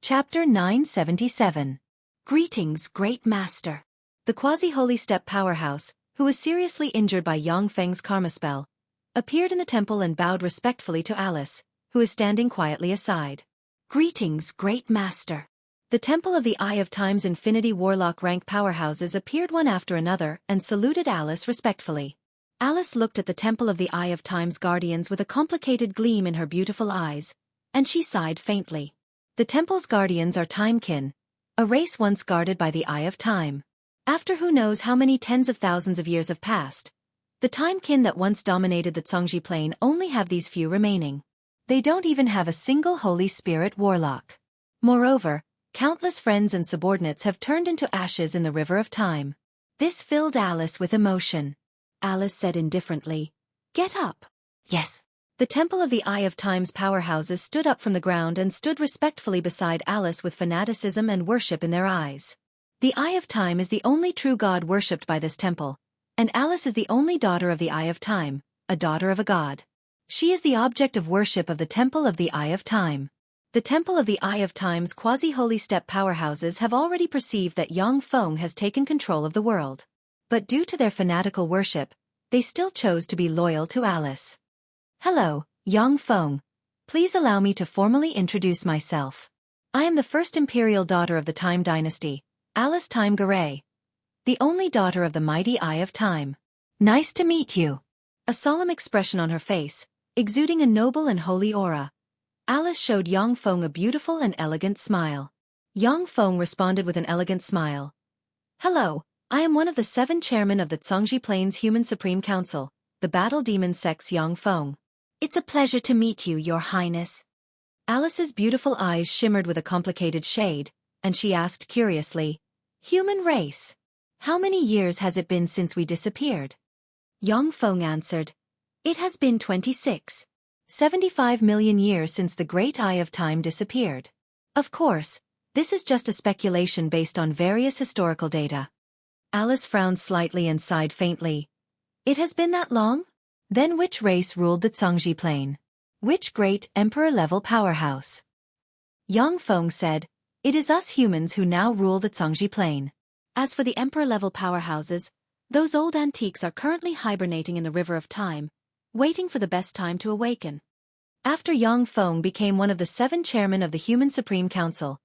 Chapter 977. Greetings, Great Master. The quasi-holy step powerhouse, who was seriously injured by Yang Feng's karma spell, appeared in the temple and bowed respectfully to Alice, who is standing quietly aside. Greetings, Great Master. The Temple of the Eye of Time's Infinity Warlock rank powerhouses appeared one after another and saluted Alice respectfully. Alice looked at the Temple of the Eye of Time's guardians with a complicated gleam in her beautiful eyes, and she sighed faintly. The temple's guardians are Timekin, a race once guarded by the Eye of Time. After who knows how many tens of thousands of years have passed, the Timekin that once dominated the Zhongji Plain only have these few remaining. They don't even have a single Holy Spirit warlock. Moreover, countless friends and subordinates have turned into ashes in the river of time. This filled Alice with emotion. Alice said indifferently, "Get up." Yes. The Temple of the Eye of Time's powerhouses stood up from the ground and stood respectfully beside Alice with fanaticism and worship in their eyes. The Eye of Time is the only true god worshipped by this temple, and Alice is the only daughter of the Eye of Time, a daughter of a god. She is the object of worship of the Temple of the Eye of Time. The Temple of the Eye of Time's quasi-holy step powerhouses have already perceived that Yang Feng has taken control of the world. But due to their fanatical worship, they still chose to be loyal to Alice. Hello, Yang Feng. Please allow me to formally introduce myself. I am the first imperial daughter of the Time dynasty, Alice Time Garay, the only daughter of the mighty Eye of Time. Nice to meet you. A solemn expression on her face, exuding a noble and holy aura, Alice showed Yang Feng a beautiful and elegant smile. Yang Feng responded with an elegant smile. Hello, I am one of the 7 chairmen of the Zhongji Plains Human Supreme Council, the Battle Demon Sex Yang Feng. It's a pleasure to meet you, Your Highness. Alice's beautiful eyes shimmered with a complicated shade, and she asked curiously, Human race. How many years has it been since we disappeared? Yang Feng answered, It has been 75 million years since the great Eye of Time disappeared. Of course, this is just a speculation based on various historical data. Alice frowned slightly and sighed faintly. It has been that long? Then which race ruled the Zhongji Plain? Which great emperor-level powerhouse? Yang Feng said, It is us humans who now rule the Zhongji Plain. As for the emperor-level powerhouses, those old antiques are currently hibernating in the river of time, waiting for the best time to awaken. After Yang Feng became one of the 7 chairmen of the Human Supreme Council,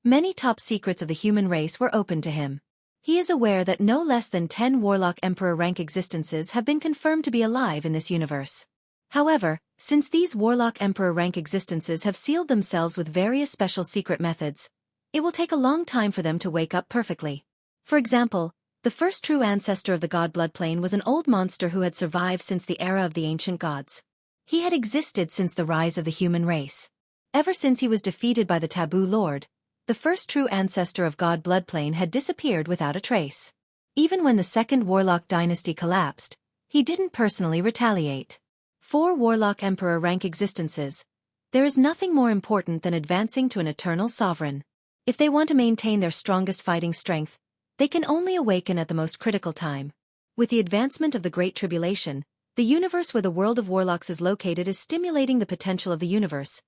many top secrets of the human race were open to him. He is aware that no less than 10 Warlock Emperor rank existences have been confirmed to be alive in this universe. However, since these Warlock Emperor rank existences have sealed themselves with various special secret methods, it will take a long time for them to wake up perfectly. For example, the first true ancestor of the god blood plane was an old monster who had survived since the era of the ancient gods. He had existed since the rise of the human race. Ever since he was defeated by the Taboo Lord, the first true ancestor of God Bloodplane had disappeared without a trace. Even when the second Warlock dynasty collapsed, he didn't personally retaliate. 4 Warlock Emperor rank existences. There is nothing more important than advancing to an eternal sovereign. If they want to maintain their strongest fighting strength, they can only awaken at the most critical time. With the advancement of the Great Tribulation, the universe where the world of Warlocks is located is stimulating the potential of the universe,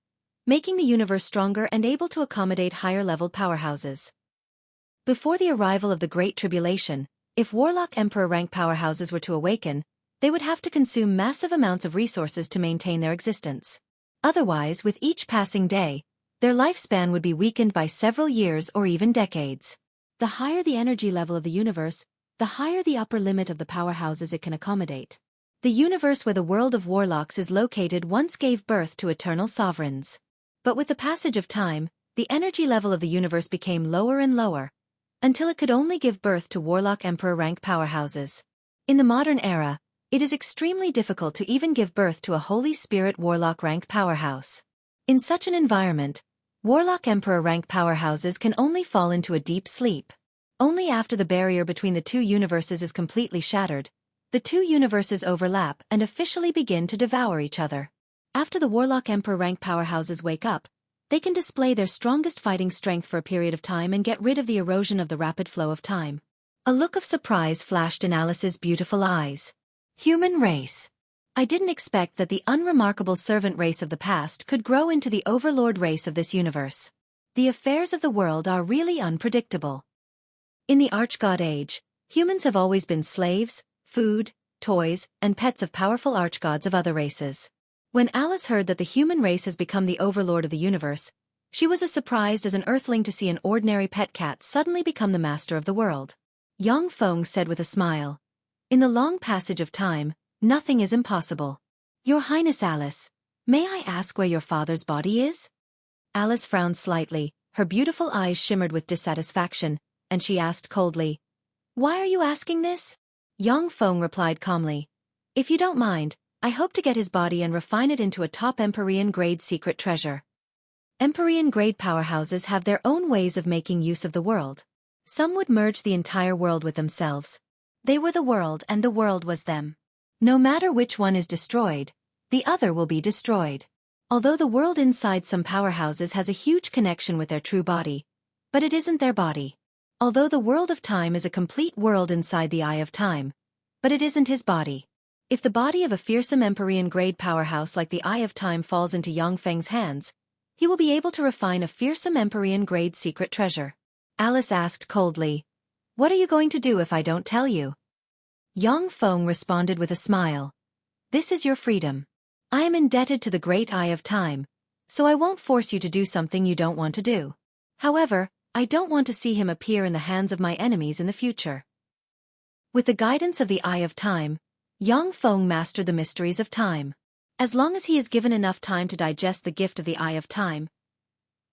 making the universe stronger and able to accommodate higher-level powerhouses. Before the arrival of the Great Tribulation, if Warlock Emperor rank powerhouses were to awaken, they would have to consume massive amounts of resources to maintain their existence. Otherwise, with each passing day, their lifespan would be weakened by several years or even decades. The higher the energy level of the universe, the higher the upper limit of the powerhouses it can accommodate. The universe where the world of Warlocks is located once gave birth to eternal sovereigns. But with the passage of time, the energy level of the universe became lower and lower, until it could only give birth to Warlock Emperor rank powerhouses. In the modern era, it is extremely difficult to even give birth to a Holy Spirit Warlock rank powerhouse. In such an environment, Warlock Emperor rank powerhouses can only fall into a deep sleep. Only after the barrier between the 2 universes is completely shattered, the 2 universes overlap and officially begin to devour each other. After the Warlock Emperor rank powerhouses wake up, they can display their strongest fighting strength for a period of time and get rid of the erosion of the rapid flow of time. A look of surprise flashed in Alice's beautiful eyes. Human race. I didn't expect that the unremarkable servant race of the past could grow into the overlord race of this universe. The affairs of the world are really unpredictable. In the Archgod age, humans have always been slaves, food, toys, and pets of powerful archgods of other races. When Alice heard that the human race has become the overlord of the universe, she was as surprised as an earthling to see an ordinary pet cat suddenly become the master of the world. Yang Feng said with a smile, "In the long passage of time, nothing is impossible. Your Highness Alice, may I ask where your father's body is?" Alice frowned slightly, her beautiful eyes shimmered with dissatisfaction, and she asked coldly, "Why are you asking this?" Yang Feng replied calmly, "If you don't mind, I hope to get his body and refine it into a top Empyrean-grade secret treasure." Empyrean-grade powerhouses have their own ways of making use of the world. Some would merge the entire world with themselves. They were the world and the world was them. No matter which one is destroyed, the other will be destroyed. Although the world inside some powerhouses has a huge connection with their true body, but it isn't their body. Although the world of time is a complete world inside the eye of time, but it isn't his body. If the body of a fearsome Empyrean-grade powerhouse like the Eye of Time falls into Yang Feng's hands, he will be able to refine a fearsome Empyrean-grade secret treasure. Alice asked coldly, "What are you going to do if I don't tell you?" Yang Feng responded with a smile, "This is your freedom. I am indebted to the great Eye of Time, so I won't force you to do something you don't want to do. However, I don't want to see him appear in the hands of my enemies in the future." With the guidance of the Eye of Time, Yang Feng mastered the mysteries of time. As long as he is given enough time to digest the gift of the Eye of Time,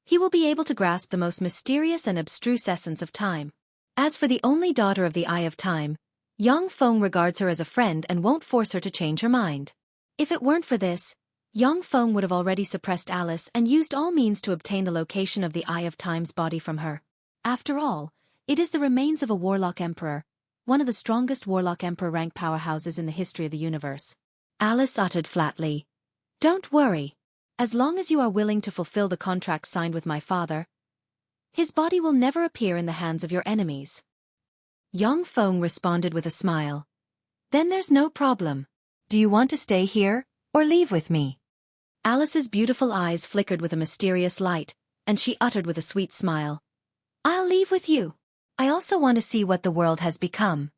he will be able to grasp the most mysterious and abstruse essence of time. As for the only daughter of the Eye of Time, Yang Feng regards her as a friend and won't force her to change her mind. If it weren't for this, Yang Feng would have already suppressed Alice and used all means to obtain the location of the Eye of Time's body from her. After all, it is the remains of a warlock emperor, one of the strongest warlock emperor rank powerhouses in the history of the universe. Alice uttered flatly, "Don't worry. As long as you are willing to fulfill the contract signed with my father, his body will never appear in the hands of your enemies." Yang Feng responded with a smile, "Then there's no problem. Do you want to stay here, or leave with me?" Alice's beautiful eyes flickered with a mysterious light, and she uttered with a sweet smile, "I'll leave with you. I also want to see what the world has become."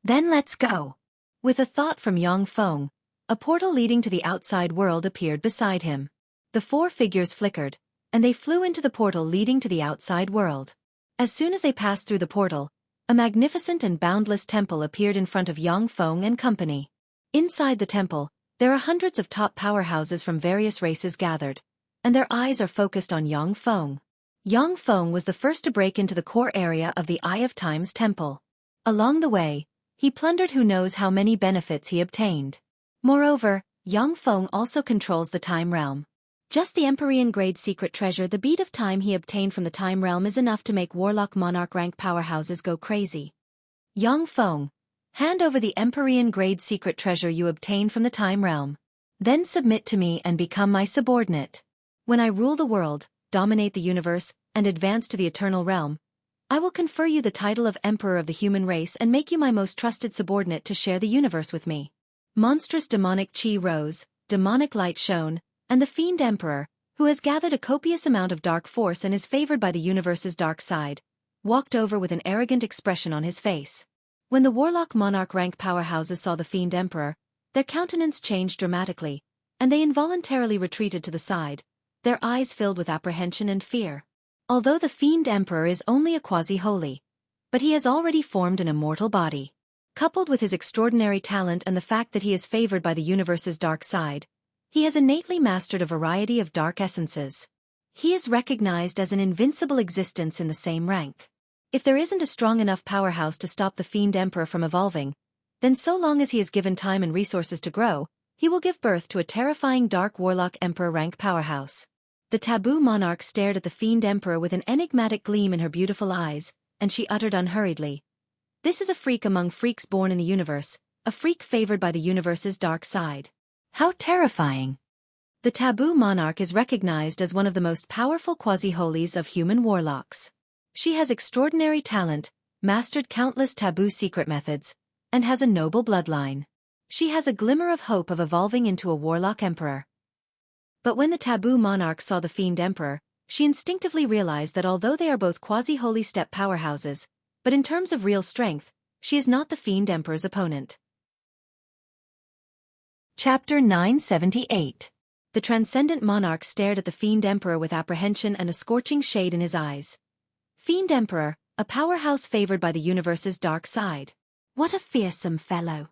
"Then let's go." With a thought from Yang Feng, a portal leading to the outside world appeared beside him. The four figures flickered, and they flew into the portal leading to the outside world. As soon as they passed through the portal, a magnificent and boundless temple appeared in front of Yang Feng and company. Inside the temple, there are hundreds of top powerhouses from various races gathered, and their eyes are focused on Yang Feng. Yang Feng was the first to break into the core area of the Eye of Time's temple. Along the way, he plundered who knows how many benefits he obtained. Moreover, Yang Feng also controls the Time Realm. Just the Empyrean-grade secret treasure, the bead of time he obtained from the Time Realm, is enough to make Warlock Monarch rank powerhouses go crazy. Yang Feng, hand over the Empyrean-grade secret treasure you obtained from the Time Realm. Then submit to me and become my subordinate. When I rule the world, dominate the universe, and advance to the Eternal Realm, I will confer you the title of Emperor of the human race and make you my most trusted subordinate to share the universe with me. Monstrous demonic chi rose, demonic light shone, and the Fiend Emperor, who has gathered a copious amount of dark force and is favored by the universe's dark side, walked over with an arrogant expression on his face. When the Warlock Monarch rank powerhouses saw the Fiend Emperor, their countenance changed dramatically, and they involuntarily retreated to the side, their eyes filled with apprehension and fear. Although the Fiend Emperor is only a quasi-holy, but he has already formed an immortal body. Coupled with his extraordinary talent and the fact that he is favored by the universe's dark side, he has innately mastered a variety of dark essences. He is recognized as an invincible existence in the same rank. If there isn't a strong enough powerhouse to stop the Fiend Emperor from evolving, then so long as he is given time and resources to grow, he will give birth to a terrifying Dark Warlock Emperor rank powerhouse. The Taboo Monarch stared at the Fiend Emperor with an enigmatic gleam in her beautiful eyes, and she uttered unhurriedly, "This is a freak among freaks born in the universe, a freak favored by the universe's dark side. How terrifying!" The Taboo Monarch is recognized as one of the most powerful quasi-holies of human warlocks. She has extraordinary talent, mastered countless taboo secret methods, and has a noble bloodline. She has a glimmer of hope of evolving into a warlock emperor. But when the Taboo Monarch saw the Fiend Emperor, she instinctively realized that although they are both quasi-holy step powerhouses, but in terms of real strength, she is not the Fiend Emperor's opponent. Chapter 978. The Transcendent Monarch stared at the Fiend Emperor with apprehension and a scorching shade in his eyes. Fiend Emperor, a powerhouse favored by the universe's dark side. What a fearsome fellow.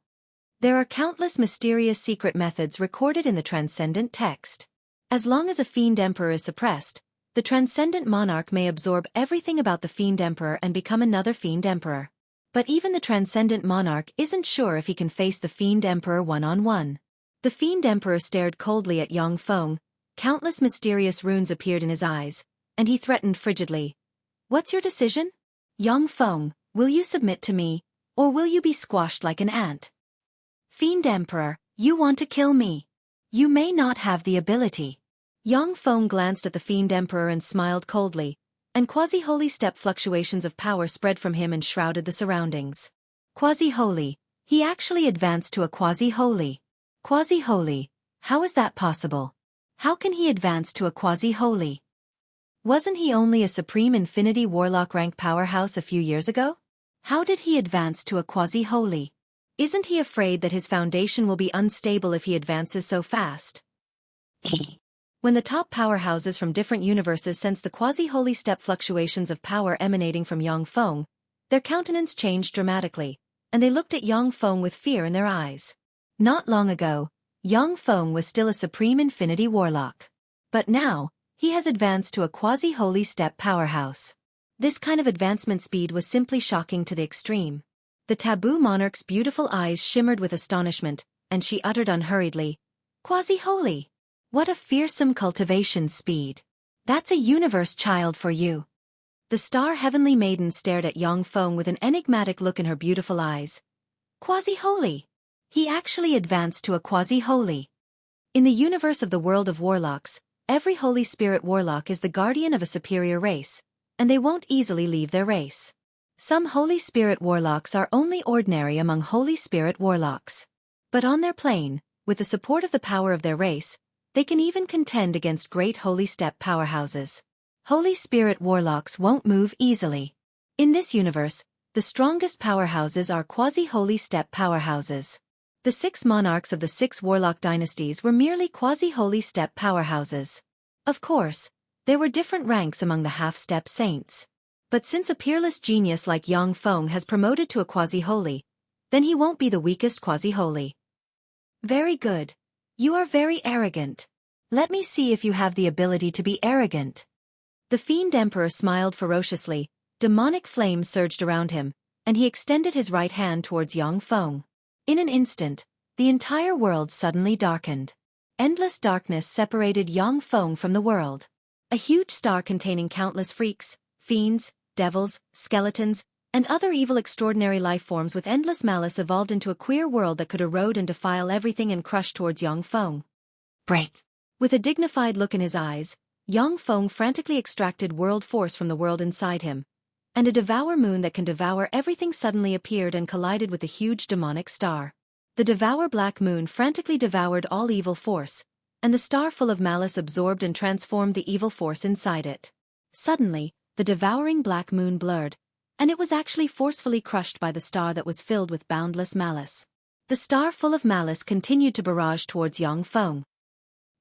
There are countless mysterious secret methods recorded in the Transcendent text. As long as a Fiend Emperor is suppressed, the Transcendent Monarch may absorb everything about the Fiend Emperor and become another Fiend Emperor. But even the Transcendent Monarch isn't sure if he can face the Fiend Emperor one-on-one. The Fiend Emperor stared coldly at Yang Feng, countless mysterious runes appeared in his eyes, and he threatened frigidly. What's your decision? Yang Feng, will you submit to me, or will you be squashed like an ant? Fiend Emperor, you want to kill me. You may not have the ability. Yang Feng glanced at the Fiend Emperor and smiled coldly, and quasi-holy step fluctuations of power spread from him and shrouded the surroundings. Quasi-holy, he actually advanced to a quasi-holy. Quasi-holy, how is that possible? How can he advance to a quasi-holy? Wasn't he only a Supreme Infinity Warlock rank powerhouse a few years ago? How did he advance to a quasi-holy? Isn't he afraid that his foundation will be unstable if he advances so fast? When the top powerhouses from different universes sensed the quasi-holy step fluctuations of power emanating from Yang Feng, their countenance changed dramatically, and they looked at Yang Feng with fear in their eyes. Not long ago, Yang Feng was still a Supreme Infinity Warlock. But now, he has advanced to a quasi-holy step powerhouse. This kind of advancement speed was simply shocking to the extreme. The Taboo Monarch's beautiful eyes shimmered with astonishment, and she uttered unhurriedly, Quasi-holy! What a fearsome cultivation speed! That's a universe child for you! The Star Heavenly Maiden stared at Yang Feng with an enigmatic look in her beautiful eyes. Quasi-holy! He actually advanced to a quasi-holy. In the universe of the world of warlocks, every Holy Spirit Warlock is the guardian of a superior race, and they won't easily leave their race. Some Holy Spirit Warlocks are only ordinary among Holy Spirit Warlocks. But on their plane, with the support of the power of their race, they can even contend against great Holy Step powerhouses. Holy Spirit Warlocks won't move easily. In this universe, the strongest powerhouses are quasi-Holy Step powerhouses. The 6 monarchs of the 6 warlock dynasties were merely quasi-holy step powerhouses. Of course, there were different ranks among the half-step saints. But since a peerless genius like Yang Feng has promoted to a quasi-holy, then he won't be the weakest quasi-holy. Very good. You are very arrogant. Let me see if you have the ability to be arrogant. The Fiend Emperor smiled ferociously, demonic flames surged around him, and he extended his right hand towards Yang Feng. In an instant, the entire world suddenly darkened. Endless darkness separated Yang Feng from the world. A huge star containing countless freaks, fiends, devils, skeletons, and other evil extraordinary life forms with endless malice evolved into a queer world that could erode and defile everything and crush towards Yang Feng. Break! With a dignified look in his eyes, Yang Feng frantically extracted world force from the world inside him, and a devour moon that can devour everything suddenly appeared and collided with the huge demonic star. The devour black moon frantically devoured all evil force, and the star full of malice absorbed and transformed the evil force inside it. Suddenly, the devouring black moon blurred, and it was actually forcefully crushed by the star that was filled with boundless malice. The star full of malice continued to barrage towards Yang Feng.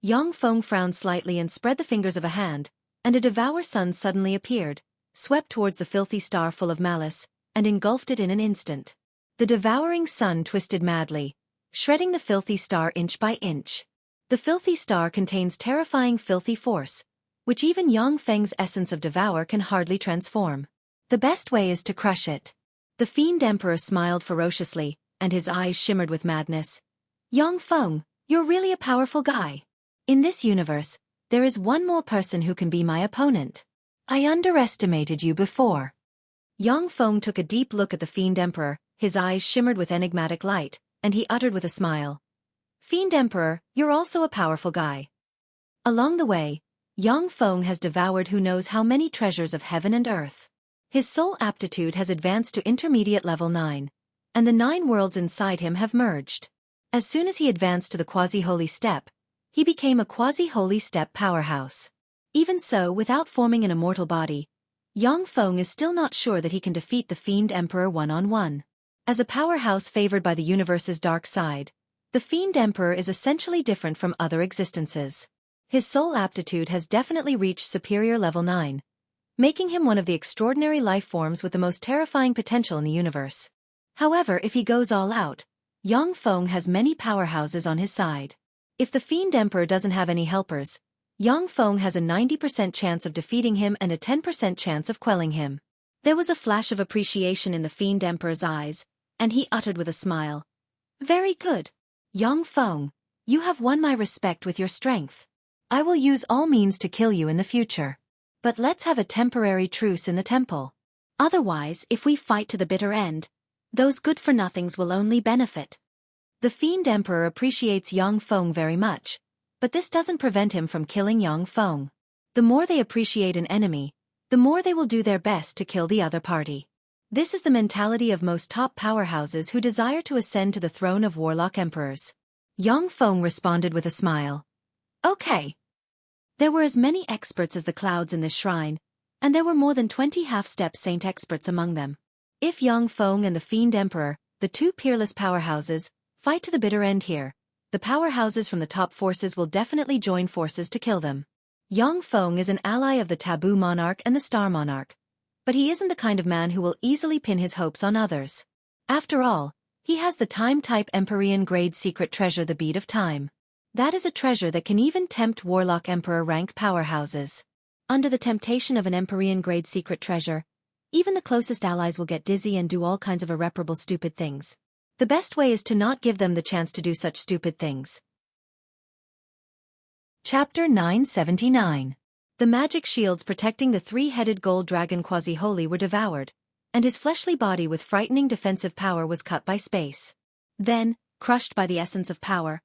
Yang Feng frowned slightly and spread the fingers of a hand, and a devour sun suddenly appeared, swept towards the filthy star full of malice, and engulfed it in an instant. The devouring sun twisted madly, shredding the filthy star inch by inch. The filthy star contains terrifying filthy force, which even Yang Feng's essence of devour can hardly transform. The best way is to crush it. The Fiend Emperor smiled ferociously, and his eyes shimmered with madness. Yang Feng, you're really a powerful guy. In this universe, there is one more person who can be my opponent. I underestimated you before. Yang Feng took a deep look at the Fiend Emperor, his eyes shimmered with enigmatic light, and he uttered with a smile. Fiend Emperor, you're also a powerful guy. Along the way, Yang Feng has devoured who knows how many treasures of heaven and earth. His soul aptitude has advanced to intermediate level 9, and the 9 worlds inside him have merged. As soon as he advanced to the quasi-holy step, he became a quasi-holy step powerhouse. Even so, without forming an immortal body, Yang Feng is still not sure that he can defeat the Fiend Emperor one-on-one. As a powerhouse favored by the universe's dark side, the Fiend Emperor is essentially different from other existences. His soul aptitude has definitely reached superior level 9, making him one of the extraordinary life forms with the most terrifying potential in the universe. However, if he goes all out, Yang Feng has many powerhouses on his side. If the Fiend Emperor doesn't have any helpers, Yang Feng has a 90% chance of defeating him and a 10% chance of quelling him. There was a flash of appreciation in the Fiend Emperor's eyes, and he uttered with a smile, "Very good. Yang Feng, you have won my respect with your strength. I will use all means to kill you in the future. But let's have a temporary truce in the temple. Otherwise, if we fight to the bitter end, those good-for-nothings will only benefit." The Fiend Emperor appreciates Yang Feng very much, but this doesn't prevent him from killing Yang Feng. The more they appreciate an enemy, the more they will do their best to kill the other party. This is the mentality of most top powerhouses who desire to ascend to the throne of warlock emperors. Yang Feng responded with a smile. "Okay." There were as many experts as the clouds in this shrine, and there were more than 20 half-step saint experts among them. If Yang Feng and the Fiend Emperor, the two peerless powerhouses, fight to the bitter end here, the powerhouses from the top forces will definitely join forces to kill them. Yang Feng is an ally of the Taboo Monarch and the Star Monarch, but he isn't the kind of man who will easily pin his hopes on others. After all, he has the Time-type Empyrean grade secret treasure, the Bead of Time. That is a treasure that can even tempt Warlock Emperor rank powerhouses. Under the temptation of an Empyrean grade secret treasure, even the closest allies will get dizzy and do all kinds of irreparable stupid things. The best way is to not give them the chance to do such stupid things. Chapter 979. The magic shields protecting the three-headed gold dragon Quasi-Holy were devoured, and his fleshly body with frightening defensive power was cut by space. Then, crushed by the essence of power,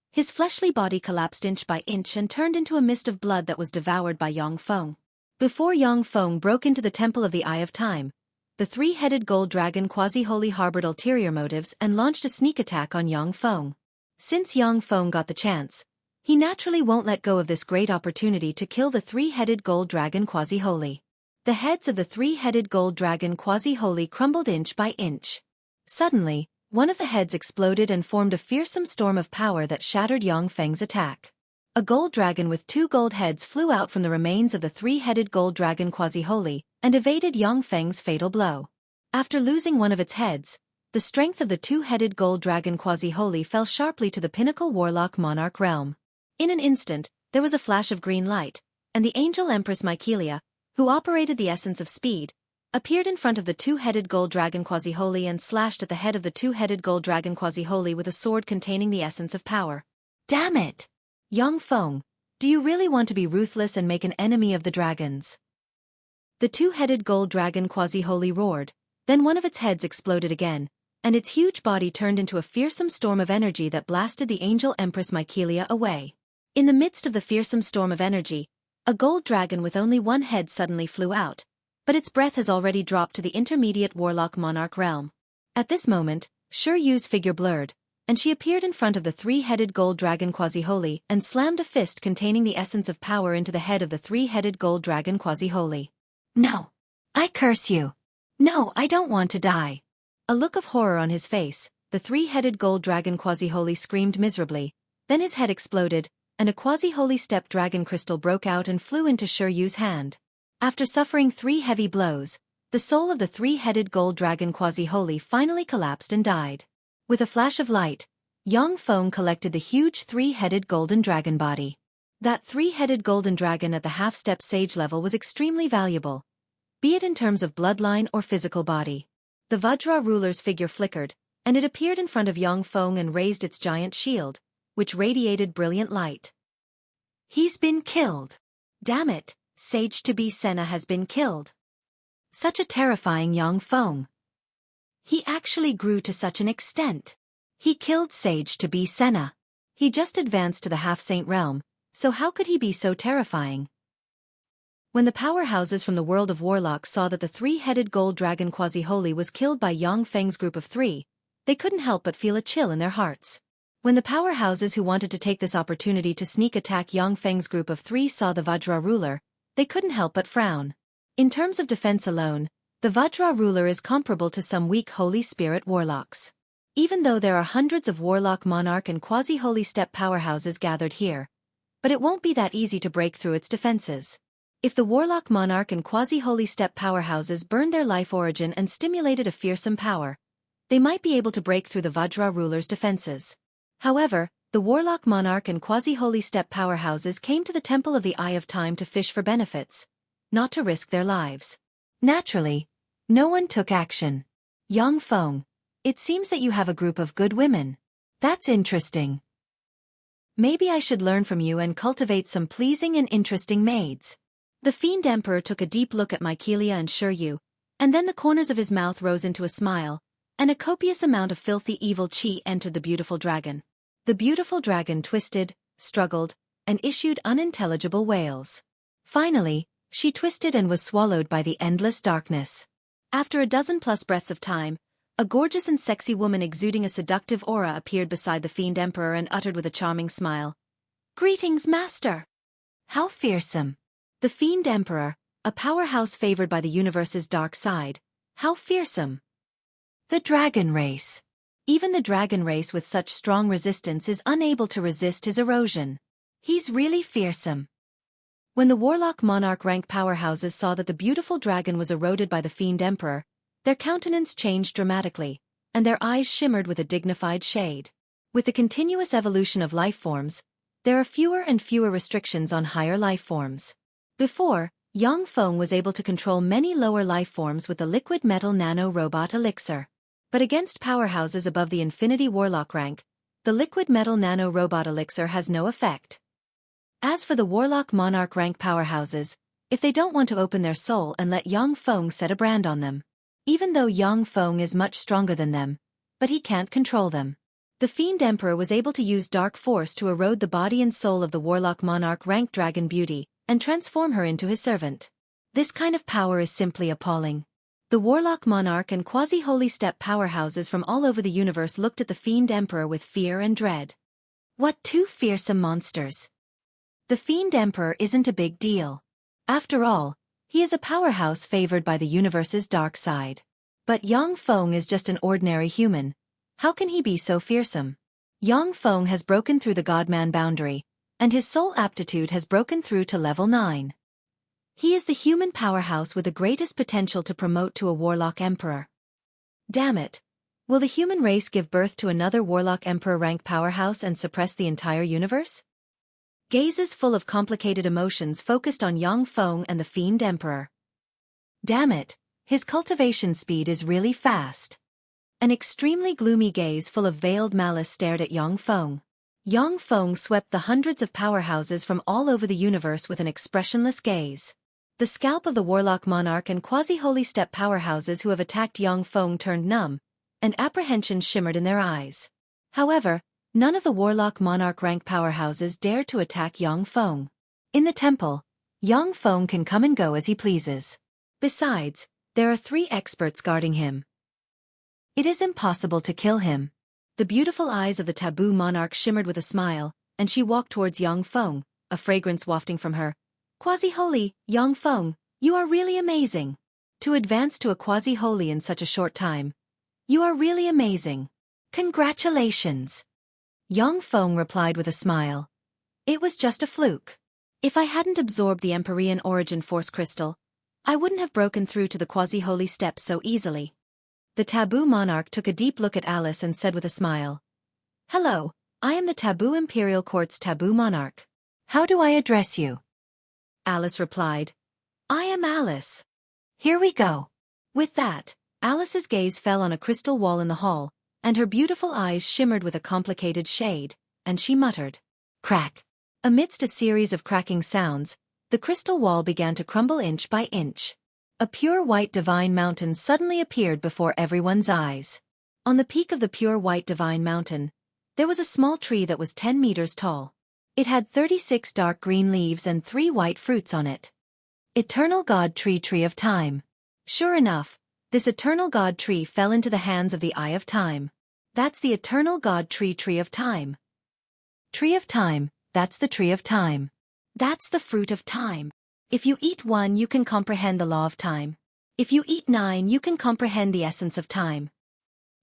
his fleshly body collapsed inch by inch and turned into a mist of blood that was devoured by Yang Feng. Before Yang Feng broke into the Temple of the Eye of Time, the three-headed gold dragon Quasi-Holy harbored ulterior motives and launched a sneak attack on Yang Feng. Since Yang Feng got the chance, he naturally won't let go of this great opportunity to kill the three-headed gold dragon Quasi-Holy. The heads of the three-headed gold dragon Quasi-Holy crumbled inch by inch. Suddenly, one of the heads exploded and formed a fearsome storm of power that shattered Yang Feng's attack. A gold dragon with two gold heads flew out from the remains of the three-headed gold dragon Quasi-Holy and evaded Yang Feng's fatal blow. After losing one of its heads, the strength of the two-headed gold dragon Quasi-Holy fell sharply to the pinnacle warlock monarch realm. In an instant, there was a flash of green light, and the angel Empress Mycelia, who operated the essence of speed, appeared in front of the two-headed gold dragon Quasi-Holy and slashed at the head of the two-headed gold dragon Quasi-Holy with a sword containing the essence of power. "Damn it! Yang Feng, do you really want to be ruthless and make an enemy of the dragons?" The two-headed gold dragon Quasi-Holy roared, then one of its heads exploded again, and its huge body turned into a fearsome storm of energy that blasted the angel Empress Mycelia away. In the midst of the fearsome storm of energy, a gold dragon with only one head suddenly flew out, but its breath has already dropped to the intermediate warlock monarch realm. At this moment, Shi Yu's figure blurred, and she appeared in front of the three-headed gold dragon Quasi-Holy and slammed a fist containing the essence of power into the head of the three-headed gold dragon Quasi-Holy. "No! I curse you! No, I don't want to die!" A look of horror on his face, the three-headed gold dragon Quasi-Holy screamed miserably, then his head exploded, and a Quasi-Holy step dragon crystal broke out and flew into Shi Yu's hand. After suffering 3 heavy blows, the soul of the three-headed gold dragon Quasi-Holy finally collapsed and died. With a flash of light, Yang Feng collected the huge three-headed golden dragon body. That three-headed golden dragon at the half-step sage level was extremely valuable, be it in terms of bloodline or physical body. The Vajra ruler's figure flickered, and it appeared in front of Yang Feng and raised its giant shield, which radiated brilliant light. "He's been killed. Damn it, Sage-to-be Senna has been killed." Such a terrifying Yang Feng. He actually grew to such an extent. He killed Sage-to-be Senna. He just advanced to the half-saint realm, so how could he be so terrifying? When the powerhouses from the world of warlocks saw that the three-headed gold dragon Quasi-Holy was killed by Yang Feng's group of 3, they couldn't help but feel a chill in their hearts. When the powerhouses who wanted to take this opportunity to sneak attack Yang Feng's group of 3 saw the Vajra ruler, they couldn't help but frown. In terms of defense alone, the Vajra ruler is comparable to some weak Holy Spirit warlocks. Even though there are hundreds of warlock monarch and quasi-holy steppe powerhouses gathered here, but it won't be that easy to break through its defenses. If the warlock monarch and quasi-holy steppe powerhouses burned their life origin and stimulated a fearsome power, they might be able to break through the Vajra ruler's defenses. However, the warlock monarch and quasi-holy steppe powerhouses came to the Temple of the Eye of Time to fish for benefits, not to risk their lives. Naturally, no one took action. Yang Feng, it seems that you have a group of good women. That's interesting. Maybe I should learn from you and cultivate some pleasing and interesting maids. The Fiend Emperor took a deep look at Mykelia and Shiryu, and then the corners of his mouth rose into a smile, and a copious amount of filthy evil chi entered the beautiful dragon. The beautiful dragon twisted, struggled, and issued unintelligible wails. Finally, she twisted and was swallowed by the endless darkness. After a dozen-plus breaths of time, a gorgeous and sexy woman exuding a seductive aura appeared beside the Fiend Emperor and uttered with a charming smile, "Greetings, Master!" How fearsome! The Fiend Emperor, a powerhouse favored by the universe's dark side, how fearsome! The dragon race. Even the dragon race with such strong resistance is unable to resist his erosion. He's really fearsome. When the warlock monarch rank powerhouses saw that the beautiful dragon was eroded by the Fiend Emperor, their countenance changed dramatically, and their eyes shimmered with a dignified shade. With the continuous evolution of life forms, there are fewer and fewer restrictions on higher life forms. Before, Yang Feng was able to control many lower life forms with the liquid metal nano-robot elixir. But against powerhouses above the Infinity Warlock rank, the liquid metal nano-robot elixir has no effect. As for the Warlock Monarch rank powerhouses, if they don't want to open their soul and let Yang Feng set a brand on them. Even though Yang Feng is much stronger than them, but he can't control them. The Fiend Emperor was able to use dark force to erode the body and soul of the Warlock Monarch rank Dragon Beauty, and transform her into his servant. This kind of power is simply appalling. The Warlock Monarch and quasi-holy steppe powerhouses from all over the universe looked at the Fiend Emperor with fear and dread. What 2 fearsome monsters! The Fiend Emperor isn't a big deal. After all, he is a powerhouse favored by the universe's dark side. But Yang Feng is just an ordinary human. How can he be so fearsome? Yang Feng has broken through the Godman boundary, and his soul aptitude has broken through to level 9. He is the human powerhouse with the greatest potential to promote to a Warlock Emperor. Damn it! Will the human race give birth to another Warlock Emperor rank powerhouse and suppress the entire universe? Gazes full of complicated emotions focused on Yang Feng and the Fiend Emperor. Damn it, his cultivation speed is really fast. An extremely gloomy gaze full of veiled malice stared at Yang Feng. Yang Feng swept the hundreds of powerhouses from all over the universe with an expressionless gaze. The scalp of the Warlock Monarch and quasi-holy steppe powerhouses who have attacked Yang Feng turned numb, and apprehension shimmered in their eyes. However, none of the Warlock Monarch rank powerhouses dared to attack Yang Feng. In the temple, Yang Feng can come and go as he pleases. Besides, there are 3 experts guarding him. It is impossible to kill him. The beautiful eyes of the taboo monarch shimmered with a smile, and she walked towards Yang Feng, a fragrance wafting from her. Quasi-holy, Yang Feng, you are really amazing. To advance to a quasi-holy in such a short time. You are really amazing. Congratulations. Yang Feng replied with a smile. It was just a fluke. If I hadn't absorbed the Empyrean Origin Force Crystal, I wouldn't have broken through to the quasi-holy steps so easily. The taboo monarch took a deep look at Alice and said with a smile. Hello, I am the Taboo Imperial Court's taboo monarch. How do I address you? Alice replied. I am Alice. Here we go. With that, Alice's gaze fell on a crystal wall in the hall, and her beautiful eyes shimmered with a complicated shade, and she muttered. Crack. Amidst a series of cracking sounds, the crystal wall began to crumble inch by inch. A pure white divine mountain suddenly appeared before everyone's eyes. On the peak of the pure white divine mountain, there was a small tree that was 10 meters tall. It had 36 dark green leaves and 3 white fruits on it. Eternal God Tree, Tree of Time. Sure enough, this Eternal God Tree fell into the hands of the Eye of Time. That's the eternal God tree of time. Tree of time, that's the tree of time. That's the fruit of time. If you eat one, you can comprehend the law of time. If you eat 9, you can comprehend the essence of time.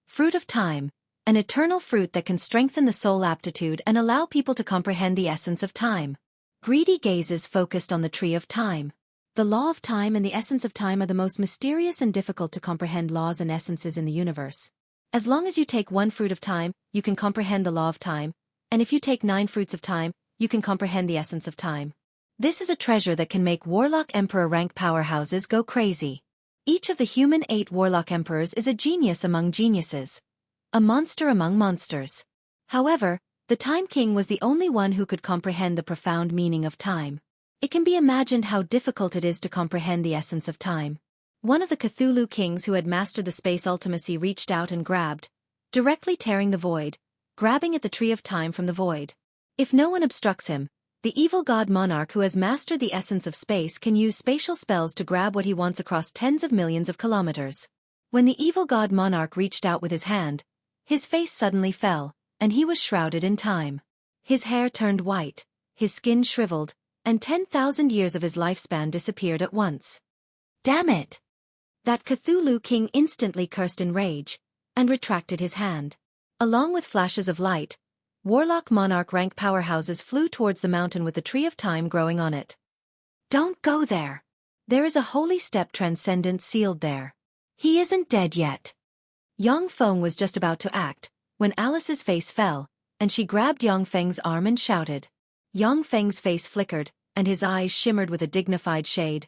Fruit of time, an eternal fruit that can strengthen the soul aptitude and allow people to comprehend the essence of time. Greedy gazes focused on the tree of time. The law of time and the essence of time are the most mysterious and difficult to comprehend laws and essences in the universe. As long as you take 1 fruit of time, you can comprehend the law of time, and if you take 9 fruits of time, you can comprehend the essence of time. This is a treasure that can make Warlock Emperor rank powerhouses go crazy. Each of the human 8 Warlock Emperors is a genius among geniuses. A monster among monsters. However, the Time King was the only one who could comprehend the profound meaning of time. It can be imagined how difficult it is to comprehend the essence of time. One of the Cthulhu kings who had mastered the space ultimacy reached out and grabbed, directly tearing the void, grabbing at the tree of time from the void. If no one obstructs him, the evil god monarch who has mastered the essence of space can use spatial spells to grab what he wants across tens of millions of kilometers. When the evil god monarch reached out with his hand, his face suddenly fell, and he was shrouded in time. His hair turned white, his skin shriveled, and 10,000 years of his lifespan disappeared at once. Damn it! That Cthulhu king instantly cursed in rage, and retracted his hand. Along with flashes of light, Warlock Monarch rank powerhouses flew towards the mountain with the tree of time growing on it. Don't go there! There is a holy step transcendent sealed there. He isn't dead yet. Yang Feng was just about to act, when Alice's face fell, and she grabbed Yang Feng's arm and shouted. Yang Feng's face flickered, and his eyes shimmered with a dignified shade.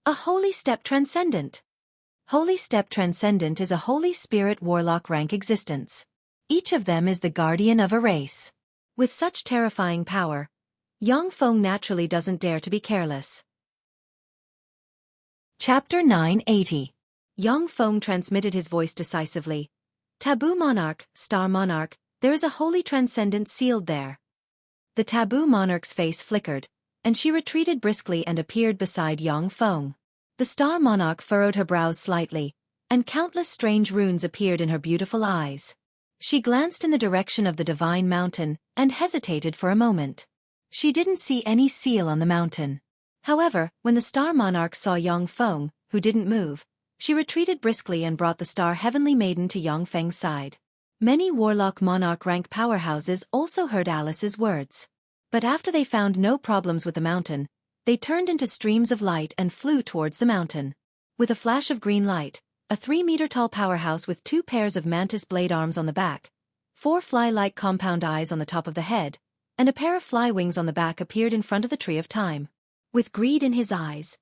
A holy step transcendent. Holy step transcendent is a holy spirit warlock rank existence. Each of them is the guardian of a race. With such terrifying power, Yang Feng naturally doesn't dare to be careless. Chapter 980. Yang Feng transmitted his voice decisively. Taboo monarch, star monarch, there is a holy transcendent sealed there. The taboo monarch's face flickered, and she retreated briskly and appeared beside Yang Feng. The star monarch furrowed her brows slightly, and countless strange runes appeared in her beautiful eyes. She glanced in the direction of the divine mountain, and hesitated for a moment. She didn't see any seal on the mountain. However, when the star monarch saw Yang Feng, who didn't move, she retreated briskly and brought the star heavenly maiden to Yang Feng's side. Many Warlock Monarch rank powerhouses also heard Alice's words. But after they found no problems with the mountain, they turned into streams of light and flew towards the mountain. With a flash of green light, a 3-meter-tall powerhouse with 2 pairs of mantis blade arms on the back, 4 fly-like compound eyes on the top of the head, and a pair of fly wings on the back appeared in front of the tree of time. With greed in his eyes,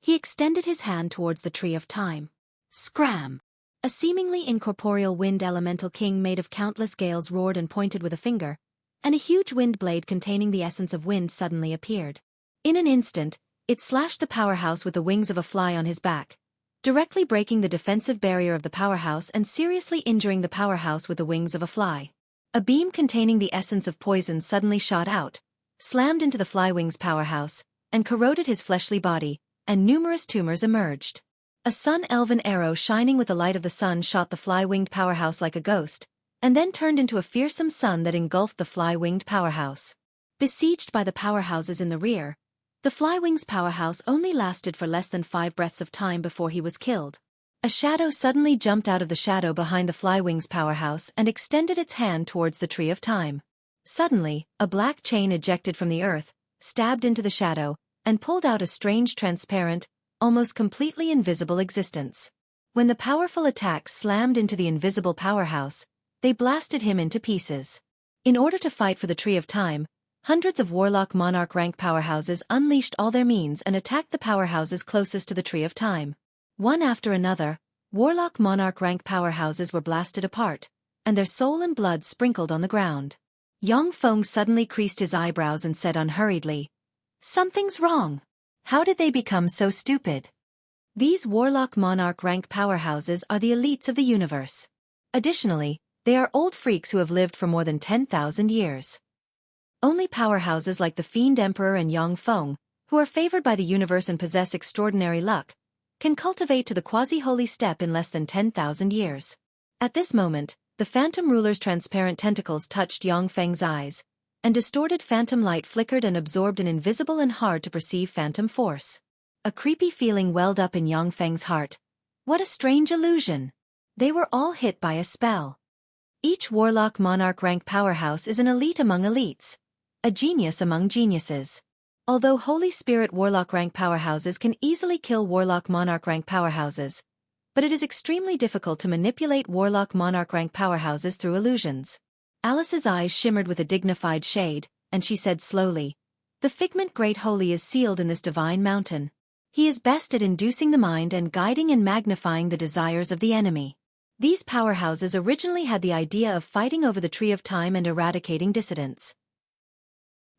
he extended his hand towards the tree of time. Scram! A seemingly incorporeal wind elemental king made of countless gales roared and pointed with a finger, and a huge wind blade containing the essence of wind suddenly appeared. In an instant, it slashed the powerhouse with the wings of a fly on his back, directly breaking the defensive barrier of the powerhouse and seriously injuring the powerhouse with the wings of a fly. A beam containing the essence of poison suddenly shot out, slammed into the flywings powerhouse, and corroded his fleshly body, and numerous tumors emerged. A sun-elven arrow shining with the light of the sun shot the fly-winged powerhouse like a ghost, and then turned into a fearsome sun that engulfed the fly-winged powerhouse. Besieged by the powerhouses in the rear, the flywings powerhouse only lasted for less than 5 breaths of time before he was killed. A shadow suddenly jumped out of the shadow behind the flywings powerhouse and extended its hand towards the tree of time. Suddenly, a black chain ejected from the earth, stabbed into the shadow, and pulled out a strange transparent, almost completely invisible existence. When the powerful attack slammed into the invisible powerhouse, they blasted him into pieces. In order to fight for the Tree of Time, hundreds of Warlock Monarch rank powerhouses unleashed all their means and attacked the powerhouses closest to the Tree of Time. One after another, Warlock Monarch rank powerhouses were blasted apart, and their soul and blood sprinkled on the ground. Yang Feng suddenly creased his eyebrows and said unhurriedly, "Something's wrong. How did they become so stupid?" These Warlock Monarch rank powerhouses are the elites of the universe. Additionally, they are old freaks who have lived for more than 10,000 years. Only powerhouses like the Fiend Emperor and Yang Feng, who are favored by the universe and possess extraordinary luck, can cultivate to the quasi-holy step in less than 10,000 years. At this moment, the phantom ruler's transparent tentacles touched Yang Feng's eyes, and distorted phantom light flickered and absorbed an invisible and hard-to-perceive phantom force. A creepy feeling welled up in Yang Feng's heart. What a strange illusion! They were all hit by a spell. Each Warlock Monarch rank powerhouse is an elite among elites, a genius among geniuses. Although Holy Spirit Warlock rank powerhouses can easily kill Warlock Monarch rank powerhouses, but it is extremely difficult to manipulate Warlock Monarch rank powerhouses through illusions. Alice's eyes shimmered with a dignified shade, and she said slowly, "The Figment Great Holy is sealed in this divine mountain. He is best at inducing the mind and guiding and magnifying the desires of the enemy." These powerhouses originally had the idea of fighting over the Tree of Time and eradicating dissidents.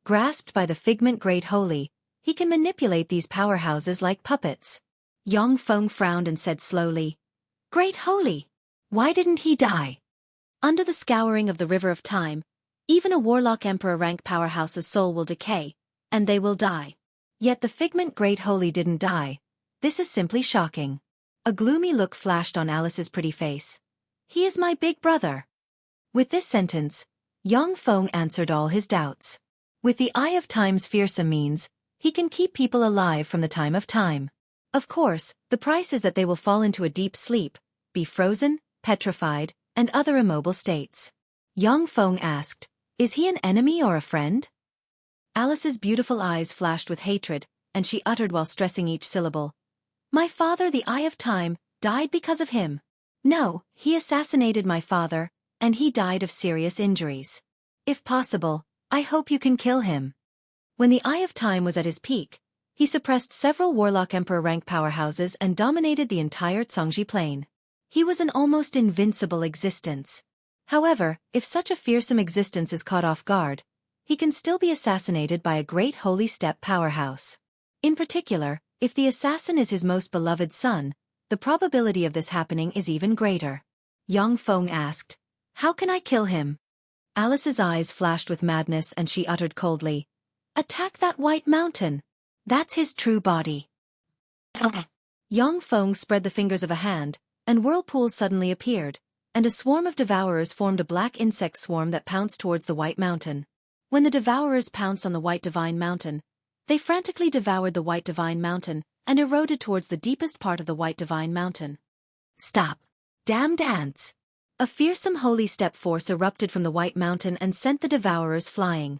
Grasped by the Figment Great Holy, he can manipulate these powerhouses like puppets. Yang Feng frowned and said slowly, "Great Holy, why didn't he die?" Under the scouring of the River of Time, even a Warlock Emperor rank powerhouse's soul will decay, and they will die. Yet the Figment Great Holy didn't die. This is simply shocking. A gloomy look flashed on Alice's pretty face. "He is my big brother." With this sentence, Yang Feng answered all his doubts. With the Eye of Time's fearsome means, he can keep people alive from the time of time. Of course, the price is that they will fall into a deep sleep, be frozen, petrified, and other immobile states. Yang Feng asked, "Is he an enemy or a friend?" Alice's beautiful eyes flashed with hatred, and she uttered while stressing each syllable, "My father, the Eye of Time, died because of him. No, he assassinated my father, and he died of serious injuries. If possible, I hope you can kill him." When the Eye of Time was at his peak, he suppressed several Warlock Emperor rank powerhouses and dominated the entire Congji plain. He was an almost invincible existence. However, if such a fearsome existence is caught off guard, he can still be assassinated by a great holy step powerhouse. In particular, if the assassin is his most beloved son, the probability of this happening is even greater. Yang Feng asked, "How can I kill him?" Alice's eyes flashed with madness and she uttered coldly, "Attack that white mountain. That's his true body." Yang Feng spread the fingers of a hand, and whirlpools suddenly appeared, and a swarm of devourers formed a black insect swarm that pounced towards the white mountain. When the devourers pounced on the white divine mountain, they frantically devoured the white divine mountain and eroded towards the deepest part of the white divine mountain. "Stop! Damn dance!" A fearsome holy step force erupted from the white mountain and sent the devourers flying.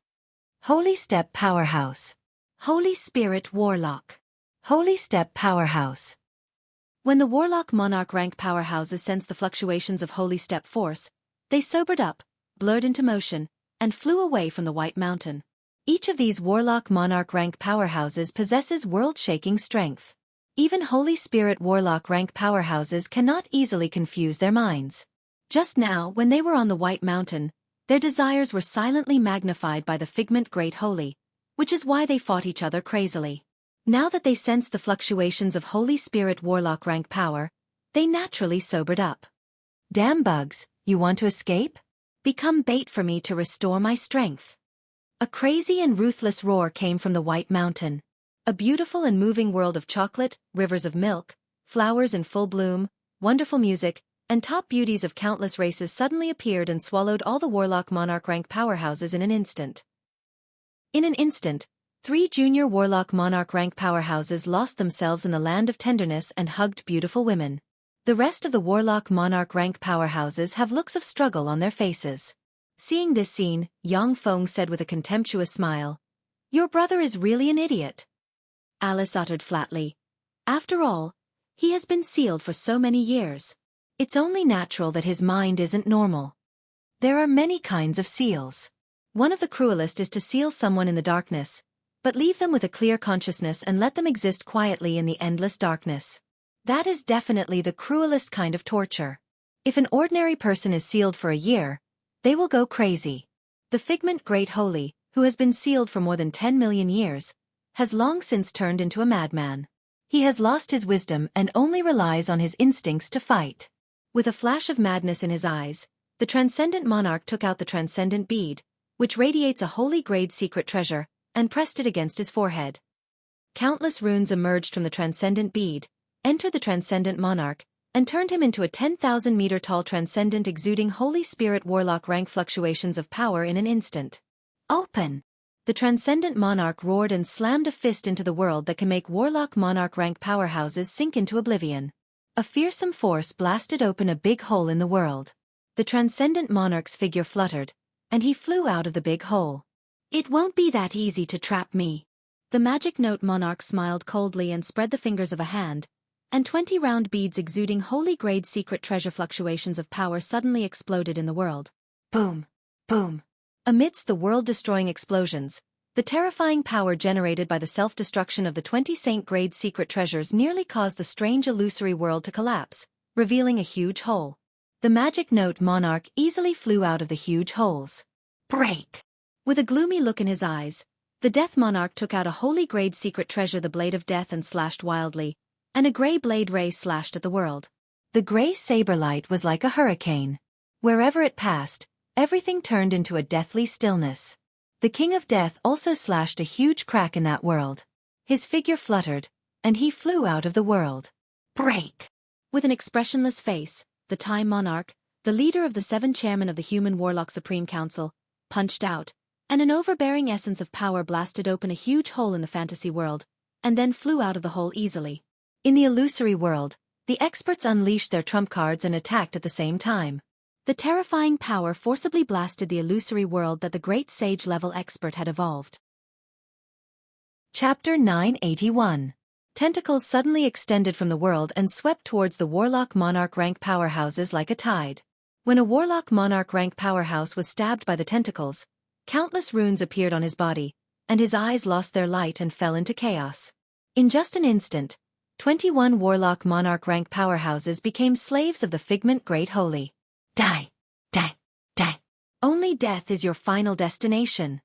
Holy Step Powerhouse. Holy Spirit Warlock. Holy Step Powerhouse. When the Warlock Monarch rank powerhouses sensed the fluctuations of Holy Step force, they sobered up, blurred into motion, and flew away from the White Mountain. Each of these Warlock Monarch rank powerhouses possesses world-shaking strength. Even Holy Spirit Warlock rank powerhouses cannot easily confuse their minds. Just now, when they were on the White Mountain, their desires were silently magnified by the Figment Great Holy, which is why they fought each other crazily. Now that they sensed the fluctuations of Holy Spirit Warlock rank power, they naturally sobered up. "Damn bugs, you want to escape? Become bait for me to restore my strength." A crazy and ruthless roar came from the White Mountain. A beautiful and moving world of chocolate, rivers of milk, flowers in full bloom, wonderful music, and top beauties of countless races suddenly appeared and swallowed all the Warlock Monarch rank powerhouses in an instant. In an instant, 3 junior Warlock Monarch rank powerhouses lost themselves in the land of tenderness and hugged beautiful women. The rest of the Warlock Monarch rank powerhouses have looks of struggle on their faces. Seeing this scene, Yang Feng said with a contemptuous smile, "Your brother is really an idiot." Alice uttered flatly, "After all, he has been sealed for so many years. It's only natural that his mind isn't normal. There are many kinds of seals. One of the cruelest is to seal someone in the darkness, but leave them with a clear consciousness and let them exist quietly in the endless darkness. That is definitely the cruelest kind of torture. If an ordinary person is sealed for a year, they will go crazy. The Figment Great Holy, who has been sealed for more than 10 million years, has long since turned into a madman. He has lost his wisdom and only relies on his instincts to fight." With a flash of madness in his eyes, the Transcendent Monarch took out the Transcendent Bead, which radiates a holy grade secret treasure, and pressed it against his forehead. Countless runes emerged from the Transcendent Bead, entered the Transcendent Monarch, and turned him into a 10,000-meter-tall transcendent exuding Holy Spirit warlock rank fluctuations of power in an instant. Open! The transcendent monarch roared and slammed a fist into the world that can make warlock monarch rank powerhouses sink into oblivion. A fearsome force blasted open a big hole in the world. The transcendent monarch's figure fluttered, and he flew out of the big hole. It won't be that easy to trap me. The magic note monarch smiled coldly and spread the fingers of a hand, and 20 round beads exuding holy-grade secret treasure fluctuations of power suddenly exploded in the world. Boom! Boom! Amidst the world-destroying explosions, the terrifying power generated by the self-destruction of the 20 saint-grade secret treasures nearly caused the strange illusory world to collapse, revealing a huge hole. The magic note monarch easily flew out of the huge holes. Break! With a gloomy look in his eyes, the death monarch took out a holy-grade secret treasure, the blade of death, and slashed wildly, and a grey blade ray slashed at the world. The grey saber light was like a hurricane. Wherever it passed, everything turned into a deathly stillness. The king of death also slashed a huge crack in that world. His figure fluttered, and he flew out of the world. Break! With an expressionless face, the time monarch, the leader of the 7 chairmen of the Human Warlock Supreme Council, punched out, and an overbearing essence of power blasted open a huge hole in the fantasy world, and then flew out of the hole easily. In the illusory world, the experts unleashed their trump cards and attacked at the same time. The terrifying power forcibly blasted the illusory world that the great sage-level expert had evolved. Chapter 981. Tentacles suddenly extended from the world and swept towards the Warlock Monarch rank powerhouses like a tide. When a Warlock Monarch rank powerhouse was stabbed by the tentacles, countless runes appeared on his body, and his eyes lost their light and fell into chaos. In just an instant, 21 Warlock Monarch rank powerhouses became slaves of the Figment Great Holy. Die! Die! Die! Only death is your final destination.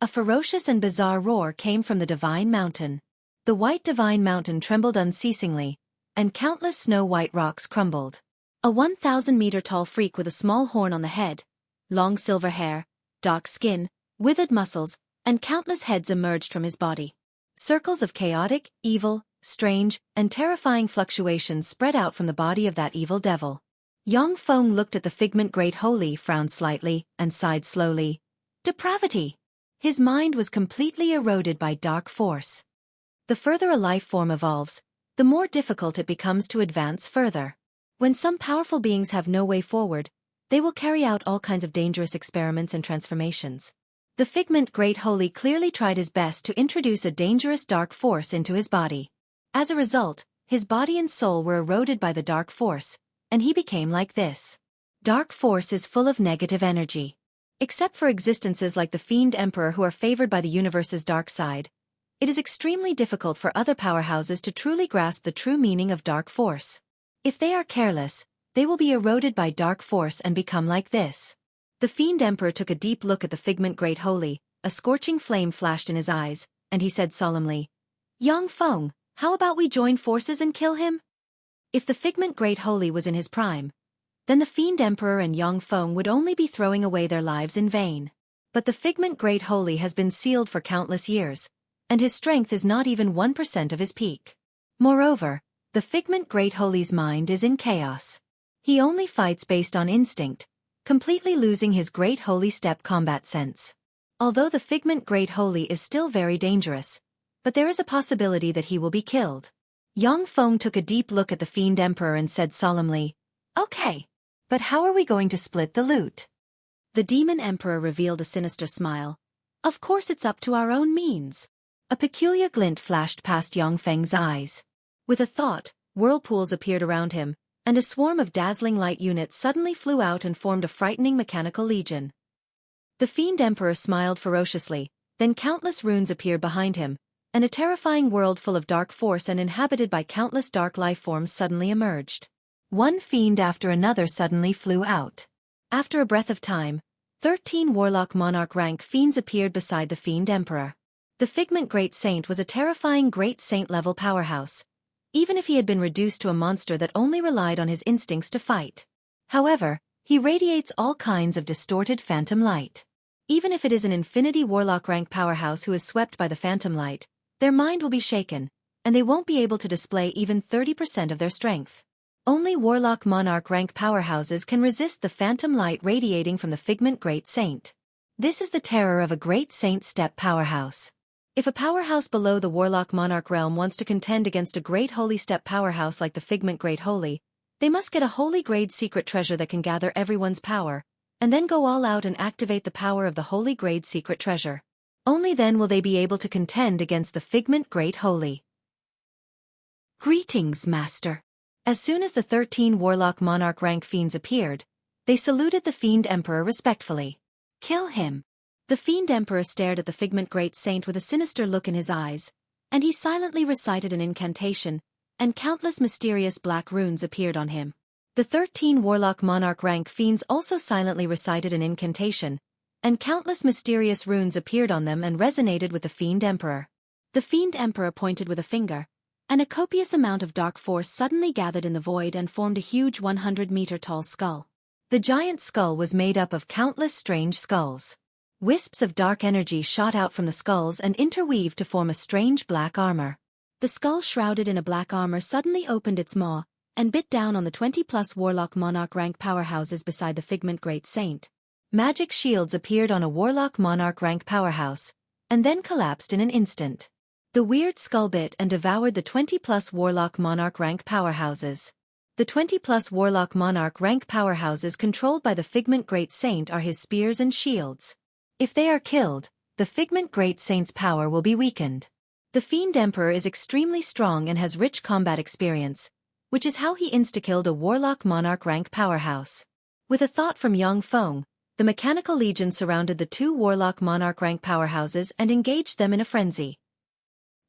A ferocious and bizarre roar came from the Divine Mountain. The white Divine Mountain trembled unceasingly, and countless snow-white rocks crumbled. A 1,000-meter-tall freak with a small horn on the head, long silver hair, dark skin, withered muscles, and countless heads emerged from his body. Circles of chaotic, evil, strange, and terrifying fluctuations spread out from the body of that evil devil. Yang Feng looked at the Figment Great Holy, frowned slightly, and sighed slowly. Depravity! His mind was completely eroded by dark force. The further a life form evolves, the more difficult it becomes to advance further. When some powerful beings have no way forward, they will carry out all kinds of dangerous experiments and transformations. The Figment Great Holy clearly tried his best to introduce a dangerous dark force into his body. As a result, his body and soul were eroded by the dark force, and he became like this. Dark force is full of negative energy. Except for existences like the Fiend Emperor who are favored by the universe's dark side, it is extremely difficult for other powerhouses to truly grasp the true meaning of dark force. If they are careless, they will be eroded by dark force and become like this. The Fiend Emperor took a deep look at the Figment Great Holy, a scorching flame flashed in his eyes, and he said solemnly, Yang Feng, how about we join forces and kill him? If the Figment Great Holy was in his prime, then the Fiend Emperor and Yang Feng would only be throwing away their lives in vain. But the Figment Great Holy has been sealed for countless years, and his strength is not even 1% of his peak. Moreover, the Figment Great Holy's mind is in chaos. He only fights based on instinct, completely losing his Great Holy Step combat sense. Although the Figment Great Holy is still very dangerous, but there is a possibility that he will be killed. Yang Feng took a deep look at the Fiend Emperor and said solemnly, Okay, but how are we going to split the loot? The Demon Emperor revealed a sinister smile. Of course it's up to our own means. A peculiar glint flashed past Yang Feng's eyes. With a thought, whirlpools appeared around him, and a swarm of dazzling light units suddenly flew out and formed a frightening mechanical legion. The Fiend Emperor smiled ferociously, then countless runes appeared behind him, and a terrifying world full of dark force and inhabited by countless dark life forms suddenly emerged. One fiend after another suddenly flew out. After a breath of time, 13 Warlock Monarch rank fiends appeared beside the Fiend Emperor. The Figment Great Saint was a terrifying Great Saint-level powerhouse, even if he had been reduced to a monster that only relied on his instincts to fight. However, he radiates all kinds of distorted phantom light. Even if it is an Infinity Warlock rank powerhouse who is swept by the phantom light, their mind will be shaken, and they won't be able to display even 30% of their strength. Only Warlock Monarch rank powerhouses can resist the phantom light radiating from the Figment Great Saint. This is the terror of a Great Saint step powerhouse. If a powerhouse below the Warlock Monarch realm wants to contend against a Great Holy Step powerhouse like the Figment Great Holy, they must get a Holy Grade secret treasure that can gather everyone's power, and then go all out and activate the power of the Holy Grade secret treasure. Only then will they be able to contend against the Figment Great Holy. Greetings, Master. As soon as the 13 Warlock Monarch rank fiends appeared, they saluted the Fiend Emperor respectfully. Kill him. The Fiend Emperor stared at the Figment Great Saint with a sinister look in his eyes, and he silently recited an incantation, and countless mysterious black runes appeared on him. The 13 Warlock Monarch rank fiends also silently recited an incantation, and countless mysterious runes appeared on them and resonated with the Fiend Emperor. The Fiend Emperor pointed with a finger, and a copious amount of dark force suddenly gathered in the void and formed a huge 100-meter-tall skull. The giant skull was made up of countless strange skulls. Wisps of dark energy shot out from the skulls and interweaved to form a strange black armor. The skull shrouded in a black armor suddenly opened its maw, and bit down on the 20-plus Warlock Monarch rank powerhouses beside the Figment Great Saint. Magic shields appeared on a Warlock Monarch rank powerhouse, and then collapsed in an instant. The weird skull bit and devoured the 20-plus Warlock Monarch rank powerhouses. The 20-plus Warlock Monarch rank powerhouses controlled by the Figment Great Saint are his spears and shields. If they are killed, the Figment Great Saint's power will be weakened. The Fiend Emperor is extremely strong and has rich combat experience, which is how he insta-killed a Warlock Monarch rank powerhouse. With a thought from Yang Feng, the Mechanical Legion surrounded the 2 Warlock Monarch rank powerhouses and engaged them in a frenzy.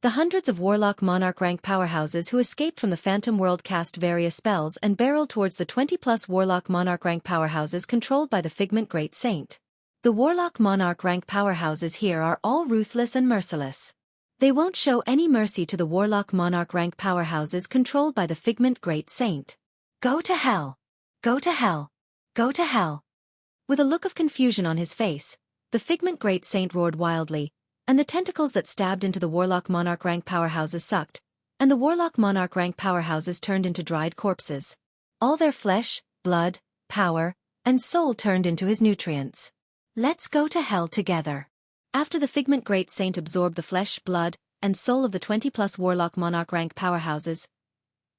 The hundreds of Warlock Monarch rank powerhouses who escaped from the Phantom World cast various spells and barreled towards the 20-plus Warlock Monarch rank powerhouses controlled by the Figment Great Saint. The Warlock Monarch rank powerhouses here are all ruthless and merciless. They won't show any mercy to the Warlock Monarch rank powerhouses controlled by the Figment Great Saint. Go to hell! Go to hell! Go to hell! With a look of confusion on his face, the Figment Great Saint roared wildly, and the tentacles that stabbed into the Warlock Monarch rank powerhouses sucked, and the Warlock Monarch rank powerhouses turned into dried corpses. All their flesh, blood, power, and soul turned into his nutrients. Let's go to hell together. After the Figment Great Saint absorbed the flesh, blood, and soul of the 20-plus Warlock Monarch rank powerhouses,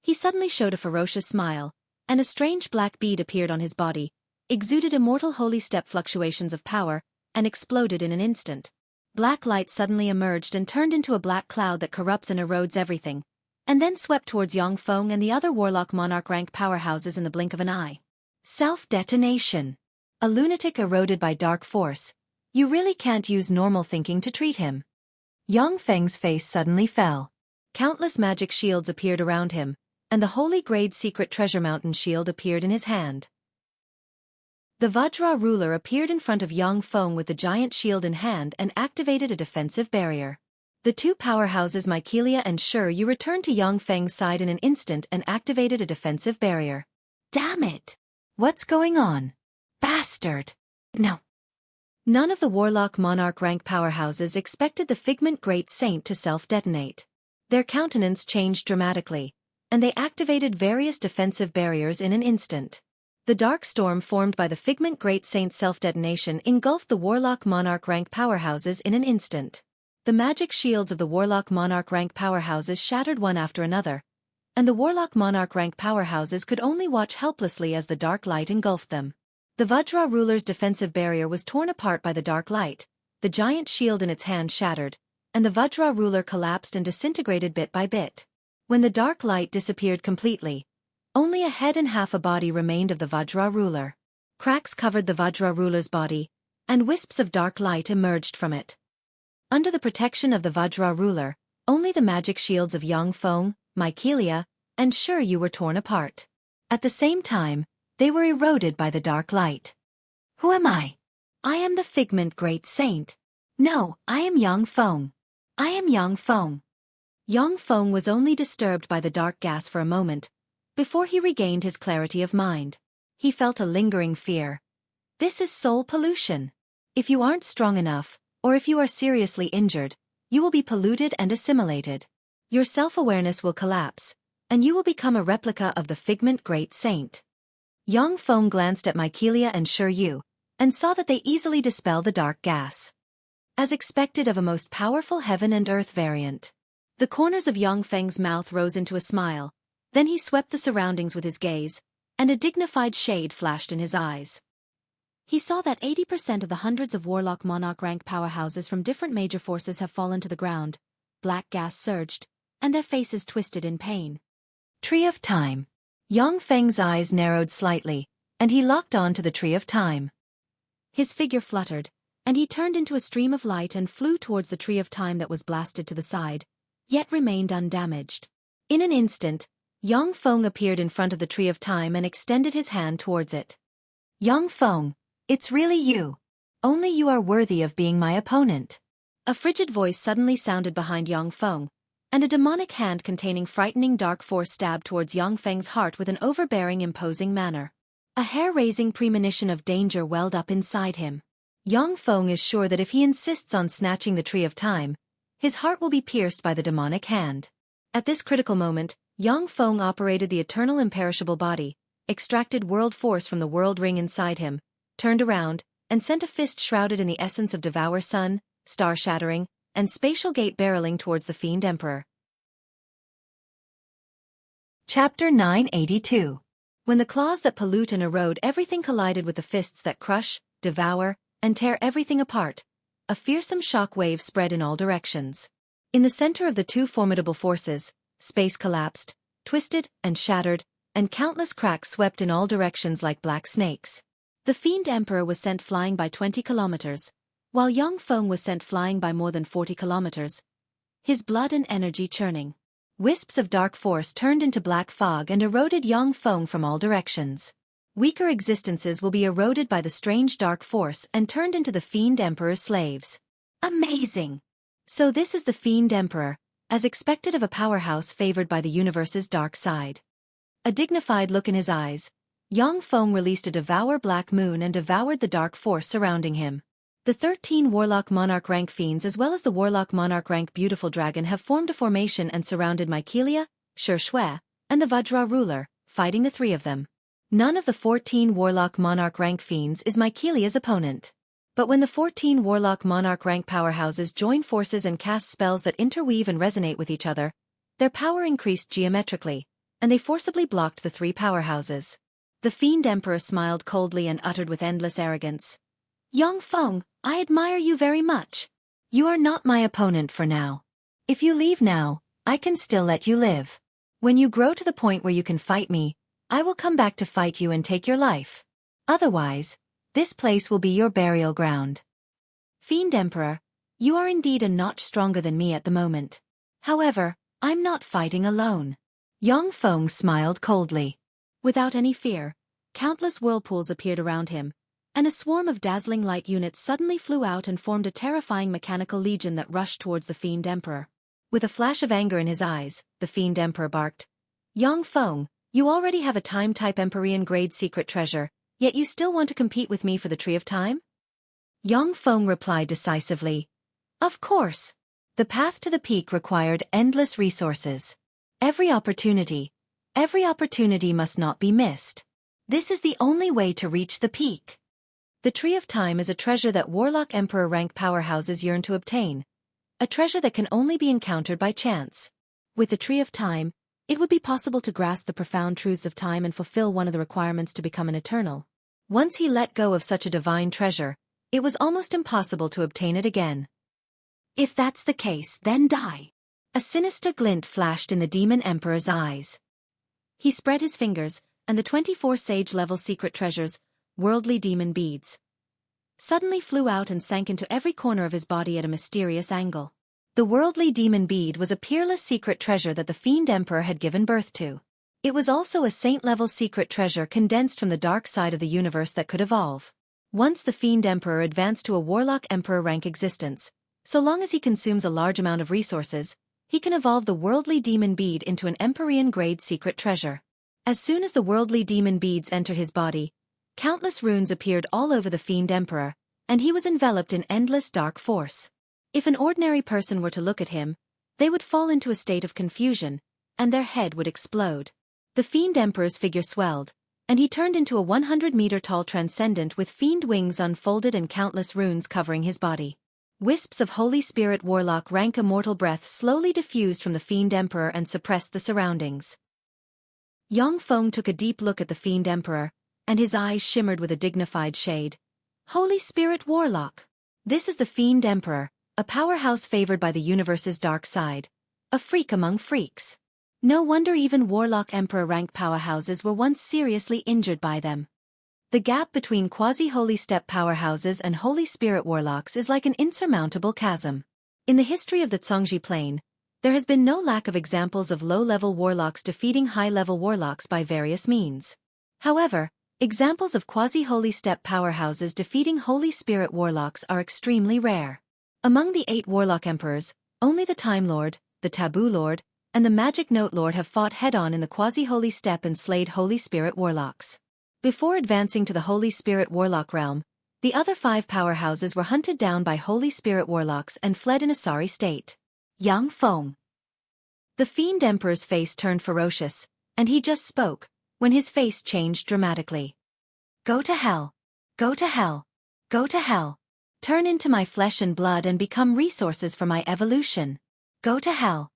he suddenly showed a ferocious smile, and a strange black bead appeared on his body, exuded immortal holy step fluctuations of power, and exploded in an instant. Black light suddenly emerged and turned into a black cloud that corrupts and erodes everything, and then swept towards Yang Feng and the other Warlock Monarch rank powerhouses in the blink of an eye. Self-detonation. A lunatic eroded by dark force. You really can't use normal thinking to treat him. Yang Feng's face suddenly fell. Countless magic shields appeared around him, and the Holy Grade Secret Treasure Mountain shield appeared in his hand. The Vajra ruler appeared in front of Yang Feng with the giant shield in hand and activated a defensive barrier. The 2 powerhouses Mykelia and Yu returned to Yang Feng's side in an instant and activated a defensive barrier. Damn it! What's going on? Bastard! No. None of the Warlock Monarch rank powerhouses expected the Figment Great Saint to self-detonate. Their countenance changed dramatically, and they activated various defensive barriers in an instant. The dark storm formed by the Figment Great Saint's self-detonation engulfed the Warlock Monarch rank powerhouses in an instant. The magic shields of the Warlock Monarch rank powerhouses shattered one after another, and the Warlock Monarch rank powerhouses could only watch helplessly as the dark light engulfed them. The Vajra ruler's defensive barrier was torn apart by the dark light, the giant shield in its hand shattered, and the Vajra ruler collapsed and disintegrated bit by bit. When the dark light disappeared completely, only a head and half a body remained of the Vajra ruler. Cracks covered the Vajra ruler's body, and wisps of dark light emerged from it. Under the protection of the Vajra ruler, only the magic shields of Yang Feng, Mykelia, and Yu were torn apart. At the same time, they were eroded by the dark light. Who am I? I am the Figment Great Saint. No, I am Yang Feng. I am Yang Feng. Yang Feng was only disturbed by the dark gas for a moment, before he regained his clarity of mind. He felt a lingering fear. This is soul pollution. If you aren't strong enough, or if you are seriously injured, you will be polluted and assimilated. Your self-awareness will collapse, and you will become a replica of the Figment Great Saint. Yang Feng glanced at Mycelia and Shi Yu, and saw that they easily dispel the dark gas. As expected of a most powerful heaven and earth variant. The corners of Yang Feng's mouth rose into a smile, then he swept the surroundings with his gaze, and a dignified shade flashed in his eyes. He saw that 80% of the hundreds of Warlock Monarch rank powerhouses from different major forces have fallen to the ground, black gas surged, and their faces twisted in pain. Tree of Time. Yang Feng's eyes narrowed slightly, and he locked on to the Tree of Time. His figure fluttered, and he turned into a stream of light and flew towards the Tree of Time that was blasted to the side, yet remained undamaged. In an instant, Yang Feng appeared in front of the Tree of Time and extended his hand towards it. Yang Feng, it's really you. Only you are worthy of being my opponent. A frigid voice suddenly sounded behind Yang Feng, and a demonic hand containing frightening dark force stabbed towards Yang Feng's heart with an overbearing, imposing manner. A hair-raising premonition of danger welled up inside him. Yang Feng is sure that if he insists on snatching the Tree of Time, his heart will be pierced by the demonic hand. At this critical moment, Yang Feng operated the eternal imperishable body, extracted world force from the world ring inside him, turned around, and sent a fist shrouded in the essence of Devour Sun, Star-Shattering, and Spatial Gate barreling towards the Fiend Emperor. Chapter 982. When the claws that pollute and erode everything collided with the fists that crush, devour, and tear everything apart, a fearsome shock wave spread in all directions. In the center of the two formidable forces, space collapsed, twisted, and shattered, and countless cracks swept in all directions like black snakes. The Fiend Emperor was sent flying by 20 kilometers, while Yang Feng was sent flying by more than 40 kilometers. His blood and energy churning. Wisps of dark force turned into black fog and eroded Yang Feng from all directions. Weaker existences will be eroded by the strange dark force and turned into the Fiend Emperor's slaves. Amazing! So this is the Fiend Emperor, as expected of a powerhouse favored by the universe's dark side. A dignified look in his eyes, Yang Feng released a Devour Black Moon and devoured the dark force surrounding him. The 13 Warlock Monarch rank fiends as well as the Warlock Monarch rank Beautiful Dragon have formed a formation and surrounded Mycelia, Shi Shui, and the Vajra ruler, fighting the three of them. None of the 14 Warlock Monarch rank fiends is Mycelia's opponent. But when the 14 Warlock Monarch rank powerhouses join forces and cast spells that interweave and resonate with each other, their power increased geometrically, and they forcibly blocked the three powerhouses. The Fiend Emperor smiled coldly and uttered with endless arrogance, Yang Feng, I admire you very much. You are not my opponent for now. If you leave now, I can still let you live. When you grow to the point where you can fight me, I will come back to fight you and take your life. Otherwise, this place will be your burial ground. Fiend Emperor, you are indeed a notch stronger than me at the moment. However, I'm not fighting alone. Yang Feng smiled coldly. Without any fear, countless whirlpools appeared around him, and a swarm of dazzling light units suddenly flew out and formed a terrifying mechanical legion that rushed towards the Fiend Emperor. With a flash of anger in his eyes, the Fiend Emperor barked, Yang Feng, you already have a Time-type Empyrean grade secret treasure, yet you still want to compete with me for the Tree of Time? Yang Feng replied decisively, Of course. The path to the peak required endless resources. Every opportunity must not be missed. This is the only way to reach the peak. The Tree of Time is a treasure that Warlock Emperor rank powerhouses yearn to obtain. A treasure that can only be encountered by chance. With the Tree of Time, it would be possible to grasp the profound truths of time and fulfill one of the requirements to become an eternal. Once he let go of such a divine treasure, it was almost impossible to obtain it again. If that's the case, then die. A sinister glint flashed in the Demon Emperor's eyes. He spread his fingers, and the 24 sage-level secret treasures, worldly demon beads, suddenly flew out and sank into every corner of his body at a mysterious angle. The worldly demon bead was a peerless secret treasure that the Fiend Emperor had given birth to. It was also a saint-level secret treasure condensed from the dark side of the universe that could evolve. Once the Fiend Emperor advanced to a Warlock Emperor rank existence, so long as he consumes a large amount of resources, he can evolve the worldly demon bead into an Empyrean grade secret treasure. As soon as the worldly demon beads enter his body, countless runes appeared all over the Fiend Emperor, and he was enveloped in endless dark force. If an ordinary person were to look at him, they would fall into a state of confusion, and their head would explode. The Fiend Emperor's figure swelled, and he turned into a 100-meter-tall transcendent with fiend wings unfolded and countless runes covering his body. Wisps of Holy Spirit Warlock rank immortal breath slowly diffused from the Fiend Emperor and suppressed the surroundings. Yang Feng took a deep look at the Fiend Emperor, and his eyes shimmered with a dignified shade. Holy Spirit Warlock. This is the Fiend Emperor, a powerhouse favored by the universe's dark side. A freak among freaks. No wonder even Warlock Emperor rank powerhouses were once seriously injured by them. The gap between quasi-Holy Step powerhouses and Holy Spirit Warlocks is like an insurmountable chasm. In the history of the Zhongji Plain, there has been no lack of examples of low-level warlocks defeating high-level warlocks by various means. However, examples of quasi-Holy Step powerhouses defeating Holy Spirit Warlocks are extremely rare. Among the 8 Warlock Emperors, only the Time Lord, the Taboo Lord, and the Magic Note Lord have fought head-on in the quasi-Holy Step and slayed Holy Spirit Warlocks. Before advancing to the Holy Spirit Warlock realm, the other 5 powerhouses were hunted down by Holy Spirit Warlocks and fled in a sorry state. Yang Feng. The Fiend Emperor's face turned ferocious, and he just spoke, when his face changed dramatically. Go to hell. Go to hell. Go to hell. Turn into my flesh and blood and become resources for my evolution. Go to hell.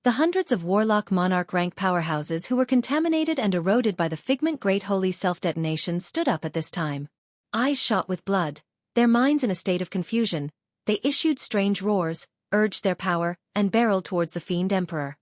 The hundreds of Warlock Monarch rank powerhouses who were contaminated and eroded by the Figment Great Holy self-detonation stood up at this time. Eyes shot with blood, their minds in a state of confusion, they issued strange roars, urged their power, and barreled towards the Fiend Emperor.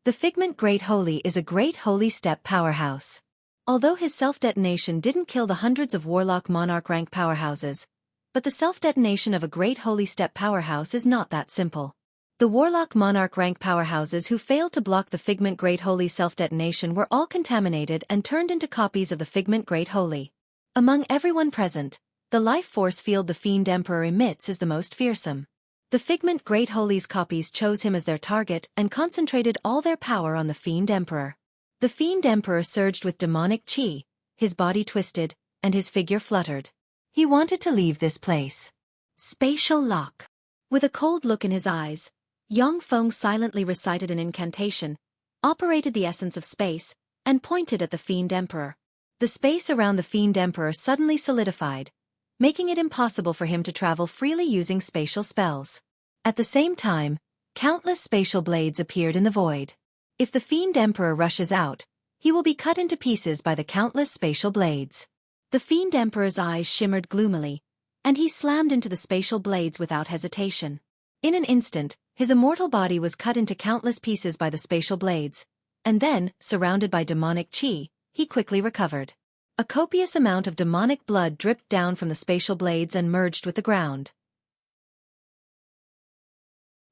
The Figment Great Holy is a Great Holy Step powerhouse. Although his self-detonation didn't kill the hundreds of Warlock Monarch rank powerhouses, but the self-detonation of a Great Holy Step powerhouse is not that simple. The Warlock Monarch rank powerhouses who failed to block the Figment Great Holy self-detonation were all contaminated and turned into copies of the Figment Great Holy. Among everyone present, the life force field the Fiend Emperor emits is the most fearsome. The Figment Great Holy's copies chose him as their target and concentrated all their power on the Fiend Emperor. The Fiend Emperor surged with demonic chi, his body twisted, and his figure fluttered. He wanted to leave this place. Spatial lock. With a cold look in his eyes, Yang Feng silently recited an incantation, operated the essence of space, and pointed at the Fiend Emperor. The space around the Fiend Emperor suddenly solidified, making it impossible for him to travel freely using spatial spells. At the same time, countless spatial blades appeared in the void. If the Fiend Emperor rushes out, he will be cut into pieces by the countless spatial blades. The Fiend Emperor's eyes shimmered gloomily, and he slammed into the spatial blades without hesitation. In an instant, his immortal body was cut into countless pieces by the spatial blades, and then, surrounded by demonic chi, he quickly recovered. A copious amount of demonic blood dripped down from the spatial blades and merged with the ground.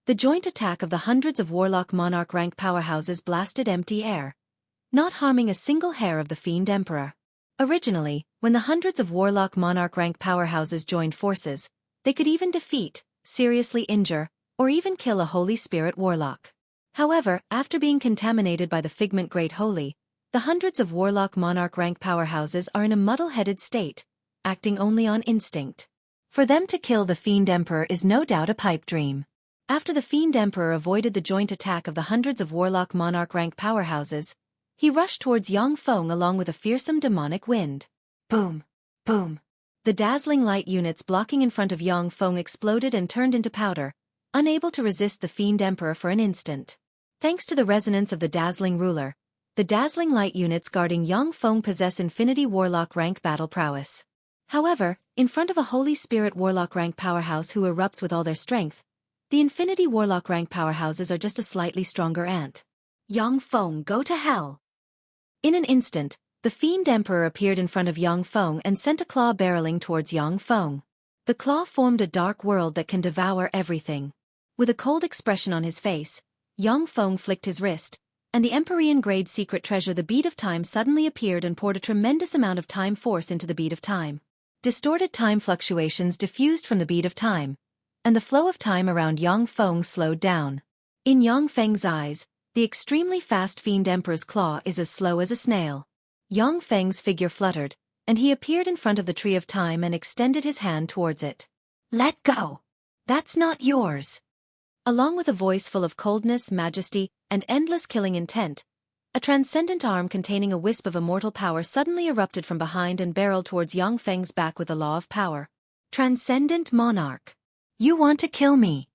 The joint attack of the hundreds of Warlock Monarch rank powerhouses blasted empty air, not harming a single hair of the Fiend Emperor. Originally, when the hundreds of Warlock Monarch rank powerhouses joined forces, they could even defeat, seriously injure, or even kill a Holy Spirit Warlock. However, after being contaminated by the Figment Great Holy, the hundreds of Warlock Monarch rank powerhouses are in a muddle-headed state, acting only on instinct. For them to kill the Fiend Emperor is no doubt a pipe dream. After the Fiend Emperor avoided the joint attack of the hundreds of Warlock Monarch rank powerhouses, he rushed towards Yang Feng along with a fearsome demonic wind. Boom! Boom! The dazzling light units blocking in front of Yang Feng exploded and turned into powder, unable to resist the Fiend Emperor for an instant. Thanks to the resonance of the dazzling ruler, the dazzling light units guarding Yang Feng possess Infinity Warlock rank battle prowess. However, in front of a Holy Spirit Warlock rank powerhouse who erupts with all their strength, the Infinity Warlock rank powerhouses are just a slightly stronger ant. Yang Feng, go to hell! In an instant, the Fiend Emperor appeared in front of Yang Feng and sent a claw barreling towards Yang Feng. The claw formed a dark world that can devour everything. With a cold expression on his face, Yang Feng flicked his wrist, and the Empyrean-grade secret treasure the Bead of Time suddenly appeared and poured a tremendous amount of time force into the Bead of Time. Distorted time fluctuations diffused from the Bead of Time, and the flow of time around Yang Feng slowed down. In Yang Feng's eyes, the extremely fast Fiend Emperor's claw is as slow as a snail. Yang Feng's figure fluttered, and he appeared in front of the Tree of Time and extended his hand towards it. Let go! That's not yours! Along with a voice full of coldness, majesty, and endless killing intent, a transcendent arm containing a wisp of immortal power suddenly erupted from behind and barreled towards Yang Feng's back with the law of power. Transcendent Monarch. You want to kill me?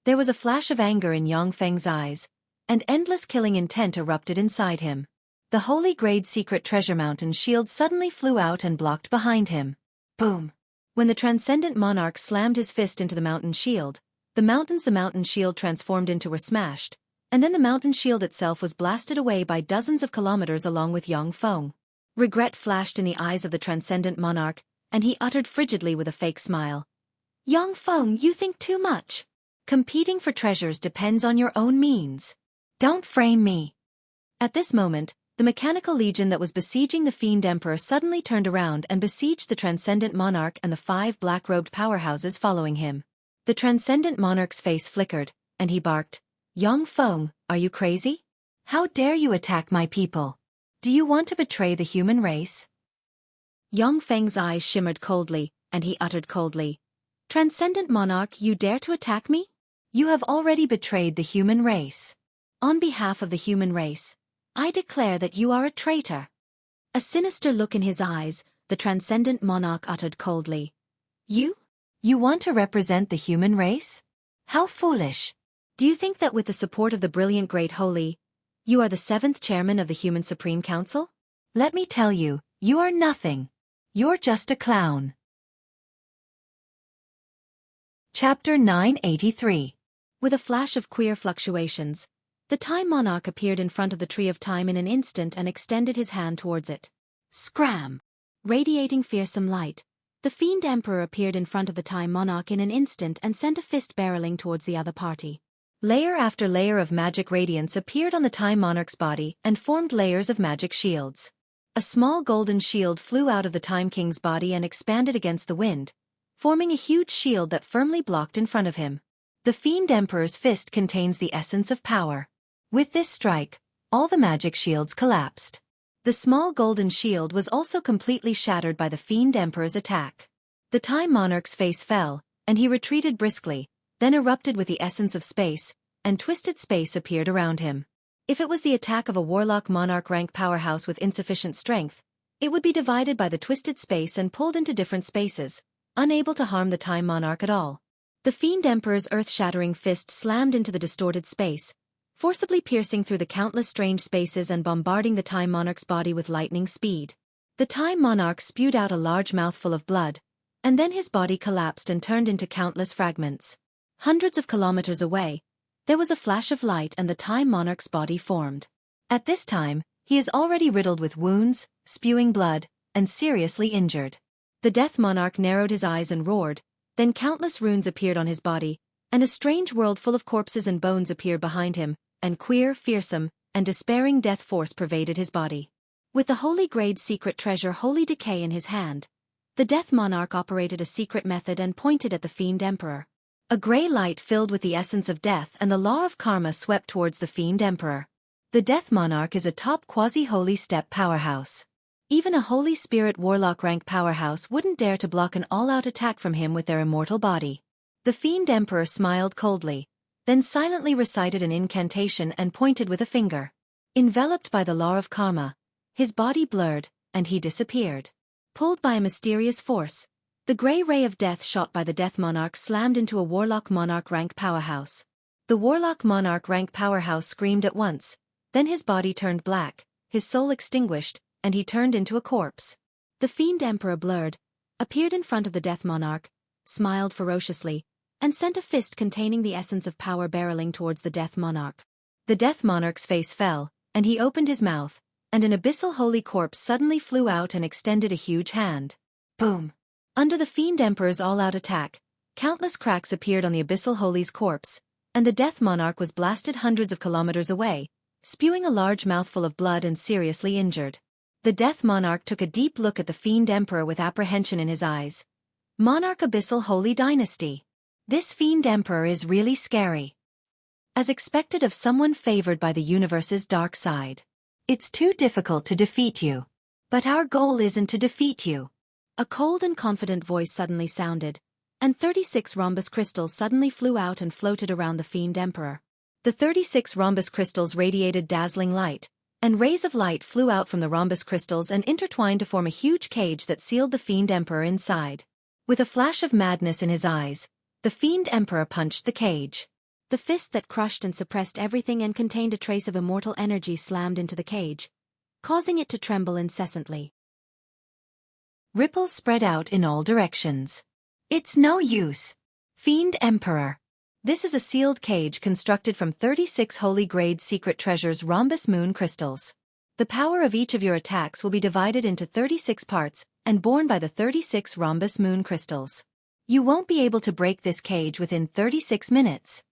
There was a flash of anger in Yang Feng's eyes, and endless killing intent erupted inside him. The holy grade secret treasure mountain shield suddenly flew out and blocked behind him. Boom! When the Transcendent Monarch slammed his fist into the mountain shield, the mountain shield transformed into were smashed, and then the mountain shield itself was blasted away by dozens of kilometers along with Yang Feng. Regret flashed in the eyes of the Transcendent Monarch, and he uttered frigidly with a fake smile. Yang Feng, you think too much. Competing for treasures depends on your own means. Don't frame me. At this moment, the mechanical legion that was besieging the Fiend Emperor suddenly turned around and besieged the Transcendent Monarch and the 5 black-robed powerhouses following him. The Transcendent Monarch's face flickered, and he barked, Yang Feng, are you crazy? How dare you attack my people? Do you want to betray the human race? Yang Feng's eyes shimmered coldly, and he uttered coldly, Transcendent Monarch, you dare to attack me? You have already betrayed the human race. On behalf of the human race, I declare that you are a traitor. A sinister look in his eyes, the Transcendent Monarch uttered coldly. You? You want to represent the human race? How foolish. Do you think that with the support of the brilliant Great Holy, you are the 7th chairman of the Human Supreme Council? Let me tell you, you are nothing. You're just a clown. Chapter 983. With a flash of queer fluctuations, the Time Monarch appeared in front of the Tree of Time in an instant and extended his hand towards it. Scram! Radiating fearsome light, the Fiend Emperor appeared in front of the Time Monarch in an instant and sent a fist barreling towards the other party. Layer after layer of magic radiance appeared on the Time Monarch's body and formed layers of magic shields. A small golden shield flew out of the Time King's body and expanded against the wind, forming a huge shield that firmly blocked in front of him. The Fiend Emperor's fist contains the essence of power. With this strike, all the magic shields collapsed. The small golden shield was also completely shattered by the Fiend Emperor's attack. The Time Monarch's face fell, and he retreated briskly, then erupted with the essence of space, and twisted space appeared around him. If it was the attack of a Warlock Monarch rank powerhouse with insufficient strength, it would be divided by the twisted space and pulled into different spaces, unable to harm the Time Monarch at all. The Fiend Emperor's earth-shattering fist slammed into the distorted space, forcibly piercing through the countless strange spaces and bombarding the Time Monarch's body with lightning speed. The Time Monarch spewed out a large mouthful of blood, and then his body collapsed and turned into countless fragments. Hundreds of kilometers away, there was a flash of light and the Time Monarch's body formed. At this time, he is already riddled with wounds, spewing blood, and seriously injured. The Death Monarch narrowed his eyes and roared, then countless runes appeared on his body, and a strange world full of corpses and bones appeared behind him, and queer, fearsome, and despairing death force pervaded his body. With the holy grade secret treasure Holy Decay in his hand, the Death Monarch operated a secret method and pointed at the Fiend Emperor. A grey light filled with the essence of death and the law of karma swept towards the Fiend Emperor. The Death Monarch is a top quasi-holy step powerhouse. Even a Holy Spirit Warlock rank powerhouse wouldn't dare to block an all-out attack from him with their immortal body. The Fiend Emperor smiled coldly, then silently recited an incantation and pointed with a finger. Enveloped by the law of karma, his body blurred, and he disappeared. Pulled by a mysterious force, the grey ray of death shot by the Death Monarch slammed into a Warlock Monarch rank powerhouse. The Warlock Monarch rank powerhouse screamed at once, then his body turned black, his soul extinguished, and he turned into a corpse. The Fiend Emperor blurred, appeared in front of the Death Monarch, smiled ferociously, and sent a fist containing the essence of power barreling towards the Death Monarch. The Death Monarch's face fell, and he opened his mouth, and an abyssal holy corpse suddenly flew out and extended a huge hand. Boom! Under the Fiend Emperor's all-out attack, countless cracks appeared on the abyssal holy's corpse, and the Death Monarch was blasted hundreds of kilometers away, spewing a large mouthful of blood and seriously injured. The Death Monarch took a deep look at the Fiend Emperor with apprehension in his eyes. Monarch Abyssal Holy Dynasty. This Fiend Emperor is really scary. As expected of someone favored by the universe's dark side. It's too difficult to defeat you. But our goal isn't to defeat you. A cold and confident voice suddenly sounded, and 36 rhombus crystals suddenly flew out and floated around the Fiend Emperor. The 36 rhombus crystals radiated dazzling light, and rays of light flew out from the rhombus crystals and intertwined to form a huge cage that sealed the Fiend Emperor inside. With a flash of madness in his eyes, the Fiend Emperor punched the cage. The fist that crushed and suppressed everything and contained a trace of immortal energy slammed into the cage, causing it to tremble incessantly. Ripples spread out in all directions. It's no use. Fiend Emperor. This is a sealed cage constructed from 36 holy-grade secret treasures rhombus moon crystals. The power of each of your attacks will be divided into 36 parts and borne by the 36 rhombus moon crystals. You won't be able to break this cage within 36 minutes.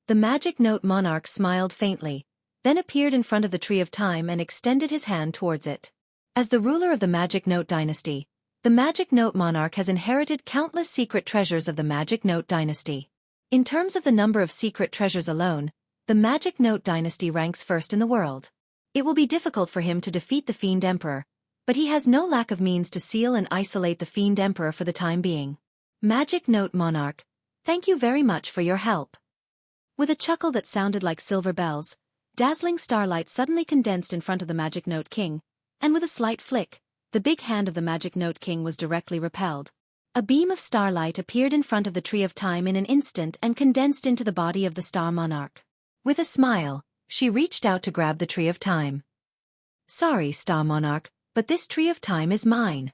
The Magic Note Monarch smiled faintly, then appeared in front of the Tree of Time and extended his hand towards it. As the ruler of the Magic Note dynasty, the Magic Note Monarch has inherited countless secret treasures of the Magic Note dynasty. In terms of the number of secret treasures alone, the Magic Note dynasty ranks first in the world. It will be difficult for him to defeat the Fiend Emperor, but he has no lack of means to seal and isolate the Fiend Emperor for the time being. Magic Note Monarch, thank you very much for your help. With a chuckle that sounded like silver bells, dazzling starlight suddenly condensed in front of the Magic Note King, and with a slight flick, the big hand of the Magic Note King was directly repelled. A beam of starlight appeared in front of the Tree of Time in an instant and condensed into the body of the Star Monarch. With a smile, she reached out to grab the Tree of Time. Sorry, Star Monarch, but this Tree of Time is mine.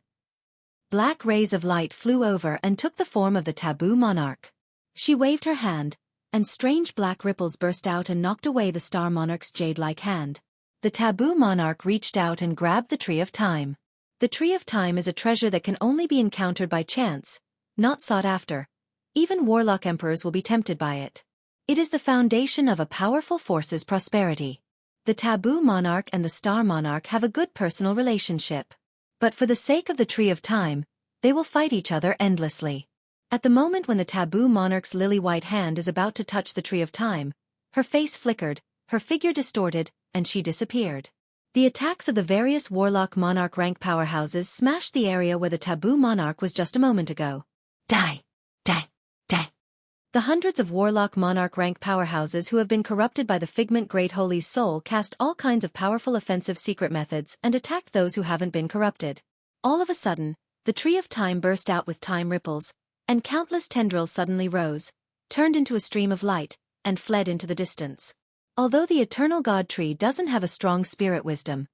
Black rays of light flew over and took the form of the Taboo Monarch. She waved her hand, and strange black ripples burst out and knocked away the Star Monarch's jade-like hand. The Taboo Monarch reached out and grabbed the Tree of Time. The Tree of Time is a treasure that can only be encountered by chance, not sought after. Even warlock emperors will be tempted by it. It is the foundation of a powerful force's prosperity. The Taboo Monarch and the Star Monarch have a good personal relationship. But for the sake of the Tree of Time, they will fight each other endlessly. At the moment when the Taboo Monarch's lily-white hand is about to touch the Tree of Time, her face flickered, her figure distorted, and she disappeared. The attacks of the various Warlock Monarch rank powerhouses smashed the area where the Taboo Monarch was just a moment ago. Die! Die! Die! The hundreds of Warlock Monarch rank powerhouses who have been corrupted by the Figment Great Holy's soul cast all kinds of powerful offensive secret methods and attacked those who haven't been corrupted. All of a sudden, the Tree of Time burst out with time ripples, and countless tendrils suddenly rose, turned into a stream of light, and fled into the distance. Although the Eternal God Tree doesn't have a strong spirit wisdom,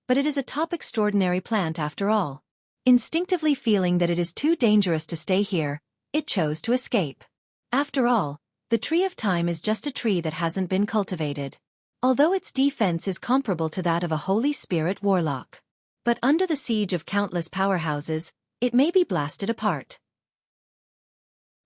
but it is a top extraordinary plant after all. Instinctively feeling that it is too dangerous to stay here, it chose to escape. After all, the Tree of Time is just a tree that hasn't been cultivated. Although its defense is comparable to that of a Holy Spirit warlock. But under the siege of countless powerhouses, it may be blasted apart.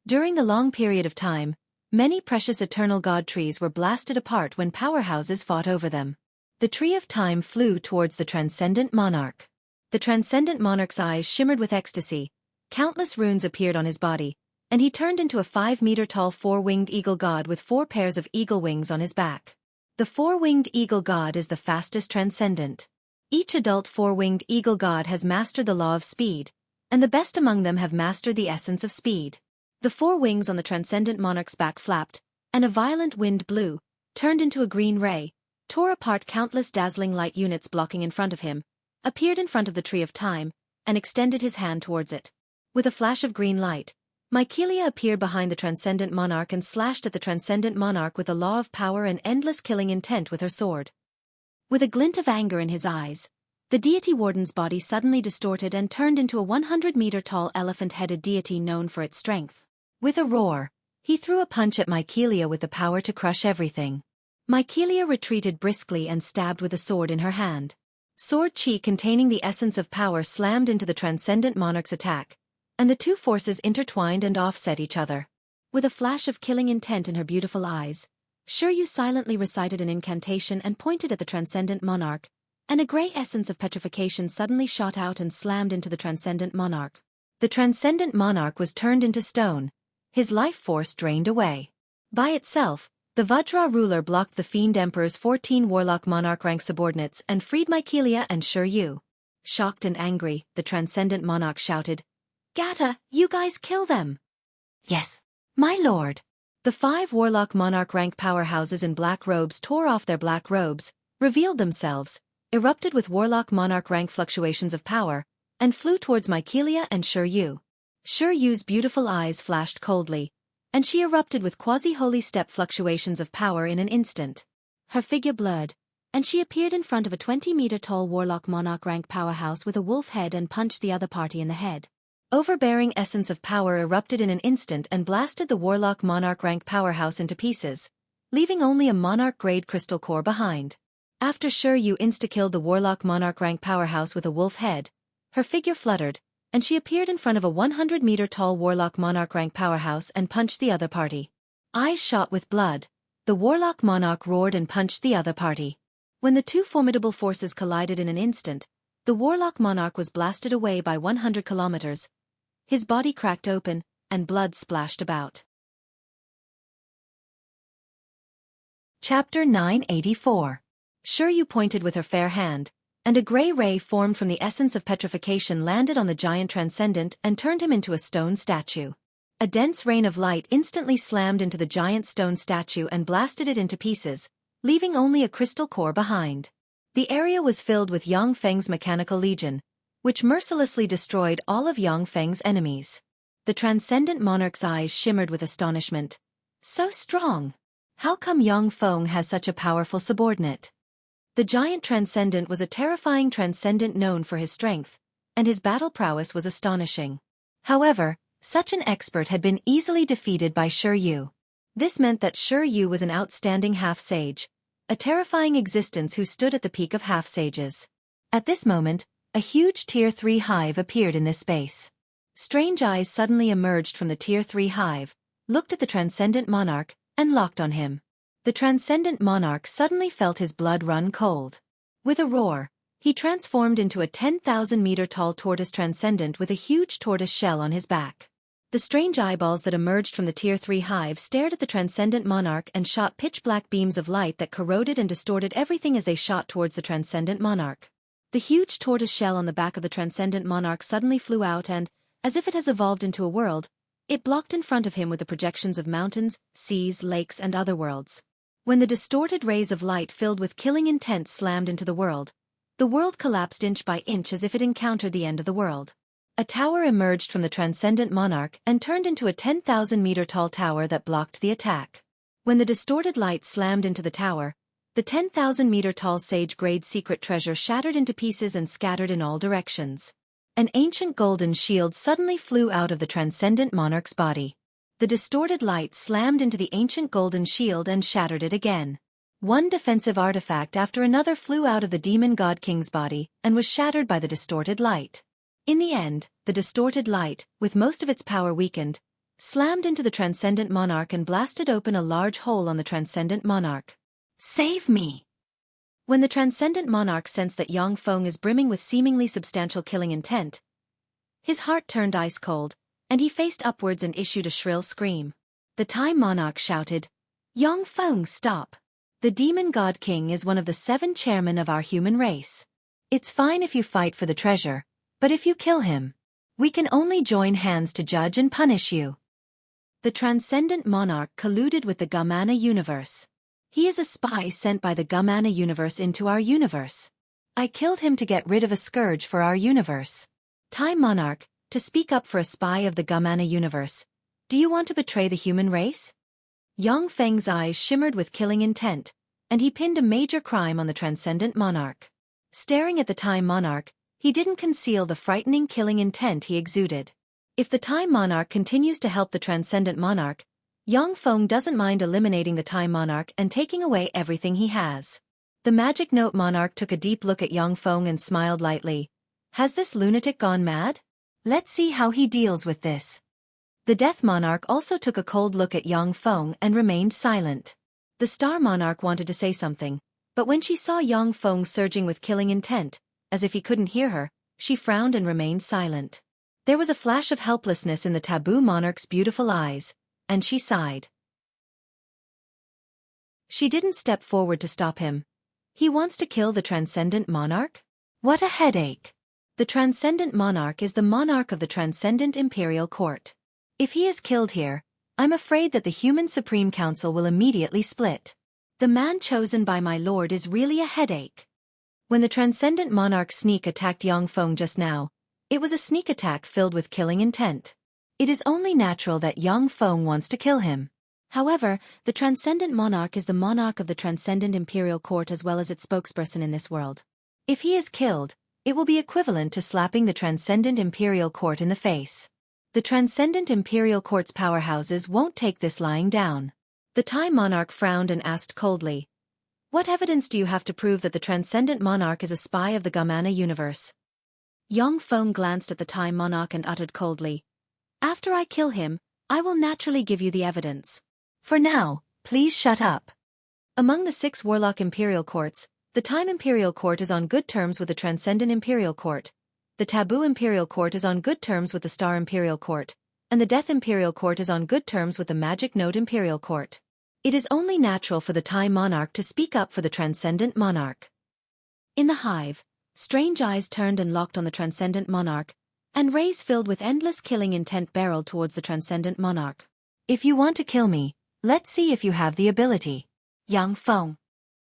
During the long period of time, many precious Eternal God trees were blasted apart when powerhouses fought over them. The Tree of Time flew towards the Transcendent Monarch. The Transcendent Monarch's eyes shimmered with ecstasy, countless runes appeared on his body, and he turned into a 5-meter-tall 4-winged eagle god with 4 pairs of eagle wings on his back. The 4-winged eagle god is the fastest Transcendent. Each adult 4-winged eagle god has mastered the law of speed, and the best among them have mastered the essence of speed. The 4 wings on the Transcendent Monarch's back flapped, and a violent wind blew, turned into a green ray, tore apart countless dazzling light units blocking in front of him, appeared in front of the Tree of Time, and extended his hand towards it. With a flash of green light, Mycelia appeared behind the Transcendent Monarch and slashed at the Transcendent Monarch with a law of power and endless killing intent with her sword. With a glint of anger in his eyes, the deity warden's body suddenly distorted and turned into a 100-meter-tall elephant-headed deity known for its strength. With a roar, he threw a punch at Mycelia with the power to crush everything. Mycelia retreated briskly and stabbed with a sword in her hand. Sword chi containing the essence of power slammed into the Transcendent Monarch's attack, and the two forces intertwined and offset each other. With a flash of killing intent in her beautiful eyes, Shiryu silently recited an incantation and pointed at the Transcendent Monarch, and a grey essence of petrification suddenly shot out and slammed into the Transcendent Monarch. The Transcendent Monarch was turned into stone, his life force drained away. By itself, the Vajra ruler blocked the Fiend Emperor's 14 Warlock Monarch rank subordinates and freed Mycelia and Shiryu. Shocked and angry, the Transcendent Monarch shouted, "Gata, you guys kill them!" Yes, my lord. The 5 warlock monarch rank powerhouses in black robes tore off their black robes, revealed themselves, erupted with warlock monarch rank fluctuations of power, and flew towards Mykelia and Sure Yu. Sure Yu's beautiful eyes flashed coldly, and she erupted with quasi-holy step fluctuations of power in an instant. Her figure blurred, and she appeared in front of a 20-meter-tall warlock monarch rank powerhouse with a wolf head and punched the other party in the head. Overbearing essence of power erupted in an instant and blasted the warlock monarch rank powerhouse into pieces, leaving only a monarch-grade crystal core behind. After Sure Yu insta-killed the warlock monarch rank powerhouse with a wolf head, her figure fluttered, and she appeared in front of a 100-meter-tall warlock monarch rank powerhouse and punched the other party. Eyes shot with blood, the warlock monarch roared and punched the other party. When the two formidable forces collided in an instant, the warlock monarch was blasted away by 100 kilometers. His body cracked open, and blood splashed about. Chapter 984. Sure Yu pointed with her fair hand, and a grey ray formed from the essence of petrification landed on the giant transcendent and turned him into a stone statue. A dense rain of light instantly slammed into the giant stone statue and blasted it into pieces, leaving only a crystal core behind. The area was filled with Yang Feng's mechanical legion, which mercilessly destroyed all of Yang Feng's enemies. The transcendent monarch's eyes shimmered with astonishment. So strong! How come Yang Feng has such a powerful subordinate? The giant transcendent was a terrifying transcendent known for his strength, and his battle prowess was astonishing. However, such an expert had been easily defeated by Sure Yu. This meant that Sure Yu was an outstanding half-sage, a terrifying existence who stood at the peak of half-sages. At this moment, a huge Tier 3 hive appeared in this space. Strange eyes suddenly emerged from the Tier 3 hive, looked at the transcendent monarch, and locked on him. The transcendent monarch suddenly felt his blood run cold. With a roar, he transformed into a 10,000-meter-tall tortoise transcendent with a huge tortoise shell on his back. The strange eyeballs that emerged from the Tier 3 hive stared at the transcendent monarch and shot pitch-black beams of light that corroded and distorted everything as they shot towards the transcendent monarch. The huge tortoise shell on the back of the transcendent monarch suddenly flew out and, as if it has evolved into a world, it blocked in front of him with the projections of mountains, seas, lakes, and other worlds. When the distorted rays of light filled with killing intent slammed into the world collapsed inch by inch as if it encountered the end of the world. A tower emerged from the transcendent monarch and turned into a 10,000-meter-tall tower that blocked the attack. When the distorted light slammed into the tower, the 10,000-meter-tall sage-grade secret treasure shattered into pieces and scattered in all directions. An ancient golden shield suddenly flew out of the transcendent monarch's body. The distorted light slammed into the ancient golden shield and shattered it again. One defensive artifact after another flew out of the demon god king's body and was shattered by the distorted light. In the end, the distorted light, with most of its power weakened, slammed into the transcendent monarch and blasted open a large hole on the transcendent monarch. Save me! When the transcendent monarch sensed that Yang Feng is brimming with seemingly substantial killing intent, his heart turned ice cold, and he faced upwards and issued a shrill scream. The time monarch shouted, "Yang Feng, stop! The demon god king is one of the 7 chairmen of our human race. It's fine if you fight for the treasure, but if you kill him, we can only join hands to judge and punish you." The transcendent monarch colluded with the Gamana universe. He is a spy sent by the Gamana universe into our universe. I killed him to get rid of a scourge for our universe. Time monarch, to speak up for a spy of the Gamana universe, do you want to betray the human race? Yang Feng's eyes shimmered with killing intent, and he pinned a major crime on the transcendent monarch. Staring at the time monarch, he didn't conceal the frightening killing intent he exuded. If the time monarch continues to help the transcendent monarch, Yang Feng doesn't mind eliminating the time monarch and taking away everything he has. The magic note monarch took a deep look at Yang Feng and smiled lightly. Has this lunatic gone mad? Let's see how he deals with this. The death monarch also took a cold look at Yang Feng and remained silent. The star monarch wanted to say something, but when she saw Yang Feng surging with killing intent, as if he couldn't hear her, she frowned and remained silent. There was a flash of helplessness in the taboo monarch's beautiful eyes, and she sighed. She didn't step forward to stop him. He wants to kill the transcendent monarch? What a headache! The transcendent monarch is the monarch of the transcendent imperial court. If he is killed here, I'm afraid that the human Supreme Council will immediately split. The man chosen by my lord is really a headache. When the Transcendent Monarch sneak attacked Yang Feng just now, it was a sneak attack filled with killing intent. It is only natural that Yang Feng wants to kill him. However, the Transcendent Monarch is the monarch of the Transcendent Imperial Court as well as its spokesperson in this world. If he is killed, it will be equivalent to slapping the Transcendent Imperial Court in the face. The Transcendent Imperial Court's powerhouses won't take this lying down. The Time Monarch frowned and asked coldly, "What evidence do you have to prove that the Transcendent Monarch is a spy of the Gamana universe?" Yang Feng glanced at the Time Monarch and uttered coldly, "After I kill him, I will naturally give you the evidence. For now, please shut up." Among the 6 Warlock Imperial Courts, the Time Imperial Court is on good terms with the Transcendent Imperial Court, the Taboo Imperial Court is on good terms with the Star Imperial Court, and the Death Imperial Court is on good terms with the Magic Node Imperial Court. It is only natural for the Time Monarch to speak up for the Transcendent Monarch. In the hive, strange eyes turned and locked on the Transcendent Monarch, and rays filled with endless killing intent barreled towards the Transcendent Monarch. "If you want to kill me, let's see if you have the ability." Yang Feng.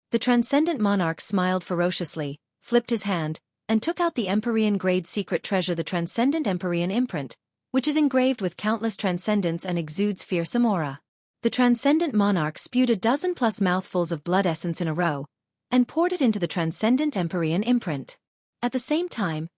The Transcendent Monarch smiled ferociously, flipped his hand, and took out the Empyrean-grade secret treasure, the Transcendent Empyrean imprint, which is engraved with countless transcendence and exudes fearsome aura. The Transcendent Monarch spewed a dozen-plus mouthfuls of blood essence in a row, and poured it into the Transcendent Empyrean imprint. At the same time,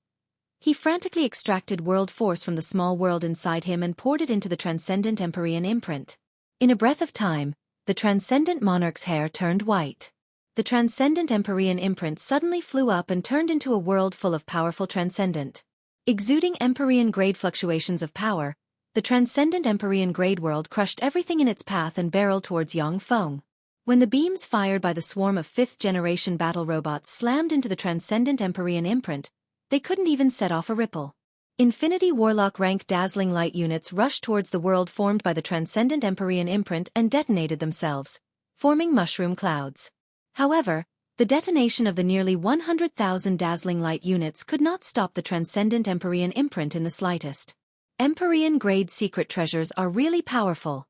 he frantically extracted world force from the small world inside him and poured it into the Transcendent Empyrean imprint. In a breath of time, the Transcendent Monarch's hair turned white. The Transcendent Empyrean imprint suddenly flew up and turned into a world full of powerful Transcendent. Exuding Empyrean-grade fluctuations of power, the Transcendent Empyrean-grade world crushed everything in its path and barreled towards Yang Feng. When the beams fired by the swarm of 5th-generation battle robots slammed into the Transcendent Empyrean imprint, they couldn't even set off a ripple. Infinity Warlock rank dazzling light units rushed towards the world formed by the Transcendent Empyrean imprint and detonated themselves, forming mushroom clouds. However, the detonation of the nearly 100,000 dazzling light units could not stop the Transcendent Empyrean imprint in the slightest. Empyrean-grade secret treasures are really powerful.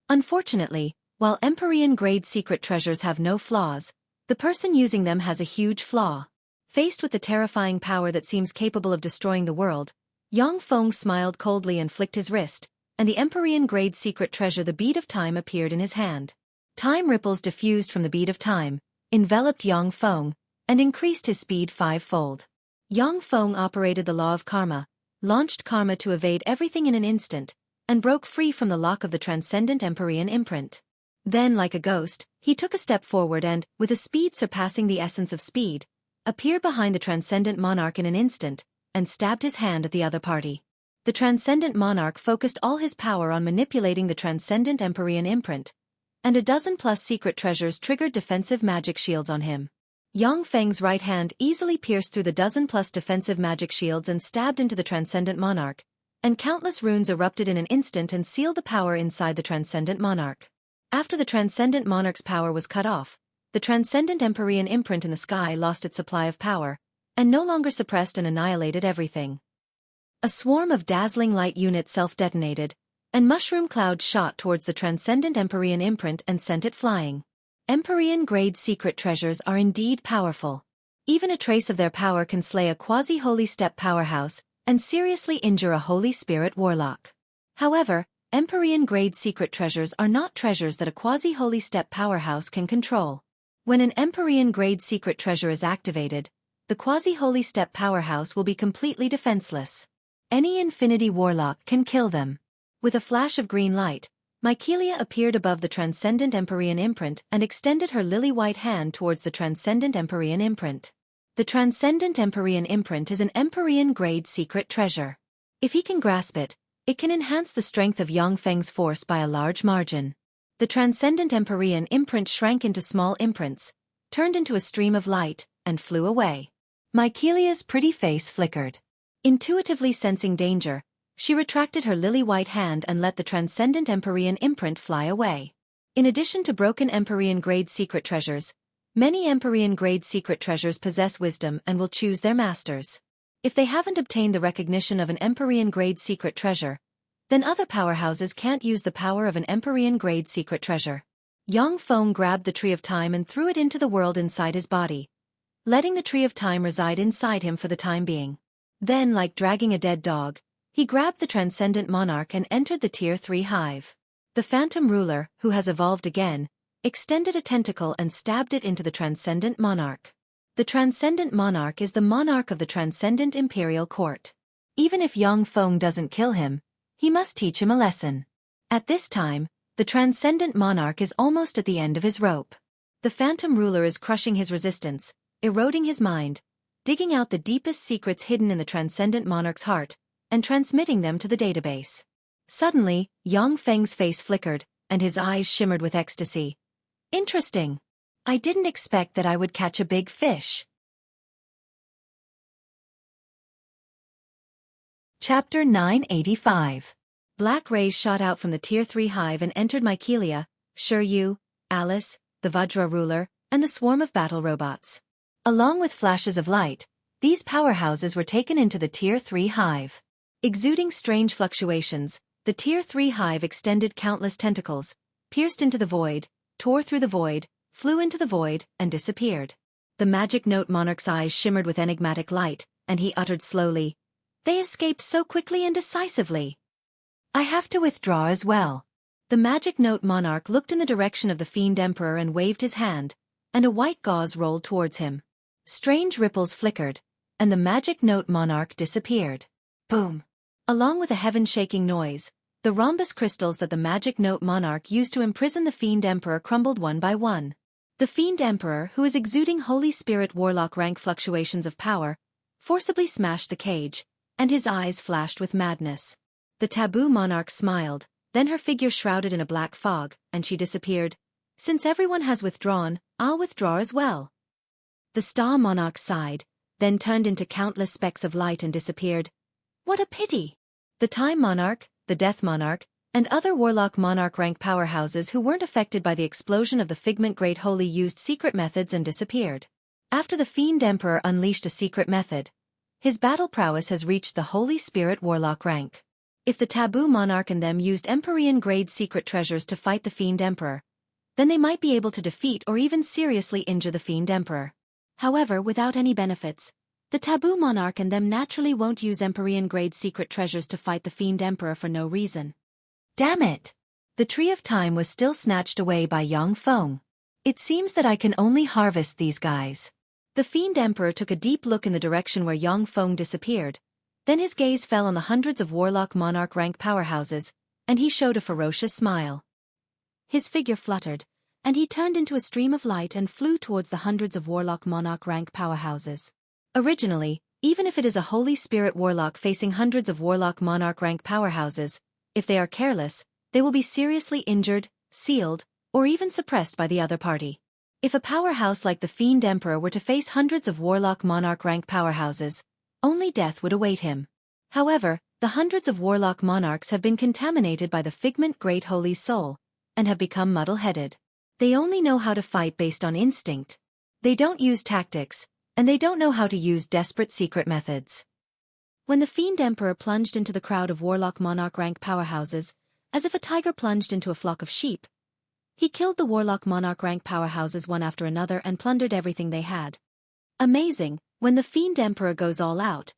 Unfortunately, while Empyrean-grade secret treasures have no flaws, the person using them has a huge flaw. Faced with the terrifying power that seems capable of destroying the world, Yang Feng smiled coldly and flicked his wrist, and the Empyrean-grade secret treasure, the Bead of Time, appeared in his hand. Time ripples diffused from the Bead of Time, enveloped Yang Feng, and increased his speed 5-fold. Yang Feng operated the law of karma, launched karma to evade everything in an instant, and broke free from the lock of the Transcendent Empyrean imprint. Then, like a ghost, he took a step forward and, with a speed surpassing the essence of speed, appeared behind the Transcendent Monarch in an instant, and stabbed his hand at the other party. The Transcendent Monarch focused all his power on manipulating the Transcendent Empyrean imprint, and a dozen-plus secret treasures triggered defensive magic shields on him. Yang Feng's right hand easily pierced through the dozen-plus defensive magic shields and stabbed into the Transcendent Monarch, and countless runes erupted in an instant and sealed the power inside the Transcendent Monarch. After the Transcendent Monarch's power was cut off, the Transcendent Empyrean imprint in the sky lost its supply of power, and no longer suppressed and annihilated everything. A swarm of dazzling light units self-detonated, and mushroom clouds shot towards the Transcendent Empyrean imprint and sent it flying. Empyrean-grade secret treasures are indeed powerful. Even a trace of their power can slay a quasi-holy step powerhouse and seriously injure a Holy Spirit warlock. However, Empyrean-grade secret treasures are not treasures that a quasi-holy step powerhouse can control. When an Empyrean-grade secret treasure is activated, the quasi-holy step powerhouse will be completely defenseless. Any Infinity Warlock can kill them. With a flash of green light, Mykelia appeared above the Transcendent Empyrean imprint and extended her lily-white hand towards the Transcendent Empyrean imprint. The Transcendent Empyrean imprint is an Empyrean-grade secret treasure. If he can grasp it, it can enhance the strength of Yang Feng's force by a large margin. The Transcendent Empyrean imprint shrank into small imprints, turned into a stream of light, and flew away. Mykelia's pretty face flickered. Intuitively sensing danger, she retracted her lily-white hand and let the Transcendent Empyrean imprint fly away. In addition to broken Empyrean-grade secret treasures, many Empyrean-grade secret treasures possess wisdom and will choose their masters. If they haven't obtained the recognition of an Empyrean-grade secret treasure, then other powerhouses can't use the power of an Empyrean-grade secret treasure. Yang Feng grabbed the Tree of Time and threw it into the world inside his body, letting the Tree of Time reside inside him for the time being. Then, like dragging a dead dog, he grabbed the Transcendent Monarch and entered the Tier 3 hive. The Phantom Ruler, who has evolved again, extended a tentacle and stabbed it into the Transcendent Monarch. The Transcendent Monarch is the monarch of the Transcendent Imperial Court. Even if Yang Feng doesn't kill him, he must teach him a lesson. At this time, the Transcendent Monarch is almost at the end of his rope. The Phantom Ruler is crushing his resistance, eroding his mind, digging out the deepest secrets hidden in the Transcendent Monarch's heart, and transmitting them to the database. Suddenly, Yang Feng's face flickered, and his eyes shimmered with ecstasy. Interesting. I didn't expect that I would catch a big fish. Chapter 985. Black rays shot out from the Tier 3 hive and entered Mykelia, Shiryu, Alice, the Vajra ruler, and the swarm of battle robots. Along with flashes of light, these powerhouses were taken into the Tier 3 hive. Exuding strange fluctuations, the Tier 3 hive extended countless tentacles, pierced into the void, tore through the void, flew into the void, and disappeared. The Magic Note Monarch's eyes shimmered with enigmatic light, and he uttered slowly, "They escaped so quickly and decisively. I have to withdraw as well." The Magic Note Monarch looked in the direction of the Fiend Emperor and waved his hand, and a white gauze rolled towards him. Strange ripples flickered, and the Magic Note Monarch disappeared. Boom! Along with a heaven-shaking noise, the rhombus crystals that the Magic Note Monarch used to imprison the Fiend Emperor crumbled one by one. The Fiend Emperor, who is exuding Holy Spirit Warlock rank fluctuations of power, forcibly smashed the cage, and his eyes flashed with madness. The Taboo Monarch smiled, then her figure shrouded in a black fog, and she disappeared. "Since everyone has withdrawn, I'll withdraw as well." The Star Monarch sighed, then turned into countless specks of light and disappeared. "What a pity!" The Time Monarch, the Death Monarch, and other Warlock Monarch rank powerhouses who weren't affected by the explosion of the Figment Great Holy used secret methods and disappeared. After the Fiend Emperor unleashed a secret method, his battle prowess has reached the Holy Spirit Warlock rank. If the Taboo Monarch and them used Empyrean-grade secret treasures to fight the Fiend Emperor, then they might be able to defeat or even seriously injure the Fiend Emperor. However, without any benefits, the Taboo Monarch and them naturally won't use Empyrean-grade secret treasures to fight the Fiend Emperor for no reason. Damn it! The Tree of Time was still snatched away by Yang Feng. It seems that I can only harvest these guys. The Fiend Emperor took a deep look in the direction where Yang Feng disappeared, then his gaze fell on the hundreds of Warlock Monarch rank powerhouses, and he showed a ferocious smile. His figure fluttered, and he turned into a stream of light and flew towards the hundreds of Warlock Monarch rank powerhouses. Originally, even if it is a Holy Spirit Warlock facing hundreds of Warlock Monarch rank powerhouses, if they are careless, they will be seriously injured, sealed, or even suppressed by the other party. If a powerhouse like the Fiend Emperor were to face hundreds of Warlock Monarch rank powerhouses, only death would await him. However, the hundreds of Warlock Monarchs have been contaminated by the Figment Great Holy Soul, and have become muddle-headed. They only know how to fight based on instinct. They don't use tactics, and they don't know how to use desperate secret methods. When the Fiend Emperor plunged into the crowd of Warlock Monarch rank powerhouses, as if a tiger plunged into a flock of sheep, he killed the Warlock Monarch rank powerhouses one after another and plundered everything they had. Amazing, when the Fiend Emperor goes all out,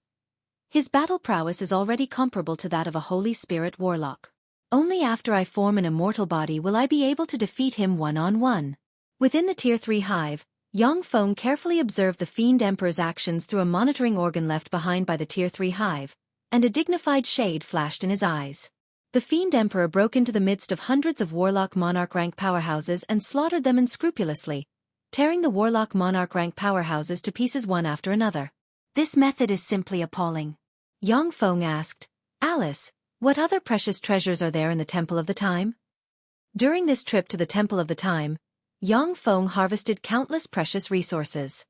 his battle prowess is already comparable to that of a Holy Spirit Warlock. Only after I form an immortal body will I be able to defeat him one-on-one. Within the Tier 3 hive, Yang Feng carefully observed the Fiend Emperor's actions through a monitoring organ left behind by the Tier 3 hive, and a dignified shade flashed in his eyes. The Fiend Emperor broke into the midst of hundreds of Warlock Monarch rank powerhouses and slaughtered them unscrupulously, tearing the Warlock Monarch rank powerhouses to pieces one after another. This method is simply appalling. Yang Feng asked, "Alice, what other precious treasures are there in the Temple of the Time?" During this trip to the Temple of the Time, Yang Feng harvested countless precious resources.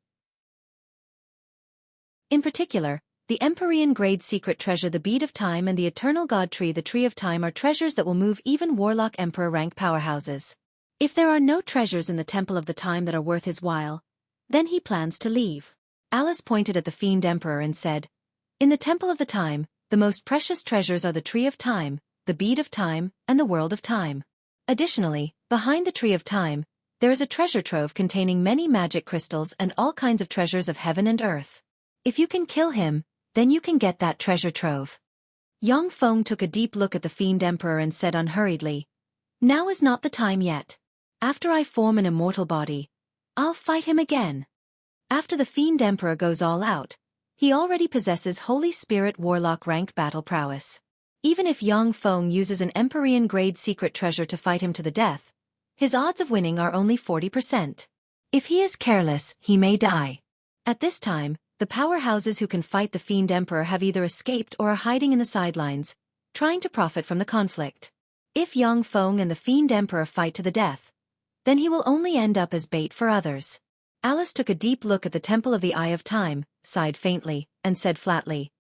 In particular, the Empyrean-grade secret treasure the Bead of Time and the Eternal God Tree the Tree of Time are treasures that will move even Warlock Emperor rank powerhouses. If there are no treasures in the Temple of the Time that are worth his while, then he plans to leave. Alice pointed at the Fiend Emperor and said, In the Temple of the Time, the most precious treasures are the Tree of Time, the Bead of Time, and the World of Time. Additionally, behind the Tree of Time, there is a treasure trove containing many magic crystals and all kinds of treasures of heaven and earth. If you can kill him, then you can get that treasure trove. Yang Feng took a deep look at the Fiend Emperor and said unhurriedly, "Now is not the time yet. After I form an immortal body, I'll fight him again." After the Fiend Emperor goes all out, he already possesses Holy Spirit Warlock rank battle prowess. Even if Yang Feng uses an Empyrean-grade secret treasure to fight him to the death, his odds of winning are only 40%. If he is careless, he may die. At this time, the powerhouses who can fight the Fiend Emperor have either escaped or are hiding in the sidelines, trying to profit from the conflict. If Yang Feng and the Fiend Emperor fight to the death, then he will only end up as bait for others. Alice took a deep look at the Temple of the Eye of Time, sighed faintly, and said flatly,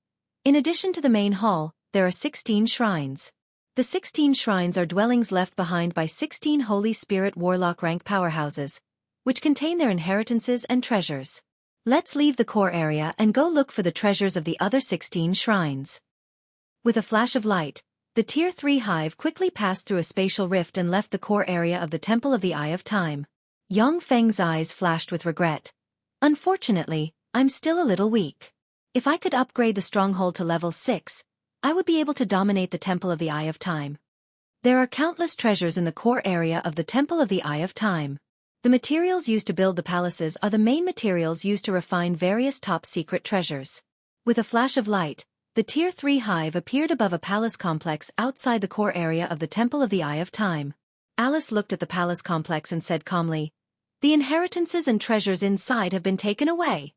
"In addition to the main hall, there are 16 shrines. The 16 shrines are dwellings left behind by 16 Holy Spirit Warlock rank powerhouses, which contain their inheritances and treasures. Let's leave the core area and go look for the treasures of the other 16 shrines." With a flash of light, the Tier 3 hive quickly passed through a spatial rift and left the core area of the Temple of the Eye of Time. Yang Feng's eyes flashed with regret. "Unfortunately, I'm still a little weak. If I could upgrade the stronghold to level 6, I would be able to dominate the Temple of the Eye of Time." There are countless treasures in the core area of the Temple of the Eye of Time. The materials used to build the palaces are the main materials used to refine various top-secret treasures. With a flash of light, the Tier 3 hive appeared above a palace complex outside the core area of the Temple of the Eye of Time. Alice looked at the palace complex and said calmly, "The inheritances and treasures inside have been taken away.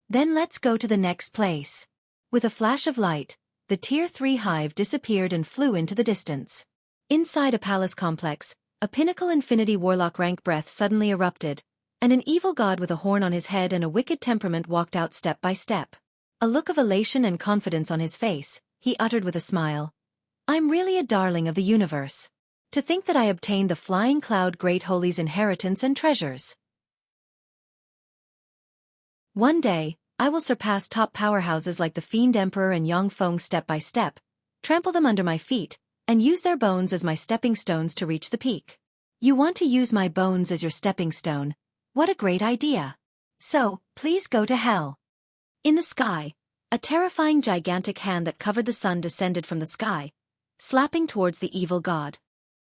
Then let's go to the next place." With a flash of light, the Tier 3 hive disappeared and flew into the distance. Inside a palace complex, a pinnacle infinity warlock rank breath suddenly erupted, and an evil god with a horn on his head and a wicked temperament walked out step by step. A look of elation and confidence on his face, he uttered with a smile, "I'm really a darling of the universe. To think that I obtained the Flying Cloud Great Holy's inheritance and treasures. One day, I will surpass top powerhouses like the Fiend Emperor and Yang Feng step by step, trample them under my feet, and use their bones as my stepping stones to reach the peak." "You want to use my bones as your stepping stone? What a great idea. So, please go to hell." In the sky, a terrifying gigantic hand that covered the sun descended from the sky, slapping towards the evil god.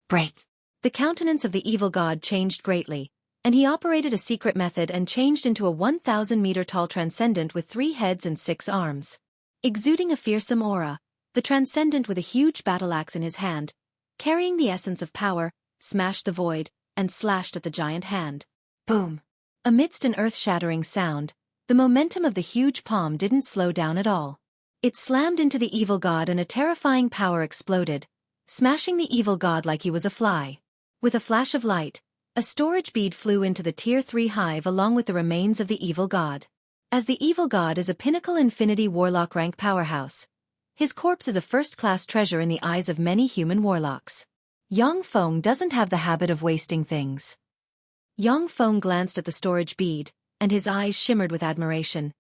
Break. The countenance of the evil god changed greatly, and he operated a secret method and changed into a 1,000-meter-tall transcendent with 3 heads and 6 arms. Exuding a fearsome aura, the transcendent with a huge battle axe in his hand, carrying the essence of power, smashed the void, and slashed at the giant hand. Boom! Amidst an earth-shattering sound, the momentum of the huge palm didn't slow down at all. It slammed into the evil god and a terrifying power exploded, smashing the evil god like he was a fly. With a flash of light, a storage bead flew into the Tier 3 hive along with the remains of the evil god. As the evil god is a pinnacle infinity warlock rank powerhouse, his corpse is a first-class treasure in the eyes of many human warlocks. Yang Feng doesn't have the habit of wasting things. Yang Feng glanced at the storage bead, and his eyes shimmered with admiration.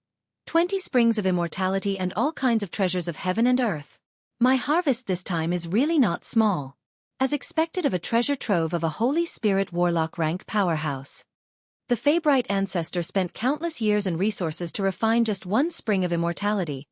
20 springs of immortality and all kinds of treasures of heaven and earth. My harvest this time is really not small. As expected of a treasure trove of a Holy Spirit Warlock rank powerhouse. The Feybright ancestor spent countless years and resources to refine just 1 spring of immortality,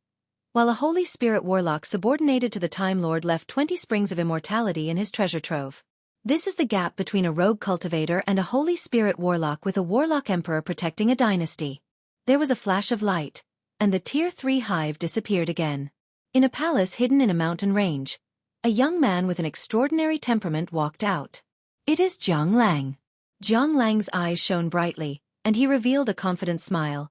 while a Holy Spirit Warlock subordinated to the Time Lord left 20 springs of immortality in his treasure trove. This is the gap between a rogue cultivator and a Holy Spirit Warlock with a Warlock Emperor protecting a dynasty. There was a flash of light, and the Tier 3 hive disappeared again. In a palace hidden in a mountain range, a young man with an extraordinary temperament walked out. It is Jiang Lang. Jiang Lang's eyes shone brightly, and he revealed a confident smile.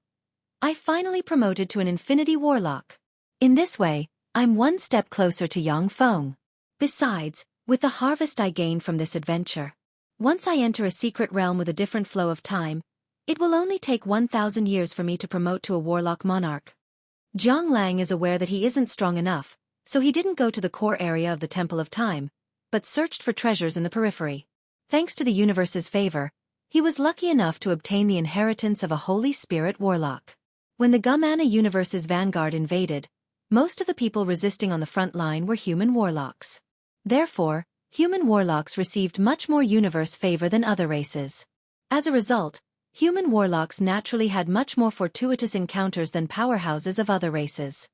I finally promoted to an Infinity Warlock. In this way, I'm 1 step closer to Yang Feng. Besides, with the harvest I gained from this adventure, once I enter a secret realm with a different flow of time, it will only take 1,000 years for me to promote to a Warlock Monarch. Jiang Lang is aware that he isn't strong enough, so he didn't go to the core area of the Temple of Time, but searched for treasures in the periphery. Thanks to the universe's favor, he was lucky enough to obtain the inheritance of a Holy Spirit Warlock. When the Gumana universe's vanguard invaded, Most of the people resisting on the front line were human warlocks. Therefore, human warlocks received much more universe favor than other races. As a result, human warlocks naturally had much more fortuitous encounters than powerhouses of other races.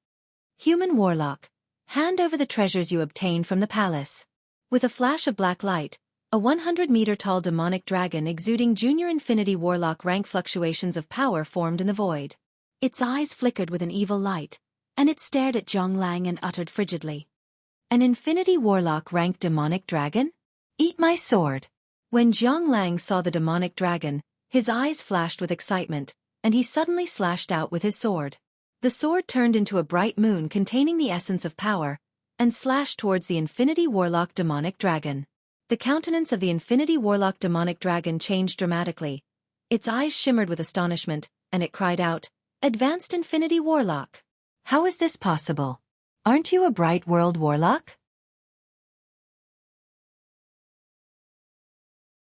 Human warlock, hand over the treasures you obtained from the palace. With a flash of black light, a 100-meter-tall demonic dragon exuding junior infinity warlock rank fluctuations of power formed in the void. Its eyes flickered with an evil light, and it stared at Zhang Lang and uttered frigidly, "An infinity warlock ranked demonic dragon? Eat my sword." When Zhang Lang saw the demonic dragon, his eyes flashed with excitement, and he suddenly slashed out with his sword. The sword turned into a bright moon containing the essence of power, and slashed towards the infinity warlock demonic dragon. The countenance of the infinity warlock demonic dragon changed dramatically. Its eyes shimmered with astonishment, and it cried out, "Advanced infinity warlock! How is this possible? Aren't you a bright world warlock?"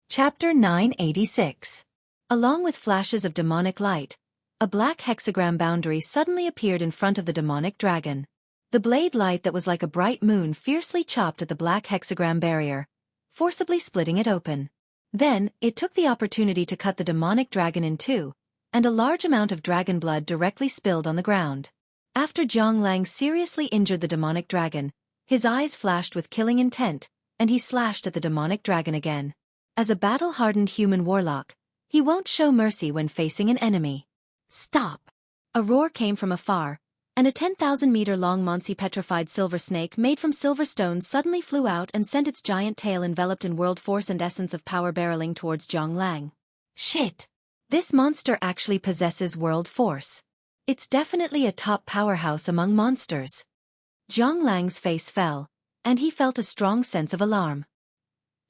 Chapter 986. Along with flashes of demonic light, a black hexagram boundary suddenly appeared in front of the demonic dragon. The blade light that was like a bright moon fiercely chopped at the black hexagram barrier, forcibly splitting it open. Then, it took the opportunity to cut the demonic dragon in two, and a large amount of dragon blood directly spilled on the ground. After Zhang Lang seriously injured the demonic dragon, his eyes flashed with killing intent, and he slashed at the demonic dragon again. As a battle-hardened human warlock, he won't show mercy when facing an enemy. "Stop!" A roar came from afar, and a 10,000-meter-long Monsi-petrified silver snake made from silver stones suddenly flew out and sent its giant tail enveloped in world force and essence of power barreling towards Zhang Lang. Shit! This monster actually possesses world force. It's definitely a top powerhouse among monsters. Zhang Lang's face fell, and he felt a strong sense of alarm.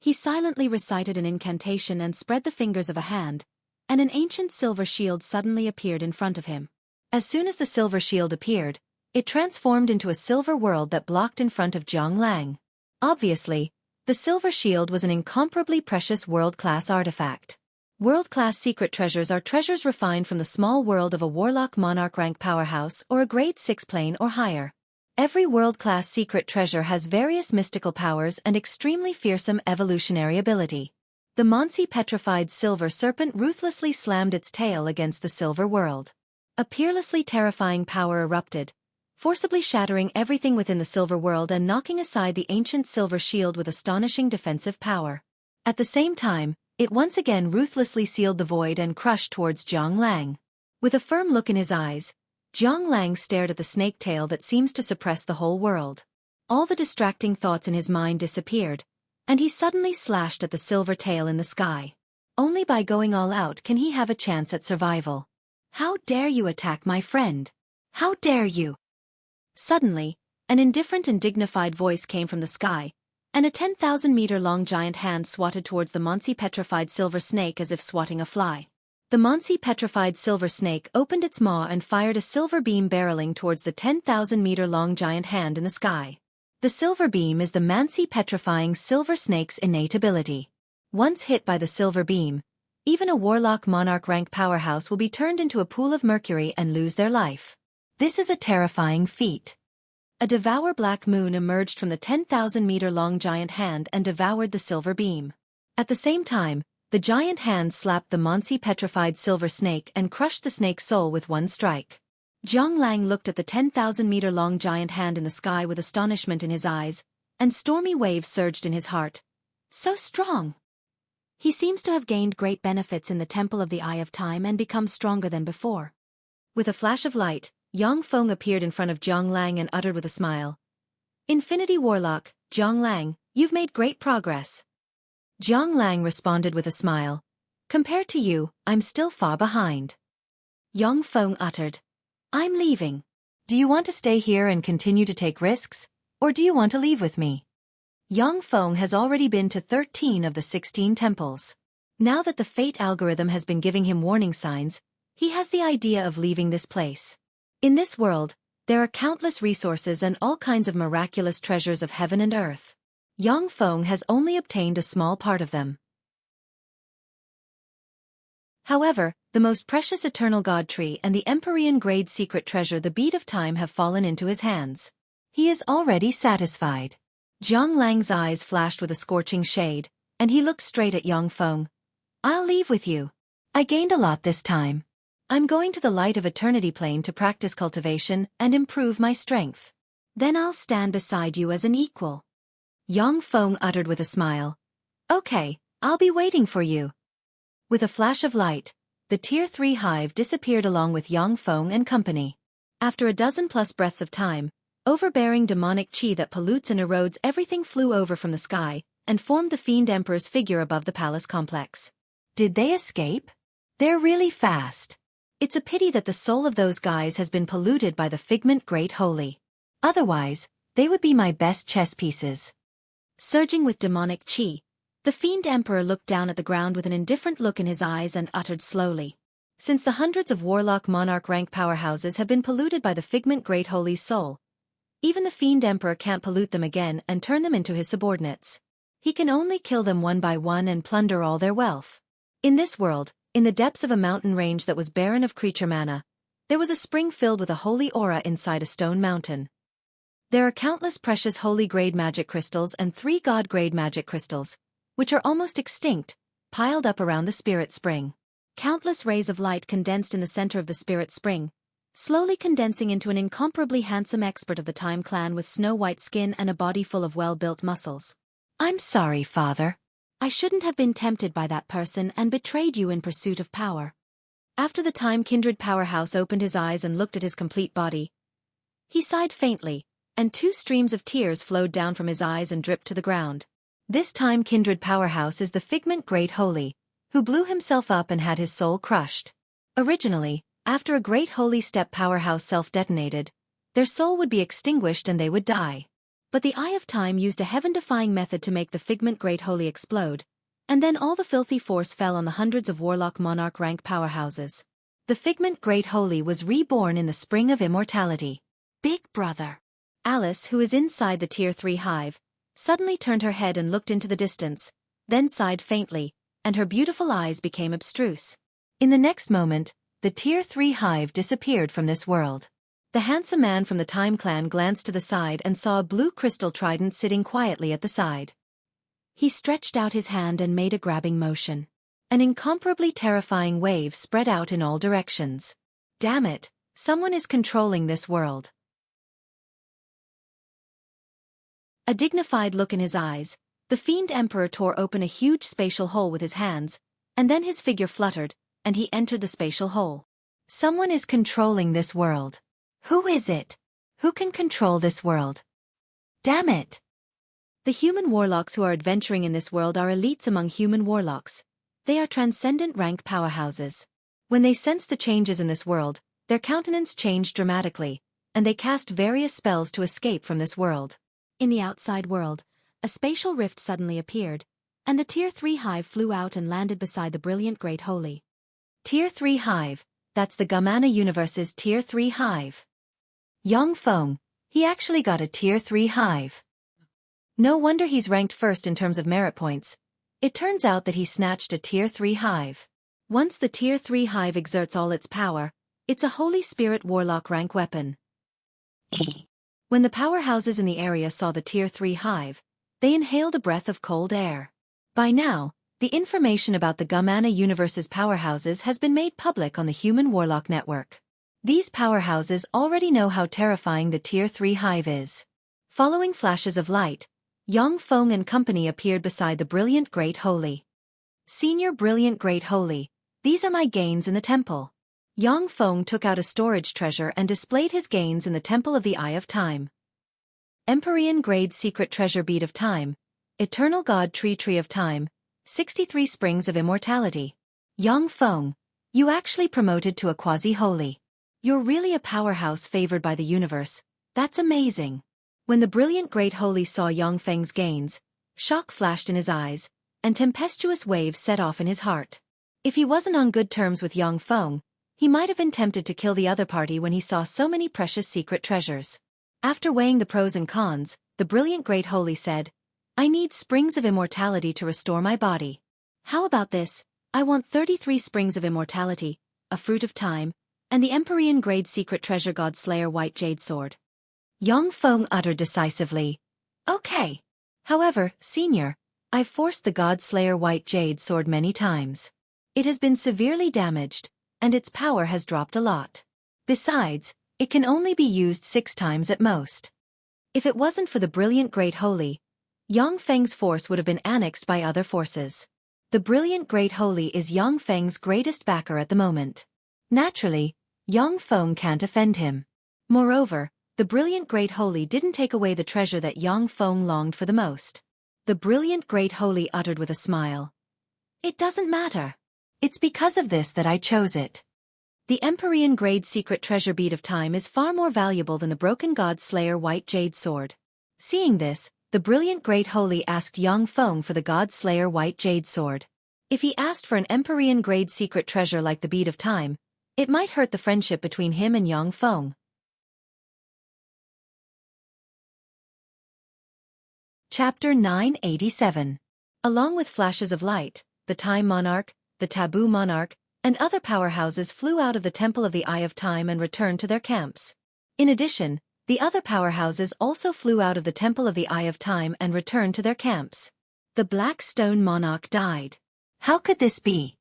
He silently recited an incantation and spread the fingers of a hand, and an ancient silver shield suddenly appeared in front of him. As soon as the silver shield appeared, it transformed into a silver world that blocked in front of Zhang Lang. Obviously, the silver shield was an incomparably precious world-class artifact. World-class secret treasures are treasures refined from the small world of a warlock monarch rank powerhouse or a grade 6 plane or higher. Every world-class secret treasure has various mystical powers and extremely fearsome evolutionary ability. The Monsi-petrified silver serpent ruthlessly slammed its tail against the silver world. A peerlessly terrifying power erupted, forcibly shattering everything within the silver world and knocking aside the ancient silver shield with astonishing defensive power. At the same time, it once again ruthlessly sealed the void and crushed towards Zhang Lang. With a firm look in his eyes, Zhang Lang stared at the snake tail that seems to suppress the whole world. All the distracting thoughts in his mind disappeared, and he suddenly slashed at the silver tail in the sky. Only by going all out can he have a chance at survival. "How dare you attack my friend? How dare you?" Suddenly, an indifferent and dignified voice came from the sky, and a 10,000-meter-long giant hand swatted towards the Monsi-petrified silver snake as if swatting a fly. The Monsi-petrified silver snake opened its maw and fired a silver beam barreling towards the 10,000-meter-long giant hand in the sky. The silver beam is the Monsi-petrifying silver snake's innate ability. Once hit by the silver beam, even a warlock monarch rank powerhouse will be turned into a pool of mercury and lose their life. This is a terrifying feat. A devour black moon emerged from the 10,000-meter-long giant hand and devoured the silver beam. At the same time, the giant hand slapped the Monsi-petrified silver snake and crushed the snake's soul with one strike. Zhang Lang looked at the 10,000-meter-long giant hand in the sky with astonishment in his eyes, and stormy waves surged in his heart. So strong! He seems to have gained great benefits in the Temple of the Eye of Time and become stronger than before. With a flash of light, Yang Feng appeared in front of Zhang Lang and uttered with a smile, "Infinity Warlock, Zhang Lang, you've made great progress." Zhang Lang responded with a smile, "Compared to you, I'm still far behind." Yang Feng uttered, "I'm leaving. Do you want to stay here and continue to take risks, or do you want to leave with me?" Yang Feng has already been to 13 of the 16 temples. Now that the fate algorithm has been giving him warning signs, he has the idea of leaving this place. In this world, there are countless resources and all kinds of miraculous treasures of heaven and earth. Yang Feng has only obtained a small part of them. However, the most precious eternal god tree and the Empyrean-grade secret treasure the bead of time have fallen into his hands. He is already satisfied. Jiang Lang's eyes flashed with a scorching shade, and he looked straight at Yang Feng. I'll leave with you. I gained a lot this time. I'm going to the Light of Eternity plane to practice cultivation and improve my strength. Then I'll stand beside you as an equal. Yang Feng uttered with a smile. Okay, I'll be waiting for you. With a flash of light, the Tier 3 hive disappeared along with Yang Feng and company. After a dozen-plus breaths of time, overbearing demonic qi that pollutes and erodes everything flew over from the sky and formed the Fiend Emperor's figure above the palace complex. Did they escape? They're really fast. It's a pity that the soul of those guys has been polluted by the Figment Great Holy. Otherwise, they would be my best chess pieces. Surging with demonic qi, the Fiend Emperor looked down at the ground with an indifferent look in his eyes and uttered slowly. Since the hundreds of Warlock Monarch rank powerhouses have been polluted by the Figment Great Holy's soul, even the Fiend Emperor can't pollute them again and turn them into his subordinates. He can only kill them one by one and plunder all their wealth. In this world, in the depths of a mountain range that was barren of creature mana, there was a spring filled with a holy aura inside a stone mountain. There are countless precious holy-grade magic crystals and 3 god-grade magic crystals, which are almost extinct, piled up around the spirit spring. Countless rays of light condensed in the center of the spirit spring, slowly condensing into an incomparably handsome expert of the Time clan with snow-white skin and a body full of well-built muscles. I'm sorry, Father. I shouldn't have been tempted by that person and betrayed you in pursuit of power. After the Time-kindred powerhouse opened his eyes and looked at his complete body, he sighed faintly, and 2 streams of tears flowed down from his eyes and dripped to the ground. This Time-kindred powerhouse is the Figment Great Holy, who blew himself up and had his soul crushed. Originally, after a Great Holy Step powerhouse self-detonated, their soul would be extinguished and they would die. But the Eye of Time used a heaven-defying method to make the Figment Great Holy explode, and then all the filthy force fell on the hundreds of Warlock Monarch rank powerhouses. The Figment Great Holy was reborn in the Spring of Immortality. Big Brother. Alice, who is inside the Tier 3 hive, suddenly turned her head and looked into the distance, then sighed faintly, and her beautiful eyes became abstruse. In the next moment, the Tier 3 hive disappeared from this world. The handsome man from the Time clan glanced to the side and saw a blue crystal trident sitting quietly at the side. He stretched out his hand and made a grabbing motion. An incomparably terrifying wave spread out in all directions. Damn it, someone is controlling this world. A dignified look in his eyes, the Fiend Emperor tore open a huge spatial hole with his hands, and then his figure fluttered, and he entered the spatial hole. Someone is controlling this world. Who is it? Who can control this world? Damn it! The human warlocks who are adventuring in this world are elites among human warlocks. They are transcendent rank powerhouses. When they sense the changes in this world, their countenance changed dramatically, and they cast various spells to escape from this world. In the outside world, a spatial rift suddenly appeared, and the Tier 3 hive flew out and landed beside the brilliant Great Holy. Tier 3 hive, that's the Gamana universe's Tier 3 hive. Yang Feng, he actually got a Tier 3 hive. No wonder he's ranked first in terms of merit points. It turns out that he snatched a Tier 3 hive. Once the Tier 3 hive exerts all its power, it's a Holy Spirit Warlock rank weapon. When the powerhouses in the area saw the Tier 3 hive, they inhaled a breath of cold air. By now, the information about the Gamana universe's powerhouses has been made public on the Human Warlock Network. These powerhouses already know how terrifying the Tier 3 hive is. Following flashes of light, Yang Feng and company appeared beside the brilliant Great Holy. Senior Brilliant Great Holy, these are my gains in the temple. Yang Feng took out a storage treasure and displayed his gains in the Temple of the Eye of Time. Empyrean Grade Secret Treasure Bead of Time, Eternal God Tree of Time, 63 Springs of Immortality. Yang Feng, you actually promoted to a quasi-holy. You're really a powerhouse favored by the universe. That's amazing. When the brilliant Great Holy saw Yang Feng's gains, shock flashed in his eyes, and tempestuous waves set off in his heart. If he wasn't on good terms with Yang Feng, he might have been tempted to kill the other party when he saw so many precious secret treasures. After weighing the pros and cons, the brilliant Great Holy said, I need springs of immortality to restore my body. How about this? I want 33 springs of immortality, a fruit of time, and the Empyrean-grade secret treasure God Slayer White Jade Sword. Yang Feng uttered decisively. Okay. However, Senior, I've forced the God Slayer White Jade Sword many times. It has been severely damaged, and its power has dropped a lot. Besides, it can only be used 6 times at most. If it wasn't for the brilliant Great Holy, Yang Feng's force would have been annexed by other forces. The brilliant Great Holy is Yang Feng's greatest backer at the moment. Naturally, Yang Feng can't offend him. Moreover, the brilliant Great Holy didn't take away the treasure that Yang Feng longed for the most. The brilliant Great Holy uttered with a smile. It doesn't matter. It's because of this that I chose it. The Empyrean-grade secret treasure bead of time is far more valuable than the broken God Slayer White Jade Sword. Seeing this, the brilliant Great Holy asked Yang Feng for the God Slayer White Jade Sword. If he asked for an Empyrean-grade secret treasure like the bead of time, it might hurt the friendship between him and Yang Feng. Chapter 987. Along with flashes of light, the Time Monarch, the Taboo Monarch, and other powerhouses flew out of the Temple of the Eye of Time and returned to their camps. In addition, the other powerhouses also flew out of the Temple of the Eye of Time and returned to their camps. The Black Stone Monarch died. How could this be?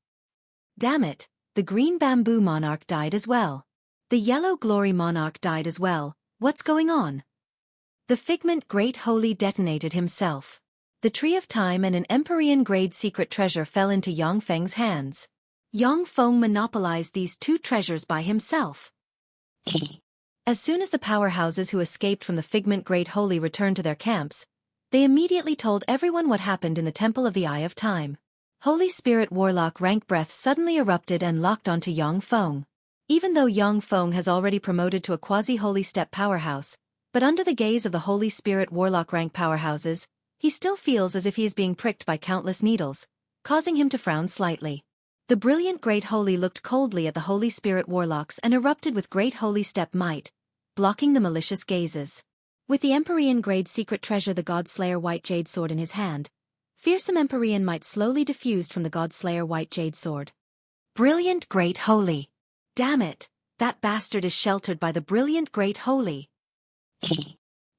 Damn it, the Green Bamboo Monarch died as well. The Yellow Glory Monarch died as well. What's going on? The Figment Great Holy detonated himself. The Tree of Time and an Empyrean-grade secret treasure fell into Yang Feng's hands. Yang Feng monopolized these 2 treasures by himself. As soon as the powerhouses who escaped from the Figment Great Holy returned to their camps, they immediately told everyone what happened in the Temple of the Eye of Time. Holy Spirit Warlock rank breath suddenly erupted and locked onto Yang Feng. Even though Yang Feng has already promoted to a quasi-holy step powerhouse, but under the gaze of the Holy Spirit Warlock rank powerhouses, he still feels as if he is being pricked by countless needles, causing him to frown slightly. The brilliant Great Holy looked coldly at the Holy Spirit Warlocks and erupted with Great Holy Step might, blocking the malicious gazes. With the Empyrean-grade secret treasure the God Slayer White Jade Sword in his hand, fearsome Empyrean might slowly diffused from the God Slayer White Jade Sword. Brilliant Great Holy! Damn it, that bastard is sheltered by the brilliant Great Holy.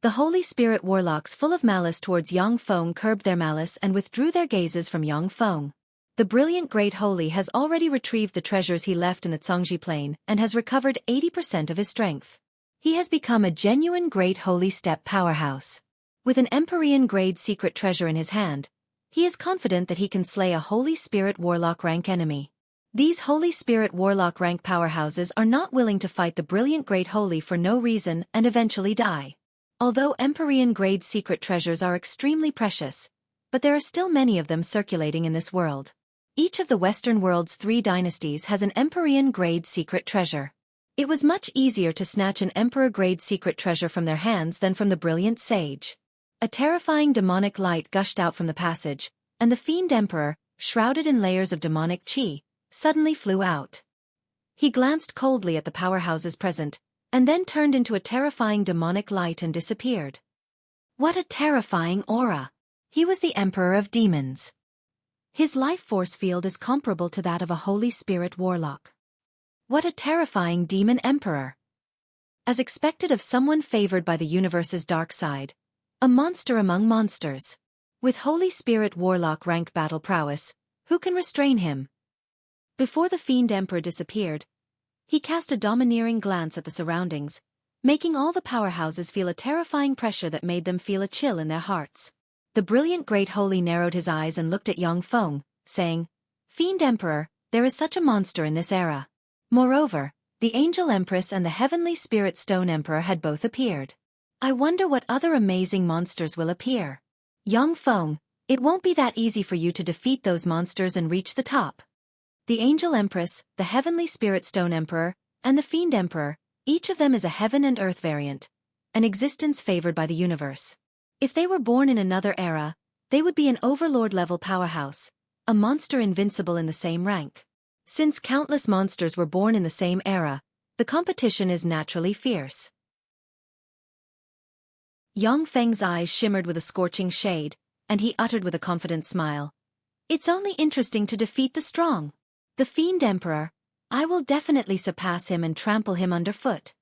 The Holy Spirit Warlocks full of malice towards Yang Feng curbed their malice and withdrew their gazes from Yang Feng. The brilliant Great Holy has already retrieved the treasures he left in the Zhongji Plain and has recovered 80% of his strength. He has become a genuine Great Holy Step powerhouse. With an Empyrean-grade secret treasure in his hand, he is confident that he can slay a Holy Spirit Warlock rank enemy. These Holy Spirit Warlock rank powerhouses are not willing to fight the brilliant Great Holy for no reason and eventually die. Although Empyrean-grade secret treasures are extremely precious, but there are still many of them circulating in this world. Each of the Western world's 3 dynasties has an Empyrean-grade secret treasure. It was much easier to snatch an Emperor-grade secret treasure from their hands than from the brilliant sage. A terrifying demonic light gushed out from the passage, and the Fiend Emperor, shrouded in layers of demonic chi, suddenly flew out. He glanced coldly at the powerhouses present, and then turned into a terrifying demonic light and disappeared. What a terrifying aura! He was the Emperor of Demons. His life force field is comparable to that of a Holy Spirit Warlock. What a terrifying demon emperor! As expected of someone favored by the universe's dark side, a monster among monsters. With Holy Spirit Warlock rank battle prowess, who can restrain him? Before the Fiend Emperor disappeared, he cast a domineering glance at the surroundings, making all the powerhouses feel a terrifying pressure that made them feel a chill in their hearts. The brilliant Great Holy narrowed his eyes and looked at Yang Feng, saying, Fiend Emperor, there is such a monster in this era. Moreover, the Angel Empress and the Heavenly Spirit Stone Emperor had both appeared. I wonder what other amazing monsters will appear. Yang Feng, it won't be that easy for you to defeat those monsters and reach the top. The Angel Empress, the Heavenly Spirit Stone Emperor, and the Fiend Emperor, each of them is a heaven and earth variant, an existence favored by the universe. If they were born in another era, they would be an overlord-level powerhouse, a monster invincible in the same rank. Since countless monsters were born in the same era, the competition is naturally fierce. Yang Feng's eyes shimmered with a scorching shade, and he uttered with a confident smile, It's only interesting to defeat the strong. The Fiend Emperor. I will definitely surpass him and trample him underfoot.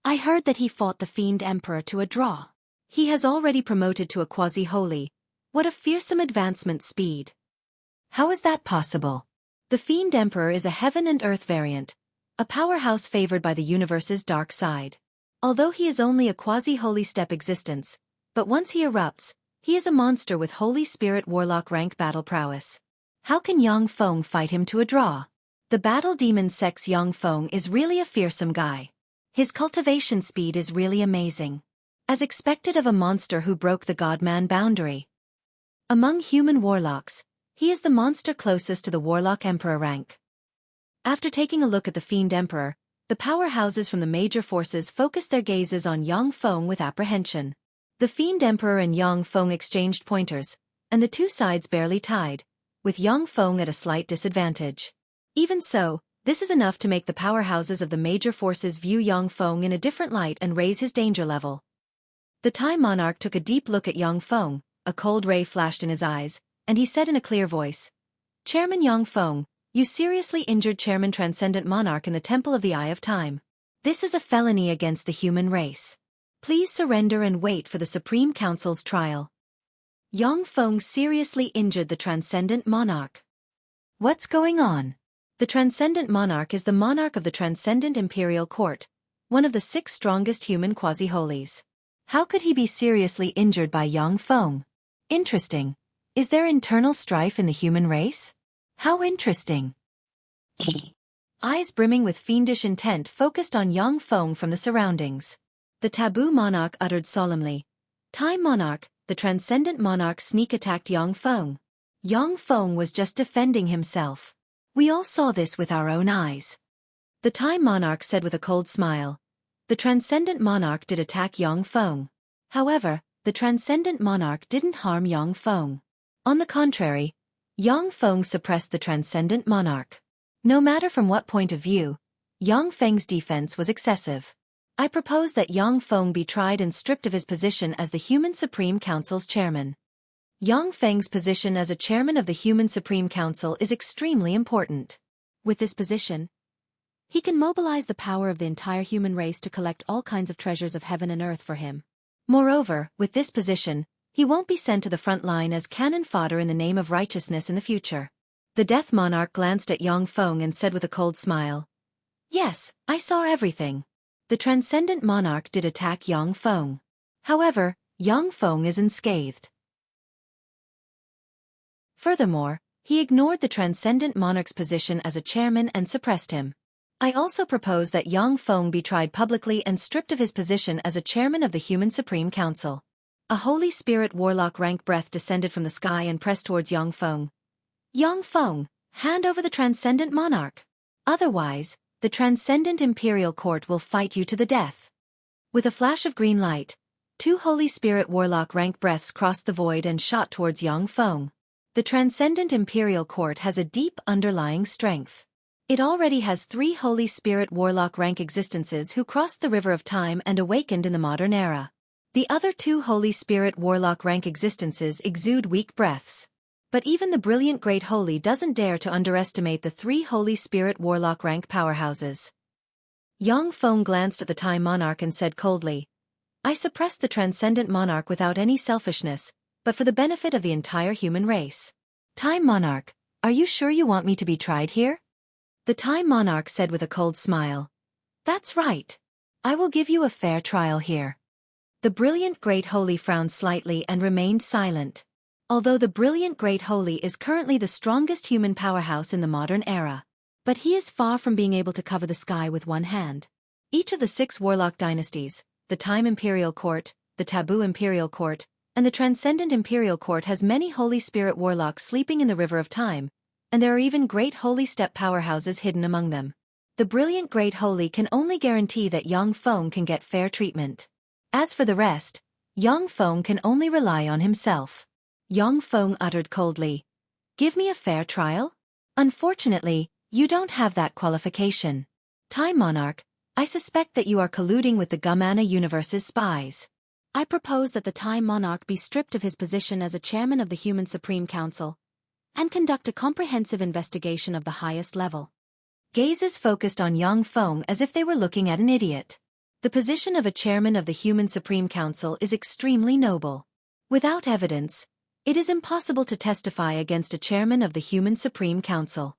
I heard that he fought the Fiend Emperor to a draw. He has already promoted to a quasi-holy. What a fearsome advancement speed. How is that possible? The Fiend Emperor is a heaven and earth variant, a powerhouse favored by the universe's dark side. Although he is only a quasi-holy step existence, but once he erupts, he is a monster with Holy Spirit Warlock rank battle prowess. How can Yang Feng fight him to a draw? The battle demon sex Yang Feng is really a fearsome guy. His cultivation speed is really amazing. As expected of a monster who broke the God-man boundary. Among human warlocks, he is the monster closest to the Warlock Emperor rank. After taking a look at the Fiend Emperor, the powerhouses from the major forces focused their gazes on Yang Feng with apprehension. The Fiend Emperor and Yang Feng exchanged pointers, and the two sides barely tied, with Yang Feng at a slight disadvantage. Even so, this is enough to make the powerhouses of the major forces view Yang Feng in a different light and raise his danger level. The Time Monarch took a deep look at Yang Feng, a cold ray flashed in his eyes, and he said in a clear voice, "Chairman Yang Feng, you seriously injured Chairman Transcendent Monarch in the Temple of the Eye of Time. This is a felony against the human race. Please surrender and wait for the Supreme Council's trial." Yang Feng seriously injured the Transcendent Monarch. What's going on? The Transcendent Monarch is the monarch of the Transcendent Imperial Court, one of the 6 strongest human quasi-holies. How could he be seriously injured by Yang Feng? Interesting. Is there internal strife in the human race? How interesting. Eyes brimming with fiendish intent focused on Yang Feng from the surroundings. The Taboo Monarch uttered solemnly, "Time Monarch." The Transcendent Monarch sneak attacked Yang Feng. Yang Feng was just defending himself. We all saw this with our own eyes. The Time Monarch said with a cold smile. The Transcendent Monarch did attack Yang Feng. However, the Transcendent Monarch didn't harm Yang Feng. On the contrary, Yang Feng suppressed the Transcendent Monarch. No matter from what point of view, Yang Feng's defense was excessive. I propose that Yang Feng be tried and stripped of his position as the Human Supreme Council's chairman. Yang Feng's position as a chairman of the Human Supreme Council is extremely important. With this position, he can mobilize the power of the entire human race to collect all kinds of treasures of heaven and earth for him. Moreover, with this position, he won't be sent to the front line as cannon fodder in the name of righteousness in the future. The Death Monarch glanced at Yang Feng and said with a cold smile, "Yes, I saw everything." The Transcendent Monarch did attack Yang Feng. However, Yang Feng is unscathed. Furthermore, he ignored the Transcendent Monarch's position as a chairman and suppressed him. I also propose that Yang Feng be tried publicly and stripped of his position as a chairman of the Human Supreme Council. A Holy Spirit Warlock rank breath descended from the sky and pressed towards Yang Feng. "Yang Feng, hand over the Transcendent Monarch. Otherwise, the Transcendent Imperial Court will fight you to the death." With a flash of green light, 2 Holy Spirit Warlock rank breaths crossed the void and shot towards Yang Feng. The Transcendent Imperial Court has a deep underlying strength. It already has 3 Holy Spirit Warlock rank existences who crossed the river of time and awakened in the modern era. The other 2 Holy Spirit Warlock rank existences exude weak breaths. But even the brilliant Great Holy doesn't dare to underestimate the 3 Holy Spirit Warlock rank powerhouses. Yang Feng glanced at the Time Monarch and said coldly, "I suppressed the Transcendent Monarch without any selfishness, but for the benefit of the entire human race. Time Monarch, are you sure you want me to be tried here?" The Time Monarch said with a cold smile, "That's right. I will give you a fair trial here." The brilliant Great Holy frowned slightly and remained silent. Although the brilliant Great Holy is currently the strongest human powerhouse in the modern era, but he is far from being able to cover the sky with one hand. Each of the 6 Warlock dynasties, the Time Imperial Court, the Taboo Imperial Court, and the Transcendent Imperial Court has many Holy Spirit Warlocks sleeping in the River of Time, and there are even great Holy Step powerhouses hidden among them. The brilliant Great Holy can only guarantee that Yang Feng can get fair treatment. As for the rest, Yang Feng can only rely on himself. Yang Feng uttered coldly, "Give me a fair trial? Unfortunately, you don't have that qualification. Time Monarch, I suspect that you are colluding with the Gumana Universe's spies. I propose that the Time Monarch be stripped of his position as a chairman of the Human Supreme Council, and conduct a comprehensive investigation of the highest level. Gazes focused on Yang Feng as if they were looking at an idiot. The position of a chairman of the Human Supreme Council is extremely noble. Without evidence, it is impossible to testify against a chairman of the Human Supreme Council.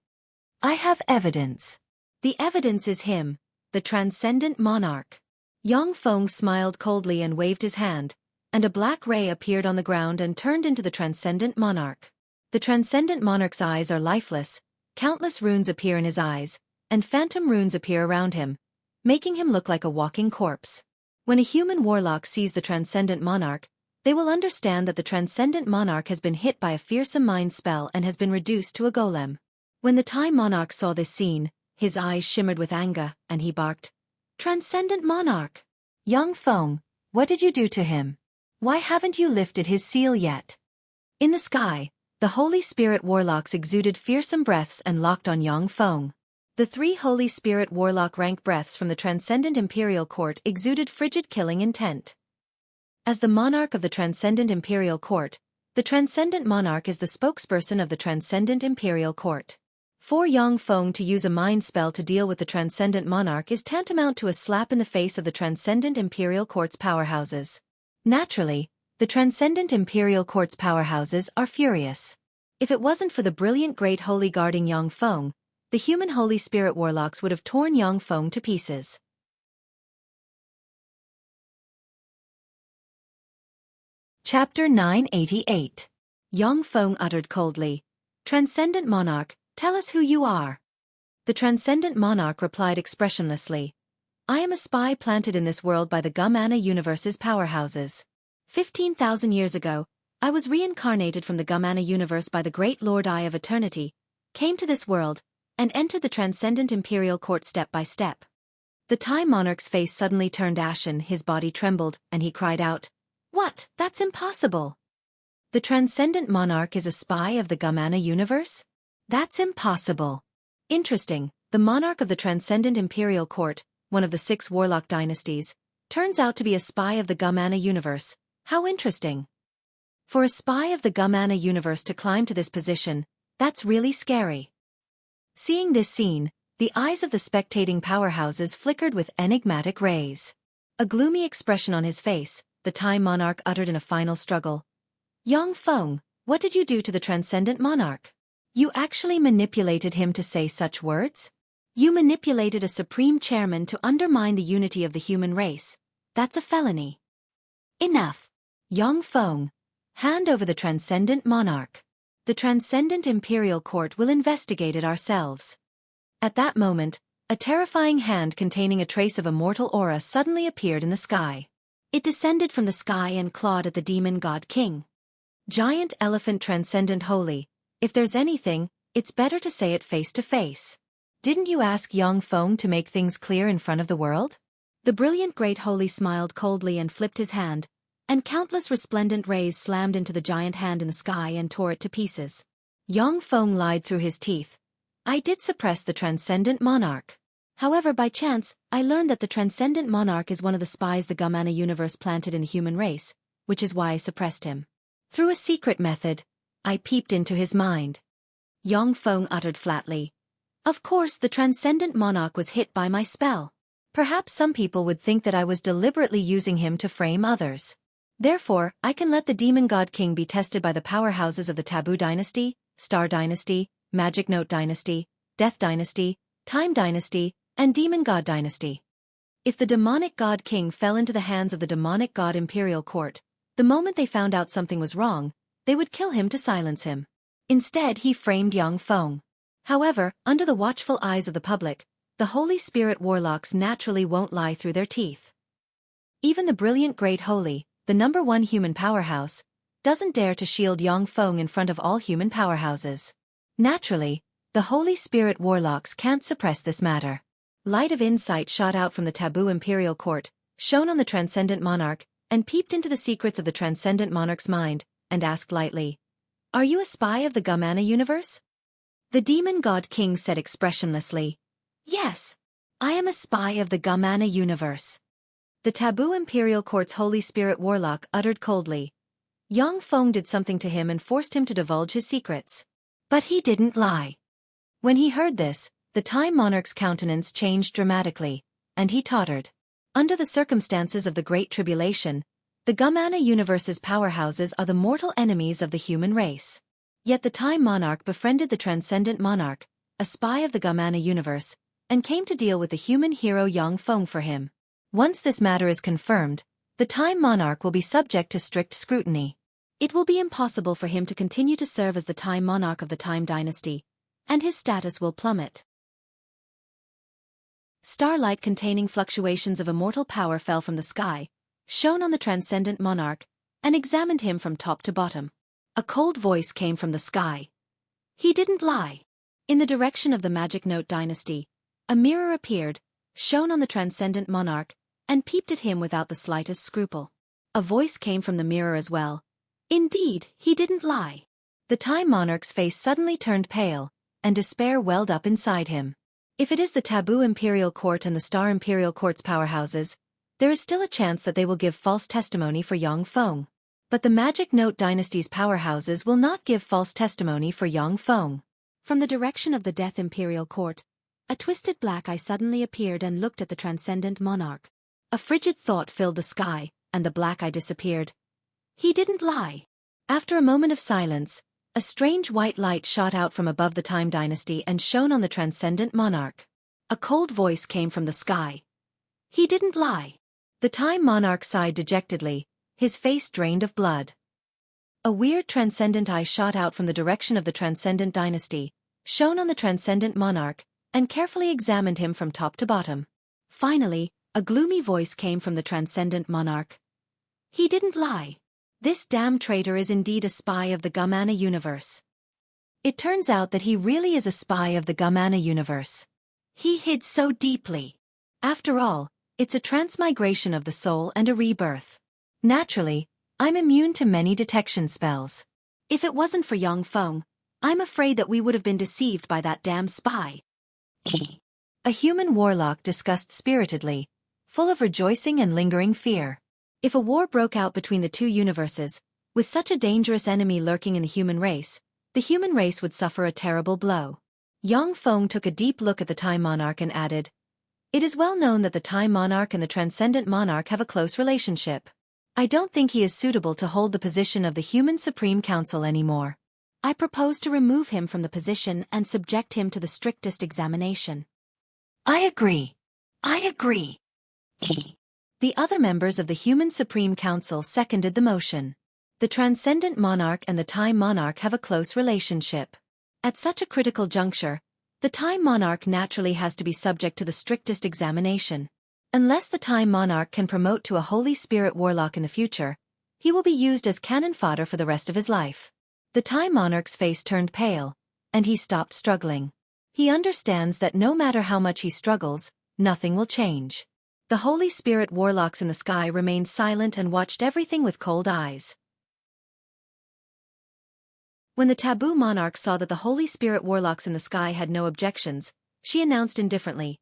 I have evidence. The evidence is him, the transcendent monarch. Yang Feng smiled coldly and waved his hand, and a black ray appeared on the ground and turned into the transcendent monarch. The transcendent monarch's eyes are lifeless, countless runes appear in his eyes, and phantom runes appear around him, making him look like a walking corpse. When a human warlock sees the transcendent monarch, they will understand that the transcendent monarch has been hit by a fearsome mind spell and has been reduced to a golem. When the time monarch saw this scene, his eyes shimmered with anger, and he barked, "Transcendent monarch! Yang Feng, what did you do to him? Why haven't you lifted his seal yet?" In the sky, the Holy Spirit warlocks exuded fearsome breaths and locked on Yang Feng. The 3 Holy Spirit warlock rank breaths from the Transcendent Imperial Court exuded frigid killing intent. As the monarch of the Transcendent Imperial Court, the Transcendent Monarch is the spokesperson of the Transcendent Imperial Court. For Yang Feng to use a mind spell to deal with the Transcendent Monarch is tantamount to a slap in the face of the Transcendent Imperial Court's powerhouses. Naturally, the Transcendent Imperial Court's powerhouses are furious. If it wasn't for the brilliant Great Holy guarding Yang Feng, the human Holy Spirit warlocks would have torn Yang Feng to pieces. Chapter 988. Yang Feng uttered coldly, "Transcendent Monarch, tell us who you are." The Transcendent Monarch replied expressionlessly, "I am a spy planted in this world by the Gum-Ana universe's powerhouses. 15,000 years ago, I was reincarnated from the Gum-Ana universe by the Great Lord Eye of Eternity, came to this world, and entered the Transcendent Imperial Court step by step." The Time Monarch's face suddenly turned ashen, his body trembled, and he cried out, "What? That's impossible! The Transcendent Monarch is a spy of the Gum-Ana universe? That's impossible." Interesting, the monarch of the Transcendent Imperial Court, one of the 6 warlock dynasties, turns out to be a spy of the Gum-Ana universe. How interesting. For a spy of the Gum-Ana universe to climb to this position, that's really scary. Seeing this scene, the eyes of the spectating powerhouses flickered with enigmatic rays. A gloomy expression on his face, the Time Monarch uttered in a final struggle, "Yang Feng, what did you do to the Transcendent Monarch? You actually manipulated him to say such words? You manipulated a supreme chairman to undermine the unity of the human race. That's a felony. Enough. Yang Feng, hand over the Transcendent Monarch. The Transcendent Imperial Court will investigate it ourselves." At that moment, a terrifying hand containing a trace of a mortal aura suddenly appeared in the sky. It descended from the sky and clawed at the demon god king. Giant Elephant Transcendent Holy, if there's anything, it's better to say it face to face. Didn't you ask Yang Feng to make things clear in front of the world? The brilliant Great Holy smiled coldly and flipped his hand, and countless resplendent rays slammed into the giant hand in the sky and tore it to pieces. Yang Feng lied through his teeth. "I did suppress the Transcendent Monarch. However, by chance, I learned that the Transcendent Monarch is one of the spies the Gum-Ana universe planted in the human race, which is why I suppressed him. Through a secret method, I peeped into his mind." Yang Feng uttered flatly, "Of course the Transcendent Monarch was hit by my spell. Perhaps some people would think that I was deliberately using him to frame others. Therefore, I can let the Demon God King be tested by the powerhouses of the Taboo Dynasty, Star Dynasty, Magic Note Dynasty, Death Dynasty, Time Dynasty, and Demon God Dynasty. If the Demonic God King fell into the hands of the Demonic God Imperial Court, the moment they found out something was wrong, they would kill him to silence him. Instead, he framed Yang Feng. However, under the watchful eyes of the public, the Holy Spirit warlocks naturally won't lie through their teeth. Even the brilliant Great Holy, the #1 human powerhouse, doesn't dare to shield Yang Feng in front of all human powerhouses. Naturally, the Holy Spirit warlocks can't suppress this matter. Light of insight shot out from the Taboo Imperial Court, shone on the Transcendent Monarch, and peeped into the secrets of the Transcendent Monarch's mind, and asked lightly, "Are you a spy of the Gum-Ana universe?" The Demon God King said expressionlessly, "Yes, I am a spy of the Gum-Ana universe." The Taboo Imperial Court's Holy Spirit warlock uttered coldly, "Yang Feng did something to him and forced him to divulge his secrets. But he didn't lie. When he heard this, the Time Monarch's countenance changed dramatically, and he tottered. Under the circumstances of the Great Tribulation, the Gumana universe's powerhouses are the mortal enemies of the human race. Yet the Time Monarch befriended the Transcendent Monarch, a spy of the Gumana universe, and came to deal with the human hero Yang Feng for him. Once this matter is confirmed, the Time Monarch will be subject to strict scrutiny. It will be impossible for him to continue to serve as the Time Monarch of the Time Dynasty, and his status will plummet. Starlight containing fluctuations of immortal power fell from the sky, shone on the Transcendent Monarch, and examined him from top to bottom. A cold voice came from the sky. He didn't lie. In the direction of the Magic Note Dynasty, a mirror appeared, shone on the Transcendent Monarch, and peeped at him without the slightest scruple. A voice came from the mirror as well. Indeed, he didn't lie. The Time Monarch's face suddenly turned pale, and despair welled up inside him. If it is the Taboo Imperial Court and the Star Imperial Court's powerhouses, there is still a chance that they will give false testimony for Yang Feng. But the Magic Note Dynasty's powerhouses will not give false testimony for Yang Feng. From the direction of the Death Imperial Court, a twisted black eye suddenly appeared and looked at the Transcendent Monarch. A frigid thought filled the sky, and the black eye disappeared. He didn't lie. After a moment of silence, a strange white light shot out from above the Time Dynasty and shone on the Transcendent Monarch. A cold voice came from the sky. He didn't lie. The Time Monarch sighed dejectedly, his face drained of blood. A weird transcendent eye shot out from the direction of the Transcendent Dynasty, shone on the Transcendent Monarch, and carefully examined him from top to bottom. Finally, a gloomy voice came from the Transcendent Monarch. He didn't lie. This damn traitor is indeed a spy of the Gumana universe. It turns out that he really is a spy of the Gumana universe. He hid so deeply. After all, it's a transmigration of the soul and a rebirth. Naturally, I'm immune to many detection spells. If it wasn't for Yang Feng, I'm afraid that we would have been deceived by that damn spy. A human warlock discussed spiritedly, full of rejoicing and lingering fear. If a war broke out between the two universes, with such a dangerous enemy lurking in the human race would suffer a terrible blow. Yang Feng took a deep look at the Time Monarch and added, "It is well known that the Time Monarch and the Transcendent Monarch have a close relationship. I don't think he is suitable to hold the position of the Human Supreme Council anymore. I propose to remove him from the position and subject him to the strictest examination." "I agree. I agree." The other members of the Human Supreme Council seconded the motion. The Transcendent Monarch and the Time Monarch have a close relationship. At such a critical juncture, the Time Monarch naturally has to be subject to the strictest examination. Unless the Time Monarch can promote to a Holy Spirit Warlock in the future, he will be used as cannon fodder for the rest of his life. The Time Monarch's face turned pale, and he stopped struggling. He understands that no matter how much he struggles, nothing will change. The Holy Spirit Warlocks in the sky remained silent and watched everything with cold eyes. When the Taboo Monarch saw that the Holy Spirit Warlocks in the sky had no objections, she announced indifferently,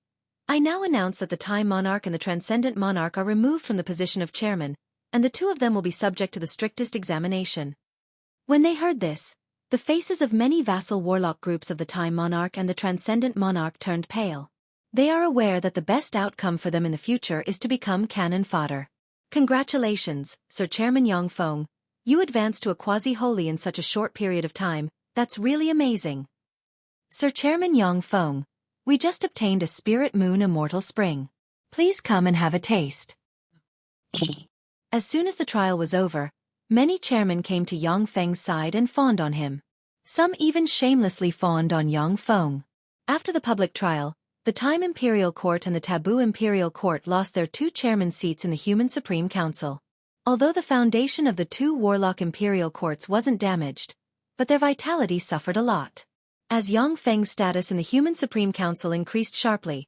"I now announce that the Time Monarch and the Transcendent Monarch are removed from the position of chairman, and the two of them will be subject to the strictest examination." When they heard this, the faces of many vassal warlock groups of the Time Monarch and the Transcendent Monarch turned pale. They are aware that the best outcome for them in the future is to become cannon fodder. Congratulations, Sir Chairman Yang Feng. You advanced to a quasi-holy in such a short period of time. That's really amazing. Sir Chairman Yang Feng, we just obtained a Spirit Moon Immortal Spring. Please come and have a taste. As soon as the trial was over, many chairmen came to Yang Feng's side and fawned on him. Some even shamelessly fawned on Yang Feng. After the public trial, the Time Imperial Court and the Taboo Imperial Court lost their two chairman seats in the Human Supreme Council. Although the foundation of the two Warlock Imperial Courts wasn't damaged, but their vitality suffered a lot. As Yang Feng's status in the Human Supreme Council increased sharply,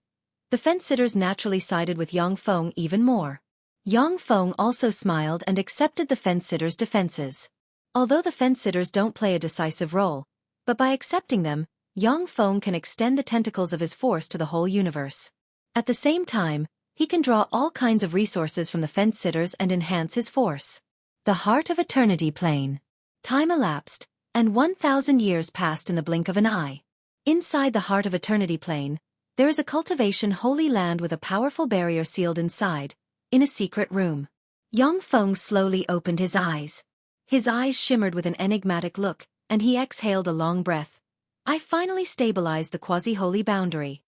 the fence-sitters naturally sided with Yang Feng even more. Yang Feng also smiled and accepted the fence-sitters' defenses. Although the fence-sitters don't play a decisive role, but by accepting them, Yang Feng can extend the tentacles of his force to the whole universe. At the same time, he can draw all kinds of resources from the fence-sitters and enhance his force. The Heart of Eternity Plane. Time elapsed, And 1,000 years passed in the blink of an eye. Inside the heart of Eternity Plain, there is a cultivation holy land with a powerful barrier sealed inside, in a secret room. Yang Feng slowly opened his eyes. His eyes shimmered with an enigmatic look, and he exhaled a long breath. I finally stabilized the quasi-holy boundary.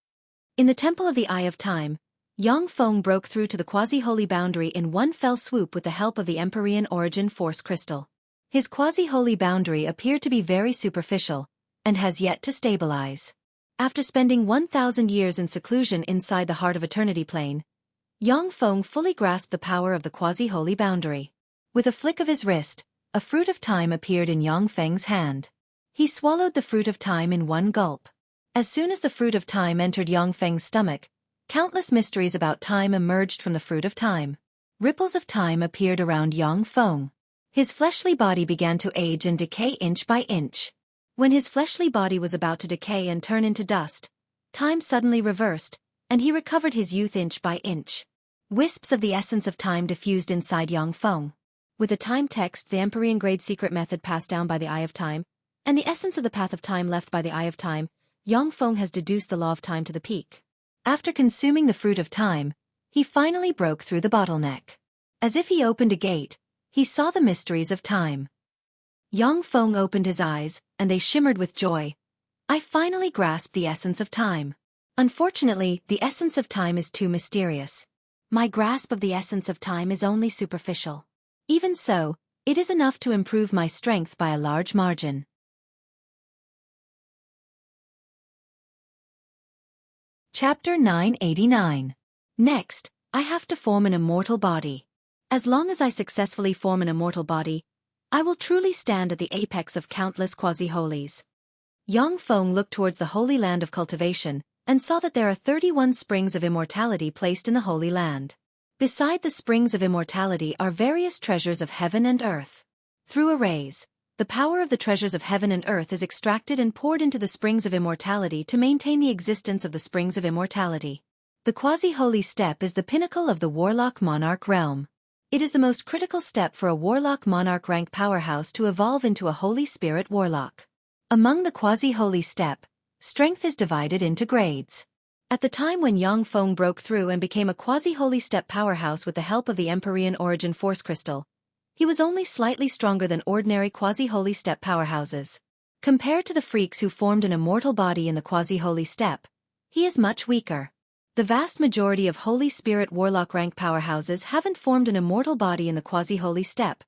In the Temple of the Eye of Time, Yang Feng broke through to the quasi-holy boundary in one fell swoop with the help of the Empyrean Origin Force Crystal. His quasi-holy boundary appeared to be very superficial, and has yet to stabilize. After spending 1,000 years in seclusion inside the heart of Eternity Plain, Yang Feng fully grasped the power of the quasi-holy boundary. With a flick of his wrist, a fruit of time appeared in Yang Feng's hand. He swallowed the fruit of time in one gulp. As soon as the fruit of time entered Yang Feng's stomach, countless mysteries about time emerged from the fruit of time. Ripples of time appeared around Yang Feng. His fleshly body began to age and decay inch by inch. When his fleshly body was about to decay and turn into dust, time suddenly reversed, and he recovered his youth inch by inch. Wisps of the essence of time diffused inside Yang Feng. With the time text, the Empyrean grade secret method passed down by the Eye of Time, and the essence of the path of time left by the Eye of Time, Yang Feng has deduced the law of time to the peak. After consuming the fruit of time, he finally broke through the bottleneck. As if he opened a gate, he saw the mysteries of time. Yang Feng opened his eyes, and they shimmered with joy. I finally grasped the essence of time. Unfortunately, the essence of time is too mysterious. My grasp of the essence of time is only superficial. Even so, it is enough to improve my strength by a large margin. Chapter 989. Next, I have to form an immortal body. As long as I successfully form an immortal body, I will truly stand at the apex of countless quasi-holies. Yang Feng looked towards the holy land of cultivation, and saw that there are 31 springs of immortality placed in the holy land. Beside the springs of immortality are various treasures of heaven and earth. Through arrays, the power of the treasures of heaven and earth is extracted and poured into the springs of immortality to maintain the existence of the springs of immortality. The quasi-holy step is the pinnacle of the warlock monarch realm. It is the most critical step for a warlock monarch rank powerhouse to evolve into a holy spirit warlock. Among the quasi-holy step, strength is divided into grades. At the time when Yang Feng broke through and became a quasi-holy step powerhouse with the help of the Empyrean Origin Force Crystal, he was only slightly stronger than ordinary quasi-holy step powerhouses. Compared to the freaks who formed an immortal body in the quasi-holy step, he is much weaker. The vast majority of Holy Spirit Warlock rank powerhouses haven't formed an immortal body in the quasi-holy step,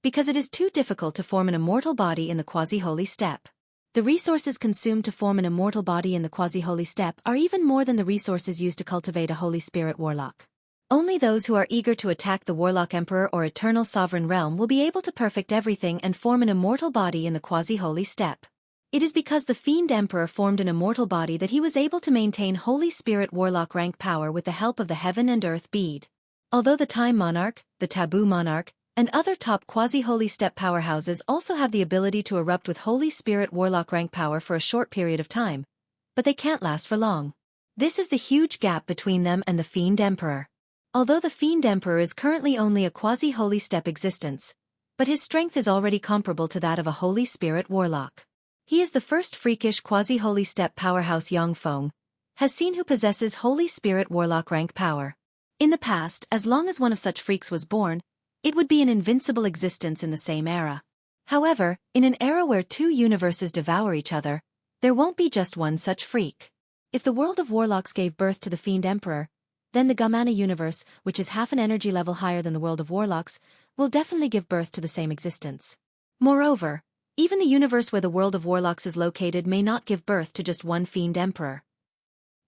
because it is too difficult to form an immortal body in the quasi-holy step. The resources consumed to form an immortal body in the quasi-holy step are even more than the resources used to cultivate a Holy Spirit Warlock. Only those who are eager to attack the Warlock Emperor or Eternal Sovereign Realm will be able to perfect everything and form an immortal body in the quasi-holy step. It is because the Fiend Emperor formed an immortal body that he was able to maintain Holy Spirit Warlock rank power with the help of the Heaven and Earth bead. Although the Time Monarch, the Taboo Monarch, and other top quasi-holy step powerhouses also have the ability to erupt with Holy Spirit Warlock rank power for a short period of time, but they can't last for long. This is the huge gap between them and the Fiend Emperor. Although the Fiend Emperor is currently only a quasi-holy step existence, but his strength is already comparable to that of a Holy Spirit Warlock. He is the first freakish quasi-holy step powerhouse Yang Feng has seen who possesses Holy Spirit Warlock rank power. In the past, as long as one of such freaks was born, it would be an invincible existence in the same era. However, in an era where two universes devour each other, there won't be just one such freak. If the world of warlocks gave birth to the Fiend Emperor, then the Gamana universe, which is half an energy level higher than the world of warlocks, will definitely give birth to the same existence. Moreover, even the universe where the world of warlocks is located may not give birth to just one Fiend Emperor.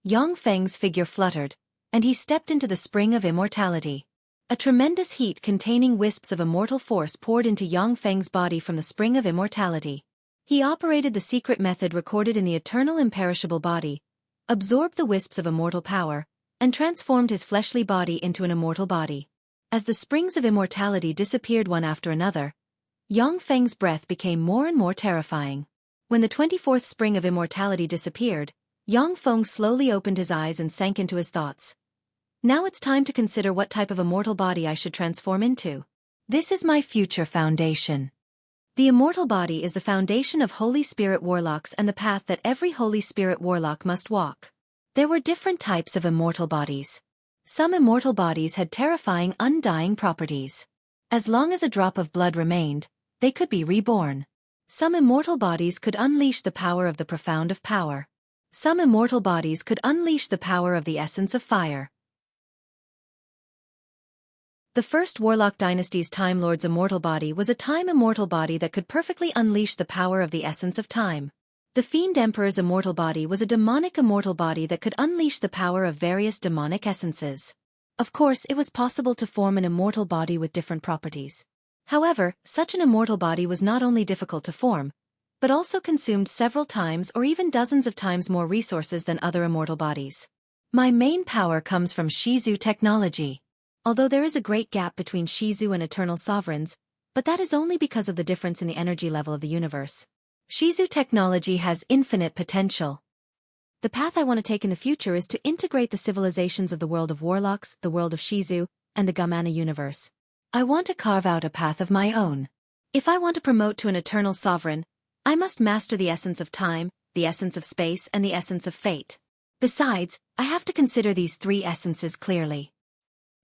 Yang Feng's figure fluttered, and he stepped into the spring of immortality. A tremendous heat containing wisps of immortal force poured into Yang Feng's body from the spring of immortality. He operated the secret method recorded in the eternal imperishable body, absorbed the wisps of immortal power, and transformed his fleshly body into an immortal body. As the springs of immortality disappeared one after another, Yang Feng's breath became more and more terrifying. When the 24th spring of immortality disappeared, Yang Feng slowly opened his eyes and sank into his thoughts. Now it's time to consider what type of immortal body I should transform into. This is my future foundation. The immortal body is the foundation of Holy Spirit warlocks and the path that every Holy Spirit warlock must walk. There were different types of immortal bodies. Some immortal bodies had terrifying undying properties. As long as a drop of blood remained, they could be reborn. Some immortal bodies could unleash the power of the profound of power. Some immortal bodies could unleash the power of the essence of fire. The first Warlock dynasty's Time Lord's immortal body was a time immortal body that could perfectly unleash the power of the essence of time. The Fiend Emperor's immortal body was a demonic immortal body that could unleash the power of various demonic essences. Of course, it was possible to form an immortal body with different properties. However, such an immortal body was not only difficult to form, but also consumed several times or even dozens of times more resources than other immortal bodies. My main power comes from Shizu technology. Although there is a great gap between Shizu and Eternal Sovereigns, but that is only because of the difference in the energy level of the universe. Shizu technology has infinite potential. The path I want to take in the future is to integrate the civilizations of the world of Warlocks, the world of Shizu, and the Gamana universe. I want to carve out a path of my own. If I want to promote to an Eternal Sovereign, I must master the essence of time, the essence of space, and the essence of fate. Besides, I have to consider these three essences clearly.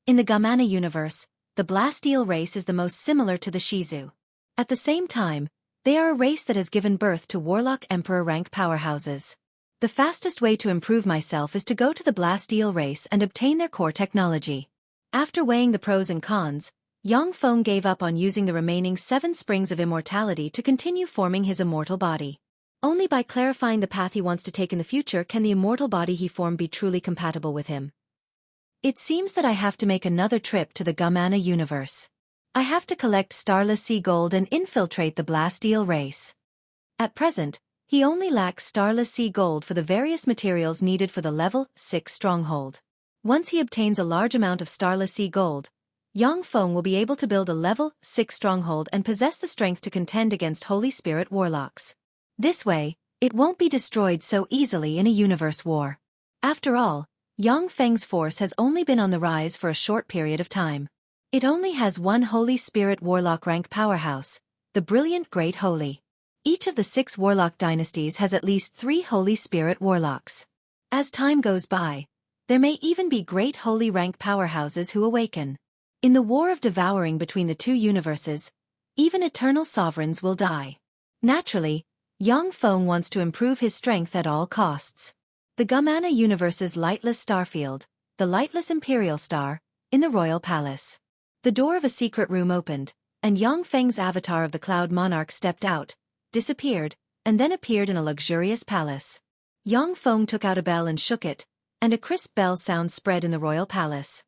In the Gamana universe, the Blasteel race is the most similar to the Shizu. At the same time, they are a race that has given birth to Warlock Emperor rank powerhouses. The fastest way to improve myself is to go to the Blasteel race and obtain their core technology. After weighing the pros and cons, Xiaofan gave up on using the remaining 7 springs of immortality to continue forming his immortal body. Only by clarifying the path he wants to take in the future can the immortal body he formed be truly compatible with him. It seems that I have to make another trip to the Gamana universe. I have to collect Starless Sea Gold and infiltrate the Blasteel race. At present, he only lacks Starless Sea Gold for the various materials needed for the level 6 stronghold. Once he obtains a large amount of Starless Sea Gold, Xiaofan will be able to build a level 6 stronghold and possess the strength to contend against Holy Spirit warlocks. This way, it won't be destroyed so easily in a universe war. After all, Xiaofang's force has only been on the rise for a short period of time. It only has one Holy Spirit Warlock rank powerhouse, the Brilliant Great Holy. Each of the 6 Warlock dynasties has at least 3 Holy Spirit Warlocks. As time goes by, there may even be Great Holy rank powerhouses who awaken. In the war of devouring between the two universes, even Eternal Sovereigns will die. Naturally, Xiaofan wants to improve his strength at all costs. The Gamana universe's lightless starfield, the lightless Imperial Star, in the Royal Palace. The door of a secret room opened, and Xiaofang's avatar of the Cloud Monarch stepped out, disappeared, and then appeared in a luxurious palace. Xiaofan took out a bell and shook it, and a crisp bell sound spread in the Royal Palace.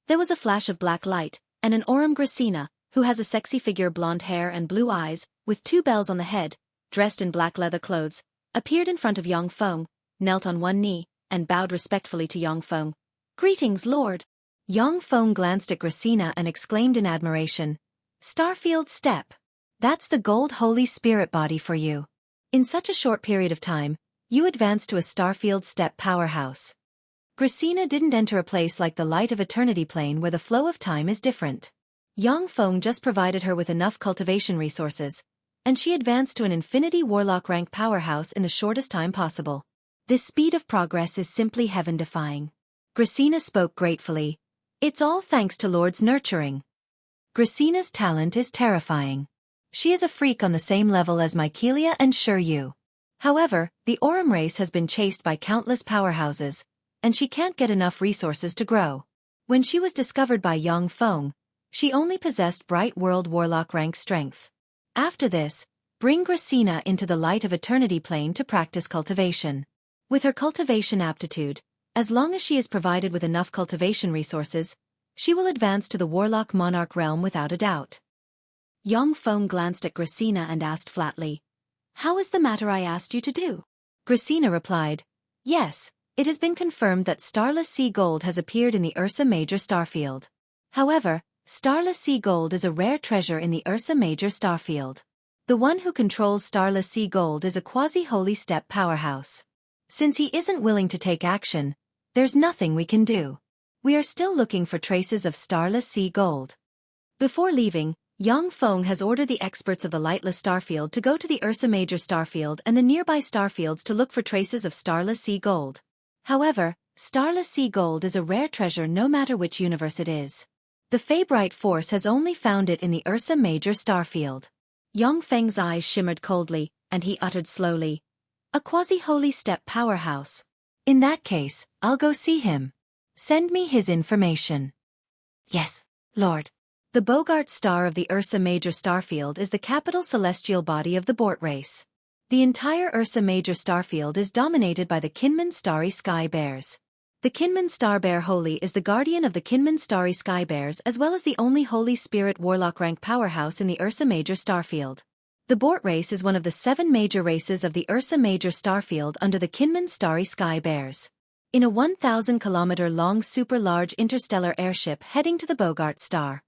There was a flash of black light, and an Aurum Gracina, who has a sexy figure, blonde hair and blue eyes, with 2 bells on the head, dressed in black leather clothes, appeared in front of Xiaofan, knelt on one knee, and bowed respectfully to Xiaofan. "Greetings, Lord." Xiaofan glanced at Gracina and exclaimed in admiration, "Starfield Step. That's the gold Holy Spirit body for you. In such a short period of time, you advanced to a Starfield Step powerhouse." Gracina didn't enter a place like the Light of Eternity plane where the flow of time is different. Xiaofan just provided her with enough cultivation resources, and she advanced to an Infinity Warlock rank powerhouse in the shortest time possible. This speed of progress is simply heaven-defying. Gracina spoke gratefully. "It's all thanks to Lord's nurturing." Gracina's talent is terrifying. She is a freak on the same level as Mykelia and Shiryu. However, the Aurum race has been chased by countless powerhouses, and she can't get enough resources to grow. When she was discovered by Xiaofan, she only possessed Bright World Warlock rank strength. After this, bring Gracina into the Light of Eternity plane to practice cultivation. With her cultivation aptitude, as long as she is provided with enough cultivation resources, she will advance to the Warlock Monarch realm without a doubt. Xiaofan glanced at Gracina and asked flatly, "How is the matter I asked you to do?" Gracina replied, "Yes, it has been confirmed that Starless Sea Gold has appeared in the Ursa Major starfield. However, Starless Sea Gold is a rare treasure in the Ursa Major starfield. The one who controls Starless Sea Gold is a quasi-holy step powerhouse. Since he isn't willing to take action, there's nothing we can do. We are still looking for traces of Starless Sea Gold." Before leaving, Yang Feng has ordered the experts of the Lightless Starfield to go to the Ursa Major Starfield and the nearby starfields to look for traces of starless sea gold. However, starless sea gold is a rare treasure no matter which universe it is. The Feybright Force has only found it in the Ursa Major Starfield. Yang Feng's eyes shimmered coldly, and he uttered slowly, "A quasi-holy step powerhouse. In that case, I'll go see him. Send me his information." "Yes, Lord." The Bogart star of the Ursa Major Starfield is the capital celestial body of the Bort race. The entire Ursa Major Starfield is dominated by the Kinmen Starry Sky Bears. The Kinmen Star Bear Holy is the guardian of the Kinmen Starry Sky Bears as well as the only Holy Spirit Warlock rank powerhouse in the Ursa Major Starfield. The Bort race is one of the 7 major races of the Ursa Major Starfield under the Kinmen Starry Sky Bears. In a 1,000-kilometer-long super-large interstellar airship heading to the Bogart star.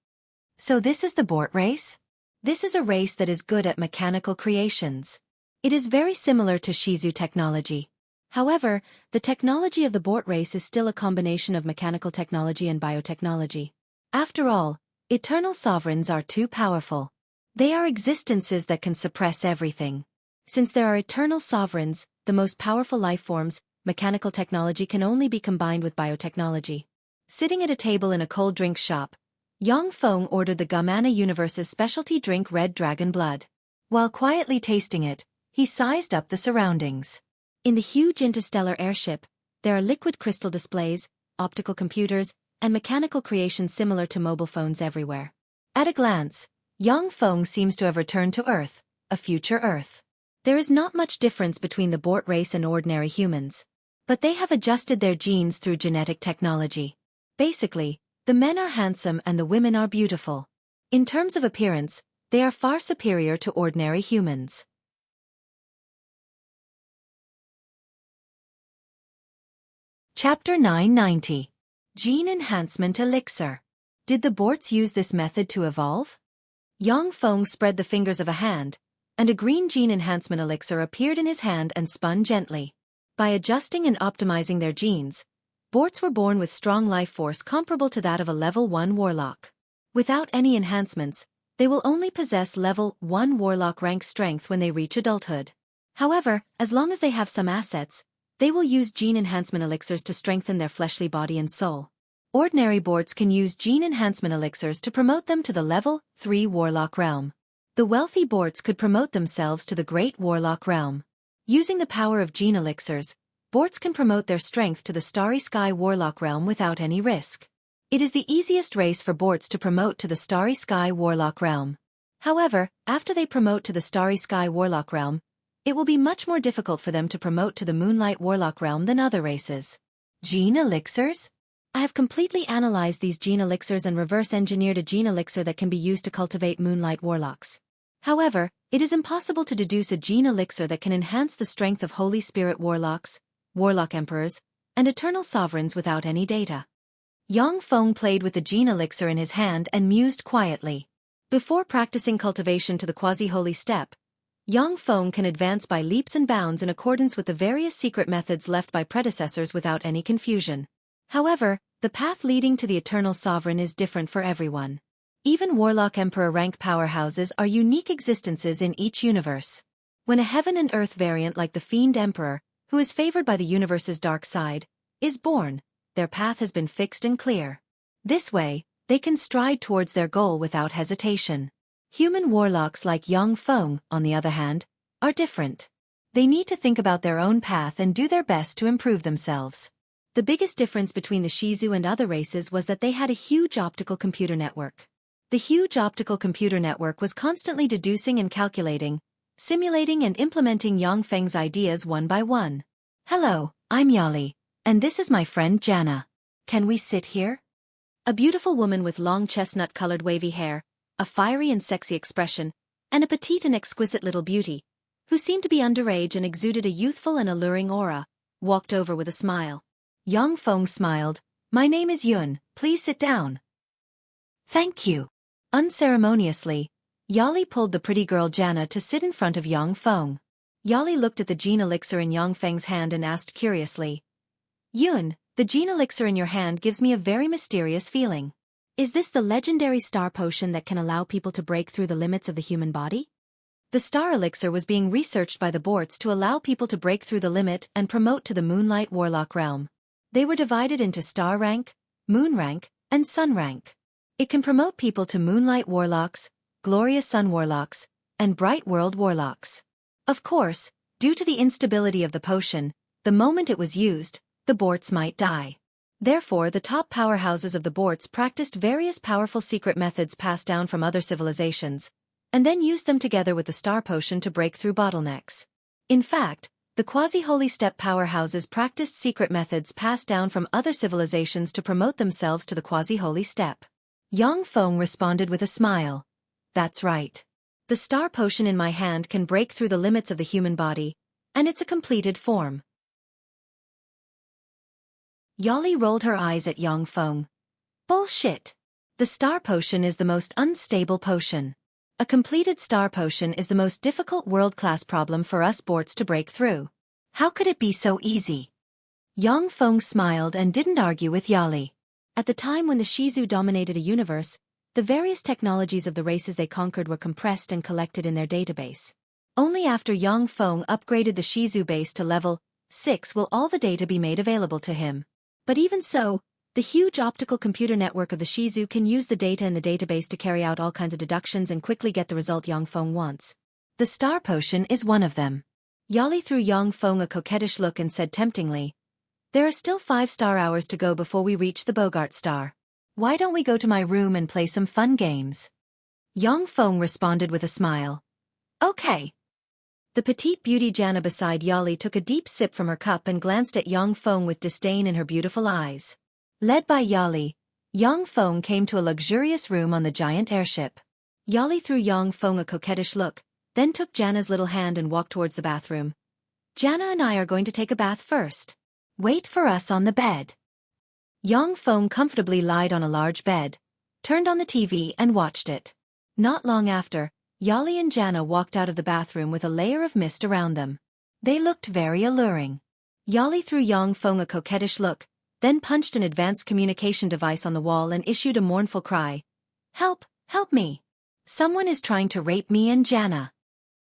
So this is the Bort race? This is a race that is good at mechanical creations. It is very similar to Shizu technology. However, the technology of the Bort race is still a combination of mechanical technology and biotechnology. After all, eternal sovereigns are too powerful. They are existences that can suppress everything. Since there are eternal sovereigns, the most powerful life forms, mechanical technology can only be combined with biotechnology. Sitting at a table in a cold drink shop, Yang Feng ordered the Gamana Universe's specialty drink Red Dragon Blood. While quietly tasting it, he sized up the surroundings. In the huge interstellar airship, there are liquid crystal displays, optical computers, and mechanical creations similar to mobile phones everywhere. At a glance, Yang Feng seems to have returned to Earth, a future Earth. There is not much difference between the Bort race and ordinary humans. But they have adjusted their genes through genetic technology. Basically, the men are handsome and the women are beautiful. In terms of appearance, they are far superior to ordinary humans. Chapter 990. Gene Enhancement Elixir. Did the Borts use this method to evolve? Yang Feng spread the fingers of a hand, and a green gene enhancement elixir appeared in his hand and spun gently. By adjusting and optimizing their genes, Borts were born with strong life force comparable to that of a level 1 warlock. Without any enhancements, they will only possess level 1 warlock rank strength when they reach adulthood. However, as long as they have some assets, they will use gene enhancement elixirs to strengthen their fleshly body and soul. Ordinary Borts can use gene enhancement elixirs to promote them to the level 3 warlock realm. The wealthy Borts could promote themselves to the great warlock realm. Using the power of gene elixirs, Borts can promote their strength to the Starry Sky Warlock realm without any risk. It is the easiest race for Borts to promote to the Starry Sky Warlock realm. However, after they promote to the Starry Sky Warlock realm, it will be much more difficult for them to promote to the Moonlight Warlock realm than other races. Gene elixirs? I have completely analyzed these gene elixirs and reverse-engineered a gene elixir that can be used to cultivate Moonlight Warlocks. However, it is impossible to deduce a gene elixir that can enhance the strength of Holy Spirit Warlocks, Warlock Emperors, and Eternal Sovereigns without any data. Yang Feng played with the gene elixir in his hand and mused quietly. Before practicing cultivation to the quasi-holy step, Yang Feng can advance by leaps and bounds in accordance with the various secret methods left by predecessors without any confusion. However, the path leading to the Eternal Sovereign is different for everyone. Even Warlock Emperor rank powerhouses are unique existences in each universe. When a Heaven and Earth variant like the Fiend Emperor, who is favored by the universe's dark side, is born, their path has been fixed and clear. This way, they can stride towards their goal without hesitation. Human warlocks like Yang Feng, on the other hand, are different. They need to think about their own path and do their best to improve themselves. The biggest difference between the Shizu and other races was that they had a huge optical computer network. The huge optical computer network was constantly deducing and calculating, simulating and implementing Yang Feng's ideas one by one. "Hello, I'm Yali, and this is my friend Jana. Can we sit here?" A beautiful woman with long chestnut-colored wavy hair, a fiery and sexy expression, and a petite and exquisite little beauty, who seemed to be underage and exuded a youthful and alluring aura, walked over with a smile. Yang Feng smiled. "My name is Yun, please sit down." "Thank you." Unceremoniously, Yali pulled the pretty girl Jana to sit in front of Yang Feng. Yali looked at the gene elixir in Yang Feng's hand and asked curiously, "Yun, the gene elixir in your hand gives me a very mysterious feeling. Is this the legendary star potion that can allow people to break through the limits of the human body? The star elixir was being researched by the Borts to allow people to break through the limit and promote to the Moonlight Warlock realm. They were divided into star rank, moon rank, and sun rank. It can promote people to Moonlight Warlocks, Glorious Sun Warlocks, and Bright World Warlocks. Of course, due to the instability of the potion, the moment it was used, the Borts might die. Therefore, the top powerhouses of the Borts practiced various powerful secret methods passed down from other civilizations, and then used them together with the star potion to break through bottlenecks. In fact, the quasi-holy step powerhouses practiced secret methods passed down from other civilizations to promote themselves to the quasi-holy step. Yang Feng responded with a smile. That's right. The star potion in my hand can break through the limits of the human body, and it's a completed form. Yali rolled her eyes at Yang Feng. Bullshit. The star potion is the most unstable potion. A completed star potion is the most difficult world-class problem for us Borts to break through. How could it be so easy? Yang Feng smiled and didn't argue with Yali. At the time when the Shizu dominated a universe, the various technologies of the races they conquered were compressed and collected in their database. Only after Yang Feng upgraded the Shizu base to level 6 will all the data be made available to him. But even so, the huge optical computer network of the Shizu can use the data in the database to carry out all kinds of deductions and quickly get the result Yang Feng wants. The star potion is one of them. Yali threw Yang Feng a coquettish look and said temptingly, "There are still 5 star hours to go before we reach the Bogart star. Why don't we go to my room and play some fun games?" Yang Feng responded with a smile. Okay. The petite beauty Jana beside Yali took a deep sip from her cup and glanced at Yang Feng with disdain in her beautiful eyes. Led by Yali, Yang Feng came to a luxurious room on the giant airship. Yali threw Yang Feng a coquettish look, then took Jana's little hand and walked towards the bathroom. "Jana and I are going to take a bath first. Wait for us on the bed." Yang Feng comfortably lied on a large bed, turned on the TV and watched it. Not long after, Yali and Jana walked out of the bathroom with a layer of mist around them. They looked very alluring. Yali threw Yang Feng a coquettish look, then punched an advanced communication device on the wall and issued a mournful cry. "Help! Help me! Someone is trying to rape me and Jana."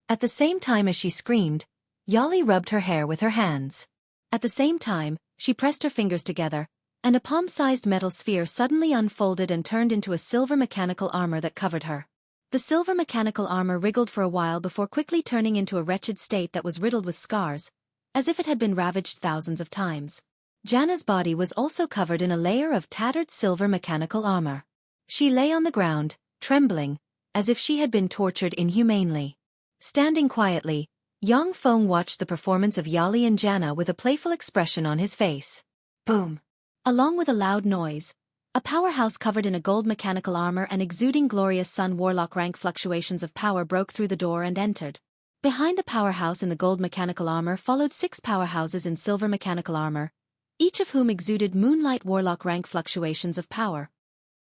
At the same time as she screamed, Yali rubbed her hair with her hands. At the same time, she pressed her fingers together, and a palm-sized metal sphere suddenly unfolded and turned into a silver mechanical armor that covered her. The silver mechanical armor wriggled for a while before quickly turning into a wretched state that was riddled with scars, as if it had been ravaged thousands of times. Jana's body was also covered in a layer of tattered silver mechanical armor. She lay on the ground, trembling, as if she had been tortured inhumanely. Standing quietly, Yang Feng watched the performance of Yali and Jana with a playful expression on his face. Boom! Along with a loud noise, a powerhouse covered in a gold mechanical armor and exuding glorious sun warlock rank fluctuations of power broke through the door and entered. Behind the powerhouse in the gold mechanical armor followed 6 powerhouses in silver mechanical armor, each of whom exuded moonlight warlock rank fluctuations of power.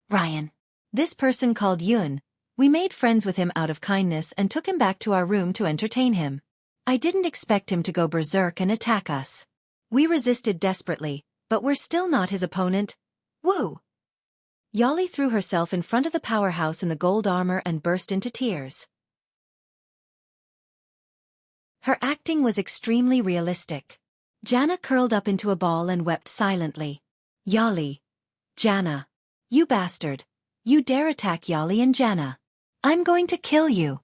Ryan. This person called Yun. We made friends with him out of kindness and took him back to our room to entertain him. I didn't expect him to go berserk and attack us. We resisted desperately, but we're still not his opponent. Woo! Yali threw herself in front of the powerhouse in the gold armor and burst into tears. Her acting was extremely realistic. Jana curled up into a ball and wept silently. Yali. Jana. You bastard. You dare attack Yali and Jana. I'm going to kill you.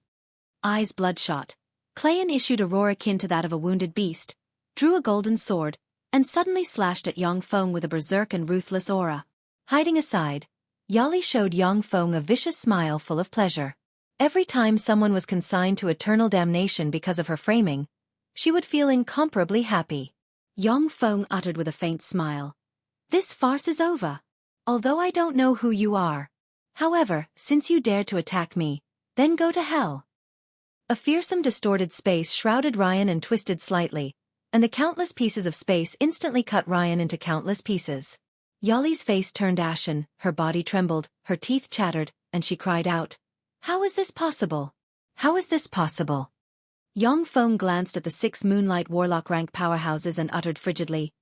Eyes bloodshot, Clayan issued a roar akin to that of a wounded beast, drew a golden sword, and suddenly slashed at Yang Feng with a berserk and ruthless aura. Hiding aside, Yali showed Yang Feng a vicious smile full of pleasure. Every time someone was consigned to eternal damnation because of her framing, she would feel incomparably happy. Yang Feng uttered with a faint smile. This farce is over. Although I don't know who you are. However, since you dared to attack me, then go to hell. A fearsome distorted space shrouded Ryan and twisted slightly, and the countless pieces of space instantly cut Ryan into countless pieces. Yali's face turned ashen, her body trembled, her teeth chattered, and she cried out, How is this possible? How is this possible? Yang Feng glanced at the 6 Moonlight Warlock rank powerhouses and uttered frigidly,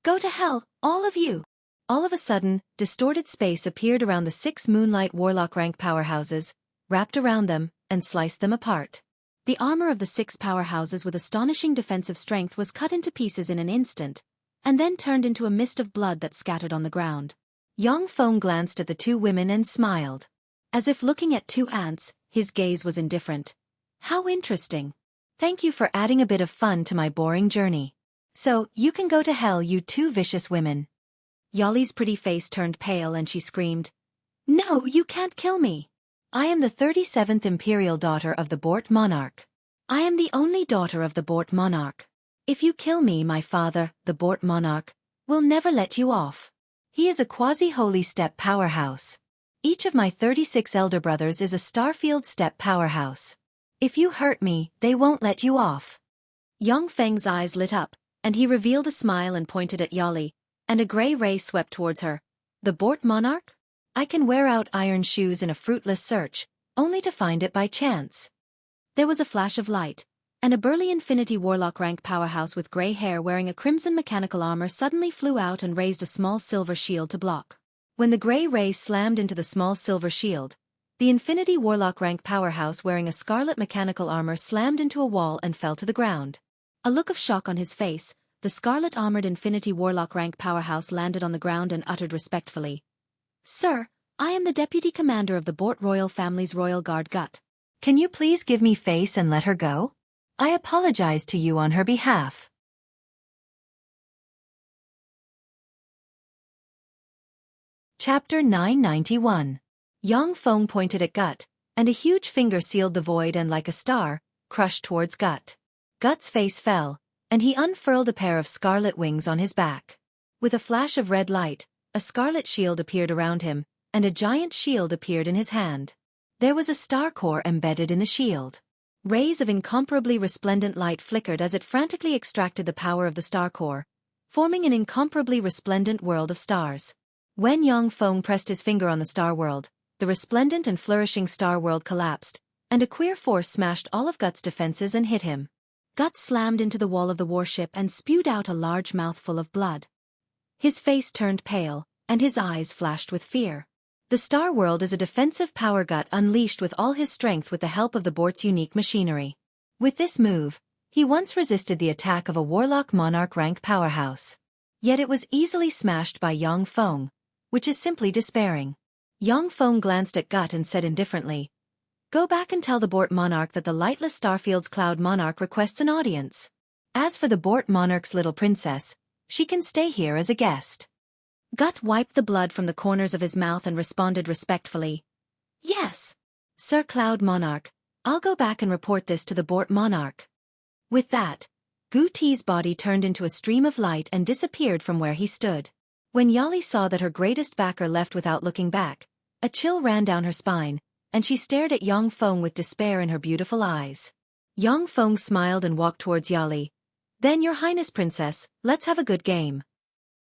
Go to hell, all of you! All of a sudden, distorted space appeared around the 6 Moonlight Warlock rank powerhouses, wrapped around them, and sliced them apart. The armor of the 6 powerhouses with astonishing defensive strength was cut into pieces in an instant, and then turned into a mist of blood that scattered on the ground. Yang Feng glanced at the 2 women and smiled. As if looking at 2 ants, his gaze was indifferent. How interesting. Thank you for adding a bit of fun to my boring journey. So, you can go to hell, you 2 vicious women. Yali's pretty face turned pale and she screamed, "No, you can't kill me. I am the 37th imperial daughter of the Bort monarch. I am the only daughter of the Bort monarch. If you kill me, my father, the Bort monarch, will never let you off. He is a quasi-holy steppe powerhouse. Each of my 36 elder brothers is a Starfield steppe powerhouse. If you hurt me, they won't let you off." Yang Feng's eyes lit up, and he revealed a smile and pointed at Yali, and a gray ray swept towards her. "The Bort monarch? I can wear out iron shoes in a fruitless search, only to find it by chance." There was a flash of light, and a burly Infinity Warlock rank powerhouse with gray hair wearing a crimson mechanical armor suddenly flew out and raised a small silver shield to block. When the gray ray slammed into the small silver shield, the Infinity Warlock rank powerhouse wearing a scarlet mechanical armor slammed into a wall and fell to the ground. A look of shock on his face, the scarlet armored Infinity Warlock rank powerhouse landed on the ground and uttered respectfully, "Sir, I am the deputy commander of the Bort royal family's royal guard Gut. Can you please give me face and let her go? I apologize to you on her behalf." Chapter 991. Yang Feng pointed at Gut, and a huge finger sealed the void and like a star, crushed towards Gut. Gut's face fell, and he unfurled a pair of scarlet wings on his back. With a flash of red light, a scarlet shield appeared around him, and a giant shield appeared in his hand. There was a star core embedded in the shield. Rays of incomparably resplendent light flickered as it frantically extracted the power of the star core, forming an incomparably resplendent world of stars. When Yang Feng pressed his finger on the star world, the resplendent and flourishing star world collapsed, and a queer force smashed all of Gut's defenses and hit him. Gut slammed into the wall of the warship and spewed out a large mouthful of blood. His face turned pale, and his eyes flashed with fear. The Star World is a defensive power Gut unleashed with all his strength with the help of the Bort's unique machinery. With this move, he once resisted the attack of a Warlock Monarch rank powerhouse. Yet it was easily smashed by Yang Feng, which is simply despairing. Yang Feng glanced at Gut and said indifferently, "Go back and tell the Bort Monarch that the lightless Starfield's Cloud Monarch requests an audience. As for the Bort Monarch's little princess, she can stay here as a guest." Gut wiped the blood from the corners of his mouth and responded respectfully, "Yes, Sir Cloud Monarch, I'll go back and report this to the Bort Monarch." With that, Gu Ti's body turned into a stream of light and disappeared from where he stood. When Yali saw that her greatest backer left without looking back, a chill ran down her spine, and she stared at Yang Feng with despair in her beautiful eyes. Yang Feng smiled and walked towards Yali. "Then, Your Highness Princess, let's have a good game."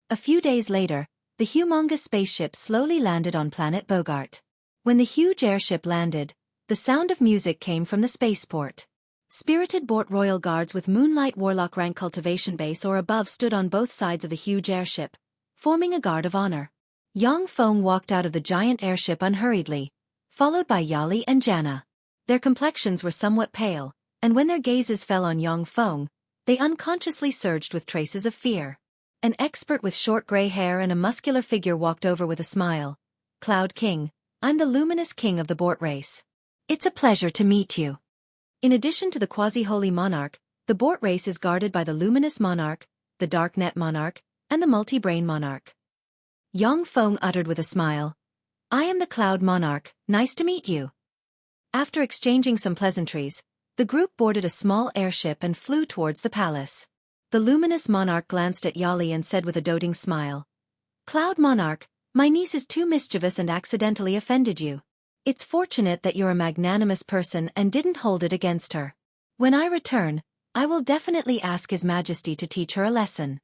A few days later, the humongous spaceship slowly landed on planet Bogart. When the huge airship landed, the sound of music came from the spaceport. Spirited Bort royal guards with Moonlight Warlock rank cultivation base or above stood on both sides of the huge airship, forming a guard of honor. Yang Feng walked out of the giant airship unhurriedly, followed by Yali and Jana. Their complexions were somewhat pale, and when their gazes fell on Yang Feng, they unconsciously surged with traces of fear. An expert with short gray hair and a muscular figure walked over with a smile. "Cloud King, I'm the luminous king of the Bort race. It's a pleasure to meet you." In addition to the quasi-holy monarch, the Bort race is guarded by the luminous monarch, the darknet monarch, and the multi-brain monarch. Yang Feng uttered with a smile, "I am the Cloud Monarch, nice to meet you." After exchanging some pleasantries, the group boarded a small airship and flew towards the palace. The luminous monarch glanced at Yali and said with a doting smile, "Cloud Monarch, my niece is too mischievous and accidentally offended you. It's fortunate that you're a magnanimous person and didn't hold it against her. When I return, I will definitely ask His Majesty to teach her a lesson."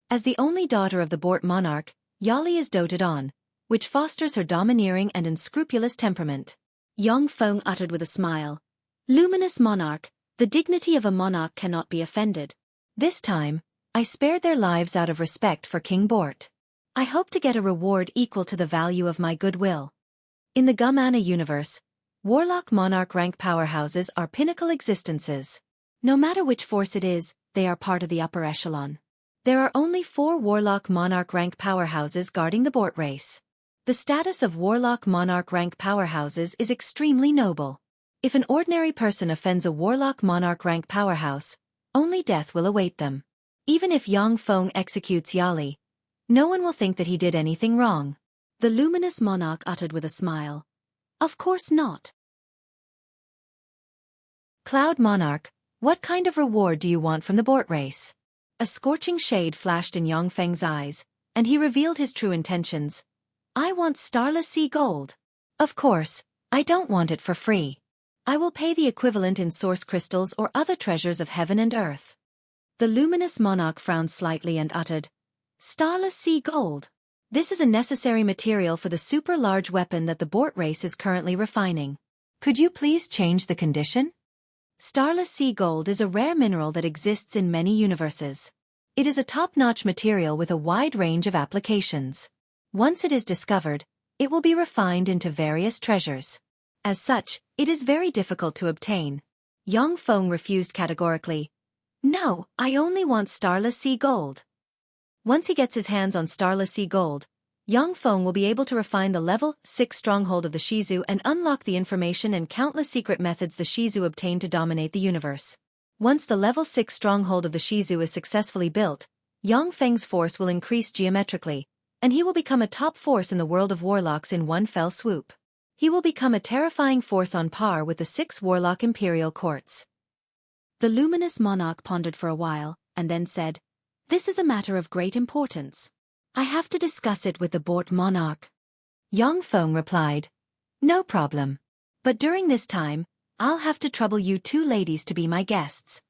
As the only daughter of the Bort Monarch, Yali is doted on, which fosters her domineering and unscrupulous temperament. Yang Feng uttered with a smile, "Luminous monarch, the dignity of a monarch cannot be offended. This time, I spared their lives out of respect for King Bort. I hope to get a reward equal to the value of my goodwill. In the Gumana universe, Warlock Monarch rank powerhouses are pinnacle existences. No matter which force it is, they are part of the upper echelon. There are only 4 Warlock Monarch rank powerhouses guarding the Bort race. The status of Warlock Monarch rank powerhouses is extremely noble. If an ordinary person offends a Warlock Monarch rank powerhouse, only death will await them. Even if Yang Feng executes Yali, no one will think that he did anything wrong. The luminous monarch uttered with a smile. Of course not. Cloud Monarch, what kind of reward do you want from the Bort race? A scorching shade flashed in Yang Feng's eyes, and he revealed his true intentions. I want starless sea gold. Of course, I don't want it for free. I will pay the equivalent in source crystals or other treasures of heaven and earth. The luminous monarch frowned slightly and uttered, Starless sea gold. This is a necessary material for the super-large weapon that the Bort race is currently refining. Could you please change the condition? Starless sea gold is a rare mineral that exists in many universes. It is a top-notch material with a wide range of applications. Once it is discovered, it will be refined into various treasures. As such, it is very difficult to obtain. Yang Feng refused categorically. No, I only want starless sea gold. Once he gets his hands on starless sea gold, Yang Feng will be able to refine the level 6 stronghold of the Shizu and unlock the information and countless secret methods the Shizu obtained to dominate the universe. Once the level 6 stronghold of the Shizu is successfully built, Yang Feng's force will increase geometrically, and he will become a top force in the world of warlocks in one fell swoop. He will become a terrifying force on par with the 6 warlock imperial courts. The luminous monarch pondered for a while, and then said, This is a matter of great importance. I have to discuss it with the Bort monarch. Yang Feng replied, No problem. But during this time, I'll have to trouble you 2 ladies to be my guests.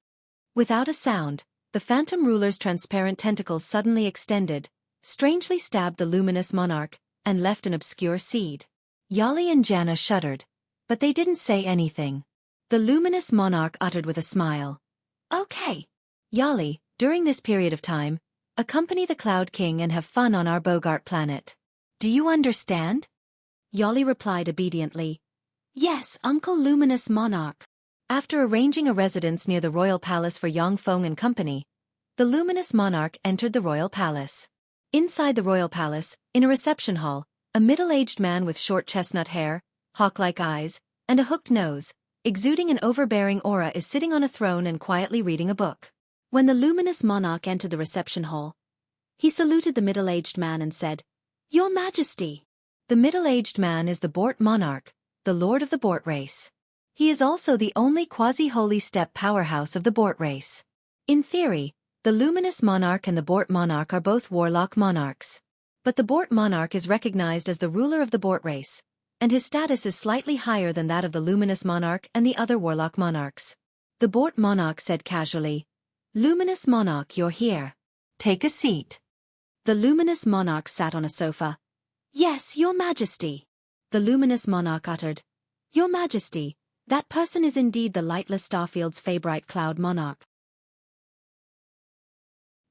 Without a sound, the phantom ruler's transparent tentacles suddenly extended, strangely stabbed the luminous monarch, and left an obscure seed. Yali and Jana shuddered, but they didn't say anything. The luminous monarch uttered with a smile. Okay. Yali, during this period of time, accompany the Cloud King and have fun on our Bogart planet. Do you understand? Yali replied obediently. Yes, Uncle Luminous Monarch. After arranging a residence near the royal palace for Yang Feng and company, the luminous monarch entered the royal palace. Inside the royal palace, in a reception hall, a middle-aged man with short chestnut hair, hawk-like eyes, and a hooked nose, exuding an overbearing aura is sitting on a throne and quietly reading a book. When the luminous monarch entered the reception hall, he saluted the middle-aged man and said, Your Majesty. The middle-aged man is the Bort monarch, the lord of the Bort race. He is also the only quasi-holy step powerhouse of the Bort race. In theory, the luminous monarch and the Bort monarch are both warlock monarchs. But the Bort monarch is recognized as the ruler of the Bort race, and his status is slightly higher than that of the luminous monarch and the other warlock monarchs. The Bort monarch said casually, Luminous monarch, you're here. Take a seat. The luminous monarch sat on a sofa. Yes, Your Majesty. The luminous monarch uttered, Your Majesty, that person is indeed the lightless Starfield's Feybright Cloud Monarch.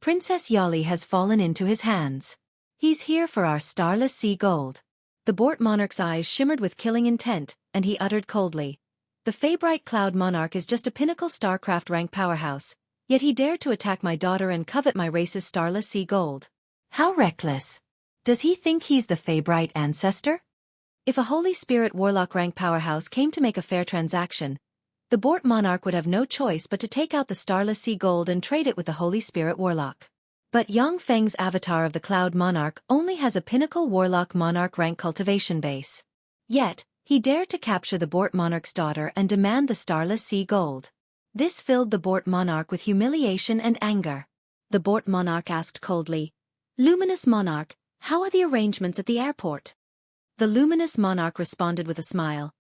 Princess Yali has fallen into his hands. He's here for our starless sea gold. The Bort monarch's eyes shimmered with killing intent, and he uttered coldly, The Feybright Cloud Monarch is just a pinnacle StarCraft rank powerhouse, yet he dared to attack my daughter and covet my race's starless sea gold. How reckless. Does he think he's the Feybright ancestor? If a Holy Spirit Warlock rank powerhouse came to make a fair transaction, the Bort monarch would have no choice but to take out the starless sea gold and trade it with the Holy Spirit Warlock. But Yang Feng's avatar of the Cloud Monarch only has a pinnacle Warlock Monarch rank cultivation base. Yet, he dared to capture the Bort monarch's daughter and demand the starless sea gold. This filled the Bort monarch with humiliation and anger. The Bort monarch asked coldly, Luminous monarch, how are the arrangements at the airport? The luminous monarch responded with a smile.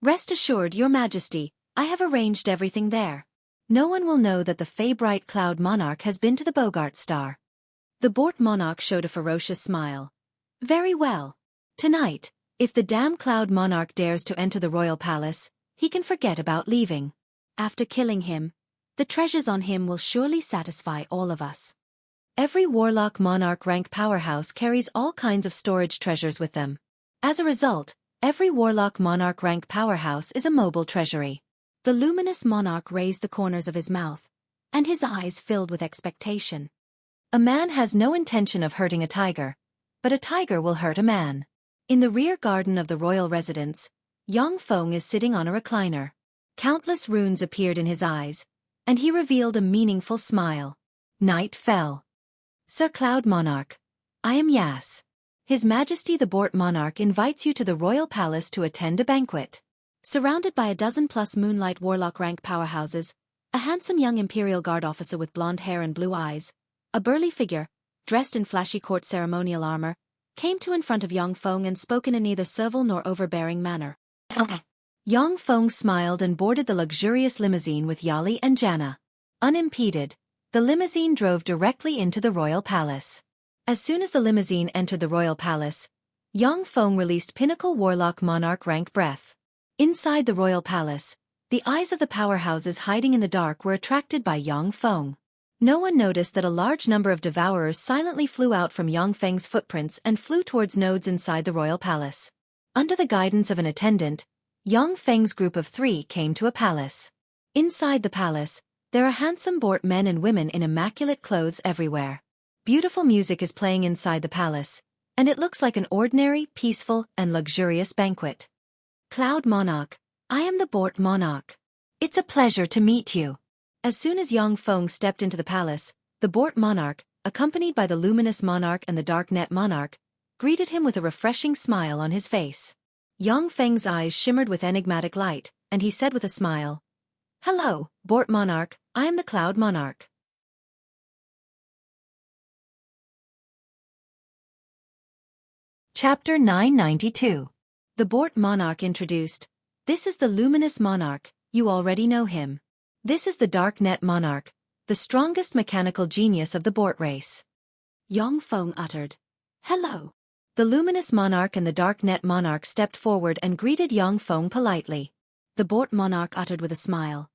Rest assured, Your Majesty, I have arranged everything there. No one will know that the Feybright Cloud Monarch has been to the Bogart Star. The Bort monarch showed a ferocious smile. Very well. Tonight, if the damn Cloud Monarch dares to enter the royal palace, he can forget about leaving. After killing him, the treasures on him will surely satisfy all of us. Every warlock monarch rank powerhouse carries all kinds of storage treasures with them. As a result, every warlock monarch rank powerhouse is a mobile treasury. The luminous monarch raised the corners of his mouth, and his eyes filled with expectation. A man has no intention of hurting a tiger, but a tiger will hurt a man. In the rear garden of the royal residence, Yang Feng is sitting on a recliner. Countless runes appeared in his eyes, and he revealed a meaningful smile. Night fell. Sir Cloud Monarch, I am Yas. His Majesty the Bort Monarch invites you to the royal palace to attend a banquet. Surrounded by a dozen-plus moonlight warlock rank powerhouses, a handsome young Imperial Guard officer with blonde hair and blue eyes, a burly figure, dressed in flashy court ceremonial armor, came to in front of Yang Feng and spoke in a neither servile nor overbearing manner. Yang Feng smiled and boarded the luxurious limousine with Yali and Jana. Unimpeded, the limousine drove directly into the royal palace. As soon as the limousine entered the royal palace, Yang Feng released pinnacle warlock monarch rank breath. Inside the royal palace, the eyes of the powerhouses hiding in the dark were attracted by Yang Feng. No one noticed that a large number of devourers silently flew out from Yang Feng's footprints and flew towards nodes inside the royal palace. Under the guidance of an attendant, Yang Feng's group of 3 came to a palace. Inside the palace, there are handsome Bort men and women in immaculate clothes everywhere. Beautiful music is playing inside the palace, and it looks like an ordinary, peaceful, and luxurious banquet. Cloud Monarch, I am the Bort Monarch. It's a pleasure to meet you. As soon as Yang Feng stepped into the palace, the Bort Monarch, accompanied by the Luminous Monarch and the Dark Net Monarch, greeted him with a refreshing smile on his face. Yang Feng's eyes shimmered with enigmatic light, and he said with a smile, "Hello, Bort Monarch, I am the Cloud Monarch." Chapter 992. The Bort Monarch introduced, "This is the Luminous Monarch, you already know him. This is the Dark Net Monarch, the strongest mechanical genius of the Bort race." Yang Feng uttered, "Hello." The Luminous Monarch and the Dark Net Monarch stepped forward and greeted Yang Feng politely. The Bort Monarch uttered with a smile,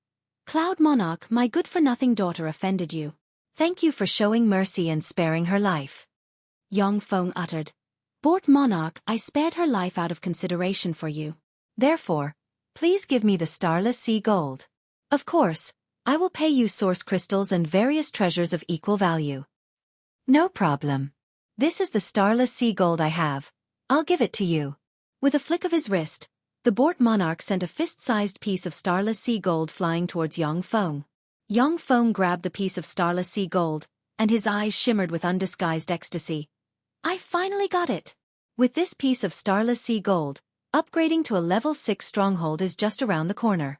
"Cloud Monarch, my good-for-nothing daughter offended you. Thank you for showing mercy and sparing her life." Yang Feng uttered, "Bort Monarch, I spared her life out of consideration for you. Therefore, please give me the Starless Sea Gold. Of course, I will pay you source crystals and various treasures of equal value." "No problem. This is the Starless Sea Gold I have. I'll give it to you." With a flick of his wrist, the Bort Monarch sent a fist-sized piece of Starless Sea Gold flying towards Yang Feng. Yang Feng grabbed the piece of Starless Sea Gold, and his eyes shimmered with undisguised ecstasy. "I finally got it. With this piece of Starless Sea Gold, upgrading to a level 6 stronghold is just around the corner.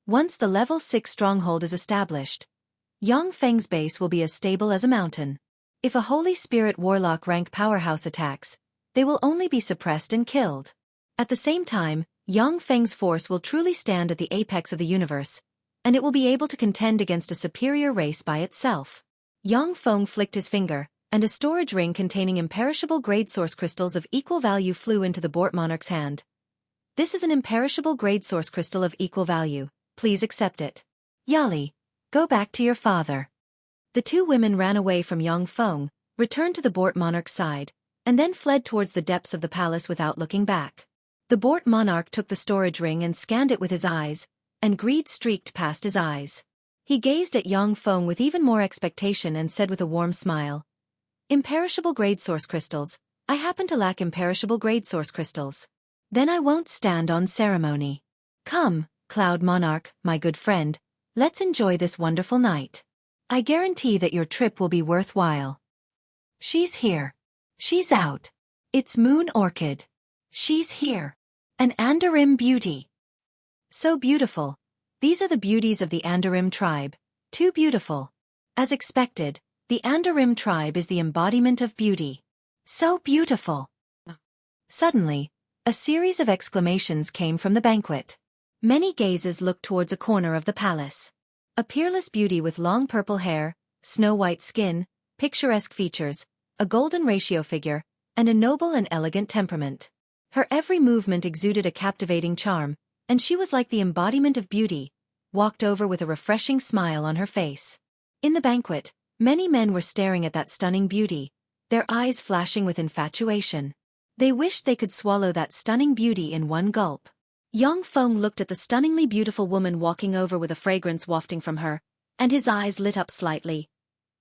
Once the level 6 stronghold is established, Yang Feng's base will be as stable as a mountain. If a Holy Spirit Warlock rank powerhouse attacks, they will only be suppressed and killed. At the same time, Yang Feng's force will truly stand at the apex of the universe, and it will be able to contend against a superior race by itself." Yang Feng flicked his finger, and a storage ring containing imperishable grade source crystals of equal value flew into the Bort Monarch's hand. "This is an imperishable grade source crystal of equal value. Please accept it. Yali, go back to your father." The 2 women ran away from Yang Feng, returned to the Bort Monarch's side, and then fled towards the depths of the palace without looking back. The Bort Monarch took the storage ring and scanned it with his eyes, and greed streaked past his eyes. He gazed at Yang Feng with even more expectation and said with a warm smile, "Imperishable grade source crystals, I happen to lack imperishable grade source crystals. Then I won't stand on ceremony. Come, Cloud Monarch, my good friend, let's enjoy this wonderful night. I guarantee that your trip will be worthwhile." "She's here. She's out. It's Moon Orchid. She's here. An Andarim beauty. So beautiful. These are the beauties of the Andarim tribe. Too beautiful." As expected, the Andarim tribe is the embodiment of beauty. So beautiful. Suddenly, a series of exclamations came from the banquet. Many gazes looked towards a corner of the palace. A peerless beauty with long purple hair, snow-white skin, picturesque features, a golden ratio figure, and a noble and elegant temperament. Her every movement exuded a captivating charm, and she was like the embodiment of beauty, walked over with a refreshing smile on her face. In the banquet, Many men were staring at that stunning beauty, their eyes flashing with infatuation. They wished they could swallow that stunning beauty in one gulp. Yang Feng looked at the stunningly beautiful woman walking over with a fragrance wafting from her, and his eyes lit up slightly.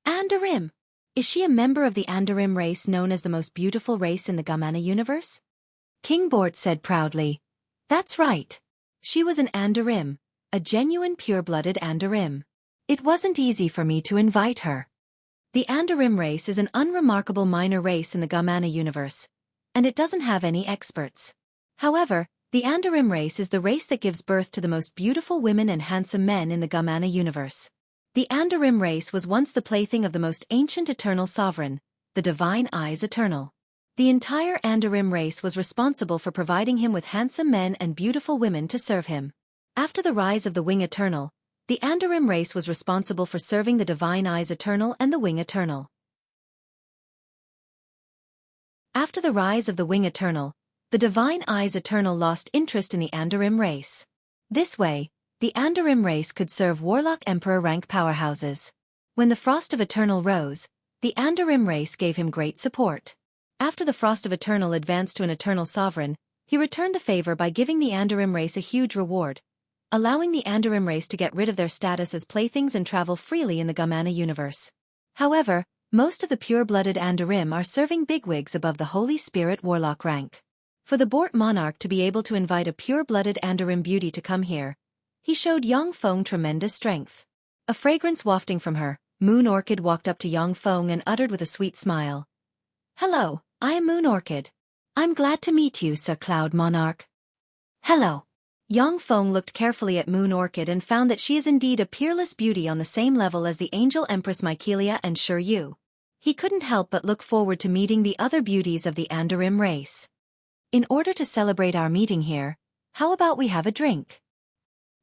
Andarim! Is she a member of the Andarim race known as the most beautiful race in the Gamana universe? King Bort said proudly. That's right. She was an Andarim, a genuine pure-blooded Andarim. It wasn't easy for me to invite her. The Andarim race is an unremarkable minor race in the Gamana universe, and it doesn't have any experts. However, the Andarim race is the race that gives birth to the most beautiful women and handsome men in the Gamana universe. The Andarim race was once the plaything of the most ancient eternal sovereign, the Divine Eyes Eternal. The entire Andarim race was responsible for providing him with handsome men and beautiful women to serve him. After the rise of the Wing Eternal, the Andarim race was responsible for serving the Divine Eyes Eternal and the Wing Eternal. After the rise of the Wing Eternal, the Divine Eyes Eternal lost interest in the Andarim race. This way, the Andarim race could serve Warlock Emperor rank powerhouses. When the Frost of Eternal rose, the Andarim race gave him great support. After the Frost of Eternal advanced to an Eternal Sovereign, he returned the favor by giving the Andarim race a huge reward, allowing the Andarim race to get rid of their status as playthings and travel freely in the Gamana universe. However, most of the pure-blooded Andarim are serving bigwigs above the Holy Spirit Warlock rank. For the Bort monarch to be able to invite a pure-blooded Andarim beauty to come here, he showed Yang Feng tremendous strength. A fragrance wafting from her, Moon Orchid walked up to Yang Feng and uttered with a sweet smile. Hello, I am Moon Orchid. I'm glad to meet you, Sir Cloud Monarch. Hello. Yang Feng looked carefully at Moon Orchid and found that she is indeed a peerless beauty on the same level as the Angel Empress Mykelia and Sure Yu. He couldn't help but look forward to meeting the other beauties of the Andarim race. In order to celebrate our meeting here, how about we have a drink?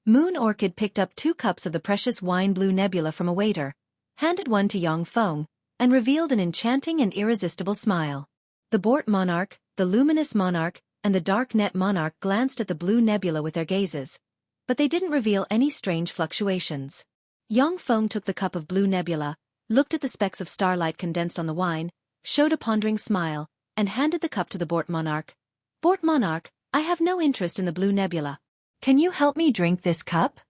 Moon Orchid picked up 2 cups of the precious wine Blue Nebula from a waiter, handed one to Yang Feng, and revealed an enchanting and irresistible smile. The Bort monarch, the Luminous monarch, and the Dark Net monarch glanced at the Blue Nebula with their gazes, but they didn't reveal any strange fluctuations. Yang Feng took the cup of Blue Nebula, looked at the specks of starlight condensed on the wine, showed a pondering smile, and handed the cup to the Bort monarch. Bort monarch, I have no interest in the Blue Nebula. Can you help me drink this cup?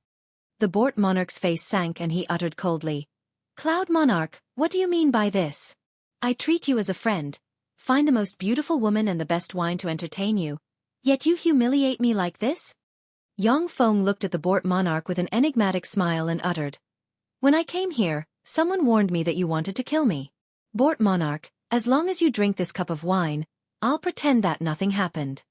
The Bort monarch's face sank and he uttered coldly. Cloud monarch, what do you mean by this? I treat you as a friend, find the most beautiful woman and the best wine to entertain you, yet you humiliate me like this? Yang Feng looked at the Bort monarch with an enigmatic smile and uttered. When I came here, someone warned me that you wanted to kill me. Bort monarch, as long as you drink this cup of wine, I'll pretend that nothing happened.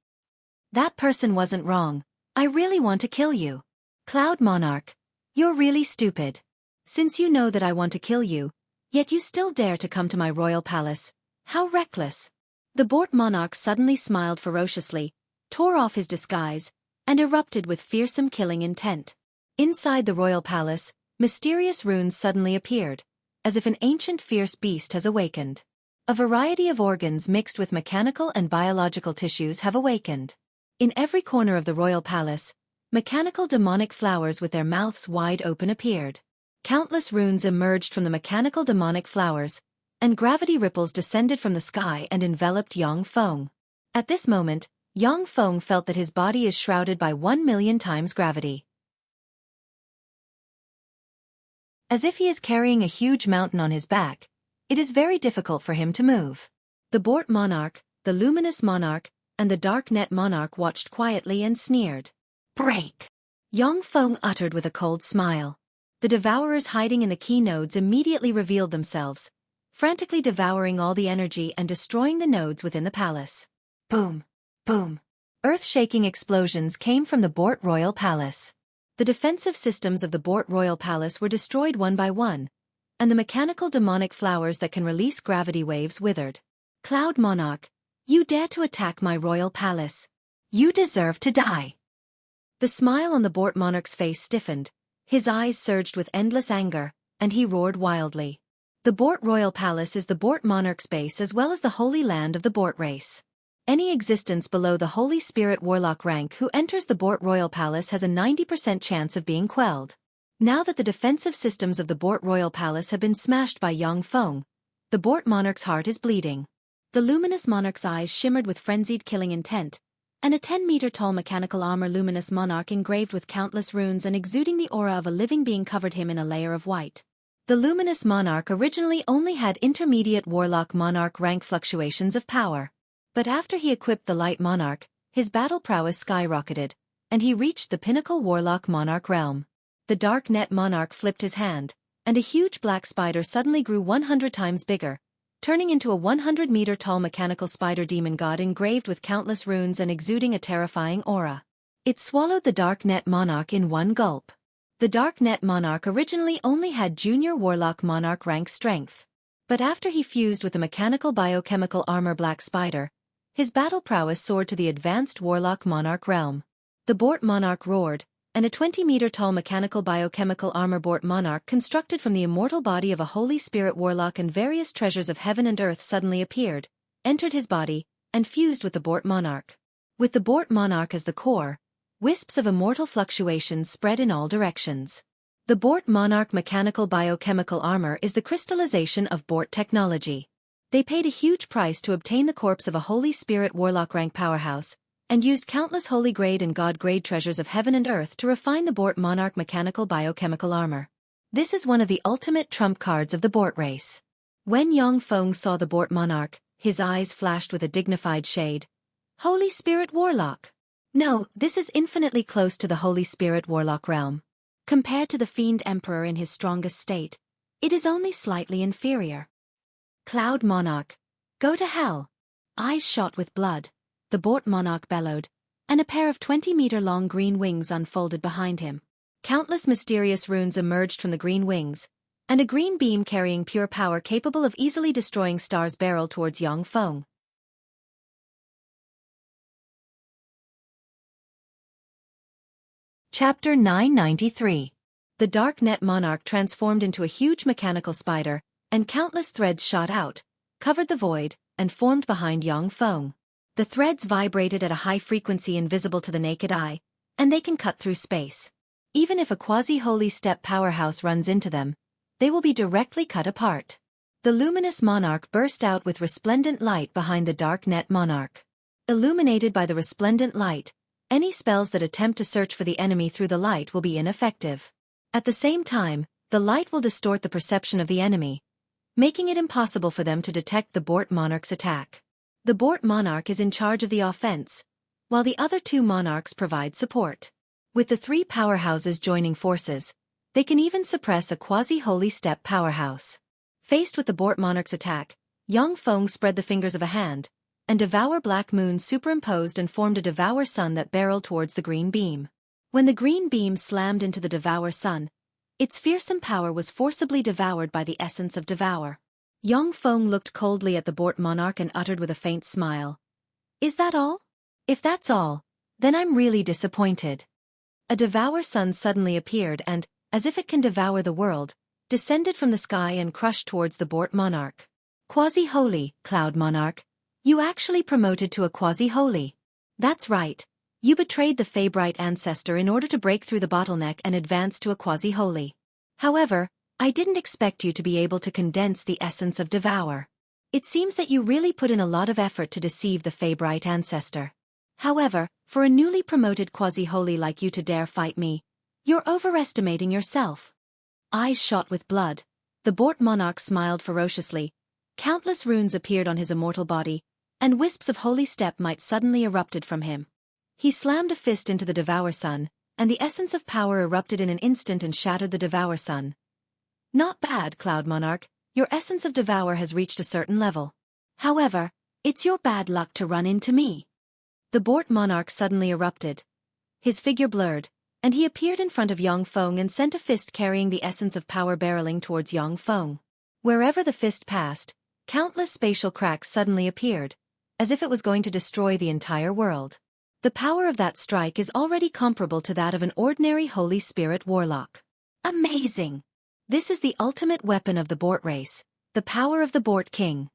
That person wasn't wrong. I really want to kill you. Cloud monarch, you're really stupid. Since you know that I want to kill you, yet you still dare to come to my royal palace. How reckless. The Bort monarch suddenly smiled ferociously, tore off his disguise, and erupted with fearsome killing intent. Inside the royal palace, mysterious runes suddenly appeared, as if an ancient fierce beast has awakened. A variety of organs mixed with mechanical and biological tissues have awakened. In every corner of the royal palace, mechanical demonic flowers with their mouths wide open appeared. Countless runes emerged from the mechanical demonic flowers, and gravity ripples descended from the sky and enveloped Yang Feng. At this moment, Yang Feng felt that his body is shrouded by 1,000,000 times gravity. As if he is carrying a huge mountain on his back, it is very difficult for him to move. The Bort monarch, the Luminous monarch, and the Dark Net monarch watched quietly and sneered. Break! Yang Feng uttered with a cold smile. The devourers hiding in the key nodes immediately revealed themselves, frantically devouring all the energy and destroying the nodes within the palace. Boom! Boom! Earth-shaking explosions came from the Bort Royal Palace. The defensive systems of the Bort Royal Palace were destroyed one by one, and the mechanical demonic flowers that can release gravity waves withered. Cloud monarch, you dare to attack my royal palace. You deserve to die. The smile on the Bort monarch's face stiffened, his eyes surged with endless anger, and he roared wildly. The Bort Royal Palace is the Bort monarch's base as well as the holy land of the Bort race. Any existence below the Holy Spirit Warlock rank who enters the Bort Royal Palace has a 90% chance of being quelled. Now that the defensive systems of the Bort Royal Palace have been smashed by Yang Feng, the Bort monarch's heart is bleeding. The luminous monarch's eyes shimmered with frenzied killing intent, and a 10-meter-tall mechanical armor luminous monarch engraved with countless runes and exuding the aura of a living being covered him in a layer of white. The luminous monarch originally only had intermediate warlock monarch rank fluctuations of power. But after he equipped the light monarch, his battle prowess skyrocketed, and he reached the pinnacle warlock monarch realm. The dark net monarch flipped his hand, and a huge black spider suddenly grew 100 times bigger, turning into a 100-meter-tall mechanical spider demon god engraved with countless runes and exuding a terrifying aura. It swallowed the dark net monarch in one gulp. The dark net monarch originally only had junior warlock monarch rank strength. But after he fused with the mechanical biochemical armor black spider, his battle prowess soared to the advanced warlock monarch realm. The Bort monarch roared, and a 20-meter-tall mechanical biochemical armor Bort monarch constructed from the immortal body of a holy spirit warlock and various treasures of heaven and earth suddenly appeared, entered his body, and fused with the Bort monarch. With the Bort monarch as the core, wisps of immortal fluctuations spread in all directions. The Bort monarch mechanical biochemical armor is the crystallization of Bort technology. They paid a huge price to obtain the corpse of a holy spirit warlock rank powerhouse, and used countless holy grade and god grade treasures of heaven and earth to refine the Bort monarch mechanical biochemical armor. This is one of the ultimate trump cards of the Bort race. When Yang Feng saw the Bort monarch, his eyes flashed with a dignified shade. Holy spirit warlock. No, this is infinitely close to the holy spirit warlock realm. Compared to the fiend emperor in his strongest state, it is only slightly inferior. Cloud monarch. Go to hell. Eyes shot with blood, the Bort monarch bellowed, and a pair of 20-meter-long green wings unfolded behind him. Countless mysterious runes emerged from the green wings, and a green beam carrying pure power capable of easily destroying stars barreled towards Yang Feng. Chapter 993. The dark net monarch transformed into a huge mechanical spider, and countless threads shot out, covered the void, and formed behind Yang Feng. The threads vibrated at a high frequency invisible to the naked eye, and they can cut through space. Even if a quasi-holy step powerhouse runs into them, they will be directly cut apart. The luminous monarch burst out with resplendent light behind the dark net monarch. Illuminated by the resplendent light, any spells that attempt to search for the enemy through the light will be ineffective. At the same time, the light will distort the perception of the enemy, making it impossible for them to detect the Bort monarch's attack. The Bort monarch is in charge of the offense, while the other two monarchs provide support. With the three powerhouses joining forces, they can even suppress a quasi-holy step powerhouse. Faced with the Bort monarch's attack, Yang Feng spread the fingers of a hand, and Devour Black Moon superimposed and formed a Devour Sun that barreled towards the green beam. When the green beam slammed into the Devour Sun, its fearsome power was forcibly devoured by the essence of Devour. Yang Feng looked coldly at the Bort monarch and uttered with a faint smile. Is that all? If that's all, then I'm really disappointed. A Devour Sun suddenly appeared and, as if it can devour the world, descended from the sky and crushed towards the Bort monarch. Quasi-holy, Cloud monarch. You actually promoted to a quasi-holy. That's right. You betrayed the Feybright ancestor in order to break through the bottleneck and advance to a quasi-holy. However, I didn't expect you to be able to condense the essence of Devour. It seems that you really put in a lot of effort to deceive the Feybright ancestor. However, for a newly promoted quasi-holy like you to dare fight me, you're overestimating yourself. Eyes shot with blood, the Bort monarch smiled ferociously. Countless runes appeared on his immortal body, and wisps of holy step might suddenly erupted from him. He slammed a fist into the Devour Sun, and the essence of power erupted in an instant and shattered the Devour Sun. Not bad, Cloud Monarch, your essence of Devour has reached a certain level. However, it's your bad luck to run into me. The Bort monarch suddenly erupted. His figure blurred, and he appeared in front of Yang Feng and sent a fist carrying the essence of power barreling towards Yang Feng. Wherever the fist passed, countless spatial cracks suddenly appeared, as if it was going to destroy the entire world. The power of that strike is already comparable to that of an ordinary Holy Spirit warlock. Amazing! This is the ultimate weapon of the Bort race, the power of the Bort King.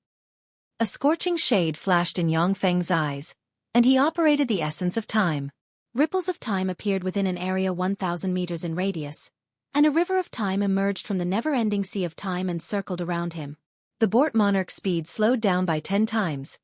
A scorching shade flashed in Yang Feng's eyes, and he operated the essence of time. Ripples of time appeared within an area 1,000 meters in radius, and a river of time emerged from the never-ending sea of time and circled around him. The Bort monarch's speed slowed down by 10 times,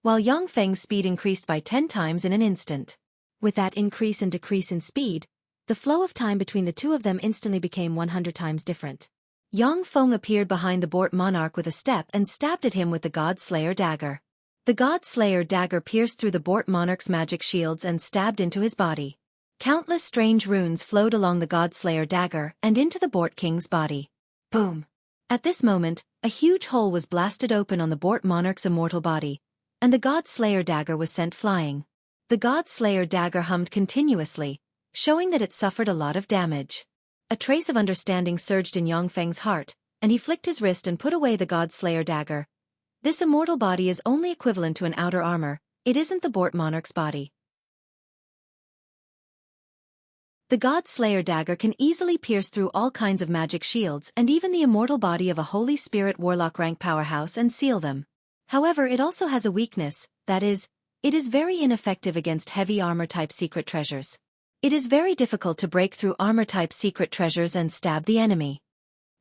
while Yang Feng's speed increased by 10 times in an instant. With that increase and decrease in speed, the flow of time between the two of them instantly became 100 times different. Yang Feng appeared behind the Bort monarch with a step and stabbed at him with the God Slayer dagger. The God Slayer dagger pierced through the Bort monarch's magic shields and stabbed into his body. Countless strange runes flowed along the God Slayer dagger and into the Bort king's body. Boom! At this moment, a huge hole was blasted open on the Bort monarch's immortal body, and the God Slayer dagger was sent flying. The God Slayer dagger hummed continuously, showing that it suffered a lot of damage. A trace of understanding surged in Yang Feng's heart, and he flicked his wrist and put away the God Slayer dagger. This immortal body is only equivalent to an outer armor, it isn't the Bort monarch's body. The God Slayer dagger can easily pierce through all kinds of magic shields and even the immortal body of a Holy Spirit Warlock rank powerhouse and seal them. However, it also has a weakness, that is, it is very ineffective against heavy armor-type secret treasures. It is very difficult to break through armor-type secret treasures and stab the enemy.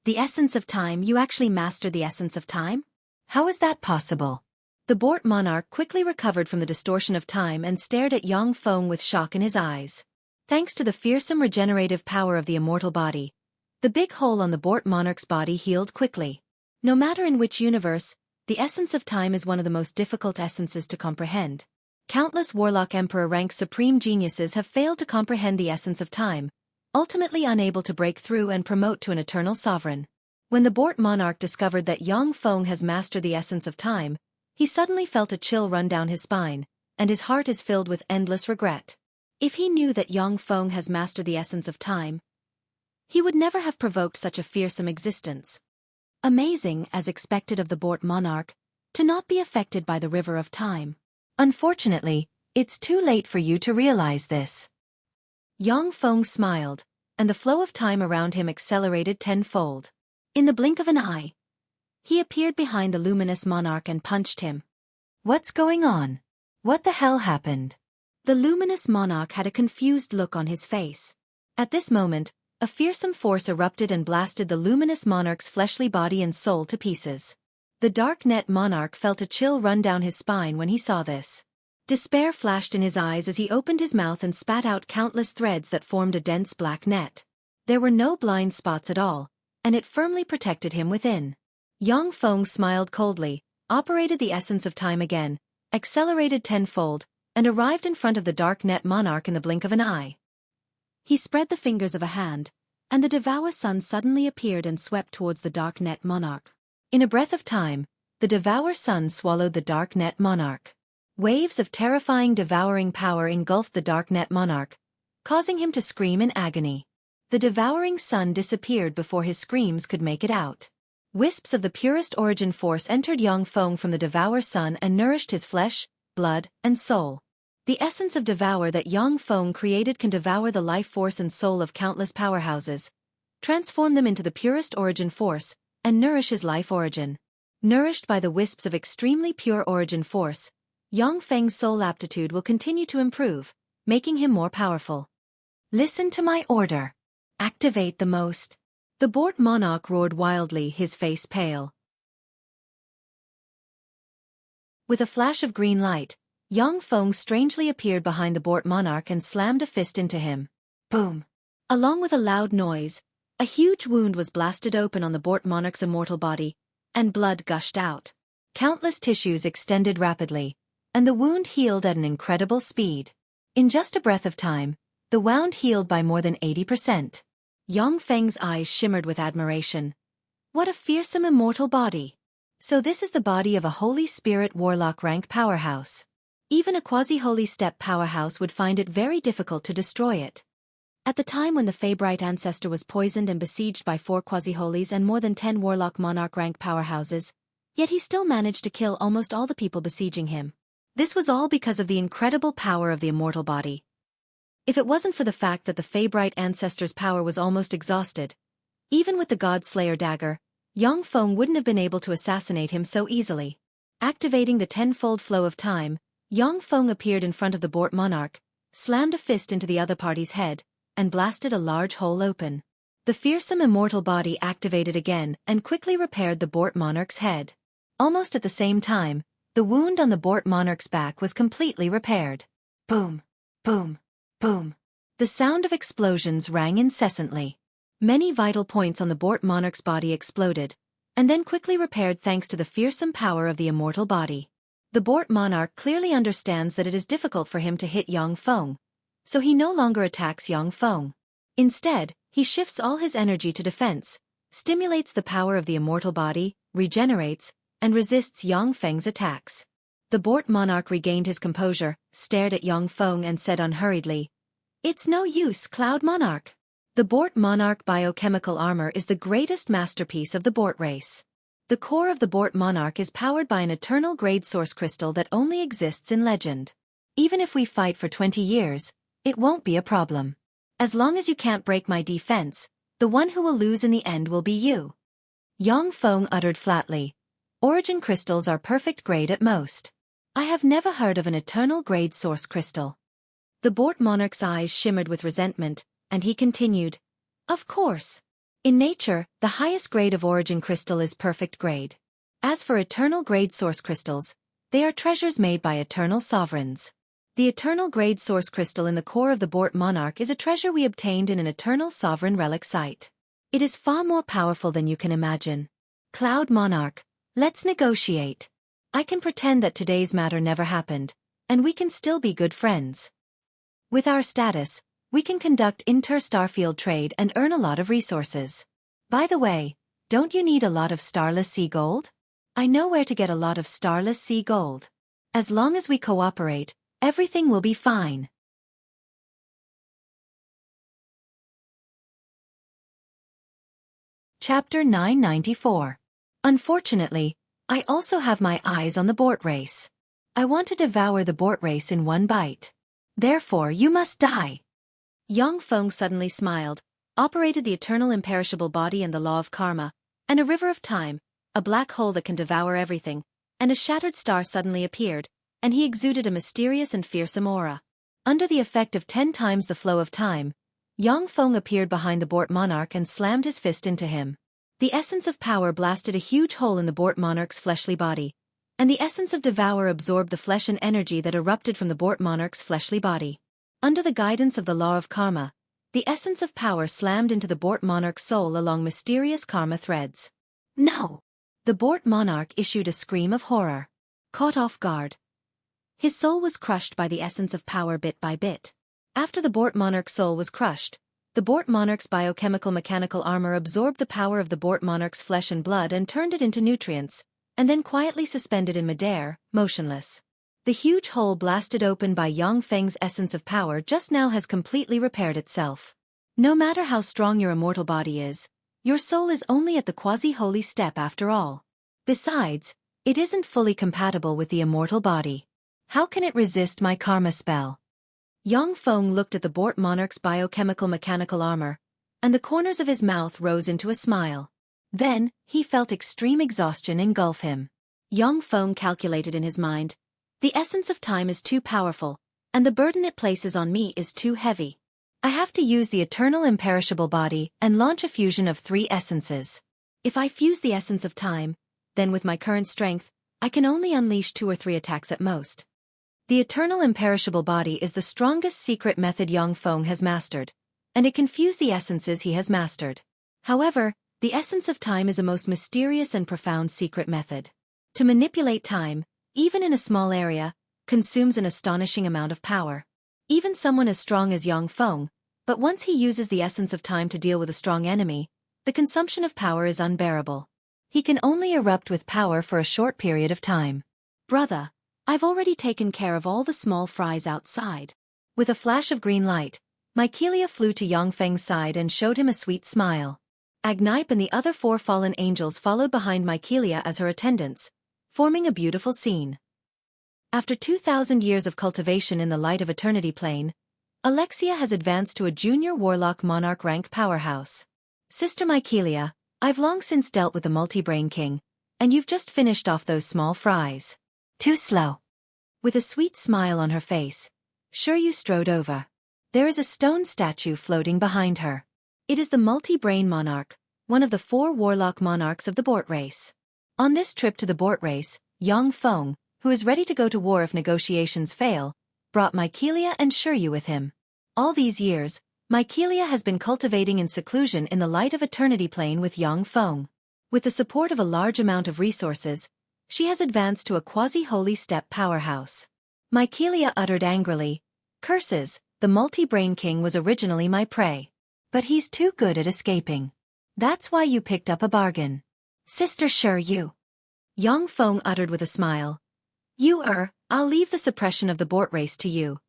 The essence of time. You actually mastered the essence of time? How is that possible? The Bort monarch quickly recovered from the distortion of time and stared at Yang Feng with shock in his eyes. Thanks to the fearsome regenerative power of the immortal body, the big hole on the Bort monarch's body healed quickly. No matter in which universe, the essence of time is one of the most difficult essences to comprehend. Countless Warlock Emperor rank supreme geniuses have failed to comprehend the essence of time, ultimately unable to break through and promote to an eternal sovereign. When the Bort monarch discovered that Yang Feng has mastered the essence of time, he suddenly felt a chill run down his spine, and his heart is filled with endless regret. If he knew that Yang Feng has mastered the essence of time, he would never have provoked such a fearsome existence. Amazing, as expected of the Bort monarch, to not be affected by the river of time. Unfortunately, it's too late for you to realize this. Yang Feng smiled, and the flow of time around him accelerated tenfold. In the blink of an eye, he appeared behind the luminous monarch and punched him. What's going on? What the hell happened? The luminous monarch had a confused look on his face. At this moment, a fearsome force erupted and blasted the luminous monarch's fleshly body and soul to pieces. The dark net monarch felt a chill run down his spine when he saw this. Despair flashed in his eyes as he opened his mouth and spat out countless threads that formed a dense black net. There were no blind spots at all, and it firmly protected him within. Yang Feng smiled coldly, operated the essence of time again, accelerated tenfold, and arrived in front of the dark net monarch in the blink of an eye. He spread the fingers of a hand, and the Devour Sun suddenly appeared and swept towards the dark net monarch. In a breath of time, the Devour Sun swallowed the dark net monarch. Waves of terrifying devouring power engulfed the dark net monarch, causing him to scream in agony. The devouring sun disappeared before his screams could make it out. Wisps of the purest origin force entered Yang Feng from the Devour Sun and nourished his flesh, blood, and soul. The essence of Devour that Yang Feng created can devour the life force and soul of countless powerhouses, transform them into the purest origin force, and nourish his life origin. Nourished by the wisps of extremely pure origin force, Yang Feng's soul aptitude will continue to improve, making him more powerful. Listen to my order. Activate the most. The Bort monarch roared wildly, his face pale. With a flash of green light, Yang Feng strangely appeared behind the Bort monarch and slammed a fist into him. Boom! Along with a loud noise, a huge wound was blasted open on the Bort monarch's immortal body, and blood gushed out. Countless tissues extended rapidly, and the wound healed at an incredible speed. In just a breath of time, the wound healed by more than 80%. Yang Feng's eyes shimmered with admiration. What a fearsome immortal body! So this is the body of a Holy Spirit Warlock rank powerhouse. Even a quasi-holy step powerhouse would find it very difficult to destroy it. At the time when the Feybright ancestor was poisoned and besieged by 4 quasi-holies and more than 10 Warlock monarch rank powerhouses, yet he still managed to kill almost all the people besieging him. This was all because of the incredible power of the immortal body. If it wasn't for the fact that the Feybright ancestor's power was almost exhausted, even with the God Slayer dagger, Yang Feng wouldn't have been able to assassinate him so easily. Activating the tenfold flow of time, Yang Feng appeared in front of the Bort monarch, slammed a fist into the other party's head, and blasted a large hole open. The fearsome immortal body activated again and quickly repaired the Bort monarch's head. Almost at the same time, the wound on the Bort monarch's back was completely repaired. Boom, boom, boom. The sound of explosions rang incessantly. Many vital points on the Bort monarch's body exploded, and then quickly repaired thanks to the fearsome power of the immortal body. The Bort monarch clearly understands that it is difficult for him to hit Yang Feng, so he no longer attacks Yang Feng. Instead, he shifts all his energy to defense, stimulates the power of the immortal body, regenerates, and resists Yang Feng's attacks. The Bort monarch regained his composure, stared at Yang Feng and said unhurriedly, "It's no use, Cloud Monarch. The Bort monarch biochemical armor is the greatest masterpiece of the Bort race. The core of the Bort monarch is powered by an eternal grade source crystal that only exists in legend. Even if we fight for 20 years, it won't be a problem. As long as you can't break my defense, the one who will lose in the end will be you." Yang Feng uttered flatly, "Origin crystals are perfect grade at most. I have never heard of an eternal grade source crystal." The Bort monarch's eyes shimmered with resentment, and he continued, "Of course. In nature, the highest grade of origin crystal is perfect grade. As for eternal grade source crystals, they are treasures made by eternal sovereigns. The eternal grade source crystal in the core of the Bort monarch is a treasure we obtained in an eternal sovereign relic site. It is far more powerful than you can imagine. Cloud Monarch, let's negotiate. I can pretend that today's matter never happened, and we can still be good friends. With our status, we can conduct inter-starfield trade and earn a lot of resources. By the way, don't you need a lot of starless sea gold? I know where to get a lot of starless sea gold. As long as we cooperate, everything will be fine." Chapter 994. Unfortunately, I also have my eyes on the Bort race. I want to devour the Bort race in one bite. Therefore you must die. Yang Feng suddenly smiled, operated the eternal imperishable body and the law of karma, and a river of time, a black hole that can devour everything, and a shattered star suddenly appeared, and he exuded a mysterious and fearsome aura. Under the effect of 10 times the flow of time, Yang Feng appeared behind the Bort monarch and slammed his fist into him. The essence of power blasted a huge hole in the Bort monarch's fleshly body, and the essence of devour absorbed the flesh and energy that erupted from the Bort monarch's fleshly body. Under the guidance of the law of karma, the essence of power slammed into the Bort monarch's soul along mysterious karma threads. No! The Bort monarch issued a scream of horror. Caught off guard, his soul was crushed by the essence of power bit by bit. After the Bort monarch's soul was crushed, the Bort monarch's biochemical mechanical armor absorbed the power of the Bort monarch's flesh and blood and turned it into nutrients, and then quietly suspended in midair, motionless. The huge hole blasted open by Yang Feng's essence of power just now has completely repaired itself. No matter how strong your immortal body is, your soul is only at the quasi-holy step after all. Besides, it isn't fully compatible with the immortal body. How can it resist my karma spell? Yang Feng looked at the Bort monarch's biochemical mechanical armor, and the corners of his mouth rose into a smile. Then, he felt extreme exhaustion engulf him. Yang Feng calculated in his mind, the essence of time is too powerful, and the burden it places on me is too heavy. I have to use the eternal imperishable body and launch a fusion of 3 essences. If I fuse the essence of time, then with my current strength, I can only unleash 2 or 3 attacks at most. The eternal imperishable body is the strongest secret method Yang Feng has mastered, and it can fuse the essences he has mastered. However, the essence of time is a most mysterious and profound secret method. To manipulate time, even in a small area, consumes an astonishing amount of power. Even someone as strong as Yang Feng, but once he uses the essence of time to deal with a strong enemy, the consumption of power is unbearable. He can only erupt with power for a short period of time. Brother, I've already taken care of all the small fries outside. With a flash of green light, Mykelia flew to Yang Feng's side and showed him a sweet smile. Agnipe and the other 4 fallen angels followed behind Mykelia as her attendants, forming a beautiful scene. After 2,000 years of cultivation in the light of Eternity Plane, Alexia has advanced to a junior warlock monarch rank powerhouse. Sister Mykelia, I've long since dealt with the multi-brain king, and you've just finished off those small fries. Too slow. With a sweet smile on her face, Shiryu strode over. There is a stone statue floating behind her. It is the multi-brain monarch, one of the 4 warlock monarchs of the Bort race. On this trip to the Bort race, Yang Feng, who is ready to go to war if negotiations fail, brought Mykelia and Shiryu with him. All these years, Mykelia has been cultivating in seclusion in the light of eternity plane with Yang Feng. With the support of a large amount of resources, she has advanced to a quasi-holy step powerhouse. Mykelia uttered angrily, "Curses, the multi-brain king was originally my prey. But he's too good at escaping. That's why you picked up a bargain. Sister Shiryu." Yang Feng uttered with a smile, I'll leave the suppression of the Bort race to you."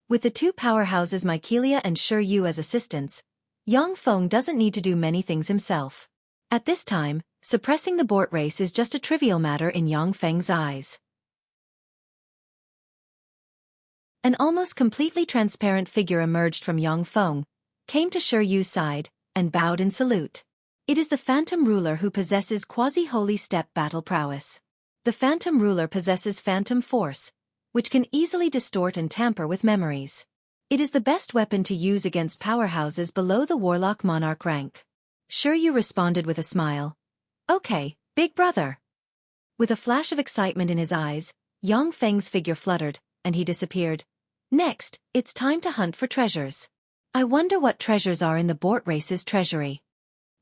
With the 2 powerhouses Mykelia and Shiryu as assistants, Yang Feng doesn't need to do many things himself. At this time, suppressing the Bort race is just a trivial matter in Yang Feng's eyes. An almost completely transparent figure emerged from Yang Feng, came to Shiryu's side, and bowed in salute. It is the Phantom Ruler who possesses quasi-holy step battle prowess. The Phantom Ruler possesses phantom force, which can easily distort and tamper with memories. It is the best weapon to use against powerhouses below the Warlock Monarch rank. Shiryu responded with a smile. "Okay, big brother." With a flash of excitement in his eyes, Yang Feng's figure fluttered, and he disappeared. Next, it's time to hunt for treasures. I wonder what treasures are in the Bort race's treasury.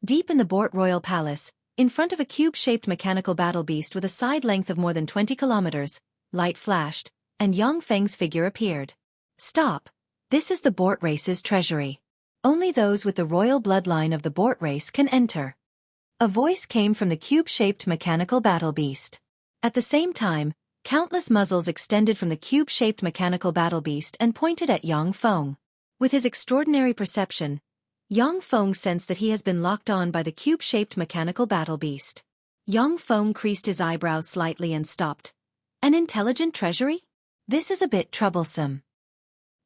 Deep in the Bort Royal Palace, in front of a cube-shaped mechanical battle beast with a side length of more than 20 kilometers, light flashed, and Yang Feng's figure appeared. "Stop. This is the Bort race's treasury. Only those with the royal bloodline of the Bort race can enter." A voice came from the cube-shaped mechanical battle beast. At the same time, countless muzzles extended from the cube-shaped mechanical battle beast and pointed at Yang Feng. With his extraordinary perception, Yang Feng sensed that he has been locked on by the cube-shaped mechanical battle beast. Yang Feng creased his eyebrows slightly and stopped. An intelligent treasury? This is a bit troublesome.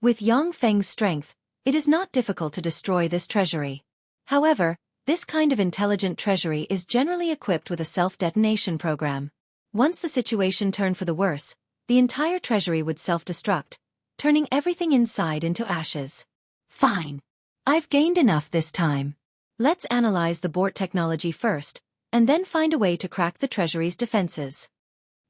With Yang Feng's strength, it is not difficult to destroy this treasury. However, this kind of intelligent treasury is generally equipped with a self-detonation program. Once the situation turned for the worse, the entire treasury would self-destruct, turning everything inside into ashes. Fine. I've gained enough this time. Let's analyze the Bort technology first, and then find a way to crack the treasury's defenses.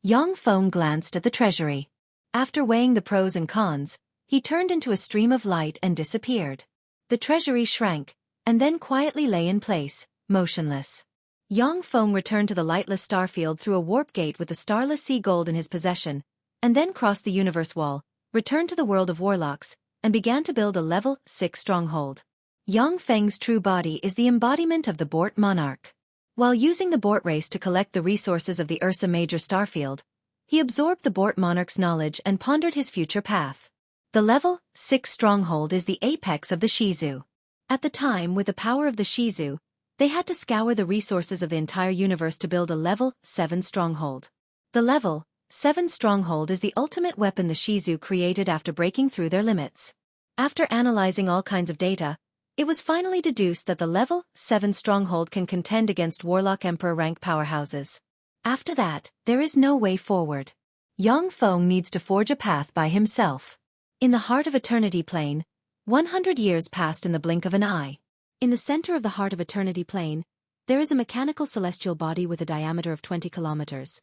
Yang Feng glanced at the treasury. After weighing the pros and cons, he turned into a stream of light and disappeared. The treasury shrank, and then quietly lay in place, motionless. Yang Feng returned to the lightless starfield through a warp gate with the starless sea gold in his possession, and then crossed the universe wall, returned to the world of warlocks, and began to build a level 6 stronghold. Yang Feng's true body is the embodiment of the Bort monarch. While using the Bort race to collect the resources of the Ursa Major starfield, he absorbed the Bort monarch's knowledge and pondered his future path. The level 6 stronghold is the apex of the Shizu. At the time, with the power of the Shizu, they had to scour the resources of the entire universe to build a level 7 stronghold. The level 7 stronghold is the ultimate weapon the Shizu created after breaking through their limits. After analyzing all kinds of data, it was finally deduced that the level 7 stronghold can contend against Warlock Emperor rank powerhouses. After that, there is no way forward. Yang Feng needs to forge a path by himself. In the heart of Eternity Plane, 100 years passed in the blink of an eye. In the center of the heart of Eternity Plane, there is a mechanical celestial body with a diameter of 20 kilometers.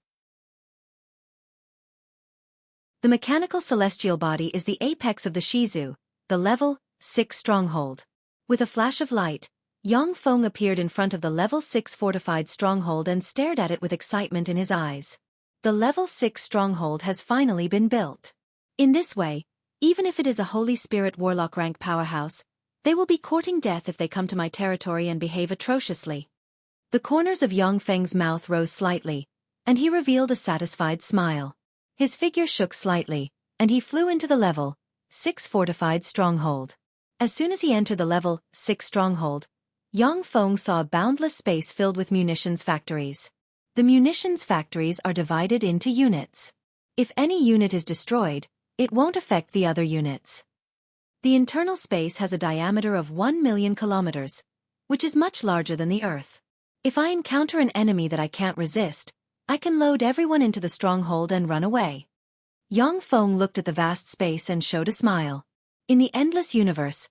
The mechanical celestial body is the apex of the Shizu, the level 6 stronghold. With a flash of light, Yang Feng appeared in front of the level 6 fortified stronghold and stared at it with excitement in his eyes. The level 6 stronghold has finally been built. In this way, even if it is a Holy Spirit Warlock rank powerhouse, they will be courting death if they come to my territory and behave atrociously. The corners of Yang Feng's mouth rose slightly, and he revealed a satisfied smile. His figure shook slightly, and he flew into the level 6 fortified stronghold. As soon as he entered the level 6 stronghold, Yang Feng saw a boundless space filled with munitions factories. The munitions factories are divided into units. If any unit is destroyed, it won't affect the other units. The internal space has a diameter of 1 million kilometers, which is much larger than the Earth. If I encounter an enemy that I can't resist, I can load everyone into the stronghold and run away. Yang Feng looked at the vast space and showed a smile. In the endless universe,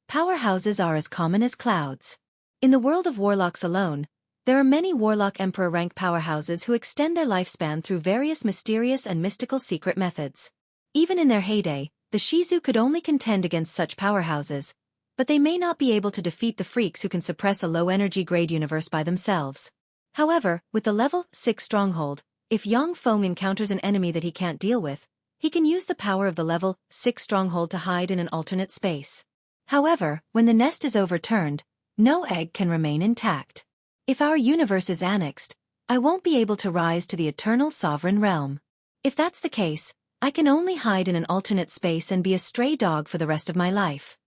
Powerhouses are as common as clouds. In the world of warlocks alone, there are many Warlock Emperor rank powerhouses who extend their lifespan through various mysterious and mystical secret methods. Even in their heyday, the Shizu could only contend against such powerhouses, but they may not be able to defeat the freaks who can suppress a low-energy grade universe by themselves. However, with the level 6 stronghold, if Yang Feng encounters an enemy that he can't deal with, he can use the power of the level 6 stronghold to hide in an alternate space. However, when the nest is overturned, no egg can remain intact. If our universe is annexed, I won't be able to rise to the eternal sovereign realm. If that's the case, I can only hide in an alternate space and be a stray dog for the rest of my life.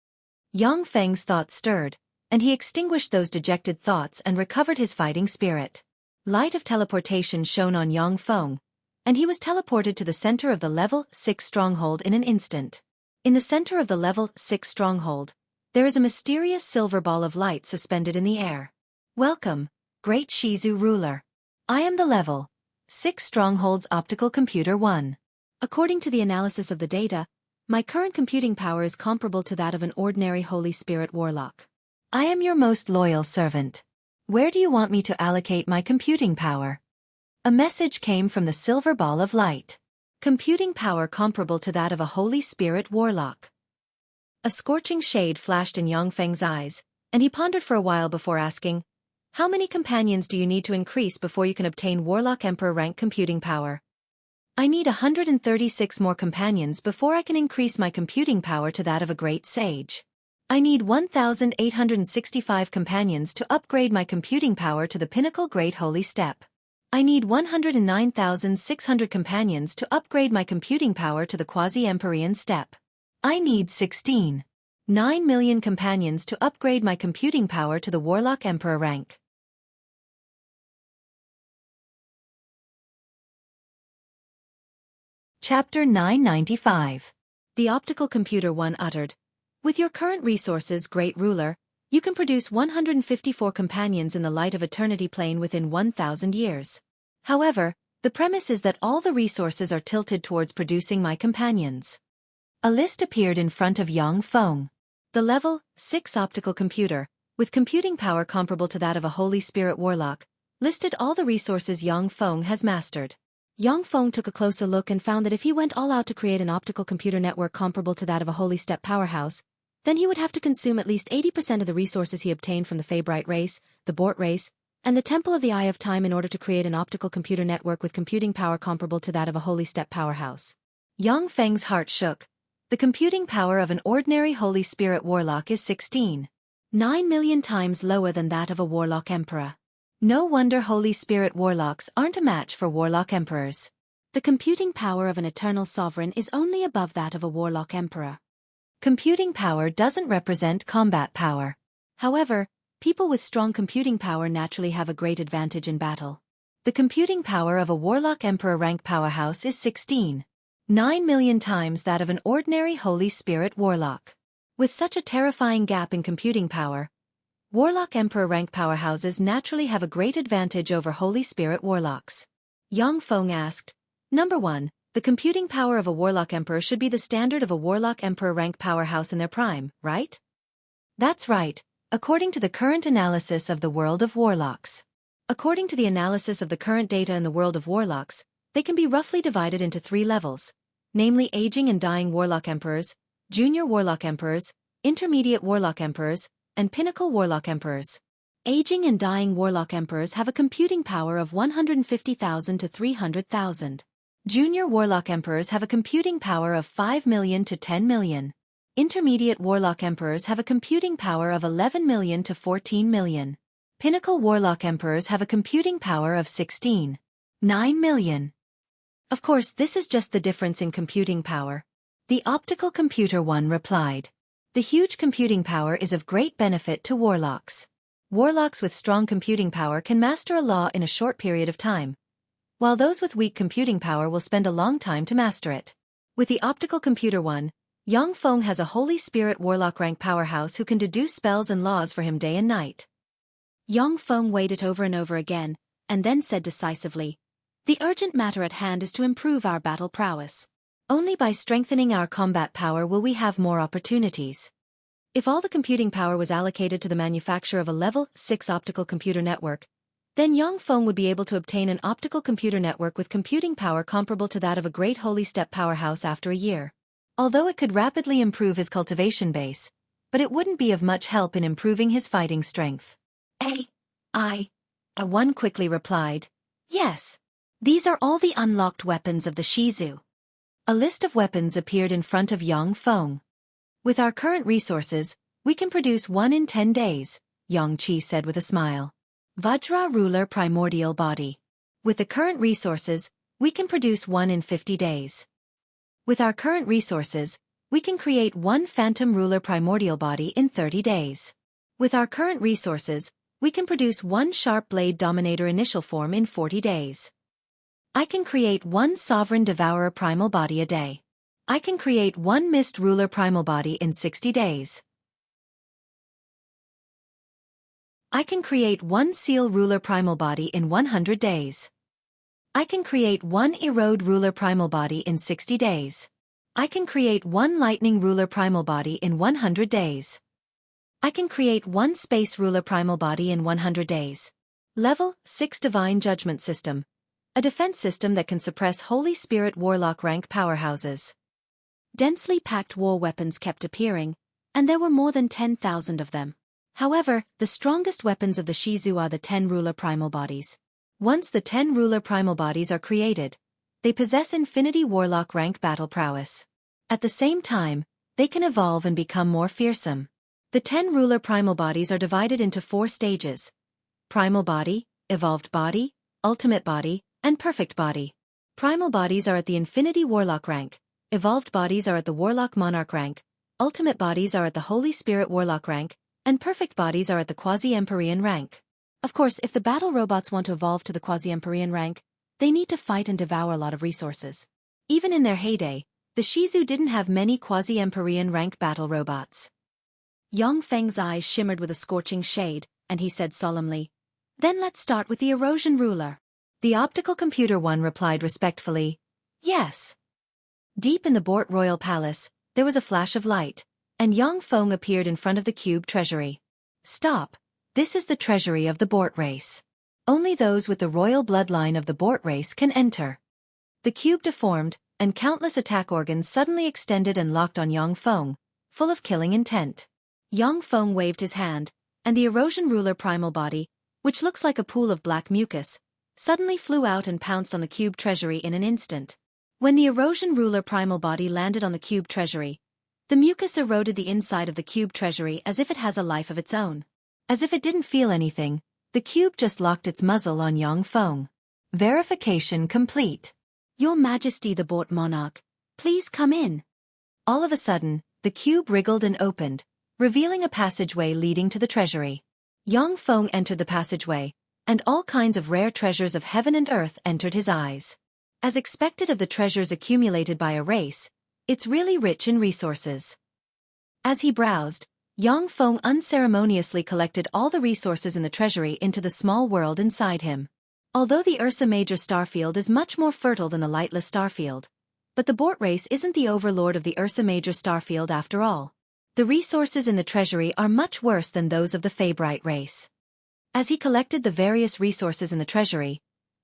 Yang Feng's thoughts stirred, and he extinguished those dejected thoughts and recovered his fighting spirit. Light of teleportation shone on Yang Feng, and he was teleported to the center of the level 6 stronghold in an instant. In the center of the level 6 stronghold, there is a mysterious silver ball of light suspended in the air. Welcome, Great Shizu Ruler. I am the level 6 stronghold's optical computer 1. According to the analysis of the data, my current computing power is comparable to that of an ordinary Holy Spirit warlock. I am your most loyal servant. Where do you want me to allocate my computing power? A message came from the silver ball of light. Computing power comparable to that of a Holy Spirit warlock. A scorching shade flashed in Yang Feng's eyes, and he pondered for a while before asking, "How many companions do you need to increase before you can obtain Warlock Emperor rank computing power?" "I need 136 more companions before I can increase my computing power to that of a great sage. I need 1,865 companions to upgrade my computing power to the pinnacle Great Holy Step. I need 109,600 companions to upgrade my computing power to the Quasi-Empyrean Step. I need 16.9 million companions to upgrade my computing power to the Warlock Emperor rank." Chapter 995. The Optical Computer 1 uttered, "With your current resources, Great Ruler, you can produce 154 companions in the light of eternity plane within 1,000 years. However, the premise is that all the resources are tilted towards producing my companions." A list appeared in front of Yang Feng. The level 6 optical computer, with computing power comparable to that of a Holy Spirit warlock, listed all the resources Yang Feng has mastered. Yang Feng took a closer look and found that if he went all out to create an optical computer network comparable to that of a Holy Step powerhouse, then he would have to consume at least 80% of the resources he obtained from the Feybright race, the Bort race, and the Temple of the Eye of Time in order to create an optical computer network with computing power comparable to that of a Holy Step powerhouse. Yang Feng's heart shook. The computing power of an ordinary Holy Spirit warlock is 16.9 million times lower than that of a Warlock Emperor. No wonder Holy Spirit warlocks aren't a match for Warlock Emperors. The computing power of an Eternal Sovereign is only above that of a Warlock Emperor. Computing power doesn't represent combat power. However, people with strong computing power naturally have a great advantage in battle. The computing power of a Warlock Emperor rank powerhouse is 16.9 million times that of an ordinary Holy Spirit warlock. With such a terrifying gap in computing power, Warlock Emperor rank powerhouses naturally have a great advantage over Holy Spirit warlocks. Yang Feng asked, "Number 1, the computing power of a Warlock Emperor should be the standard of a Warlock Emperor rank powerhouse in their prime, right?" "That's right, according to the current analysis of the world of warlocks. According to the analysis of the current data in the world of warlocks, they can be roughly divided into 3 levels, namely aging and dying Warlock Emperors, Junior Warlock Emperors, Intermediate Warlock Emperors, and Pinnacle Warlock Emperors. Aging and dying Warlock Emperors have a computing power of 150,000 to 300,000. Junior Warlock Emperors have a computing power of 5 million to 10 million. Intermediate Warlock Emperors have a computing power of 11 million to 14 million. Pinnacle Warlock Emperors have a computing power of 16.9 million. Of course, this is just the difference in computing power. The Optical Computer 1 replied. The huge computing power is of great benefit to warlocks. Warlocks with strong computing power can master a law in a short period of time, while those with weak computing power will spend a long time to master it. With the Optical Computer 1, Yang Feng has a Holy Spirit warlock rank powerhouse who can deduce spells and laws for him day and night. Yang Feng weighed it over and over again, and then said decisively, "The urgent matter at hand is to improve our battle prowess. Only by strengthening our combat power will we have more opportunities. If all the computing power was allocated to the manufacture of a level 6 optical computer network, then Yang Feng would be able to obtain an optical computer network with computing power comparable to that of a great holy step powerhouse after a year. Although it could rapidly improve his cultivation base, but it wouldn't be of much help in improving his fighting strength. One quickly replied, "Yes. These are all the unlocked weapons of the Shizu." A list of weapons appeared in front of Yang Feng. "With our current resources, we can produce one in 10 days, Yang Qi said with a smile. Vajra Ruler Primordial Body. "With the current resources, we can produce one in 50 days. "With our current resources, we can create one Phantom Ruler Primordial Body in 30 days. "With our current resources, we can produce one Sharp Blade Dominator Initial Form in 40 days. "I can create one Sovereign Devourer Primal Body a day. "I can create one Mist Ruler Primal Body in 60 days. "I can create one Seal Ruler Primal Body in 100 days. "I can create one Erode Ruler Primal Body in 60 days. "I can create one Lightning Ruler Primal Body in 100 days. "I can create one Space Ruler Primal Body in 100 days. Level 6 Divine Judgment System. A defense system that can suppress Holy Spirit Warlock rank powerhouses. Densely packed war weapons kept appearing, and there were more than 10,000 of them. However, the strongest weapons of the Shizu are the 10 Ruler Primal Bodies. Once the 10 Ruler Primal Bodies are created, they possess Infinity Warlock rank battle prowess. At the same time, they can evolve and become more fearsome. The 10 Ruler Primal Bodies are divided into 4 stages: Primal Body, Evolved Body, Ultimate Body, and Perfect Body. Primal Bodies are at the Infinity Warlock rank, Evolved Bodies are at the Warlock Monarch rank, Ultimate Bodies are at the Holy Spirit Warlock rank, and Perfect Bodies are at the Quasi-Empyrean rank. Of course, if the battle robots want to evolve to the Quasi-Empyrean rank, they need to fight and devour a lot of resources. Even in their heyday, the Shizu didn't have many Quasi-Empyrean rank battle robots. Yang Feng's eyes shimmered with a scorching shade, and he said solemnly, "Then let's start with the Erosion Ruler." The optical computer one replied respectfully, "Yes." Deep in the Bort Royal Palace, there was a flash of light, and Yang Feng appeared in front of the cube treasury. "Stop. This is the treasury of the Bort race. Only those with the royal bloodline of the Bort race can enter." The cube deformed, and countless attack organs suddenly extended and locked on Yang Feng, full of killing intent. Yang Feng waved his hand, and the Erosion Ruler Primal Body, which looks like a pool of black mucus, suddenly flew out and pounced on the cube treasury in an instant. When the Erosion Ruler Primal Body landed on the cube treasury, the mucus eroded the inside of the cube treasury as if it has a life of its own. As if it didn't feel anything, the cube just locked its muzzle on Yang Feng. Verification complete. "Your Majesty the Bort Monarch, please come in." All of a sudden, the cube wriggled and opened, revealing a passageway leading to the treasury. Yang Feng entered the passageway, and all kinds of rare treasures of heaven and earth entered his eyes. As expected of the treasures accumulated by a race, it's really rich in resources. As he browsed, Yang Feng unceremoniously collected all the resources in the treasury into the small world inside him. Although the Ursa Major starfield is much more fertile than the lightless starfield, but the Bort race isn't the overlord of the Ursa Major starfield after all. The resources in the treasury are much worse than those of the Feybright race. As he collected the various resources in the treasury,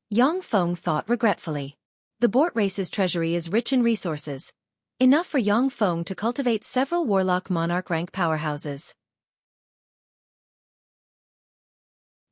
Yang Feng thought regretfully. The Bort race's treasury is rich in resources, enough for Yang Feng to cultivate several Warlock Monarch rank powerhouses.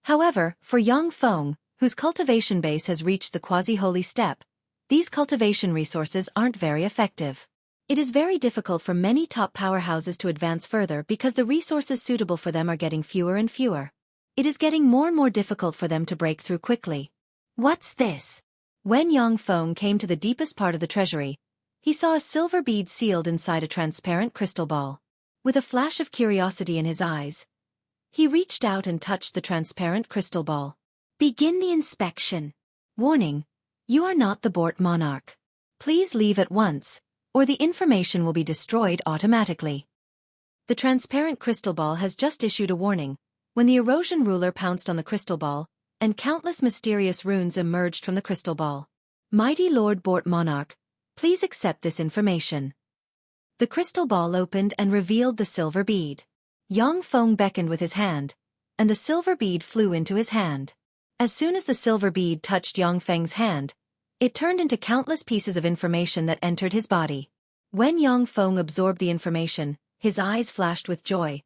However, for Yang Feng, whose cultivation base has reached the quasi-holy step, these cultivation resources aren't very effective. It is very difficult for many top powerhouses to advance further because the resources suitable for them are getting fewer and fewer. It is getting more and more difficult for them to break through quickly. What's this? When Yang Feng came to the deepest part of the treasury, he saw a silver bead sealed inside a transparent crystal ball. With a flash of curiosity in his eyes, he reached out and touched the transparent crystal ball. "Begin the inspection. Warning, you are not the Bort Monarch. Please leave at once, or the information will be destroyed automatically." The transparent crystal ball has just issued a warning, when the Erosion Ruler pounced on the crystal ball, and countless mysterious runes emerged from the crystal ball. "Mighty Lord Bort Monarch, please accept this information." The crystal ball opened and revealed the silver bead. Yang Feng beckoned with his hand, and the silver bead flew into his hand. As soon as the silver bead touched Yang Feng's hand, it turned into countless pieces of information that entered his body. When Yang Feng absorbed the information, his eyes flashed with joy.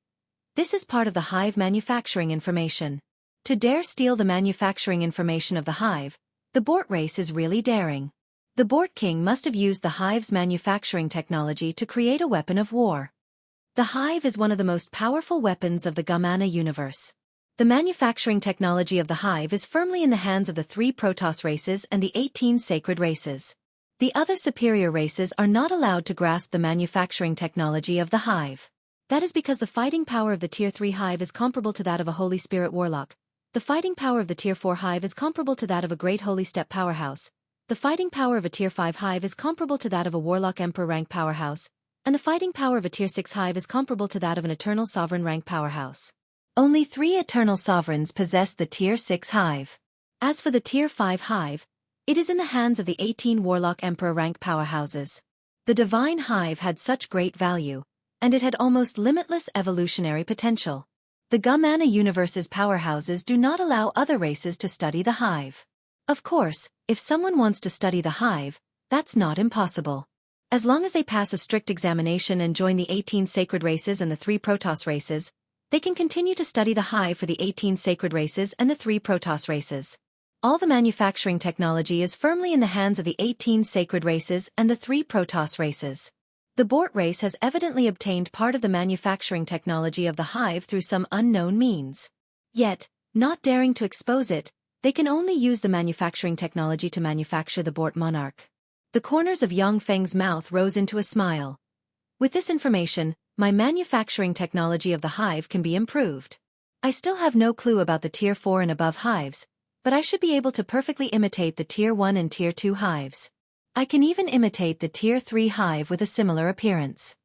This is part of the hive manufacturing information. To dare steal the manufacturing information of the hive, the Bort race is really daring. The Bort king must have used the hive's manufacturing technology to create a weapon of war. The hive is one of the most powerful weapons of the Gamana universe. The manufacturing technology of the hive is firmly in the hands of the 3 Protoss races and the 18 sacred races. The other superior races are not allowed to grasp the manufacturing technology of the hive. That is because the fighting power of the Tier 3 hive is comparable to that of a Holy Spirit warlock. The fighting power of the Tier 4 hive is comparable to that of a Great Holy Step powerhouse. The fighting power of a Tier 5 hive is comparable to that of a Warlock Emperor rank powerhouse, and the fighting power of a Tier 6 hive is comparable to that of an Eternal Sovereign rank powerhouse. Only 3 Eternal Sovereigns possess the Tier 6 hive. As for the Tier 5 hive, it is in the hands of the 18 Warlock Emperor rank powerhouses. The Divine Hive had such great value, and it had almost limitless evolutionary potential. The Gamana universe's powerhouses do not allow other races to study the hive. Of course, if someone wants to study the hive, that's not impossible. As long as they pass a strict examination and join the 18 sacred races and the 3 Protoss races, they can continue to study the hive for the 18 sacred races and the 3 Protoss races. All the manufacturing technology is firmly in the hands of the 18 sacred races and the 3 Protoss races. The Bort race has evidently obtained part of the manufacturing technology of the hive through some unknown means. Yet, not daring to expose it, they can only use the manufacturing technology to manufacture the Bort monarch. The corners of Yang Feng's mouth rose into a smile. With this information, my manufacturing technology of the hive can be improved. I still have no clue about the Tier 4 and above hives, but I should be able to perfectly imitate the Tier 1 and Tier 2 hives. I can even imitate the Tier 3 hive with a similar appearance.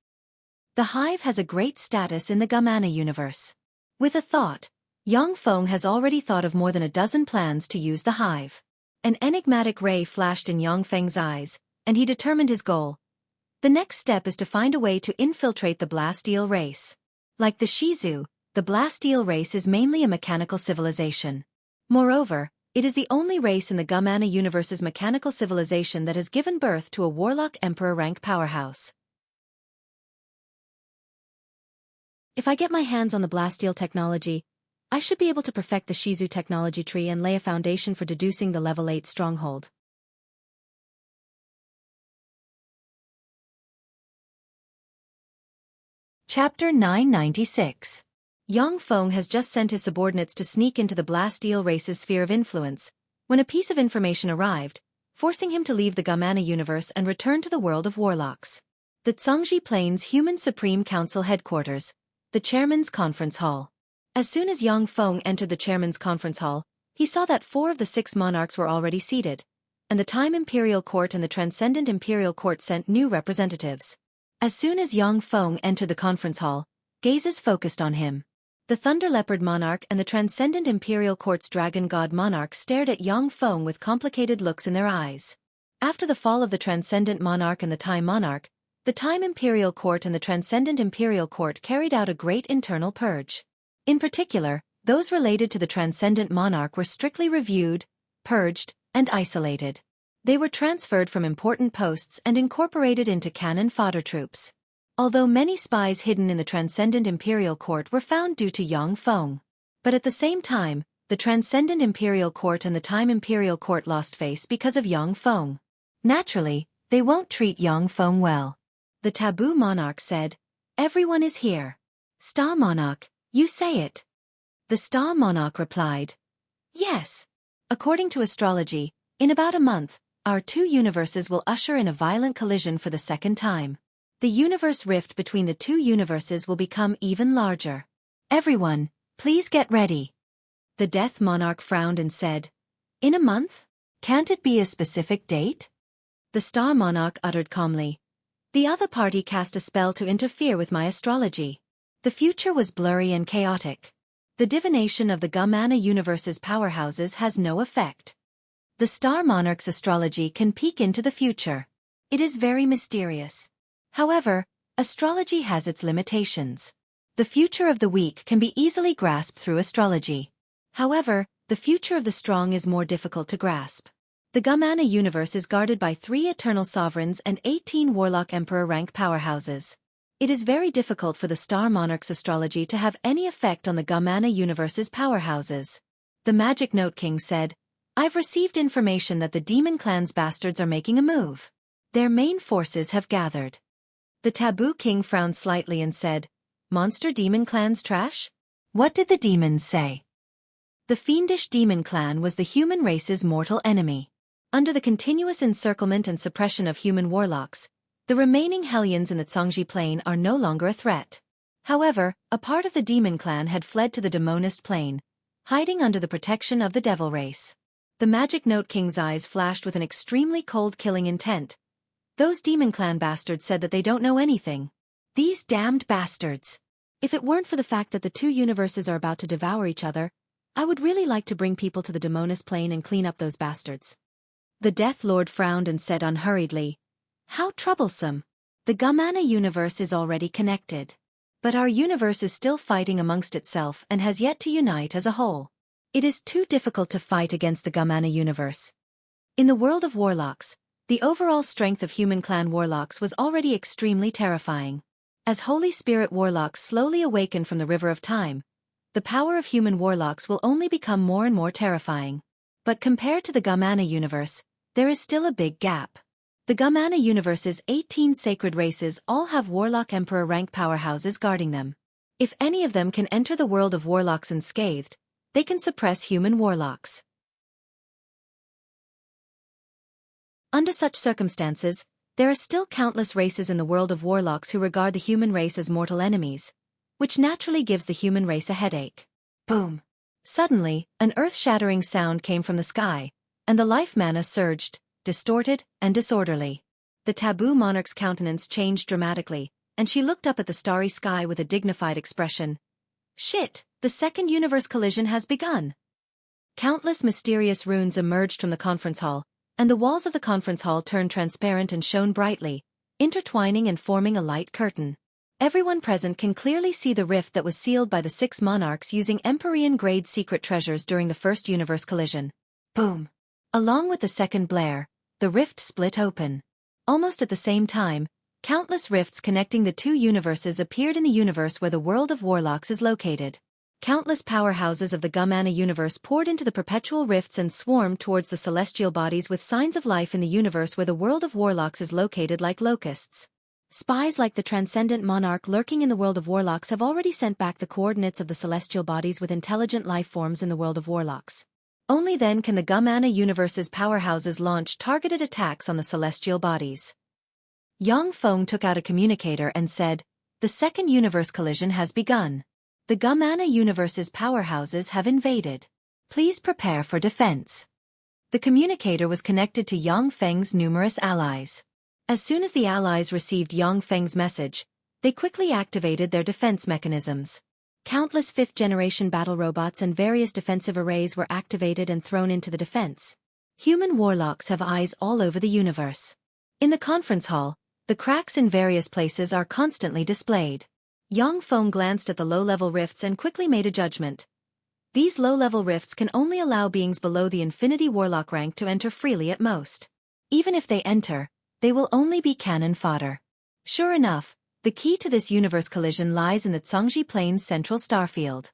The hive has a great status in the Gamana universe. With a thought, Yang Feng has already thought of more than a dozen plans to use the hive. An enigmatic ray flashed in Yang Feng's eyes, and he determined his goal. The next step is to find a way to infiltrate the Blasteel race. Like the Shizu, the Blasteel race is mainly a mechanical civilization. Moreover, it is the only race in the Gamana universe's mechanical civilization that has given birth to a Warlock Emperor rank powerhouse. If I get my hands on the Blasteel technology, I should be able to perfect the Shizu technology tree and lay a foundation for deducing the level 8 stronghold. Chapter 996. Yang Feng has just sent his subordinates to sneak into the Blasteel race's sphere of influence, when a piece of information arrived, forcing him to leave the Gamana universe and return to the world of warlocks. The Zhongji Plains Human Supreme Council headquarters, the Chairman's Conference Hall. As soon as Yang Feng entered the Chairman's Conference Hall, he saw that 4 of the 6 monarchs were already seated, and the Time Imperial Court and the Transcendent Imperial Court sent new representatives. As soon as Yang Feng entered the conference hall, gazes focused on him. The Thunder Leopard Monarch and the Transcendent Imperial Court's Dragon God Monarch stared at Yang Feng with complicated looks in their eyes. After the fall of the Transcendent Monarch and the Time Monarch, the Time Imperial Court and the Transcendent Imperial Court carried out a great internal purge. In particular, those related to the Transcendent Monarch were strictly reviewed, purged, and isolated. They were transferred from important posts and incorporated into cannon fodder troops. Although many spies hidden in the Transcendent Imperial Court were found due to Yang Feng. But at the same time, the Transcendent Imperial Court and the Time Imperial Court lost face because of Yang Feng. Naturally, they won't treat Yang Feng well. The Taboo Monarch said, "Everyone is here." "Star Monarch, you say it." The Star Monarch replied, "Yes. According to astrology, in about a month, our 2 universes will usher in a violent collision for the second time. The universe rift between the 2 universes will become even larger. Everyone, please get ready." The Death Monarch frowned and said, "In a month? Can't it be a specific date?" The Star Monarch uttered calmly, "The other party cast a spell to interfere with my astrology. The future was blurry and chaotic. The divination of the Gamana universe's powerhouses has no effect. The Star Monarch's astrology can peek into the future. It is very mysterious. However, astrology has its limitations. The future of the weak can be easily grasped through astrology. However, the future of the strong is more difficult to grasp. The Gamana universe is guarded by 3 eternal sovereigns and 18 warlock emperor rank powerhouses. It is very difficult for the star monarch's astrology to have any effect on the Gamana universe's powerhouses. The Magic Note King said, "I've received information that the Demon Clan's bastards are making a move. Their main forces have gathered." The Taboo King frowned slightly and said, "Monster Demon Clan's trash? What did the demons say?" The fiendish Demon Clan was the human race's mortal enemy. Under the continuous encirclement and suppression of human warlocks, the remaining Hellions in the Zhangji Plain are no longer a threat. However, a part of the Demon Clan had fled to the Demonist Plain, hiding under the protection of the Devil race. The Magic Note King's eyes flashed with an extremely cold killing intent. Those Demon Clan bastards said that they don't know anything. These damned bastards. If it weren't for the fact that the 2 universes are about to devour each other, I would really like to bring people to the Demonist Plain and clean up those bastards. The Death Lord frowned and said unhurriedly, "How troublesome. The Gamana universe is already connected. But our universe is still fighting amongst itself and has yet to unite as a whole. It is too difficult to fight against the Gamana universe." In the world of warlocks, the overall strength of human clan warlocks was already extremely terrifying. As Holy Spirit warlocks slowly awaken from the river of time, the power of human warlocks will only become more and more terrifying. But compared to the Gamana universe, there is still a big gap. The Gamana universe's 18 sacred races all have warlock emperor rank powerhouses guarding them. If any of them can enter the world of warlocks unscathed, they can suppress human warlocks. Under such circumstances, there are still countless races in the world of warlocks who regard the human race as mortal enemies, which naturally gives the human race a headache. Boom! Suddenly, an earth-shattering sound came from the sky, and the life mana surged, distorted and disorderly. The Taboo Monarch's countenance changed dramatically, and she looked up at the starry sky with a dignified expression. "Shit, the second universe collision has begun." Countless mysterious runes emerged from the conference hall, and the walls of the conference hall turned transparent and shone brightly, intertwining and forming a light curtain. Everyone present can clearly see the rift that was sealed by the 6 monarchs using Empyrean-grade secret treasures during the first universe collision. Boom! Along with the second blare, the rift split open. Almost at the same time, countless rifts connecting the 2 universes appeared in the universe where the world of warlocks is located. Countless powerhouses of the Gamana universe poured into the perpetual rifts and swarmed towards the celestial bodies with signs of life in the universe where the world of warlocks is located like locusts. Spies like the Transcendent Monarch lurking in the world of warlocks have already sent back the coordinates of the celestial bodies with intelligent life forms in the world of warlocks. Only then can the Gamana universe's powerhouses launch targeted attacks on the celestial bodies. Yang Feng took out a communicator and said, "The second universe collision has begun. The Gamana universe's powerhouses have invaded. Please prepare for defense." The communicator was connected to Yang Feng's numerous allies. As soon as the allies received Yang Feng's message, they quickly activated their defense mechanisms. Countless 5th-generation battle robots and various defensive arrays were activated and thrown into the defense. Human warlocks have eyes all over the universe. In the conference hall, the cracks in various places are constantly displayed. Yang Feng glanced at the low-level rifts and quickly made a judgment. These low-level rifts can only allow beings below the Infinity Warlock rank to enter freely at most. Even if they enter, they will only be cannon fodder. Sure enough, the key to this universe collision lies in the Zhangji Plain's central starfield.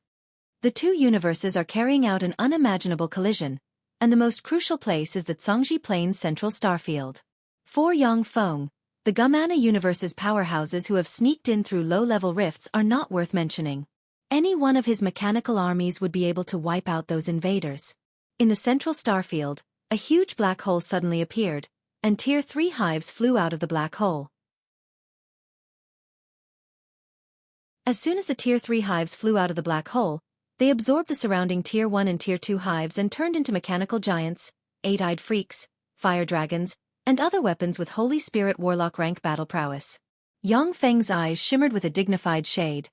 The 2 universes are carrying out an unimaginable collision, and the most crucial place is the Zhangji Plain's central starfield. For Yang Feng, the Gamana universe's powerhouses who have sneaked in through low-level rifts are not worth mentioning. Any one of his mechanical armies would be able to wipe out those invaders. In the central starfield, a huge black hole suddenly appeared, and Tier 3 hives flew out of the black hole. As soon as the Tier 3 hives flew out of the black hole, they absorbed the surrounding Tier 1 and Tier 2 hives and turned into mechanical giants, 8-eyed freaks, fire dragons, and other weapons with Holy Spirit Warlock rank battle prowess. Yang Feng's eyes shimmered with a dignified shade.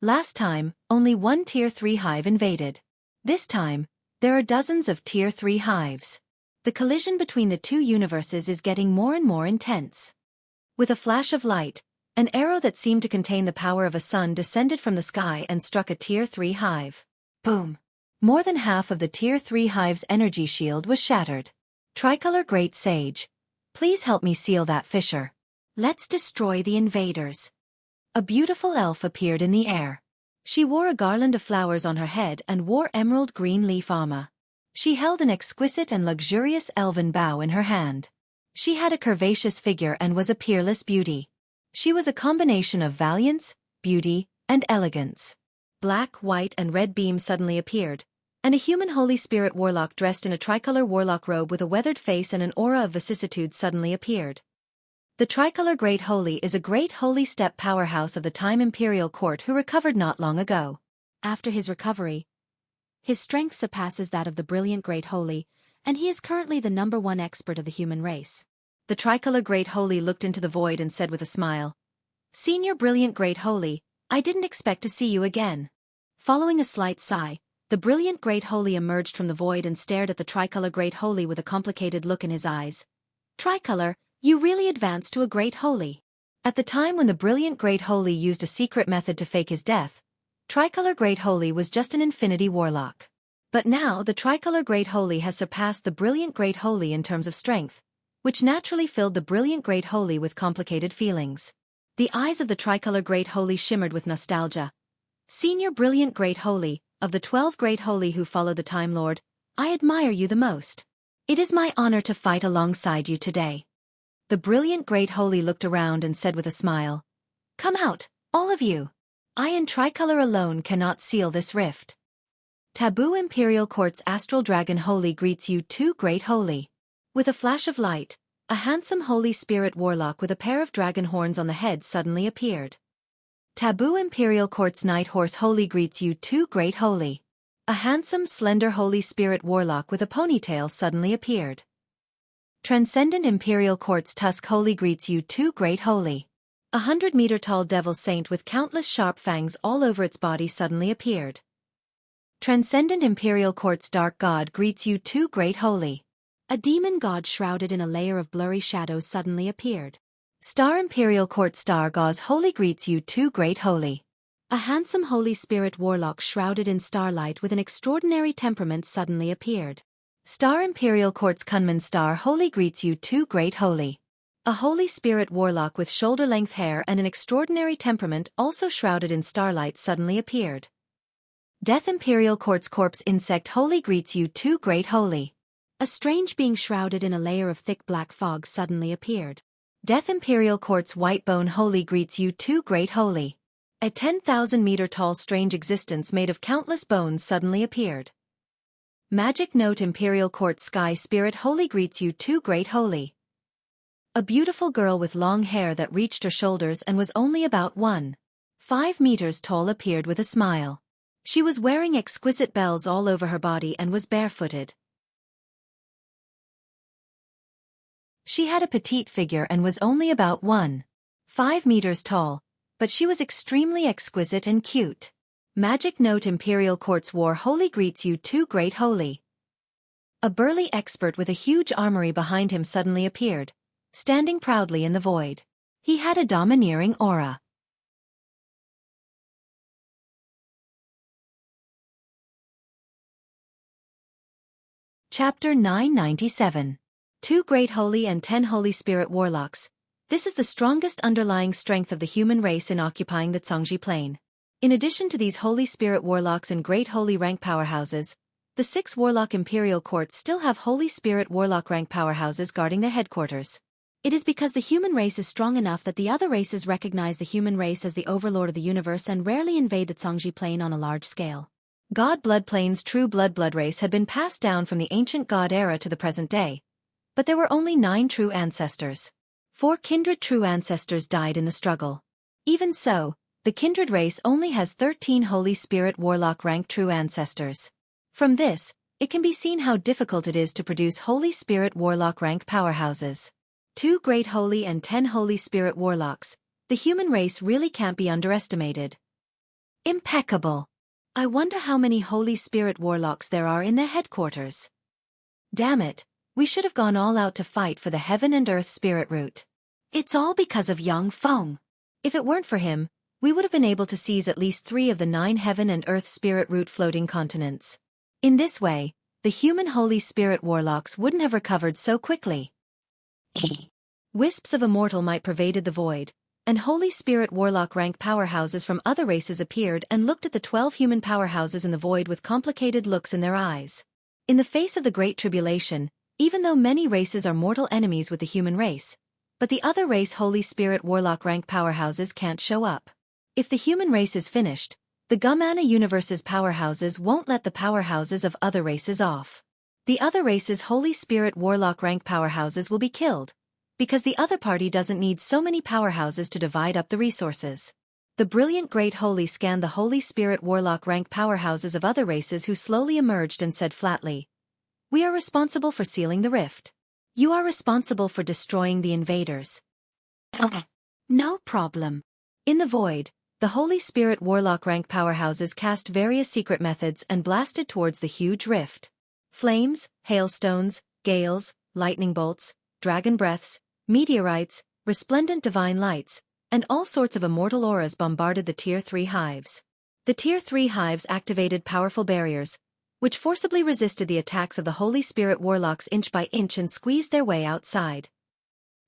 Last time, only 1 Tier 3 hive invaded. This time, there are dozens of Tier 3 hives. The collision between the 2 universes is getting more and more intense. With a flash of light, An arrow that seemed to contain the power of a sun descended from the sky and struck a Tier 3 hive. Boom! More than half of the Tier 3 hive's energy shield was shattered. Tricolor Great Sage, please help me seal that fissure. Let's destroy the invaders. A beautiful elf appeared in the air. She wore a garland of flowers on her head and wore emerald green leaf armor. She held an exquisite and luxurious elven bow in her hand. She had a curvaceous figure and was a peerless beauty. She was a combination of valiance, beauty, and elegance. Black, white, and red beams suddenly appeared, and a human Holy Spirit warlock dressed in a tricolor warlock robe with a weathered face and an aura of vicissitude suddenly appeared. The Tricolor Great Holy is a great holy step powerhouse of the Time Imperial Court who recovered not long ago. After his recovery, his strength surpasses that of the brilliant Great Holy, and he is currently the #1 expert of the human race. The Tricolor Great Holy looked into the void and said with a smile, "Senior Brilliant Great Holy, I didn't expect to see you again." Following a slight sigh, the Brilliant Great Holy emerged from the void and stared at the Tricolor Great Holy with a complicated look in his eyes. "Tricolor, you really advanced to a Great Holy." At the time when the Brilliant Great Holy used a secret method to fake his death, Tricolor Great Holy was just an Infinity Warlock. But now the Tricolor Great Holy has surpassed the Brilliant Great Holy in terms of strength, which naturally filled the Brilliant Great Holy with complicated feelings. The eyes of the Tricolor Great Holy shimmered with nostalgia. "Senior Brilliant Great Holy, of the 12 Great Holy who follow the Time Lord, I admire you the most. It is my honor to fight alongside you today." The Brilliant Great Holy looked around and said with a smile, "Come out, all of you. I and Tricolor alone cannot seal this rift." Taboo Imperial Court's Astral Dragon Holy greets you 2 Great Holy. With a flash of light, a handsome Holy Spirit warlock with a pair of dragon horns on the head suddenly appeared. Taboo Imperial Court's Night Horse Holy greets you 2 Great Holy. A handsome slender Holy Spirit warlock with a ponytail suddenly appeared. Transcendent Imperial Court's Tusk Holy greets you 2 Great Holy. A 100-meter-tall devil saint with countless sharp fangs all over its body suddenly appeared. Transcendent Imperial Court's Dark God greets you 2 Great Holy. A demon god shrouded in a layer of blurry shadows suddenly appeared. Star Imperial Court Star Gauze Holy greets you 2 Great Holy. A handsome Holy Spirit warlock shrouded in starlight with an extraordinary temperament suddenly appeared. Star Imperial Court's Kunman Star Holy greets you 2 Great Holy. A Holy Spirit warlock with shoulder-length hair and an extraordinary temperament also shrouded in starlight suddenly appeared. Death Imperial Court's Corpse Insect Holy greets you 2 Great Holy. A strange being shrouded in a layer of thick black fog suddenly appeared. Death Imperial Court's White Bone Holy greets you 2 Great Holy. A 10,000-meter-tall strange existence made of countless bones suddenly appeared. Magic Note Imperial Court Sky Spirit Holy greets you 2 Great Holy. A beautiful girl with long hair that reached her shoulders and was only about 1.5 meters tall appeared with a smile. She was wearing exquisite bells all over her body and was barefooted. She had a petite figure and was only about 1.5 meters tall, but she was extremely exquisite and cute. Magic Note Imperial Court's War Holy greets you 2 Great Holy. A burly expert with a huge armory behind him suddenly appeared, standing proudly in the void. He had a domineering aura. Chapter 997. 2 Great Holy and 10 Holy Spirit Warlocks. This is the strongest underlying strength of the human race in occupying the Zhongji Plain. In addition to these Holy Spirit Warlocks and Great Holy rank powerhouses, the 6 Warlock Imperial Courts still have Holy Spirit Warlock rank powerhouses guarding their headquarters. It is because the human race is strong enough that the other races recognize the human race as the overlord of the universe and rarely invade the Zhongji Plain on a large scale. God Blood Plain's true blood race had been passed down from the ancient God era to the present day, but there were only 9 true ancestors. 4 kindred true ancestors died in the struggle. Even so, the kindred race only has 13 Holy Spirit Warlock rank true ancestors. From this, it can be seen how difficult it is to produce Holy Spirit Warlock rank powerhouses. 2 Great Holy and 10 Holy Spirit Warlocks, the human race really can't be underestimated. Impeccable. I wonder how many Holy Spirit Warlocks there are in their headquarters. Damn it, we should have gone all out to fight for the heaven and earth spirit root. It's all because of Yang Feng. If it weren't for him, we would have been able to seize at least 3 of the 9 heaven and earth spirit root floating continents. In this way, the human Holy Spirit warlocks wouldn't have recovered so quickly. Wisps of immortal might pervaded the void, and Holy Spirit warlock rank powerhouses from other races appeared and looked at the 12 human powerhouses in the void with complicated looks in their eyes. In the face of the Great Tribulation, even though many races are mortal enemies with the human race, but the other race Holy Spirit warlock rank powerhouses can't show up. If the human race is finished, the Gumana universe's powerhouses won't let the powerhouses of other races off. The other race's Holy Spirit warlock rank powerhouses will be killed, because the other party doesn't need so many powerhouses to divide up the resources. The brilliant Great Holy scanned the Holy Spirit warlock rank powerhouses of other races who slowly emerged and said flatly, "We are responsible for sealing the rift. You are responsible for destroying the invaders." No problem. In the void, the Holy Spirit warlock rank powerhouses cast various secret methods and blasted towards the huge rift. Flames, hailstones, gales, lightning bolts, dragon breaths, meteorites, resplendent divine lights, and all sorts of immortal auras bombarded the Tier 3 hives. The Tier 3 hives activated powerful barriers, which forcibly resisted the attacks of the Holy Spirit warlocks inch by inch and squeezed their way outside.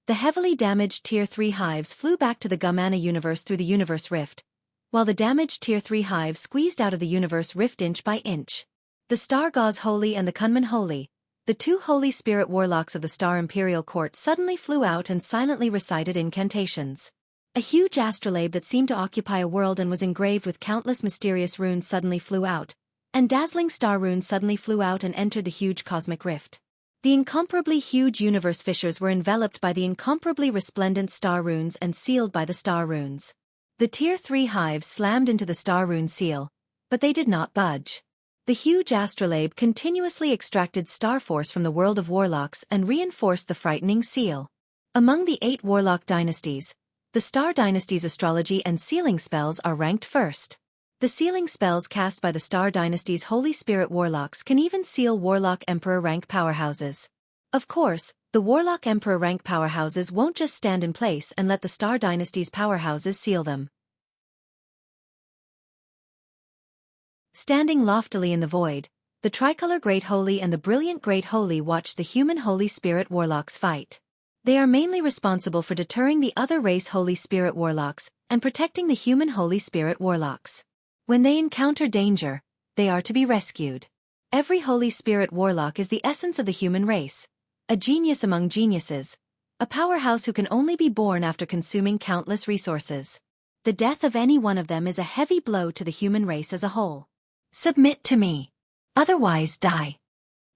The heavily damaged Tier 3 hives flew back to the Gumana universe through the universe rift, while the damaged Tier 3 hives squeezed out of the universe rift inch by inch. The Star Gauze Holy and the Kunman Holy, the 2 Holy Spirit warlocks of the Star Imperial Court, suddenly flew out and silently recited incantations. A huge astrolabe that seemed to occupy a world and was engraved with countless mysterious runes suddenly flew out, and dazzling star runes suddenly flew out and entered the huge cosmic rift. The incomparably huge universe fissures were enveloped by the incomparably resplendent star runes and sealed by the star runes. The Tier 3 hives slammed into the star rune seal, but they did not budge. The huge astrolabe continuously extracted star force from the world of warlocks and reinforced the frightening seal. Among the 8 warlock dynasties, the Star Dynasty's astrology and sealing spells are ranked first. The sealing spells cast by the Star Dynasty's Holy Spirit warlocks can even seal Warlock Emperor rank powerhouses. Of course, the Warlock Emperor rank powerhouses won't just stand in place and let the Star Dynasty's powerhouses seal them. Standing loftily in the void, the tricolor Great Holy and the brilliant Great Holy watched the human Holy Spirit warlocks fight. They are mainly responsible for deterring the other race Holy Spirit warlocks and protecting the human Holy Spirit warlocks. When they encounter danger, they are to be rescued. Every Holy Spirit warlock is the essence of the human race, a genius among geniuses, a powerhouse who can only be born after consuming countless resources. The death of any one of them is a heavy blow to the human race as a whole. Submit to me. Otherwise die.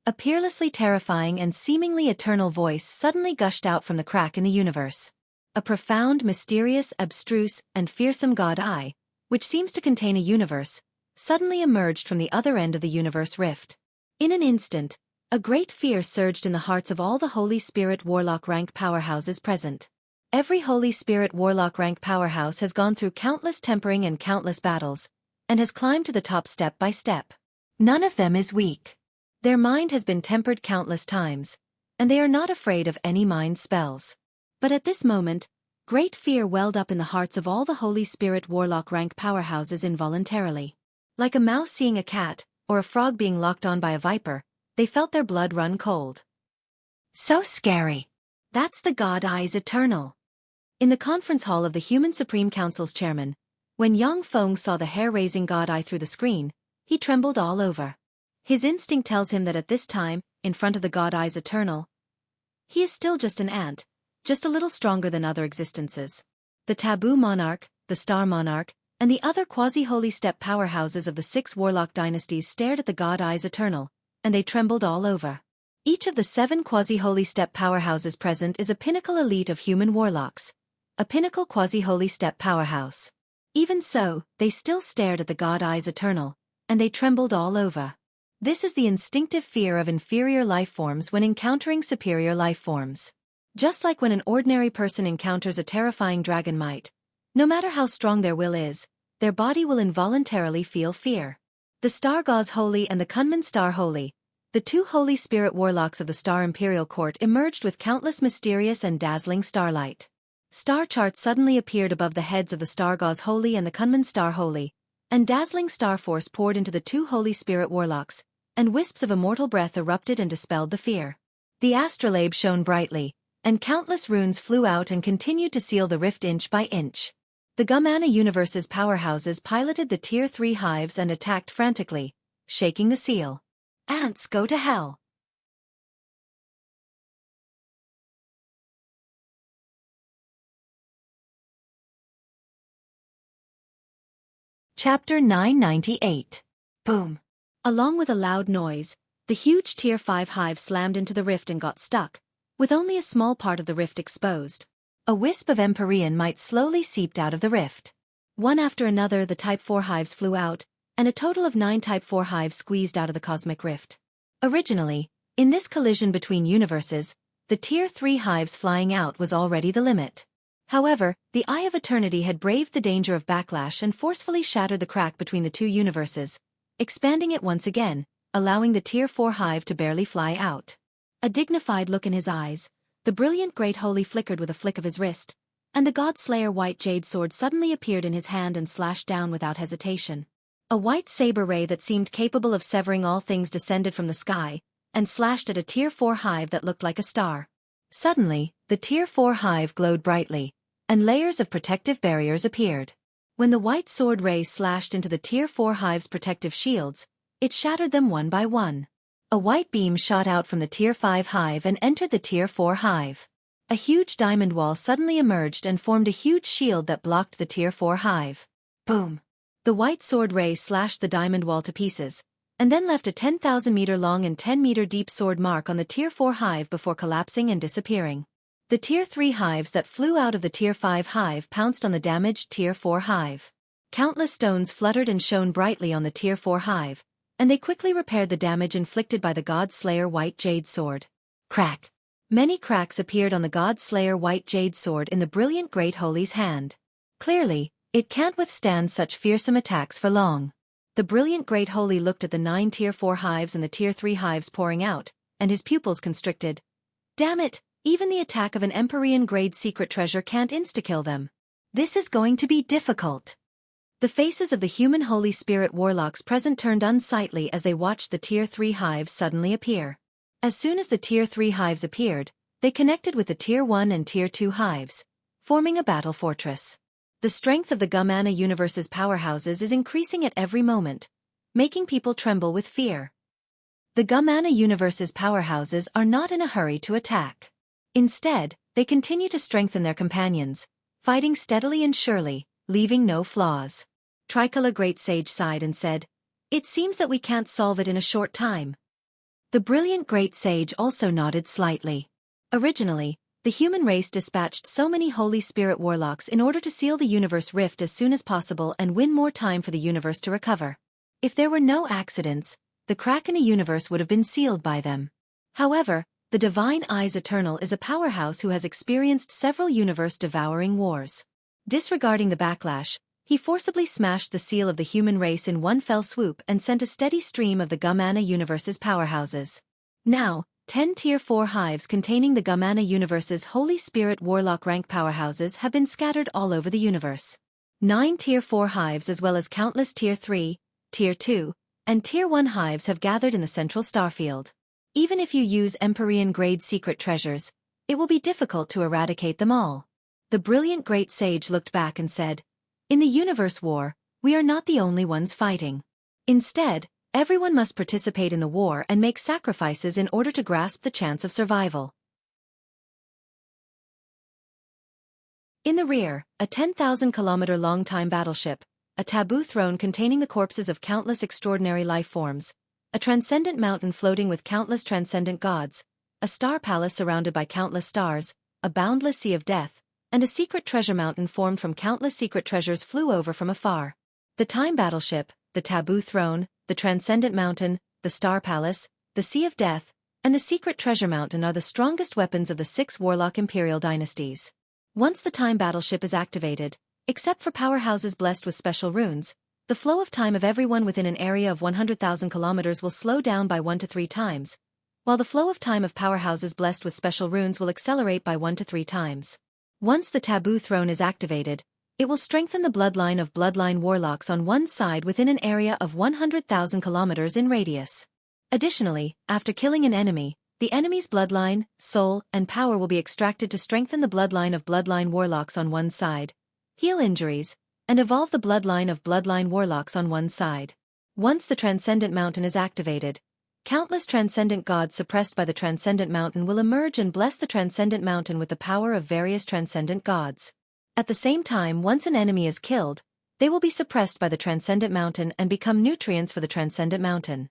A peerlessly terrifying and seemingly eternal voice suddenly gushed out from the crack in the universe. A profound, mysterious, abstruse, and fearsome God-eye, which seems to contain a universe, suddenly emerged from the other end of the universe rift. In an instant, a great fear surged in the hearts of all the Holy Spirit warlock rank powerhouses present. Every Holy Spirit warlock rank powerhouse has gone through countless tempering and countless battles, and has climbed to the top step by step. None of them is weak. Their mind has been tempered countless times, and they are not afraid of any mind spells. But at this moment, great fear welled up in the hearts of all the Holy Spirit warlock rank powerhouses involuntarily. Like a mouse seeing a cat, or a frog being locked on by a viper, they felt their blood run cold. So scary. That's the God-Eyes Eternal. In the conference hall of the Human Supreme Council's chairman, when Yang Feng saw the hair-raising God-Eye through the screen, he trembled all over. His instinct tells him that at this time, in front of the God-Eyes Eternal, he is still just an ant, just a little stronger than other existences. The Taboo Monarch, the Star Monarch, and the other quasi-holy step powerhouses of the 6 warlock dynasties stared at the God-Eyes Eternal, and they trembled all over. Each of the 7 quasi-holy step powerhouses present is a pinnacle elite of human warlocks, a pinnacle quasi-holy step powerhouse. Even so, they still stared at the God-Eyes Eternal, and they trembled all over. This is the instinctive fear of inferior life forms when encountering superior life forms. Just like when an ordinary person encounters a terrifying dragon might, no matter how strong their will is, their body will involuntarily feel fear. The Star Gauze Holy and the Kunman Star Holy, the 2 Holy Spirit warlocks of the Star Imperial Court, emerged with countless mysterious and dazzling starlight. Star charts suddenly appeared above the heads of the Star Gods Holy and the Kunman Star Holy, and dazzling star force poured into the two holy spirit warlocks, and wisps of immortal breath erupted and dispelled the fear. The astrolabe shone brightly, and countless runes flew out and continued to seal the rift inch by inch. The Gumana Universe's powerhouses piloted the Tier 3 hives and attacked frantically, shaking the seal. Ants go to hell. Chapter 998. Boom. Along with a loud noise, the huge Tier 5 hive slammed into the rift and got stuck, with only a small part of the rift exposed. A wisp of Empyrean might slowly seeped out of the rift. One after another the Type 4 hives flew out, and a total of 9 Type 4 hives squeezed out of the cosmic rift. Originally, in this collision between universes, the Tier 3 hives flying out was already the limit. However, the Eye of Eternity had braved the danger of backlash and forcefully shattered the crack between the two universes, expanding it once again, allowing the Tier 4 hive to barely fly out. A dignified look in his eyes, the brilliant Great Holy flickered with a flick of his wrist, and the God-Slayer white jade sword suddenly appeared in his hand and slashed down without hesitation. A white saber ray that seemed capable of severing all things descended from the sky, and slashed at a Tier 4 hive that looked like a star. Suddenly, the Tier 4 hive glowed brightly, and layers of protective barriers appeared. When the white sword ray slashed into the Tier 4 hive's protective shields, it shattered them one by one. A white beam shot out from the Tier 5 hive and entered the Tier 4 hive. A huge diamond wall suddenly emerged and formed a huge shield that blocked the Tier 4 hive. Boom! The white sword ray slashed the diamond wall to pieces, and then left a 10,000-meter long and 10-meter deep sword mark on the Tier 4 hive before collapsing and disappearing. The Tier 3 hives that flew out of the Tier 5 hive pounced on the damaged Tier 4 hive. Countless stones fluttered and shone brightly on the Tier 4 hive, and they quickly repaired the damage inflicted by the God-Slayer white jade sword. Crack! Many cracks appeared on the God-Slayer white jade sword in the brilliant Great Holy's hand. Clearly, it can't withstand such fearsome attacks for long. The brilliant Great Holy looked at the 9 Tier 4 hives and the Tier 3 hives pouring out, and his pupils constricted. Damn it! Even the attack of an Empyrean-grade secret treasure can't insta-kill them. This is going to be difficult. The faces of the human Holy Spirit warlocks present turned unsightly as they watched the Tier 3 hives suddenly appear. As soon as the Tier 3 hives appeared, they connected with the Tier 1 and Tier 2 hives, forming a battle fortress. The strength of the Gumana Universe's powerhouses is increasing at every moment, making people tremble with fear. The Gumana Universe's powerhouses are not in a hurry to attack. Instead, they continue to strengthen their companions, fighting steadily and surely, leaving no flaws. Tricolor Great Sage sighed and said, "It seems that we can't solve it in a short time." The brilliant Great Sage also nodded slightly. Originally, the human race dispatched so many Holy Spirit warlocks in order to seal the universe rift as soon as possible and win more time for the universe to recover. If there were no accidents, the crack in the universe would have been sealed by them. However, the Divine Eyes Eternal is a powerhouse who has experienced several universe-devouring wars. Disregarding the backlash, he forcibly smashed the seal of the human race in one fell swoop and sent a steady stream of the Gumana Universe's powerhouses. Now, 10 Tier 4 hives containing the Gumana Universe's Holy Spirit Warlock rank powerhouses have been scattered all over the universe. 9 Tier 4 hives as well as countless Tier 3, Tier 2, and Tier 1 hives have gathered in the central starfield. Even if you use Empyrean-grade secret treasures, it will be difficult to eradicate them all. The brilliant Great Sage looked back and said, "In the universe war, we are not the only ones fighting. Instead, everyone must participate in the war and make sacrifices in order to grasp the chance of survival." In the rear, a 10,000-kilometer-long time battleship, a taboo throne containing the corpses of countless extraordinary life forms, a transcendent mountain floating with countless transcendent gods, a star palace surrounded by countless stars, a boundless sea of death, and a secret treasure mountain formed from countless secret treasures flew over from afar. The time battleship, the taboo throne, the transcendent mountain, the star palace, the sea of death, and the secret treasure mountain are the strongest weapons of the 6 warlock imperial dynasties. Once the time battleship is activated, except for powerhouses blessed with special runes, the flow of time of everyone within an area of 100,000 kilometers will slow down by 1 to 3 times, while the flow of time of powerhouses blessed with special runes will accelerate by 1 to 3 times. Once the taboo throne is activated, it will strengthen the bloodline of bloodline warlocks on one side within an area of 100,000 kilometers in radius. Additionally, after killing an enemy, the enemy's bloodline, soul, and power will be extracted to strengthen the bloodline of bloodline warlocks on one side, heal injuries, and evolve the bloodline of bloodline warlocks on one side. Once the Transcendent Mountain is activated, countless transcendent gods suppressed by the Transcendent Mountain will emerge and bless the Transcendent Mountain with the power of various transcendent gods. At the same time, once an enemy is killed, they will be suppressed by the Transcendent Mountain and become nutrients for the Transcendent Mountain.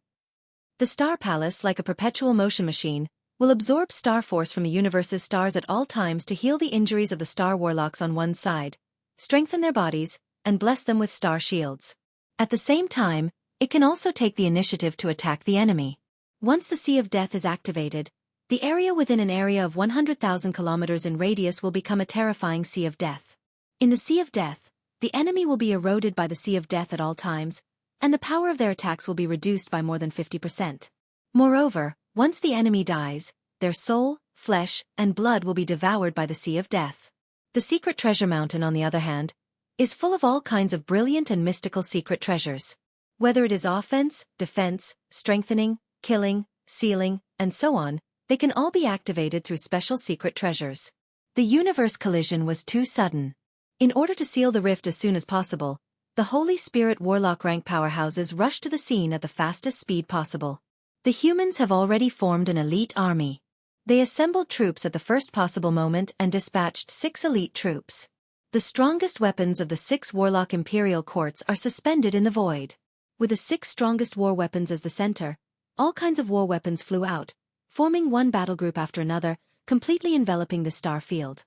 The Star Palace, like a perpetual motion machine, will absorb star force from the universe's stars at all times to heal the injuries of the star warlocks on one side, strengthen their bodies, and bless them with star shields. At the same time, it can also take the initiative to attack the enemy. Once the Sea of Death is activated, the area within an area of 100,000 kilometers in radius will become a terrifying Sea of Death. In the Sea of Death, the enemy will be eroded by the Sea of Death at all times, and the power of their attacks will be reduced by more than 50%. Moreover, once the enemy dies, their soul, flesh, and blood will be devoured by the Sea of Death. The Secret Treasure Mountain, on the other hand, is full of all kinds of brilliant and mystical secret treasures. Whether it is offense, defense, strengthening, killing, sealing, and so on, they can all be activated through special secret treasures. The universe collision was too sudden. In order to seal the rift as soon as possible, the Holy Spirit Warlock rank powerhouses rushed to the scene at the fastest speed possible. The humans have already formed an elite army. They assembled troops at the first possible moment and dispatched 6 elite troops. The strongest weapons of the 6 Warlock Imperial Courts are suspended in the void. With the 6 strongest war weapons as the center, all kinds of war weapons flew out, forming one battle group after another, completely enveloping the star field.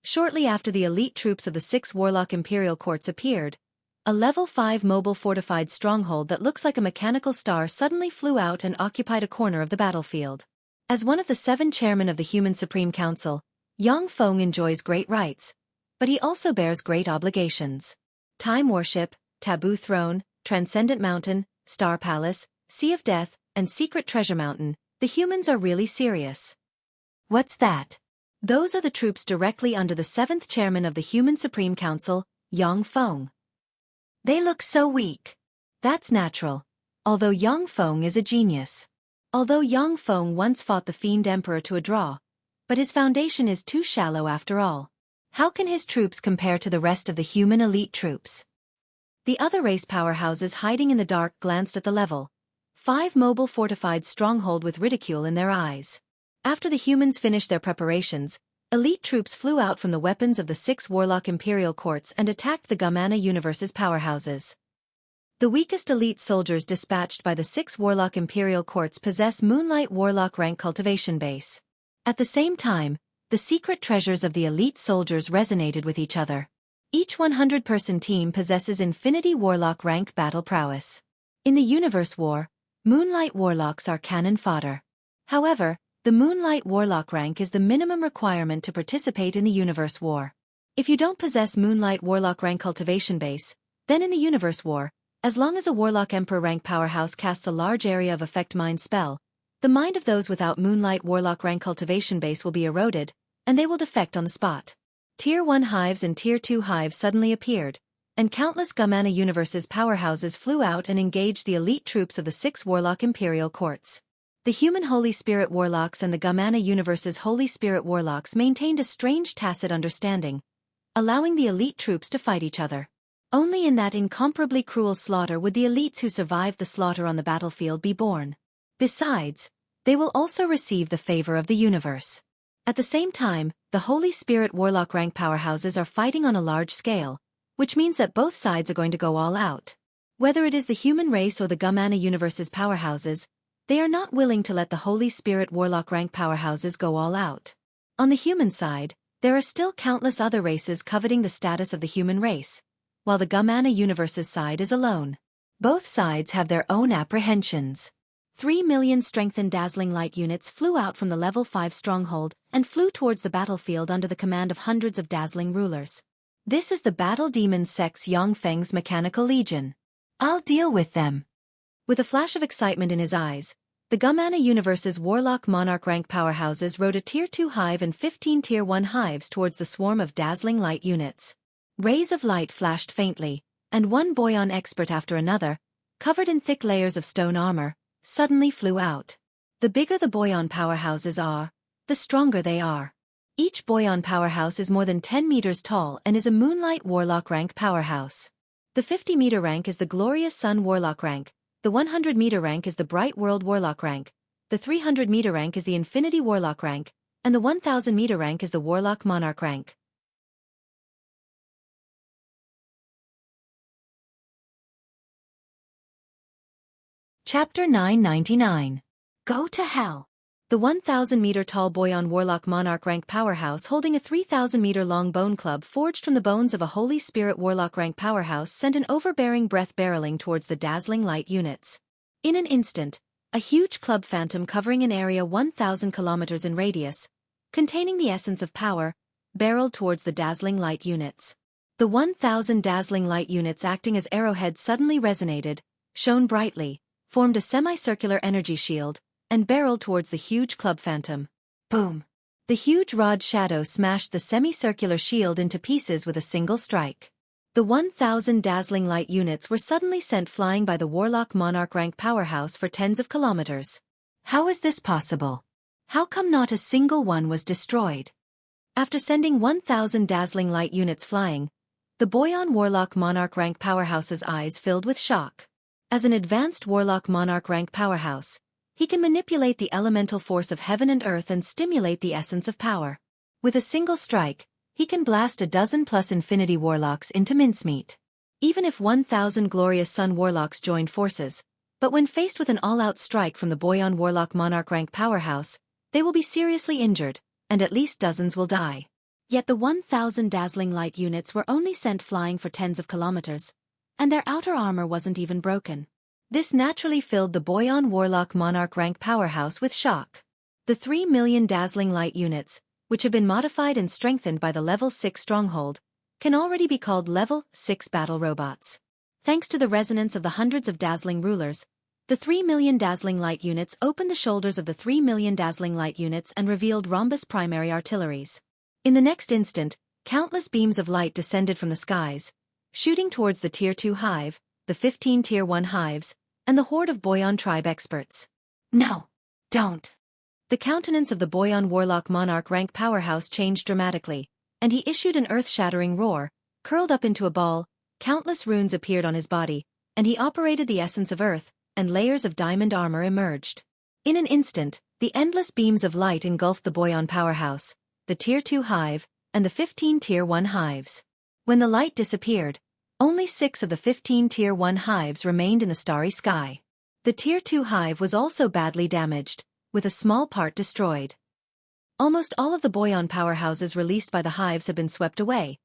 Shortly after the elite troops of the 6 Warlock Imperial Courts appeared, a level 5 mobile fortified stronghold that looks like a mechanical star suddenly flew out and occupied a corner of the battlefield. As one of the 7 chairmen of the Human Supreme Council, Yang Feng enjoys great rights, but he also bears great obligations. Time Worship, Taboo Throne, Transcendent Mountain, Star Palace, Sea of Death, and Secret Treasure Mountain, the humans are really serious. What's that? Those are the troops directly under the 7th chairman of the Human Supreme Council, Yang Feng. They look so weak. That's natural. Although Yang Feng is a genius. Although Yang Feng once fought the Fiend Emperor to a draw, but his foundation is too shallow after all. How can his troops compare to the rest of the human elite troops? The other race powerhouses hiding in the dark glanced at the level 5 mobile fortified stronghold with ridicule in their eyes. After the humans finished their preparations, elite troops flew out from the weapons of the 6 Warlock Imperial Courts and attacked the Gamana Universe's powerhouses. The weakest elite soldiers dispatched by the 6 Warlock Imperial Courts possess Moonlight Warlock rank cultivation base. At the same time, the secret treasures of the elite soldiers resonated with each other. Each 100-person team possesses Infinity Warlock rank battle prowess. In the Universe War, Moonlight Warlocks are cannon fodder. However, the Moonlight Warlock rank is the minimum requirement to participate in the Universe War. If you don't possess Moonlight Warlock rank cultivation base, then in the Universe War, as long as a Warlock Emperor rank powerhouse casts a large area of effect mind spell, the mind of those without Moonlight Warlock rank cultivation base will be eroded, and they will defect on the spot. Tier 1 hives and Tier 2 hives suddenly appeared, and countless Gamana Universe's powerhouses flew out and engaged the elite troops of the 6 Warlock Imperial Courts. The human Holy Spirit Warlocks and the Gamana Universe's Holy Spirit Warlocks maintained a strange tacit understanding, allowing the elite troops to fight each other. Only in that incomparably cruel slaughter would the elites who survived the slaughter on the battlefield be born. Besides, they will also receive the favor of the universe. At the same time, the Holy Spirit Warlock rank powerhouses are fighting on a large scale, which means that both sides are going to go all out. Whether it is the human race or the Gamana Universe's powerhouses, they are not willing to let the Holy Spirit Warlock rank powerhouses go all out. On the human side, there are still countless other races coveting the status of the human race, while the Gamana Universe's side is alone. Both sides have their own apprehensions. 3 million strengthened dazzling light units flew out from the level 5 stronghold and flew towards the battlefield under the command of hundreds of dazzling rulers. This is the battle demon Sex Yang Feng's Mechanical Legion. I'll deal with them. With a flash of excitement in his eyes, The Gumana Universe's Warlock Monarch rank powerhouses rode a Tier 2 hive and 15 Tier 1 hives towards the swarm of dazzling light units. Rays of light flashed faintly, and one Boyon expert after another, covered in thick layers of stone armor, suddenly flew out. The bigger the Boyon powerhouses are, the stronger they are. Each Boyon powerhouse is more than 10 meters tall and is a Moonlight Warlock rank powerhouse. The 50-meter rank is the Glorious Sun Warlock rank, the 100-meter rank is the Bright World Warlock rank, the 300-meter rank is the Infinity Warlock rank, and the 1000-meter rank is the Warlock Monarch rank. Chapter 999. Go to Hell. The 1,000-meter-tall Boyon Warlock Monarch rank powerhouse holding a 3,000-meter-long bone club forged from the bones of a Holy Spirit Warlock rank powerhouse sent an overbearing breath barreling towards the dazzling light units. In an instant, a huge club phantom covering an area 1,000 kilometers in radius, containing the essence of power, barreled towards the dazzling light units. The 1,000 dazzling light units acting as arrowheads suddenly resonated, shone brightly, formed a semicircular energy shield, and barreled towards the huge club phantom. Boom! The huge rod shadow smashed the semicircular shield into pieces with a single strike. The 1,000 dazzling light units were suddenly sent flying by the Warlock Monarch rank powerhouse for tens of kilometers. How is this possible? How come not a single one was destroyed? After sending 1,000 dazzling light units flying, the Boyon Warlock Monarch rank powerhouse's eyes filled with shock. As an advanced Warlock Monarch rank powerhouse, he can manipulate the elemental force of heaven and earth and stimulate the essence of power. With a single strike, he can blast a dozen-plus Infinity Warlocks into mincemeat. Even if 1,000 Glorious Sun Warlocks joined forces, but when faced with an all-out strike from the Boyon Warlock Monarch rank powerhouse, they will be seriously injured, and at least dozens will die. Yet the 1,000 dazzling light units were only sent flying for tens of kilometers, and their outer armor wasn't even broken. This naturally filled the Boyon Warlock Monarch rank powerhouse with shock. The 3 million dazzling light units, which have been modified and strengthened by the Level 6 stronghold, can already be called Level 6 battle robots. Thanks to the resonance of the hundreds of dazzling rulers, the 3 million dazzling light units opened the shoulders of the 3 million dazzling light units and revealed Rhombus primary artilleries. In the next instant, countless beams of light descended from the skies, shooting towards the Tier 2 hive, the 15 Tier 1 hives, and the horde of Boyon tribe experts. No! Don't! The countenance of the Boyon Warlock Monarch rank powerhouse changed dramatically, and he issued an earth-shattering roar, curled up into a ball, countless runes appeared on his body, and he operated the essence of earth, and layers of diamond armor emerged. In an instant, the endless beams of light engulfed the Boyon powerhouse, the Tier 2 hive, and the 15 Tier 1 hives. When the light disappeared, only 6 of the 15 Tier 1 hives remained in the starry sky. The Tier 2 hive was also badly damaged, with a small part destroyed. Almost all of the Boyon powerhouses released by the hives have been swept away,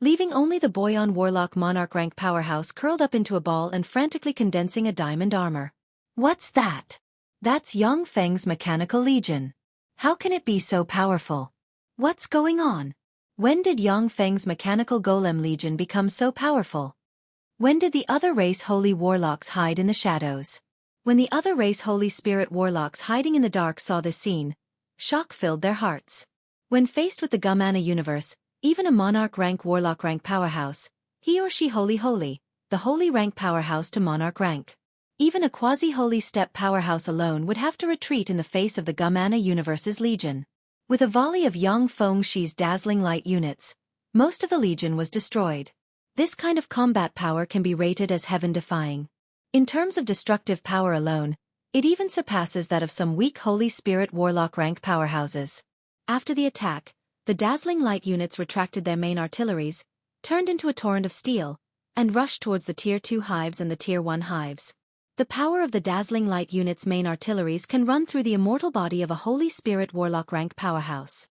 leaving only the Boyon Warlock Monarch rank powerhouse curled up into a ball and frantically condensing a diamond armor. What's that? That's Yang Feng's Mechanical Legion. How can it be so powerful? What's going on? When did Yang Feng's Mechanical Golem Legion become so powerful? When did the other race Holy Warlocks hide in the shadows? When the other race Holy Spirit Warlocks hiding in the dark saw this scene, shock filled their hearts. When faced with the Gumana universe, even a Monarch rank Warlock rank powerhouse, he or she Holy, the Holy rank powerhouse to Monarch rank. Even a quasi-Holy step powerhouse alone would have to retreat in the face of the Gumana universe's Legion. With a volley of Yang Fengshi's dazzling light units, most of the Legion was destroyed. This kind of combat power can be rated as heaven-defying. In terms of destructive power alone, it even surpasses that of some weak Holy Spirit Warlock rank powerhouses. After the attack, the dazzling light units retracted their main artilleries, turned into a torrent of steel, and rushed towards the Tier 2 hives and the Tier 1 hives. The power of the dazzling light unit's main artilleries can run through the immortal body of a Holy Spirit Warlock rank powerhouse.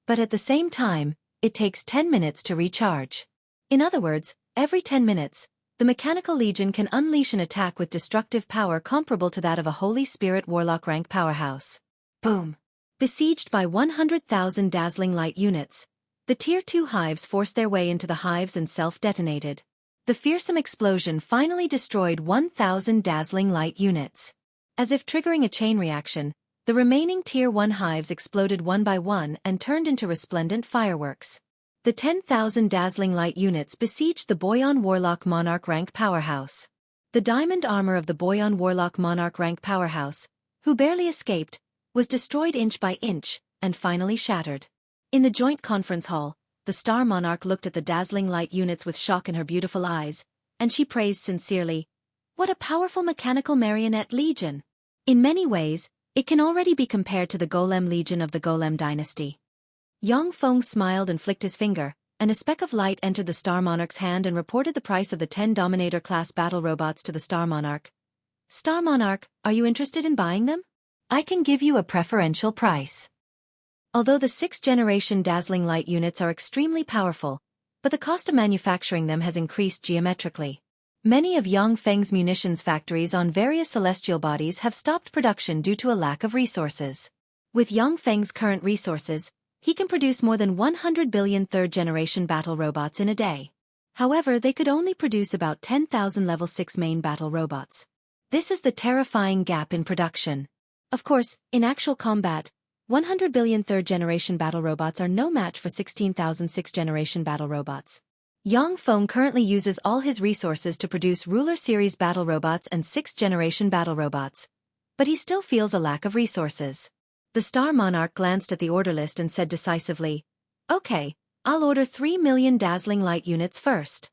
But at the same time, it takes 10 minutes to recharge. In other words, every 10 minutes, the Mechanical Legion can unleash an attack with destructive power comparable to that of a Holy Spirit Warlock rank powerhouse. Boom! Besieged by 100,000 dazzling light units, the Tier 2 hives forced their way into the hives and self-detonated. The fearsome explosion finally destroyed 1,000 dazzling light units. As if triggering a chain reaction, the remaining Tier 1 hives exploded one by one and turned into resplendent fireworks. The 10,000 dazzling light units besieged the Boyan Warlock Monarch rank powerhouse. The diamond armor of the Boyan Warlock Monarch rank powerhouse, who barely escaped, was destroyed inch by inch, and finally shattered. In the joint conference hall, the Star Monarch looked at the dazzling light units with shock in her beautiful eyes, and she praised sincerely, "What a powerful mechanical marionette legion! In many ways, it can already be compared to the Golem Legion of the Golem dynasty." Yang Feng smiled and flicked his finger, and a speck of light entered the Star Monarch's hand and reported the price of the 10 Dominator-class battle robots to the Star Monarch. "Star Monarch, are you interested in buying them? I can give you a preferential price." Although the 6th-generation dazzling light units are extremely powerful, but the cost of manufacturing them has increased geometrically. Many of Yang Feng's munitions factories on various celestial bodies have stopped production due to a lack of resources. With Yang Feng's current resources, he can produce more than 100 billion 3rd-generation battle robots in a day. However, they could only produce about 10,000 level 6 main battle robots. This is the terrifying gap in production. Of course, in actual combat, 100 billion 3rd-generation battle robots are no match for 16,000 6th-generation battle robots. Yang Feng currently uses all his resources to produce Ruler Series battle robots and 6th-generation battle robots, but he still feels a lack of resources. The Star Monarch glanced at the order list and said decisively, "Okay, I'll order 3 million dazzling light units first."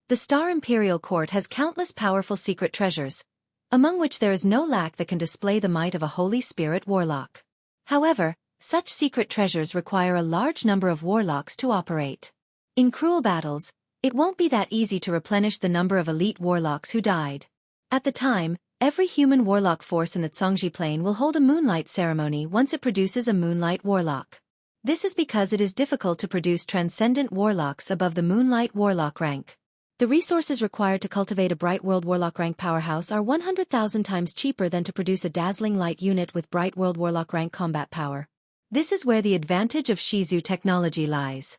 The Star Imperial Court has countless powerful secret treasures, among which there is no lack that can display the might of a Holy Spirit warlock. However, such secret treasures require a large number of warlocks to operate. In cruel battles, it won't be that easy to replenish the number of elite warlocks who died. At the time, every human warlock force in the Zhongji Plain will hold a moonlight ceremony once it produces a moonlight warlock. This is because it is difficult to produce transcendent warlocks above the moonlight warlock rank. The resources required to cultivate a Bright World Warlock rank powerhouse are 100,000 times cheaper than to produce a dazzling light unit with Bright World Warlock rank combat power. This is where the advantage of Shizu technology lies.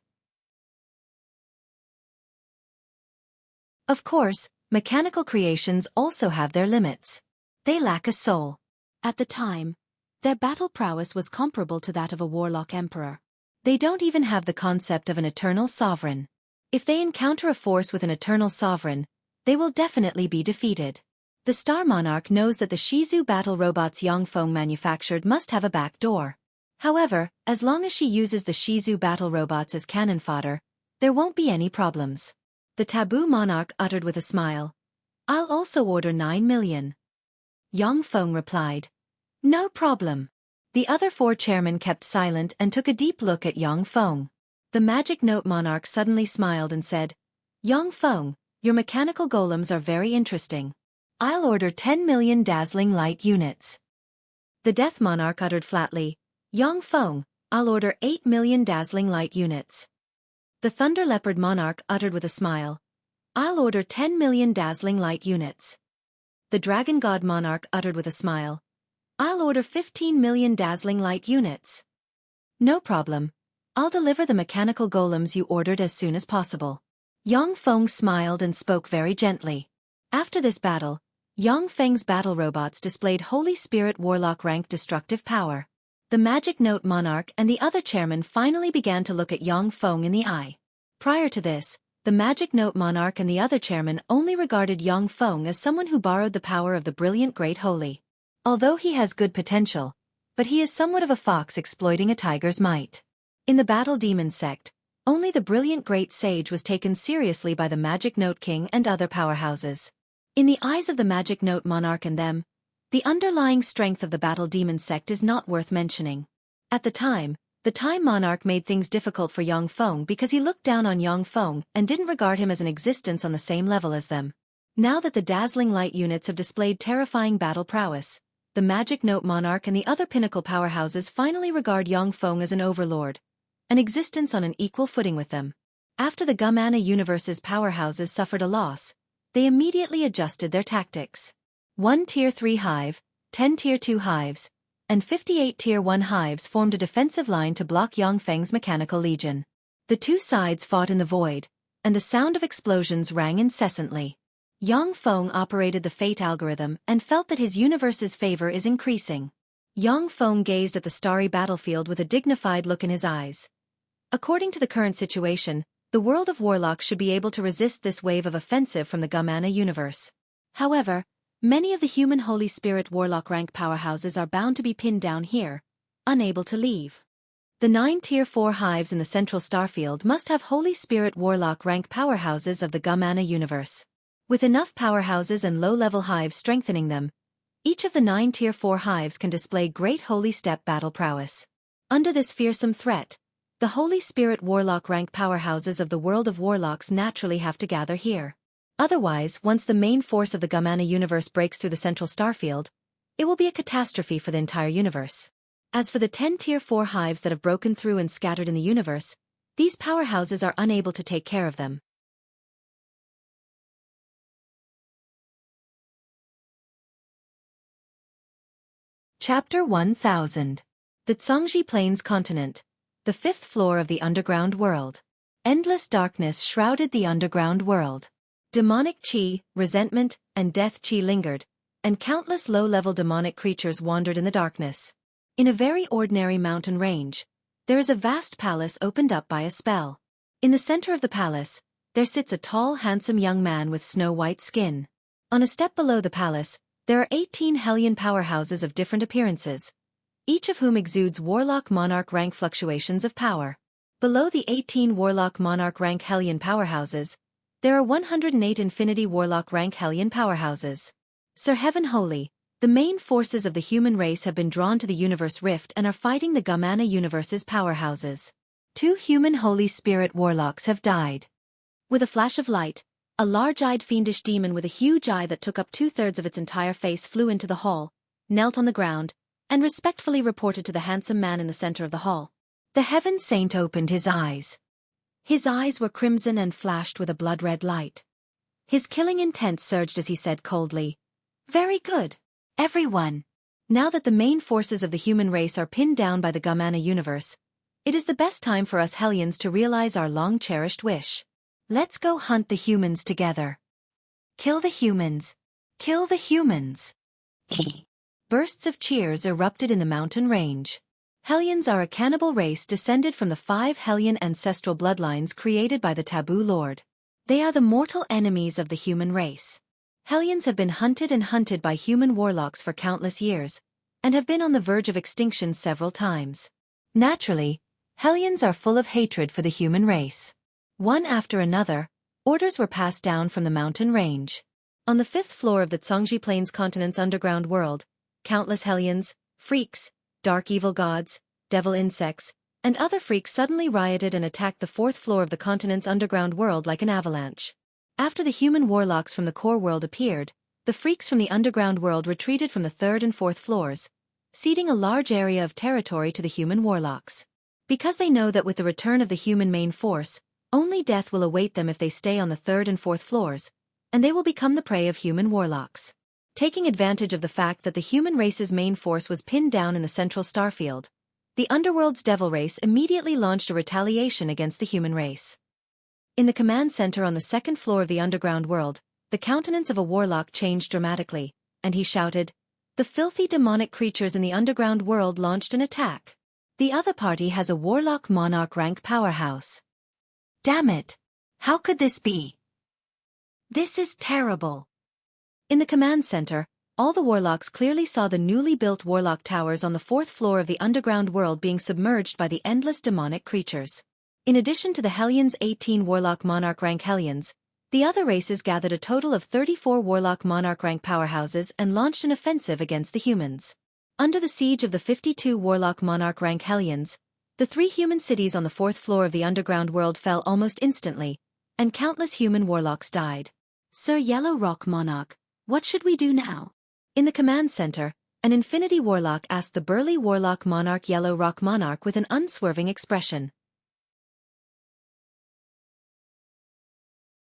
Of course, mechanical creations also have their limits. They lack a soul. At the time, their battle prowess was comparable to that of a warlock emperor. They don't even have the concept of an eternal sovereign. If they encounter a force with an eternal sovereign, they will definitely be defeated. The Star Monarch knows that the Shizu battle robots Yang Feng manufactured must have a back door. However, as long as she uses the Shizu battle robots as cannon fodder, there won't be any problems. The Taboo Monarch uttered with a smile, "I'll also order 9 million. Yang Feng replied, "No problem." The other 4 chairmen kept silent and took a deep look at Yang Feng. The Magic Note Monarch suddenly smiled and said, "Yang Feng, your mechanical golems are very interesting. I'll order 10 million dazzling light units." The Death Monarch uttered flatly, "Yang Feng, I'll order 8 million dazzling light units." The Thunder Leopard Monarch uttered with a smile, "I'll order 10 million dazzling light units." The Dragon God Monarch uttered with a smile, "I'll order 15 million dazzling light units." "No problem. I'll deliver the mechanical golems you ordered as soon as possible." Yang Feng smiled and spoke very gently. After this battle, Yang Feng's battle robots displayed Holy Spirit Warlock rank destructive power. The Magic Note Monarch and the other chairman finally began to look at Yang Feng in the eye. Prior to this, the Magic Note Monarch and the other chairman only regarded Yang Feng as someone who borrowed the power of the brilliant Great Holy. Although he has good potential, but he is somewhat of a fox exploiting a tiger's might. In the Battle Demon sect, only the brilliant Great Sage was taken seriously by the Magic Note King and other powerhouses. In the eyes of the Magic Note Monarch and them, the underlying strength of the Battle Demon sect is not worth mentioning. At the Time Monarch made things difficult for Yang Feng because he looked down on Yang Feng and didn't regard him as an existence on the same level as them. Now that the dazzling light units have displayed terrifying battle prowess, the Magic Note Monarch and the other pinnacle powerhouses finally regard Yang Feng as an overlord, an existence on an equal footing with them. After the Gumana universe's powerhouses suffered a loss, they immediately adjusted their tactics. 1 Tier 3 hive, 10 Tier 2 hives, and 58 Tier 1 hives formed a defensive line to block Yang Feng's mechanical legion. The two sides fought in the void, and the sound of explosions rang incessantly. Yang Feng operated the fate algorithm and felt that his universe's favor is increasing. Yang Feng gazed at the starry battlefield with a dignified look in his eyes. According to the current situation, the world of warlocks should be able to resist this wave of offensive from the Gamana universe. However, many of the human Holy Spirit warlock rank powerhouses are bound to be pinned down here, unable to leave. The 9 Tier 4 hives in the central starfield must have Holy Spirit warlock rank powerhouses of the Gamana universe. With enough powerhouses and low-level hives strengthening them, each of the 9 Tier 4 hives can display great Holy Step battle prowess. Under this fearsome threat, the Holy Spirit warlock rank powerhouses of the world of warlocks naturally have to gather here. Otherwise, once the main force of the Gamana universe breaks through the central starfield, it will be a catastrophe for the entire universe. As for the 10 Tier 4 hives that have broken through and scattered in the universe, these powerhouses are unable to take care of them. Chapter 1000. The Zhangji Plains Continent, the 5th floor of the underground world. Endless darkness shrouded the underground world. Demonic chi, resentment, and death chi lingered, and countless low-level demonic creatures wandered in the darkness. In a very ordinary mountain range, there is a vast palace opened up by a spell. In the center of the palace, there sits a tall, handsome young man with snow-white skin. On a step below the palace, there are 18 Hellion powerhouses of different appearances, each of whom exudes Warlock Monarch rank fluctuations of power. Below the 18 Warlock Monarch rank Hellion powerhouses, there are 108 Infinity Warlock rank Hellion powerhouses. Sir Heaven Holy, the main forces of the human race have been drawn to the Universe Rift and are fighting the Gamana universe's powerhouses. 2 human Holy Spirit warlocks have died. With a flash of light, a large-eyed fiendish demon with a huge eye that took up 2/3 of its entire face flew into the hall, knelt on the ground, and respectfully reported to the handsome man in the center of the hall. The Heaven Saint opened his eyes. His eyes were crimson and flashed with a blood-red light. His killing intent surged as he said coldly, "Very good, everyone. Now that the main forces of the human race are pinned down by the Gamana universe, it is the best time for us Hellions to realize our long-cherished wish. Let's go hunt the humans together. Kill the humans. Kill the humans." Bursts of cheers erupted in the mountain range. Hellions are a cannibal race descended from the 5 Hellion ancestral bloodlines created by the Taboo Lord. They are the mortal enemies of the human race. Hellions have been hunted by human warlocks for countless years, and have been on the verge of extinction several times. Naturally, Hellions are full of hatred for the human race. One after another, orders were passed down from the mountain range. On the 5th floor of the Zhangji Plains Continent's underground world, countless Hellions, freaks, dark evil gods, devil insects, and other freaks suddenly rioted and attacked the 4th floor of the continent's underground world like an avalanche. After the human warlocks from the core world appeared, the freaks from the underground world retreated from the 3rd and 4th floors, ceding a large area of territory to the human warlocks. Because they know that with the return of the human main force, only death will await them if they stay on the 3rd and 4th floors, and they will become the prey of human warlocks. Taking advantage of the fact that the human race's main force was pinned down in the central starfield, the underworld's devil race immediately launched a retaliation against the human race. In the command center on the 2nd floor of the underground world, the countenance of a warlock changed dramatically, and he shouted, "The filthy demonic creatures in the underground world launched an attack. The other party has a warlock monarch rank powerhouse. Damn it! How could this be? This is terrible." In the command center, all the warlocks clearly saw the newly built warlock towers on the 4th floor of the underground world being submerged by the endless demonic creatures. In addition to the Hellions' 18 warlock monarch rank Hellions, the other races gathered a total of 34 warlock monarch rank powerhouses and launched an offensive against the humans. Under the siege of the 52 warlock monarch rank Hellions, the 3 human cities on the 4th floor of the underground world fell almost instantly, and countless human warlocks died. "Sir Yellow Rock Monarch, what should we do now?" In the command center, an Infinity Warlock asked the burly Warlock Monarch Yellow Rock Monarch with an unswerving expression.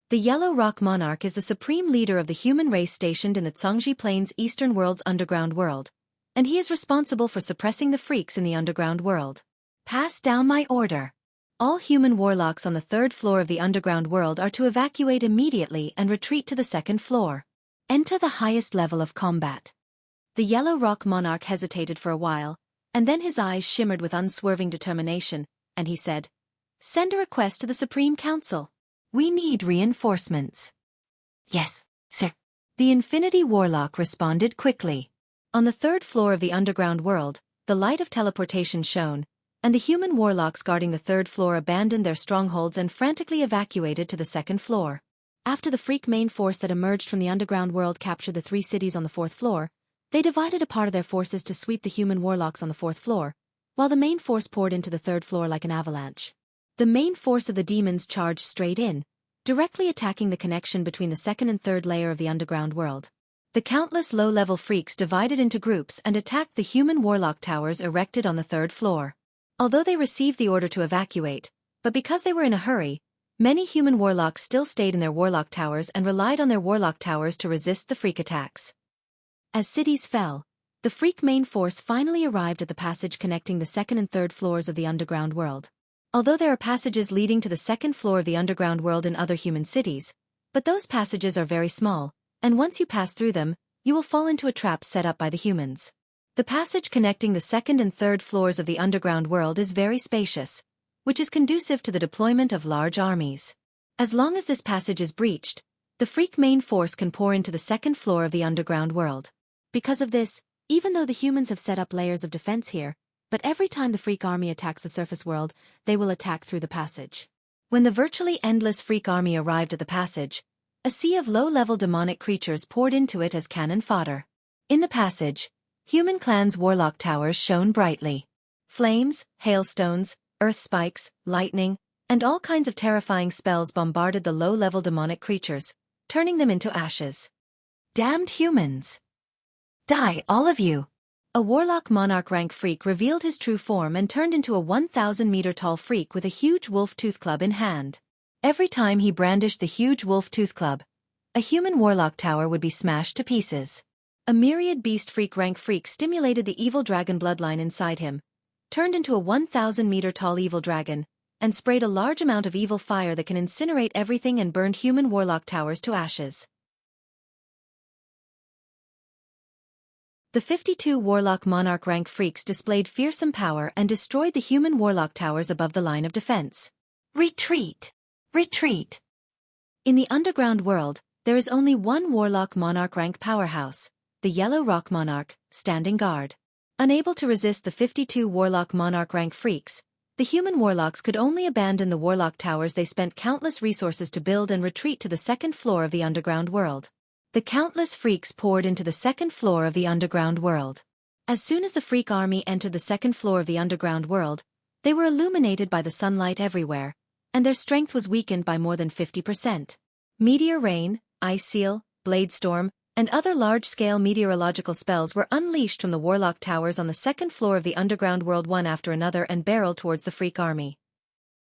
The Yellow Rock Monarch is the supreme leader of the human race stationed in the Zhangji Plains Eastern World's underground world, and he is responsible for suppressing the freaks in the underground world. "Pass down my order. All human warlocks on the third floor of the underground world are to evacuate immediately and retreat to the second floor. Enter the highest level of combat. The Yellow Rock Monarch hesitated for a while, and then his eyes shimmered with unswerving determination, and he said, "Send a request to the Supreme Council. We need reinforcements." "Yes, sir." The Infinity Warlock responded quickly. On the third floor of the underground world, the light of teleportation shone, and the human warlocks guarding the third floor abandoned their strongholds and frantically evacuated to the second floor. After the freak main force that emerged from the underground world captured the 3 cities on the fourth floor, they divided a part of their forces to sweep the human warlocks on the fourth floor, while the main force poured into the third floor like an avalanche. The main force of the demons charged straight in, directly attacking the connection between the second and third layer of the underground world. The countless low-level freaks divided into groups and attacked the human warlock towers erected on the third floor. Although they received the order to evacuate, but because they were in a hurry, many human warlocks still stayed in their warlock towers and relied on their warlock towers to resist the freak attacks. As cities fell, the freak main force finally arrived at the passage connecting the second and third floors of the underground world. Although there are passages leading to the second floor of the underground world in other human cities, but those passages are very small, and once you pass through them, you will fall into a trap set up by the humans. The passage connecting the second and third floors of the underground world is very spacious, which is conducive to the deployment of large armies. As long as this passage is breached, the freak main force can pour into the second floor of the underground world. Because of this, even though the humans have set up layers of defense here, but every time the freak army attacks the surface world, they will attack through the passage. When the virtually endless freak army arrived at the passage, a sea of low-level demonic creatures poured into it as cannon fodder. In the passage, human clans' warlock towers shone brightly. Flames, hailstones, earth spikes, lightning, and all kinds of terrifying spells bombarded the low-level demonic creatures, turning them into ashes. "Damned humans! Die, all of you!" A warlock monarch rank freak revealed his true form and turned into a 1,000-meter-tall freak with a huge wolf tooth club in hand. Every time he brandished the huge wolf tooth club, a human warlock tower would be smashed to pieces. A myriad beast freak rank freak stimulated the evil dragon bloodline inside him, turned into a 1,000-meter-tall evil dragon, and sprayed a large amount of evil fire that can incinerate everything and burned human warlock towers to ashes. The 52 warlock monarch rank freaks displayed fearsome power and destroyed the human warlock towers above the line of defense. Retreat! Retreat! In the underground world, there is only one warlock monarch rank powerhouse, the Yellow Rock Monarch, standing guard. Unable to resist the 52 warlock monarch rank freaks, the human warlocks could only abandon the warlock towers they spent countless resources to build and retreat to the second floor of the underground world. The countless freaks poured into the second floor of the underground world. As soon as the freak army entered the second floor of the underground world, they were illuminated by the sunlight everywhere, and their strength was weakened by more than 50%. Meteor rain, ice seal, blade storm, and other large-scale meteorological spells were unleashed from the warlock towers on the second floor of the underground world one after another and barreled towards the freak army.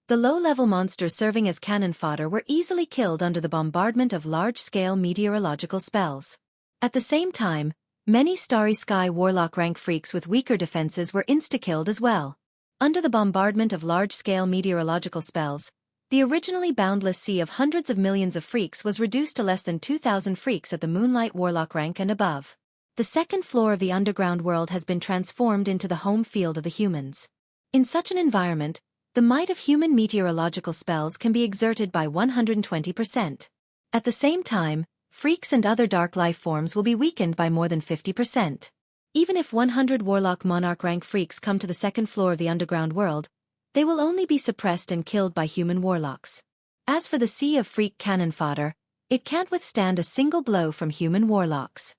The low-level monsters serving as cannon fodder were easily killed under the bombardment of large-scale meteorological spells. At the same time, many Starry Sky warlock rank freaks with weaker defenses were insta-killed as well. Under the bombardment of large-scale meteorological spells, the originally boundless sea of hundreds of millions of freaks was reduced to less than 2,000 freaks at the Moonlight warlock rank and above. The second floor of the underground world has been transformed into the home field of the humans. In such an environment, the might of human meteorological spells can be exerted by 120%. At the same time, freaks and other dark life forms will be weakened by more than 50%. Even if 100 warlock monarch rank freaks come to the second floor of the underground world, they will only be suppressed and killed by human warlocks. As for the sea of freak cannon fodder, it can't withstand a single blow from human warlocks.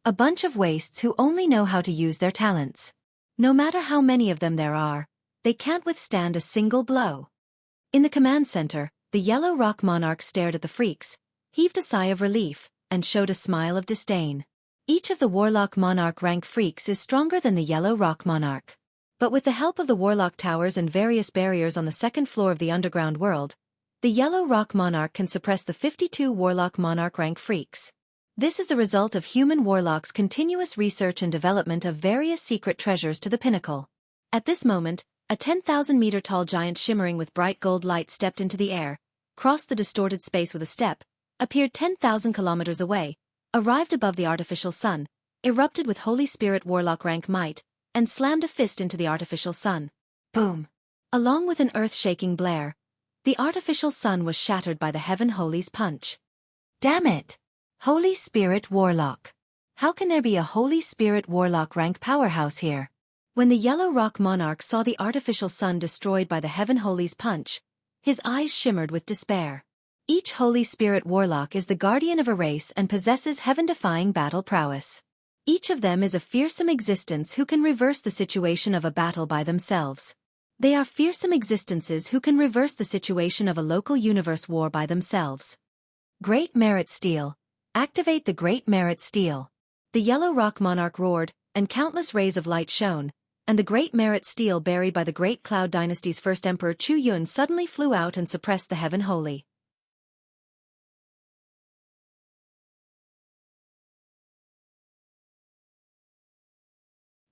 A bunch of wastes who only know how to use their talents. No matter how many of them there are, they can't withstand a single blow. In the command center, the Yellow Rock Monarch stared at the freaks, heaved a sigh of relief, and showed a smile of disdain. Each of the Warlock Monarch rank freaks is stronger than the Yellow Rock Monarch. But with the help of the Warlock Towers and various barriers on the second floor of the underground world, the Yellow Rock Monarch can suppress the 52 Warlock Monarch rank freaks. This is the result of human warlocks' continuous research and development of various secret treasures to the pinnacle. At this moment, A 10,000-meter-tall giant shimmering with bright gold light stepped into the air, crossed the distorted space with a step, appeared 10,000 kilometers away, arrived above the artificial sun, erupted with Holy Spirit Warlock rank might, and slammed a fist into the artificial sun. Boom! Along with an earth-shaking blare, the artificial sun was shattered by the Heaven Holy's punch. Damn it! Holy Spirit Warlock. How can there be a Holy Spirit Warlock rank powerhouse here? When the Yellow Rock Monarch saw the artificial sun destroyed by the Heaven Holy's punch, his eyes shimmered with despair. Each Holy Spirit Warlock is the guardian of a race and possesses heaven-defying battle prowess. Each of them is a fearsome existence who can reverse the situation of a battle by themselves. They are fearsome existences who can reverse the situation of a local universe war by themselves. Great Merit Steel. Activate the Great Merit Steel. The Yellow Rock Monarch roared, and countless rays of light shone, and the Great Merit Steel buried by the Great Cloud Dynasty's first Emperor Chu Yun suddenly flew out and suppressed the Heaven Holy.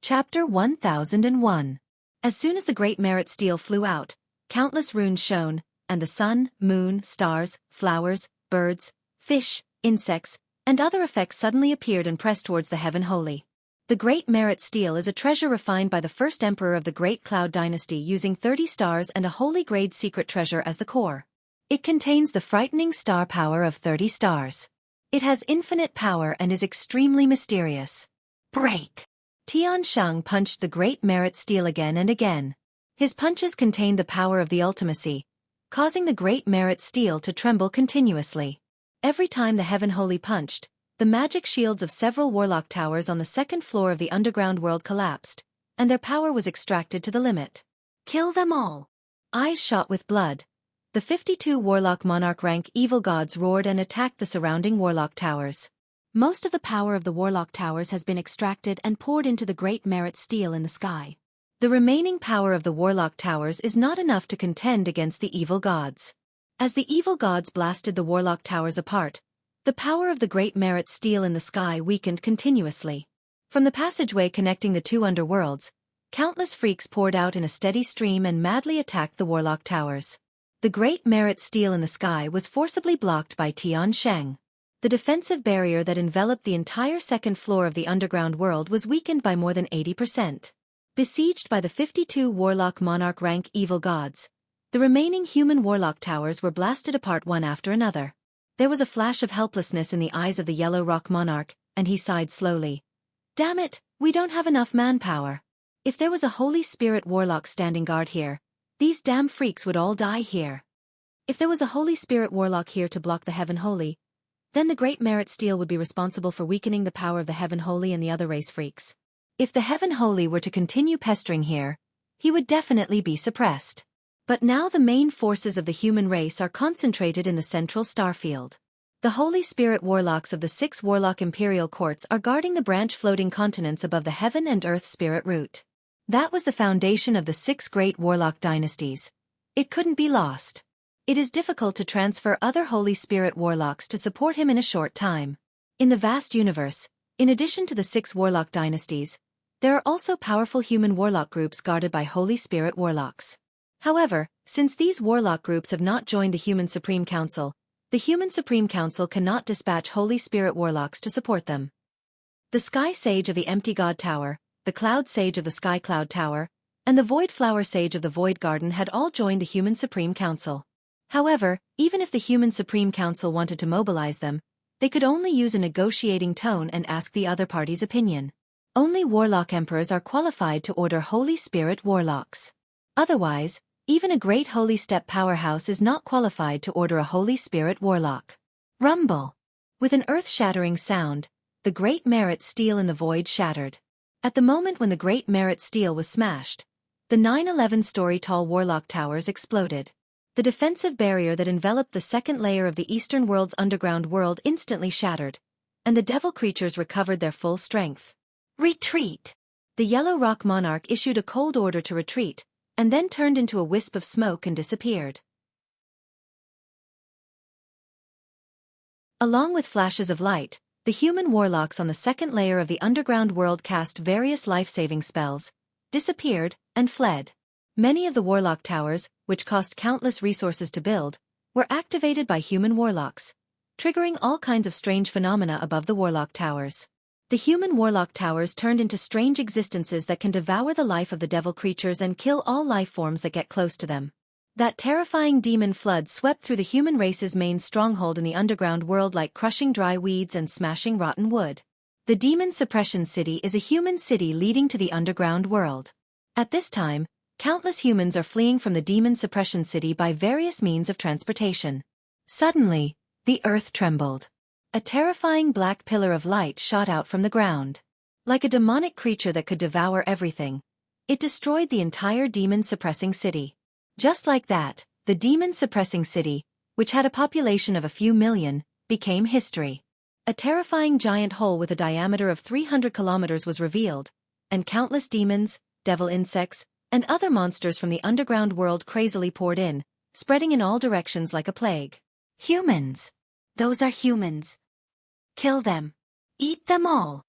Chapter 1001. As soon as the Great Merit Steel flew out, countless runes shone, and the sun, moon, stars, flowers, birds, fish, insects, and other effects suddenly appeared and pressed towards the Heaven Holy. The Great Merit Steel is a treasure refined by the first Emperor of the Great Cloud Dynasty using 30 stars and a holy grade secret treasure as the core. It contains the frightening star power of 30 stars. It has infinite power and is extremely mysterious. Break! Tian Sheng punched the Great Merit Steel again and again. His punches contained the power of the ultimacy, causing the Great Merit Steel to tremble continuously. Every time the Heaven Holy punched, the magic shields of several warlock towers on the second floor of the underground world collapsed, and their power was extracted to the limit. Kill them all! Eyes shot with blood, the 52 warlock monarch rank evil gods roared and attacked the surrounding warlock towers. Most of the power of the warlock towers has been extracted and poured into the Great Merit Steel in the sky. The remaining power of the warlock towers is not enough to contend against the evil gods. As the evil gods blasted the warlock towers apart, the power of the Great Merit Steel in the sky weakened continuously. From the passageway connecting the two underworlds, countless freaks poured out in a steady stream and madly attacked the warlock towers. The Great Merit Steel in the sky was forcibly blocked by Tian Sheng. The defensive barrier that enveloped the entire second floor of the underground world was weakened by more than 80%. Besieged by the 52 warlock monarch rank evil gods, the remaining human warlock towers were blasted apart one after another. There was a flash of helplessness in the eyes of the Yellow Rock Monarch, and he sighed slowly. Damn it, we don't have enough manpower. If there was a Holy Spirit Warlock standing guard here, these damn freaks would all die here. If there was a Holy Spirit Warlock here to block the Heaven Holy, then the Great Merit Steel would be responsible for weakening the power of the Heaven Holy and the other race freaks. If the Heaven Holy were to continue pestering here, he would definitely be suppressed. But now the main forces of the human race are concentrated in the central starfield. The Holy Spirit Warlocks of the 6 Warlock Imperial Courts are guarding the branch floating continents above the Heaven and Earth Spirit route. That was the foundation of the 6 great Warlock dynasties. It couldn't be lost. It is difficult to transfer other Holy Spirit Warlocks to support him in a short time. In the vast universe, in addition to the 6 Warlock dynasties, there are also powerful human Warlock groups guarded by Holy Spirit Warlocks. However, since these Warlock groups have not joined the Human Supreme Council, the Human Supreme Council cannot dispatch Holy Spirit Warlocks to support them. The Sky Sage of the Empty God Tower, the Cloud Sage of the Sky Cloud Tower, and the Void Flower Sage of the Void Garden had all joined the Human Supreme Council. However, even if the Human Supreme Council wanted to mobilize them, they could only use a negotiating tone and ask the other party's opinion. Only Warlock Emperors are qualified to order Holy Spirit Warlocks. Otherwise, even a great Holy Step powerhouse is not qualified to order a Holy Spirit Warlock. Rumble! With an earth-shattering sound, the Great Merit Steel in the void shattered. At the moment when the Great Merit Steel was smashed, the 911-story-tall Warlock Towers exploded. The defensive barrier that enveloped the second layer of the Eastern World's underground world instantly shattered, and the devil creatures recovered their full strength. Retreat! The Yellow Rock Monarch issued a cold order to retreat, and then turned into a wisp of smoke and disappeared. Along with flashes of light, the human warlocks on the second layer of the underground world cast various life-saving spells, disappeared, and fled. Many of the warlock towers, which cost countless resources to build, were activated by human warlocks, triggering all kinds of strange phenomena above the warlock towers. The human warlock towers turned into strange existences that can devour the life of the devil creatures and kill all life forms that get close to them. That terrifying demon flood swept through the human race's main stronghold in the underground world like crushing dry weeds and smashing rotten wood. The Demon Suppression City is a human city leading to the underground world. At this time, countless humans are fleeing from the Demon Suppression City by various means of transportation. Suddenly, the earth trembled. A terrifying black pillar of light shot out from the ground. Like a demonic creature that could devour everything, it destroyed the entire demon-suppressing city. Just like that, the demon-suppressing city, which had a population of a few million, became history. A terrifying giant hole with a diameter of 300 kilometers was revealed, and countless demons, devil insects, and other monsters from the underground world crazily poured in, spreading in all directions like a plague. Humans! Those are humans. Kill them. Eat them all.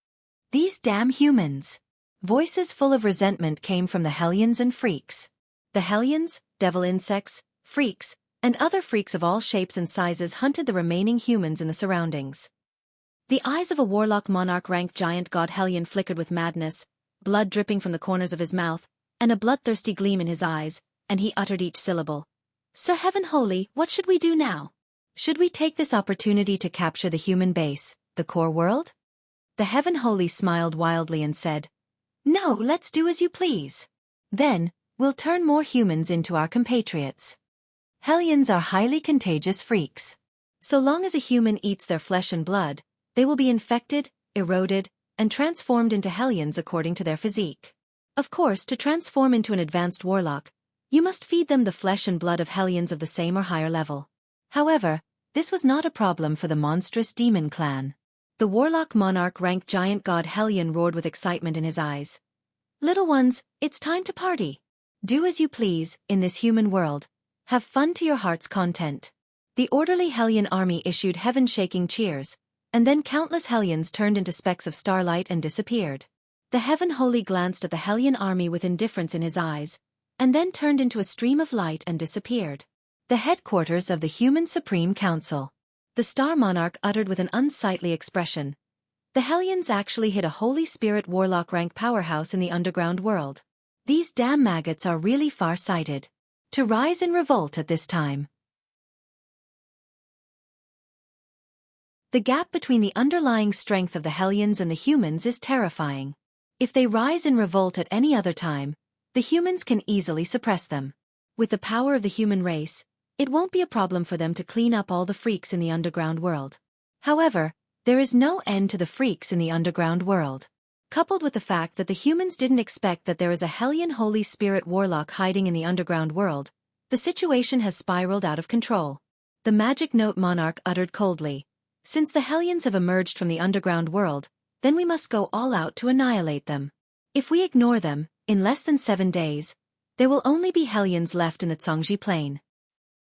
These damn humans. Voices full of resentment came from the hellions and freaks. The hellions, devil insects, freaks, and other freaks of all shapes and sizes hunted the remaining humans in the surroundings. The eyes of a warlock monarch-ranked giant god hellion flickered with madness, blood dripping from the corners of his mouth, and a bloodthirsty gleam in his eyes, and he uttered each syllable. "Sir Heaven Holy, what should we do now? Should we take this opportunity to capture the human base, the core world?" The Heaven Holy smiled wildly and said, "No, let's do as you please. Then, we'll turn more humans into our compatriots. Hellions are highly contagious freaks. So long as a human eats their flesh and blood, they will be infected, eroded, and transformed into hellions according to their physique. Of course, to transform into an advanced warlock, you must feed them the flesh and blood of hellions of the same or higher level. However, this was not a problem for the monstrous demon clan. The warlock monarch-ranked giant god hellion roared with excitement in his eyes. "Little ones, it's time to party. Do as you please, in this human world. Have fun to your heart's content." The orderly hellion army issued heaven-shaking cheers, and then countless hellions turned into specks of starlight and disappeared. The Heaven Holy glanced at the hellion army with indifference in his eyes, and then turned into a stream of light and disappeared. The headquarters of the Human Supreme Council. The Star Monarch uttered with an unsightly expression. The hellions actually hit a Holy Spirit warlock rank powerhouse in the underground world. These damn maggots are really far-sighted. To rise in revolt at this time. The gap between the underlying strength of the hellions and the humans is terrifying. If they rise in revolt at any other time, the humans can easily suppress them. With the power of the human race, it won't be a problem for them to clean up all the freaks in the underground world. However, there is no end to the freaks in the underground world. Coupled with the fact that the humans didn't expect that there is a hellion Holy Spirit warlock hiding in the underground world, the situation has spiraled out of control. The Magic Note Monarch uttered coldly. "Since the hellions have emerged from the underground world, then we must go all out to annihilate them. If we ignore them, in less than 7 days, there will only be hellions left in the Zhongji Plain."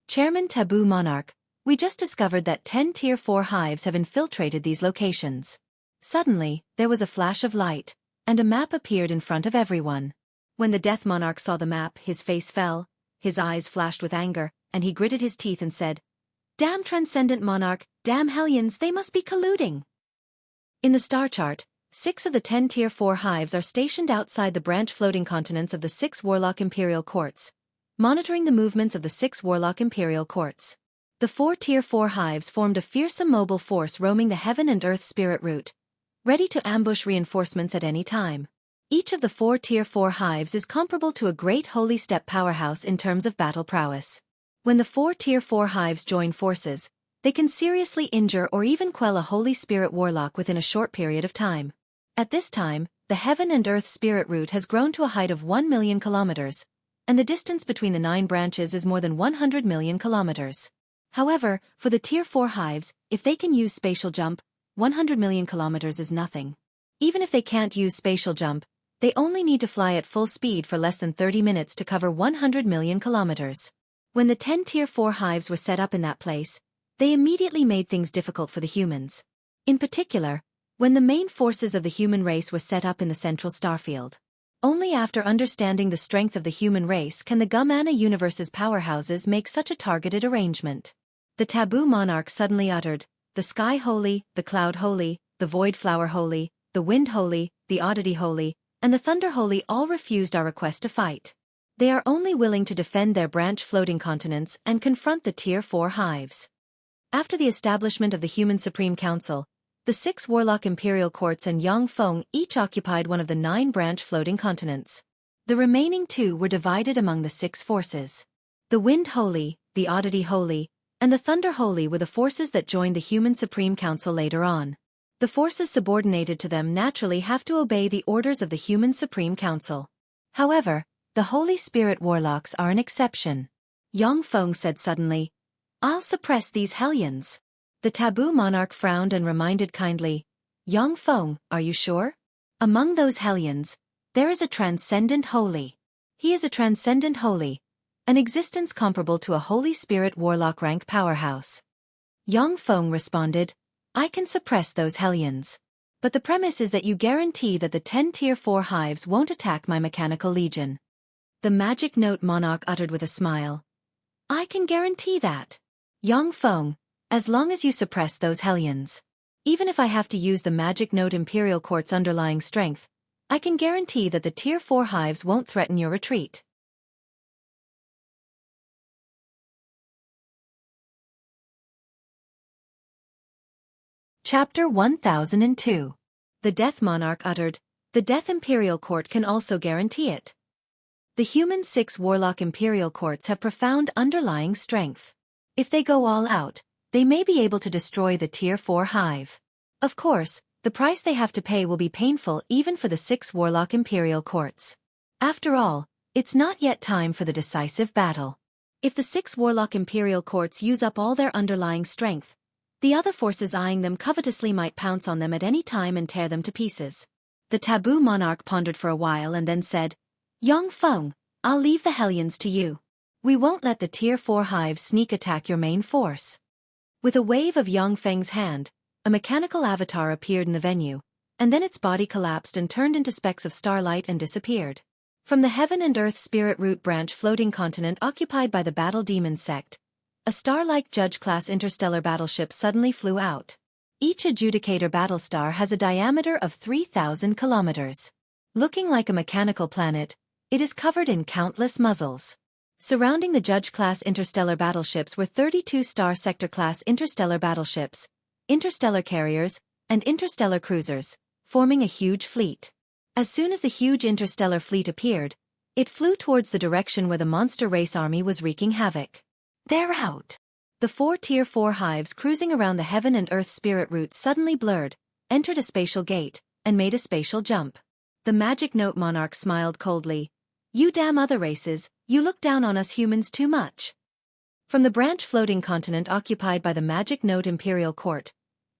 Chairman Taboo Monarch, we just discovered that 10 Tier 4 hives have infiltrated these locations. Suddenly, there was a flash of light, and a map appeared in front of everyone. When the Death Monarch saw the map, his face fell, his eyes flashed with anger, and he gritted his teeth and said, "Damn Transcendent Monarch, damn hellions, they must be colluding." In the star chart, 6 of the 10 Tier 4 hives are stationed outside the branch floating continents of the 6 Warlock Imperial Courts, monitoring the movements of the 6 Warlock Imperial Courts. The 4 Tier 4 hives formed a fearsome mobile force roaming the heaven and earth spirit route, ready to ambush reinforcements at any time. Each of the 4 Tier 4 hives is comparable to a great holy step powerhouse in terms of battle prowess. When the 4 Tier 4 hives join forces, they can seriously injure or even quell a Holy Spirit warlock within a short period of time. At this time, the heaven and earth spirit route has grown to a height of 1 million kilometers, and the distance between the 9 branches is more than 100 million kilometers. However, for the Tier 4 hives, if they can use spatial jump, 100 million kilometers is nothing. Even if they can't use spatial jump, they only need to fly at full speed for less than 30 minutes to cover 100 million kilometers. When the 10 Tier 4 hives were set up in that place, they immediately made things difficult for the humans. In particular, when the main forces of the human race were set up in the central starfield. Only after understanding the strength of the human race can the Gumana universe's powerhouses make such a targeted arrangement. The taboo monarch suddenly uttered, "The sky holy, the cloud holy, the void flower holy, the wind holy, the oddity holy, and the thunder holy all refused our request to fight. They are only willing to defend their branch floating continents and confront the Tier 4 hives." After the establishment of the Human Supreme Council, the 6 warlock imperial courts and Yang Feng each occupied one of the 9 branch floating continents. The remaining 2 were divided among the 6 forces. The wind holy, the oddity holy, and the thunder holy were the forces that joined the Human Supreme Council later on. The forces subordinated to them naturally have to obey the orders of the Human Supreme Council. However, the Holy Spirit warlocks are an exception. Yang Feng said suddenly, "I'll suppress these hellions." The taboo monarch frowned and reminded kindly, "Yang Feng, are you sure? Among those hellions, there is a transcendent holy. He is a transcendent holy, an existence comparable to a Holy Spirit warlock rank powerhouse." Yang Feng responded, "I can suppress those hellions. But the premise is that you guarantee that the 10 Tier 4 hives won't attack my mechanical legion." The magic note monarch uttered with a smile, "I can guarantee that. Yang Feng, as long as you suppress those hellions. Even if I have to use the magic note Imperial Court's underlying strength, I can guarantee that the Tier 4 hives won't threaten your retreat." Chapter 1002. The Death Monarch uttered, "The Death Imperial Court can also guarantee it." The human 6 warlock Imperial Courts have profound underlying strength. If they go all out, they may be able to destroy the Tier 4 hive. Of course, the price they have to pay will be painful even for the 6 warlock Imperial Courts. After all, it's not yet time for the decisive battle. If the 6 warlock Imperial Courts use up all their underlying strength, the other forces eyeing them covetously might pounce on them at any time and tear them to pieces. The taboo monarch pondered for a while and then said, "Yang Feng, I'll leave the hellions to you. We won't let the Tier 4 hives sneak attack your main force." With a wave of Yang Feng's hand, a mechanical avatar appeared in the venue, and then its body collapsed and turned into specks of starlight and disappeared. From the Heaven and Earth Spirit Root branch floating continent occupied by the Battle Demon sect, a star-like Judge-class interstellar battleship suddenly flew out. Each adjudicator battlestar has a diameter of 3,000 kilometers. Looking like a mechanical planet, it is covered in countless muzzles. Surrounding the Judge-class interstellar battleships were 32 Star Sector-class interstellar battleships, interstellar carriers, and interstellar cruisers, forming a huge fleet. As soon as the huge interstellar fleet appeared, it flew towards the direction where the monster race army was wreaking havoc. "They're out." The 4 Tier 4 hives cruising around the Heaven and Earth Spirit routes suddenly blurred, entered a spatial gate, and made a spatial jump. The magic note monarch smiled coldly, "You damn other races, you look down on us humans too much." From the branch floating continent occupied by the magic note Imperial Court,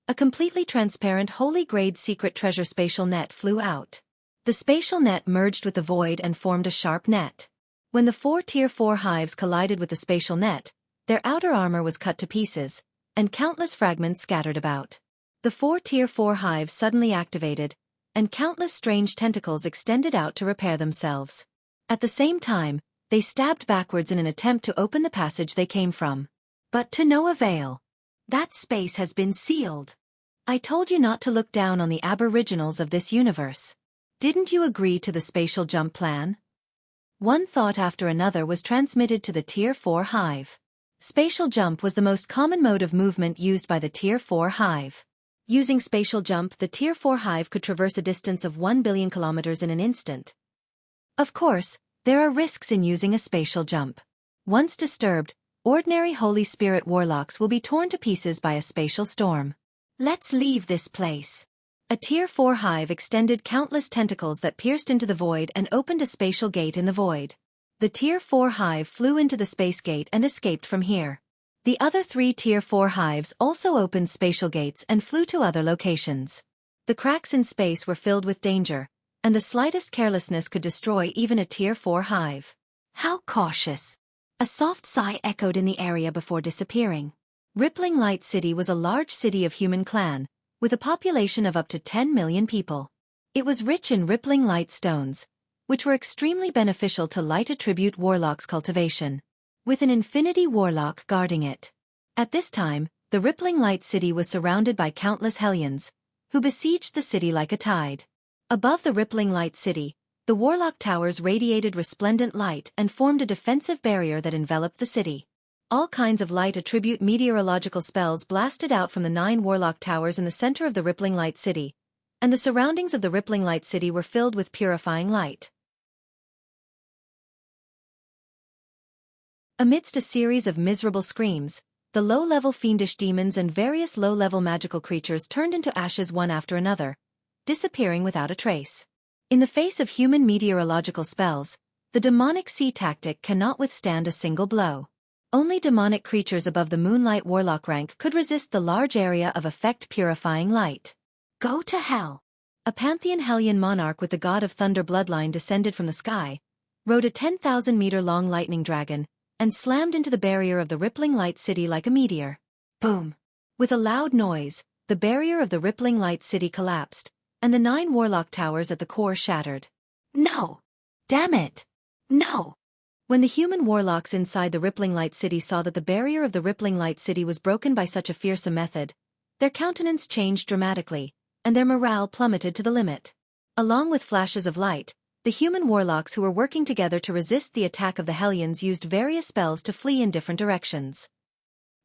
a completely transparent holy-grade secret treasure spatial net flew out. The spatial net merged with the void and formed a sharp net. When the 4 Tier 4 hives collided with the spatial net, their outer armor was cut to pieces, and countless fragments scattered about. The 4 Tier 4 hives suddenly activated, and countless strange tentacles extended out to repair themselves. At the same time, they stabbed backwards in an attempt to open the passage they came from. But to no avail. "That space has been sealed. I told you not to look down on the aboriginals of this universe. Didn't you agree to the spatial jump plan?" One thought after another was transmitted to the Tier 4 hive. Spatial jump was the most common mode of movement used by the Tier 4 hive. Using spatial jump, the Tier 4 hive could traverse a distance of 1 billion kilometers in an instant. Of course, there are risks in using a spatial jump. Once disturbed, ordinary Holy Spirit warlocks will be torn to pieces by a spatial storm. "Let's leave this place." A Tier 4 hive extended countless tentacles that pierced into the void and opened a spatial gate in the void. The Tier 4 hive flew into the space gate and escaped from here. The other 3 Tier 4 hives also opened spatial gates and flew to other locations. The cracks in space were filled with danger, and the slightest carelessness could destroy even a Tier 4 hive. "How cautious." A soft sigh echoed in the area before disappearing. Rippling Light City was a large city of human clan, with a population of up to 10 million people. It was rich in rippling light stones, which were extremely beneficial to light attribute warlocks' cultivation, with an infinity warlock guarding it. At this time, the rippling light city was surrounded by countless Hellions, who besieged the city like a tide. Above the rippling light city, the warlock towers radiated resplendent light and formed a defensive barrier that enveloped the city. All kinds of light attribute meteorological spells blasted out from the 9 warlock towers in the center of the rippling light city, and the surroundings of the rippling light city were filled with purifying light. Amidst a series of miserable screams, the low-level fiendish demons and various low-level magical creatures turned into ashes one after another, disappearing without a trace. In the face of human meteorological spells, the demonic sea tactic cannot withstand a single blow. Only demonic creatures above the Moonlight Warlock rank could resist the large area of effect-purifying light. Go to hell! A Pantheon Hellion monarch with the god of thunder bloodline descended from the sky, rode a 10,000-meter-long lightning dragon, and slammed into the barrier of the rippling light city like a meteor. Boom! With a loud noise, the barrier of the rippling light city collapsed, and the 9 warlock towers at the core shattered. No! Damn it! No! When the human warlocks inside the rippling light city saw that the barrier of the rippling light city was broken by such a fearsome method, their countenance changed dramatically, and their morale plummeted to the limit. Along with flashes of light, the human warlocks who were working together to resist the attack of the Hellions used various spells to flee in different directions.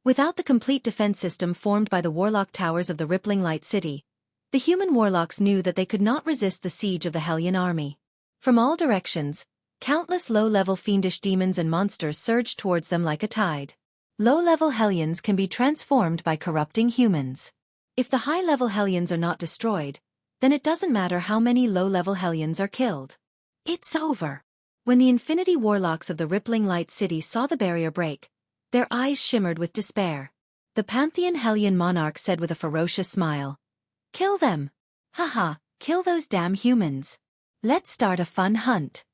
Without the complete defense system formed by the warlock towers of the rippling light city, the human warlocks knew that they could not resist the siege of the Hellion army. From all directions, countless low-level fiendish demons and monsters surged towards them like a tide. Low-level Hellions can be transformed by corrupting humans. If the high-level Hellions are not destroyed, then it doesn't matter how many low-level Hellions are killed. It's over. When the infinity warlocks of the rippling light city saw the barrier break, their eyes shimmered with despair. The Pantheon Hellion monarch said with a ferocious smile, "Kill them! Haha, kill those damn humans. Let's start a fun hunt."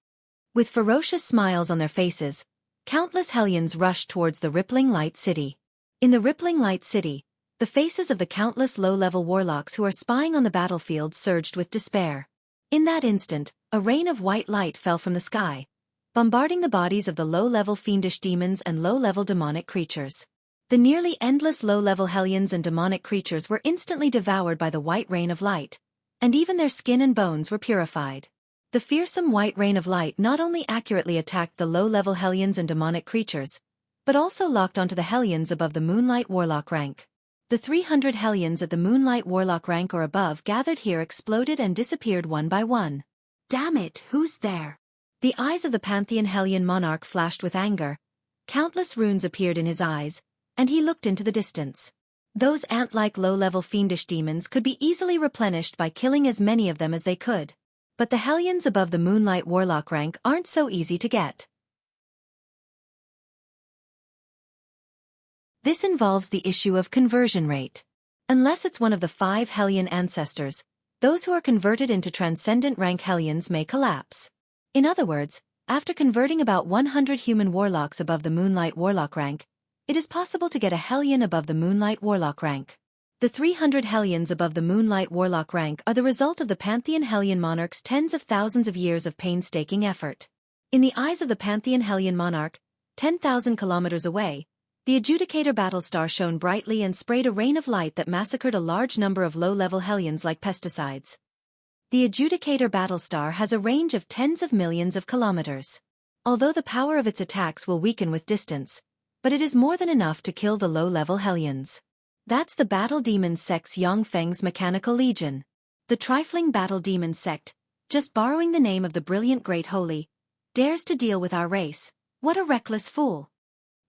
With ferocious smiles on their faces, countless Hellions rushed towards the rippling light city. In the rippling light city, the faces of the countless low-level warlocks who are spying on the battlefield surged with despair. In that instant, a rain of white light fell from the sky, bombarding the bodies of the low-level fiendish demons and low-level demonic creatures. The nearly endless low-level Hellions and demonic creatures were instantly devoured by the white rain of light, and even their skin and bones were purified. The fearsome white rain of light not only accurately attacked the low-level Hellions and demonic creatures, but also locked onto the Hellions above the Moonlight Warlock rank. The 300 Hellions at the Moonlight Warlock rank or above gathered here exploded and disappeared one by one. Damn it, who's there? The eyes of the Pantheon Hellion monarch flashed with anger. Countless runes appeared in his eyes, and he looked into the distance. Those ant-like low-level fiendish demons could be easily replenished by killing as many of them as they could. But the Hellions above the Moonlight Warlock rank aren't so easy to get. This involves the issue of conversion rate. Unless it's one of the 5 Hellion ancestors, those who are converted into transcendent rank Hellions may collapse. In other words, after converting about 100 human warlocks above the Moonlight Warlock rank, it is possible to get a Hellion above the Moonlight Warlock rank. The 300 Hellions above the Moonlight Warlock rank are the result of the Pantheon Hellion monarch's tens of thousands of years of painstaking effort. In the eyes of the Pantheon Hellion monarch, 10,000 kilometers away, the Adjudicator Battlestar shone brightly and sprayed a rain of light that massacred a large number of low-level Hellions like pesticides. The Adjudicator Battlestar has a range of tens of millions of kilometers. Although the power of its attacks will weaken with distance, but it is more than enough to kill the low-level Hellions. That's the Battle Demon Sect's Yongfeng's Mechanical Legion. The trifling Battle Demon Sect, just borrowing the name of the brilliant Great Holy, dares to deal with our race. What a reckless fool!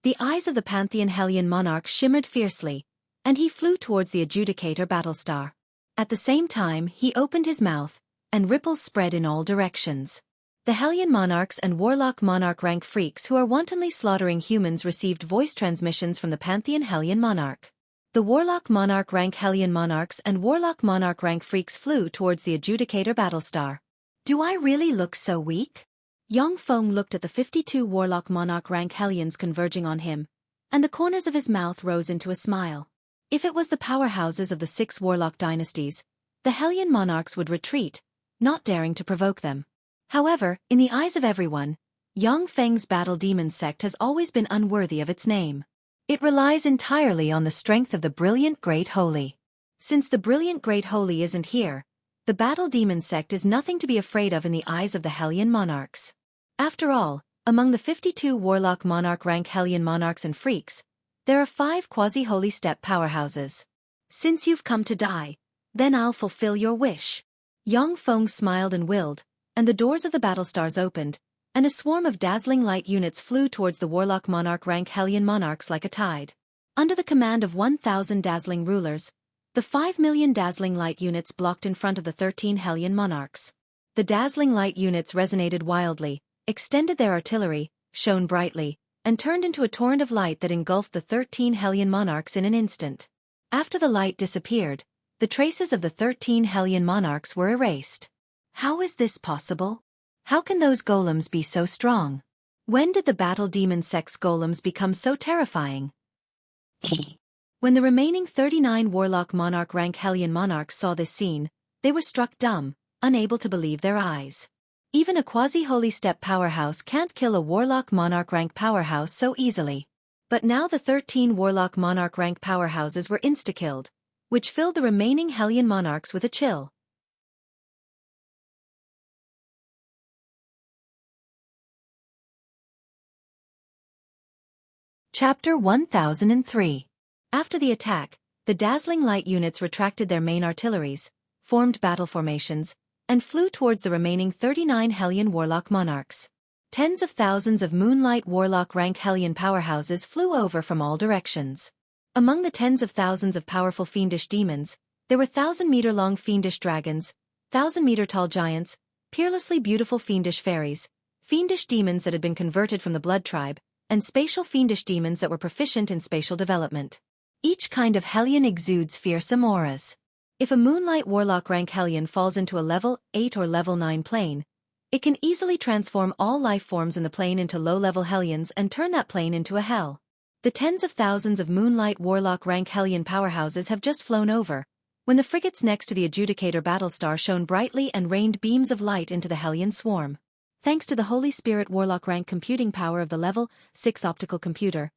The eyes of the Pantheon Hellion monarch shimmered fiercely, and he flew towards the Adjudicator Battlestar. At the same time, he opened his mouth, and ripples spread in all directions. The Hellion monarchs and Warlock monarch rank freaks who are wantonly slaughtering humans received voice transmissions from the Pantheon Hellion monarch. The Warlock monarch rank Hellion monarchs and Warlock monarch rank freaks flew towards the Adjudicator Battlestar. Do I really look so weak? Yongfeng looked at the 52 Warlock monarch rank Hellions converging on him, and the corners of his mouth rose into a smile. If it was the powerhouses of the 6 Warlock dynasties, the Hellion monarchs would retreat, not daring to provoke them. However, in the eyes of everyone, Yang Feng's Battle Demon sect has always been unworthy of its name. It relies entirely on the strength of the brilliant Great Holy. Since the brilliant Great Holy isn't here, the Battle Demon sect is nothing to be afraid of in the eyes of the Hellion monarchs. After all, among the 52 Warlock Monarch rank Hellion monarchs and freaks, there are 5 quasi-holy step powerhouses. Since you've come to die, then I'll fulfill your wish. Yang Feng smiled and willed, and the doors of the Battlestars opened, and a swarm of dazzling light units flew towards the Warlock Monarch rank Hellion monarchs like a tide. Under the command of 1,000 dazzling rulers, the 5 million dazzling light units blocked in front of the 13 Hellion monarchs. The dazzling light units resonated wildly, extended their artillery, shone brightly, and turned into a torrent of light that engulfed the 13 Hellion monarchs in an instant. After the light disappeared, the traces of the 13 Hellion monarchs were erased. How is this possible? How can those golems be so strong? When did the Battle Demon sect's golems become so terrifying? When the remaining 39 Warlock Monarch rank Hellion monarchs saw this scene, they were struck dumb, unable to believe their eyes. Even a quasi-holy step powerhouse can't kill a Warlock Monarch rank powerhouse so easily. But now the 13 Warlock Monarch rank powerhouses were insta-killed, which filled the remaining Hellion monarchs with a chill. Chapter 1003. After the attack, the dazzling light units retracted their main artilleries, formed battle formations, and flew towards the remaining 39 Hellion Warlock monarchs. Tens of thousands of Moonlight Warlock rank Hellion powerhouses flew over from all directions. Among the tens of thousands of powerful fiendish demons, there were 1,000-meter-long fiendish dragons, 1,000-meter-tall giants, peerlessly beautiful fiendish fairies, fiendish demons that had been converted from the blood tribe, and spatial fiendish demons that were proficient in spatial development. Each kind of Hellion exudes fearsome auras. If a Moonlight Warlock rank Hellion falls into a level 8 or level 9 plane, it can easily transform all life forms in the plane into low-level Hellions and turn that plane into a hell. The tens of thousands of Moonlight Warlock rank Hellion powerhouses have just flown over, when the frigates next to the Adjudicator Battlestar shone brightly and rained beams of light into the Hellion swarm. Thanks to the Holy Spirit Warlock rank computing power of the level 6 optical computer,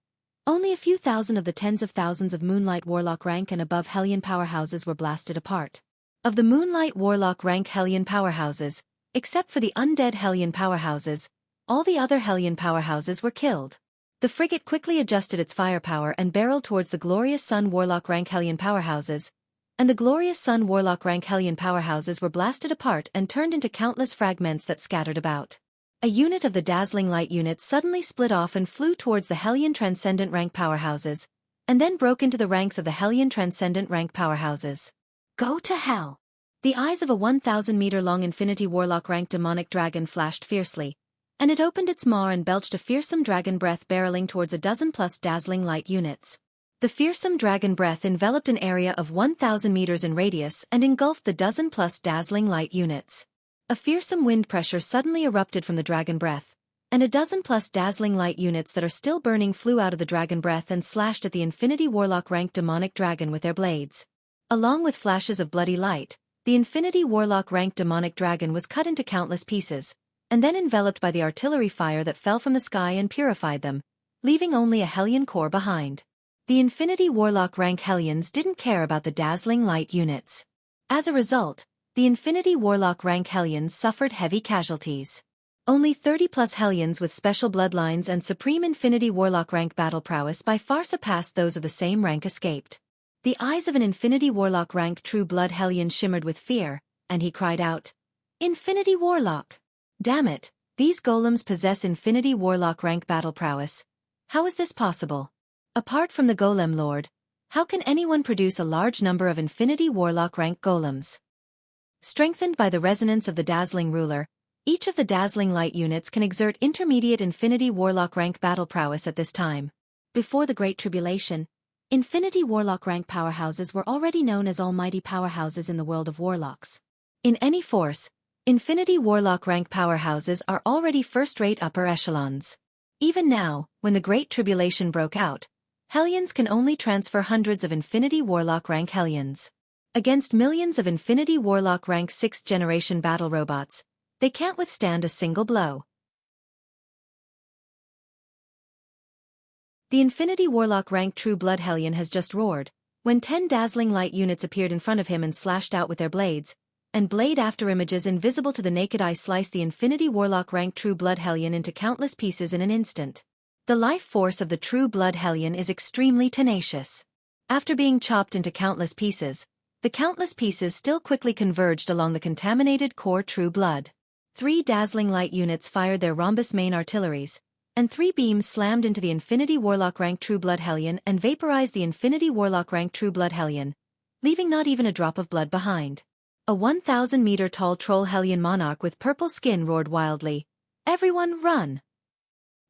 only a few thousand of the tens of thousands of Moonlight Warlock rank and above Hellion powerhouses were blasted apart. Of the Moonlight Warlock rank Hellion powerhouses, except for the undead Hellion powerhouses, all the other Hellion powerhouses were killed. The frigate quickly adjusted its firepower and barreled towards the Glorious Sun Warlock rank Hellion powerhouses, and the Glorious Sun Warlock rank Hellion powerhouses were blasted apart and turned into countless fragments that scattered about. A unit of the dazzling light unit suddenly split off and flew towards the Hellion Transcendent rank powerhouses, and then broke into the ranks of the Hellion Transcendent rank powerhouses. Go to hell! The eyes of a 1,000-meter-long Infinity Warlock rank demonic dragon flashed fiercely, and it opened its maw and belched a fearsome dragon breath barreling towards a dozen-plus dazzling light units. The fearsome dragon breath enveloped an area of 1,000 meters in radius and engulfed the dozen-plus dazzling light units. A fearsome wind pressure suddenly erupted from the dragon breath, and a dozen-plus dazzling light units that are still burning flew out of the dragon breath and slashed at the Infinity Warlock rank demonic dragon with their blades. Along with flashes of bloody light, the Infinity Warlock rank demonic dragon was cut into countless pieces, and then enveloped by the artillery fire that fell from the sky and purified them, leaving only a Hellion core behind. The Infinity Warlock rank Hellions didn't care about the dazzling light units. As a result, the Infinity Warlock rank Hellions suffered heavy casualties. Only 30-plus Hellions with special bloodlines and supreme Infinity Warlock rank battle prowess by far surpassed those of the same rank escaped. The eyes of an Infinity Warlock rank True Blood Hellion shimmered with fear, and he cried out, "Infinity Warlock! Damn it, these golems possess Infinity Warlock rank battle prowess. How is this possible? Apart from the Golem Lord, how can anyone produce a large number of Infinity Warlock rank golems?" Strengthened by the resonance of the Dazzling Ruler, each of the Dazzling Light units can exert intermediate Infinity Warlock rank battle prowess at this time. Before the Great Tribulation, Infinity Warlock rank powerhouses were already known as almighty powerhouses in the world of warlocks. In any force, Infinity Warlock rank powerhouses are already first-rate upper echelons. Even now, when the Great Tribulation broke out, Hellions can only transfer hundreds of Infinity Warlock rank Hellions. Against millions of Infinity Warlock rank 6th-generation battle robots, They can't withstand a single blow. The Infinity Warlock rank True Blood Hellion has just roared, when 10 dazzling light units appeared in front of him and slashed out with their blades, and blade afterimages invisible to the naked eye sliced the Infinity Warlock rank True Blood Hellion into countless pieces in an instant. The life force of the True Blood Hellion is extremely tenacious. After being chopped into countless pieces, the countless pieces still quickly converged along the contaminated core True Blood. 3 dazzling light units fired their rhombus main artilleries, and 3 beams slammed into the Infinity Warlock rank True Blood Hellion and vaporized the Infinity Warlock rank True Blood Hellion, leaving not even a drop of blood behind. A 1,000-meter-tall troll Hellion monarch with purple skin roared wildly, "Everyone run!"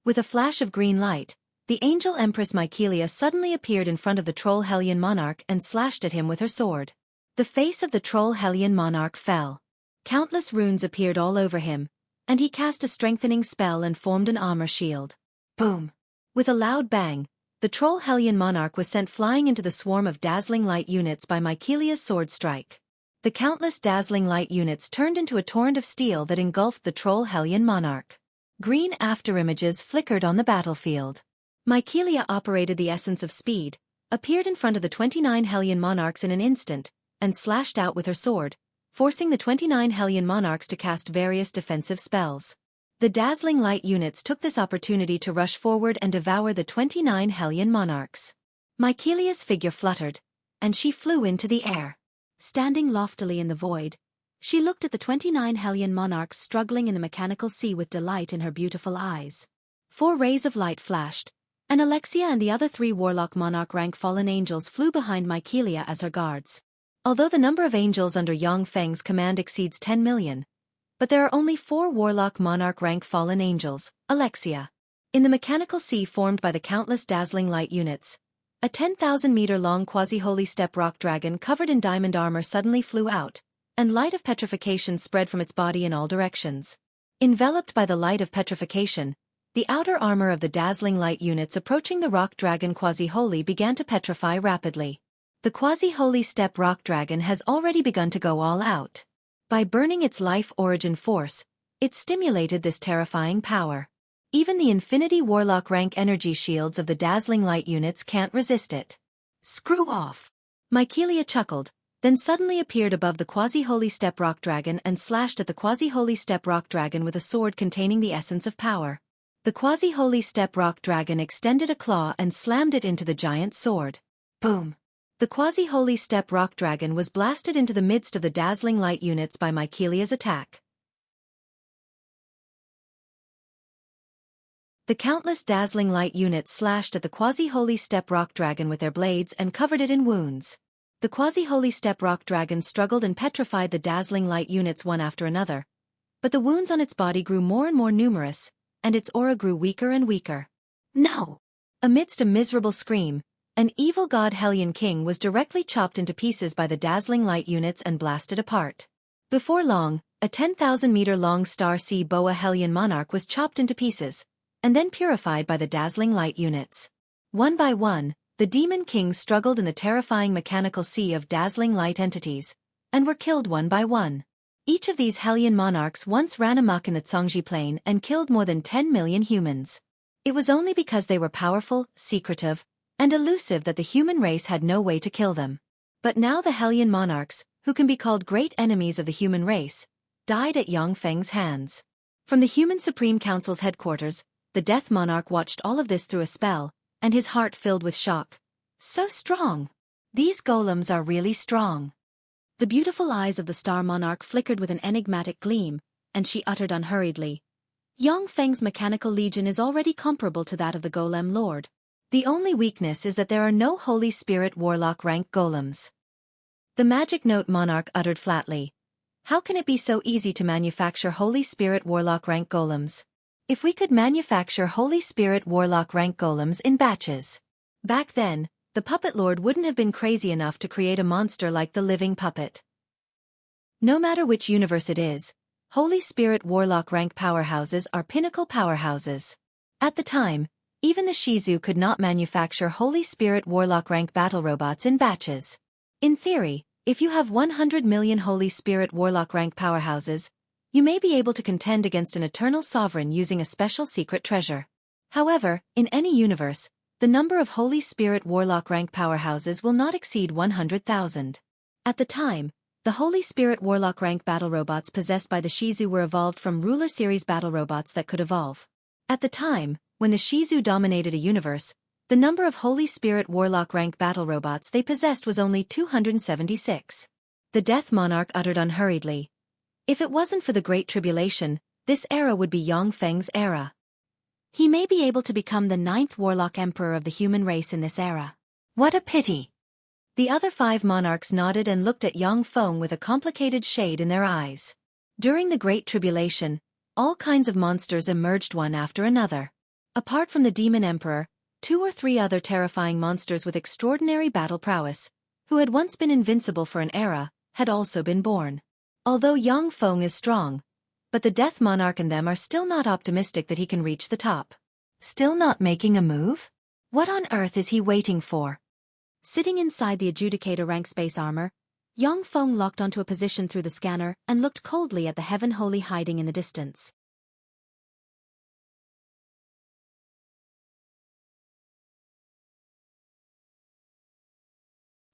With a flash of green light, the angel Empress Mykelia suddenly appeared in front of the troll Hellion monarch and slashed at him with her sword. The face of the troll Hellion monarch fell. Countless runes appeared all over him, and he cast a strengthening spell and formed an armor shield. Boom! With a loud bang, the troll Hellion monarch was sent flying into the swarm of dazzling light units by Mykelia's sword strike. The countless dazzling light units turned into a torrent of steel that engulfed the troll Hellion monarch. Green afterimages flickered on the battlefield. Mykelia operated the essence of speed, appeared in front of the 29 Hellion monarchs in an instant, and slashed out with her sword, forcing the 29 Hellion monarchs to cast various defensive spells. The dazzling light units took this opportunity to rush forward and devour the 29 Hellion monarchs. Mykelia's figure fluttered, and she flew into the air. Standing loftily in the void, she looked at the 29 Hellion monarchs struggling in the mechanical sea with delight in her beautiful eyes. 4 rays of light flashed, and Alexia and the other 3 Warlock Monarch rank fallen angels flew behind Mykelia as her guards. Although the number of angels under Yang Feng's command exceeds 10 million, but there are only 4 Warlock Monarch rank fallen angels, Alexia. In the mechanical sea formed by the countless dazzling light units, a 10,000-meter-long quasi-holy steppe rock dragon covered in diamond armor suddenly flew out, and light of petrification spread from its body in all directions. Enveloped by the light of petrification, the outer armor of the dazzling light units approaching the rock dragon quasi-holy began to petrify rapidly. The quasi-holy steppe rock dragon has already begun to go all out. By burning its life origin force, it stimulated this terrifying power. Even the Infinity Warlock rank energy shields of the dazzling light units can't resist it. Screw off! Mykelia chuckled, then suddenly appeared above the quasi-holy steppe rock dragon and slashed at the quasi-holy steppe rock dragon with a sword containing the essence of power. The quasi-holy steppe rock dragon extended a claw and slammed it into the giant sword. Boom! The quasi-holy steppe rock dragon was blasted into the midst of the dazzling light units by Mykelia's attack. The countless dazzling light units slashed at the quasi-holy steppe rock dragon with their blades and covered it in wounds. The quasi-holy steppe rock dragon struggled and petrified the dazzling light units one after another, but the wounds on its body grew more and more numerous, and its aura grew weaker and weaker. No! Amidst a miserable scream, an evil god Hellion King was directly chopped into pieces by the dazzling light units and blasted apart. Before long, a 10,000-meter-long star sea boa Hellion monarch was chopped into pieces, and then purified by the dazzling light units. One by one, the demon kings struggled in the terrifying mechanical sea of dazzling light entities, and were killed one by one. Each of these Hellion monarchs once ran amok in the Zhongji plain and killed more than 10 million humans. It was only because they were powerful, secretive, and elusive that the human race had no way to kill them. But now the Hellion monarchs, who can be called great enemies of the human race, died at Yang Feng's hands. From the Human Supreme Council's headquarters, the Death Monarch watched all of this through a spell, and his heart filled with shock. So strong! These golems are really strong. The beautiful eyes of the Star Monarch flickered with an enigmatic gleam, and she uttered unhurriedly, "Yang Feng's mechanical legion is already comparable to that of the Golem Lord. The only weakness is that there are no Holy Spirit Warlock rank golems." The Magic Note Monarch uttered flatly, "How can it be so easy to manufacture Holy Spirit Warlock rank golems? If we could manufacture Holy Spirit Warlock rank golems in batches. Back then, the Puppet Lord wouldn't have been crazy enough to create a monster like the living puppet. No matter which universe it is, Holy Spirit Warlock rank powerhouses are pinnacle powerhouses. At the time, even the Shizu could not manufacture Holy Spirit Warlock rank battle robots in batches. In theory, if you have 100 million Holy Spirit Warlock rank powerhouses, You may be able to contend against an eternal sovereign using a special secret treasure. However, in any universe, the number of Holy Spirit Warlock rank powerhouses will not exceed 100,000. At the time, the Holy Spirit Warlock rank battle robots possessed by the Shizu were evolved from Ruler Series battle robots that could evolve. At the time, when the Shizu dominated a universe, the number of Holy Spirit Warlock rank battle robots they possessed was only 276. The Death Monarch uttered unhurriedly. If it wasn't for the Great Tribulation, this era would be Yang Feng's era. He may be able to become the 9th Warlock Emperor of the human race in this era. What a pity! The other 5 monarchs nodded and looked at Yang Feng with a complicated shade in their eyes. During the Great Tribulation, all kinds of monsters emerged one after another. Apart from the Demon Emperor, 2 or 3 other terrifying monsters with extraordinary battle prowess, who had once been invincible for an era, had also been born. Although Yang Feng is strong, but the Death Monarch and them are still not optimistic that he can reach the top. Still not making a move? What on earth is he waiting for? Sitting inside the Adjudicator rank space armor, Yang Feng locked onto a position through the scanner and looked coldly at the Heaven Holy hiding in the distance.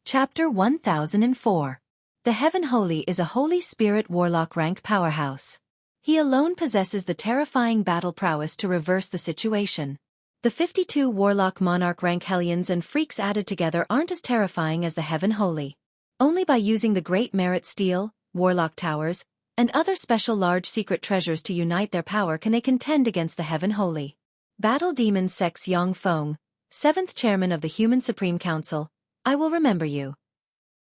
Chapter 1004. The Heaven Holy is a Holy Spirit Warlock rank powerhouse. He alone possesses the terrifying battle prowess to reverse the situation. The 52 Warlock Monarch rank Hellions and Freaks added together aren't as terrifying as the Heaven Holy. Only by using the Great Merit Steel, Warlock Towers, and other special large secret treasures to unite their power can they contend against the Heaven Holy. Battle Demon Sex Yang Feng, 7th Chairman of the Human Supreme Council, I will remember you.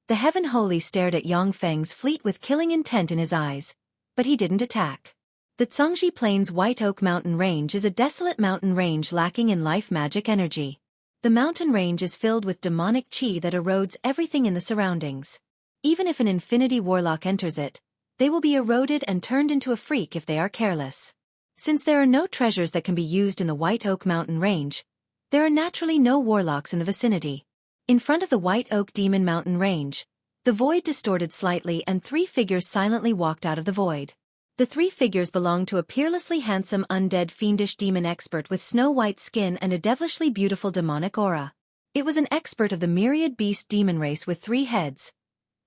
The Heaven Holy stared at Yang Feng's fleet with killing intent in his eyes, but he didn't attack. The Zhongji Plains White Oak Mountain Range is a desolate mountain range lacking in life magic energy. The mountain range is filled with demonic chi that erodes everything in the surroundings. Even if an Infinity Warlock enters it, they will be eroded and turned into a freak if they are careless. Since there are no treasures that can be used in the White Oak Mountain Range, there are naturally no warlocks in the vicinity. In front of the White Oak Demon Mountain Range, the void distorted slightly and 3 figures silently walked out of the void. The 3 figures belonged to a peerlessly handsome undead fiendish demon expert with snow-white skin and a devilishly beautiful demonic aura. It was an expert of the myriad beast demon race with 3 heads: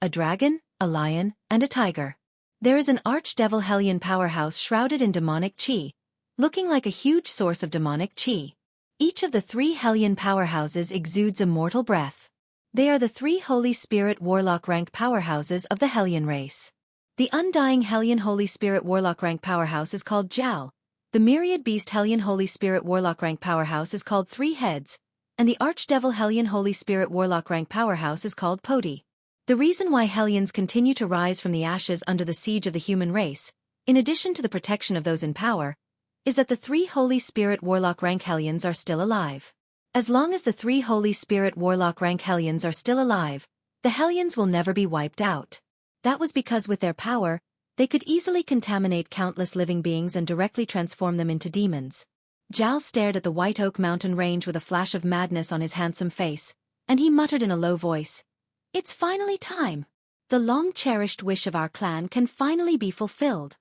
a dragon, a lion, and a tiger. There is an archdevil Hellion powerhouse shrouded in demonic chi, looking like a huge source of demonic chi. Each of the 3 Hellion powerhouses exudes immortal breath. They are the 3 Holy Spirit Warlock rank powerhouses of the Hellion race. The Undying Hellion Holy Spirit Warlock rank powerhouse is called Jiao, the Myriad Beast Hellion Holy Spirit Warlock rank powerhouse is called 3 Heads, and the Archdevil Hellion Holy Spirit Warlock rank powerhouse is called Poti. The reason why Hellions continue to rise from the ashes under the siege of the human race, in addition to the protection of those in power, is that the 3 Holy Spirit Warlock rank Hellions are still alive. As long as the 3 Holy Spirit Warlock rank Hellions are still alive, the Hellions will never be wiped out. That was because with their power, they could easily contaminate countless living beings and directly transform them into demons. Zhao stared at the White Oak Mountain Range with a flash of madness on his handsome face, and he muttered in a low voice, "It's finally time. The long-cherished wish of our clan can finally be fulfilled.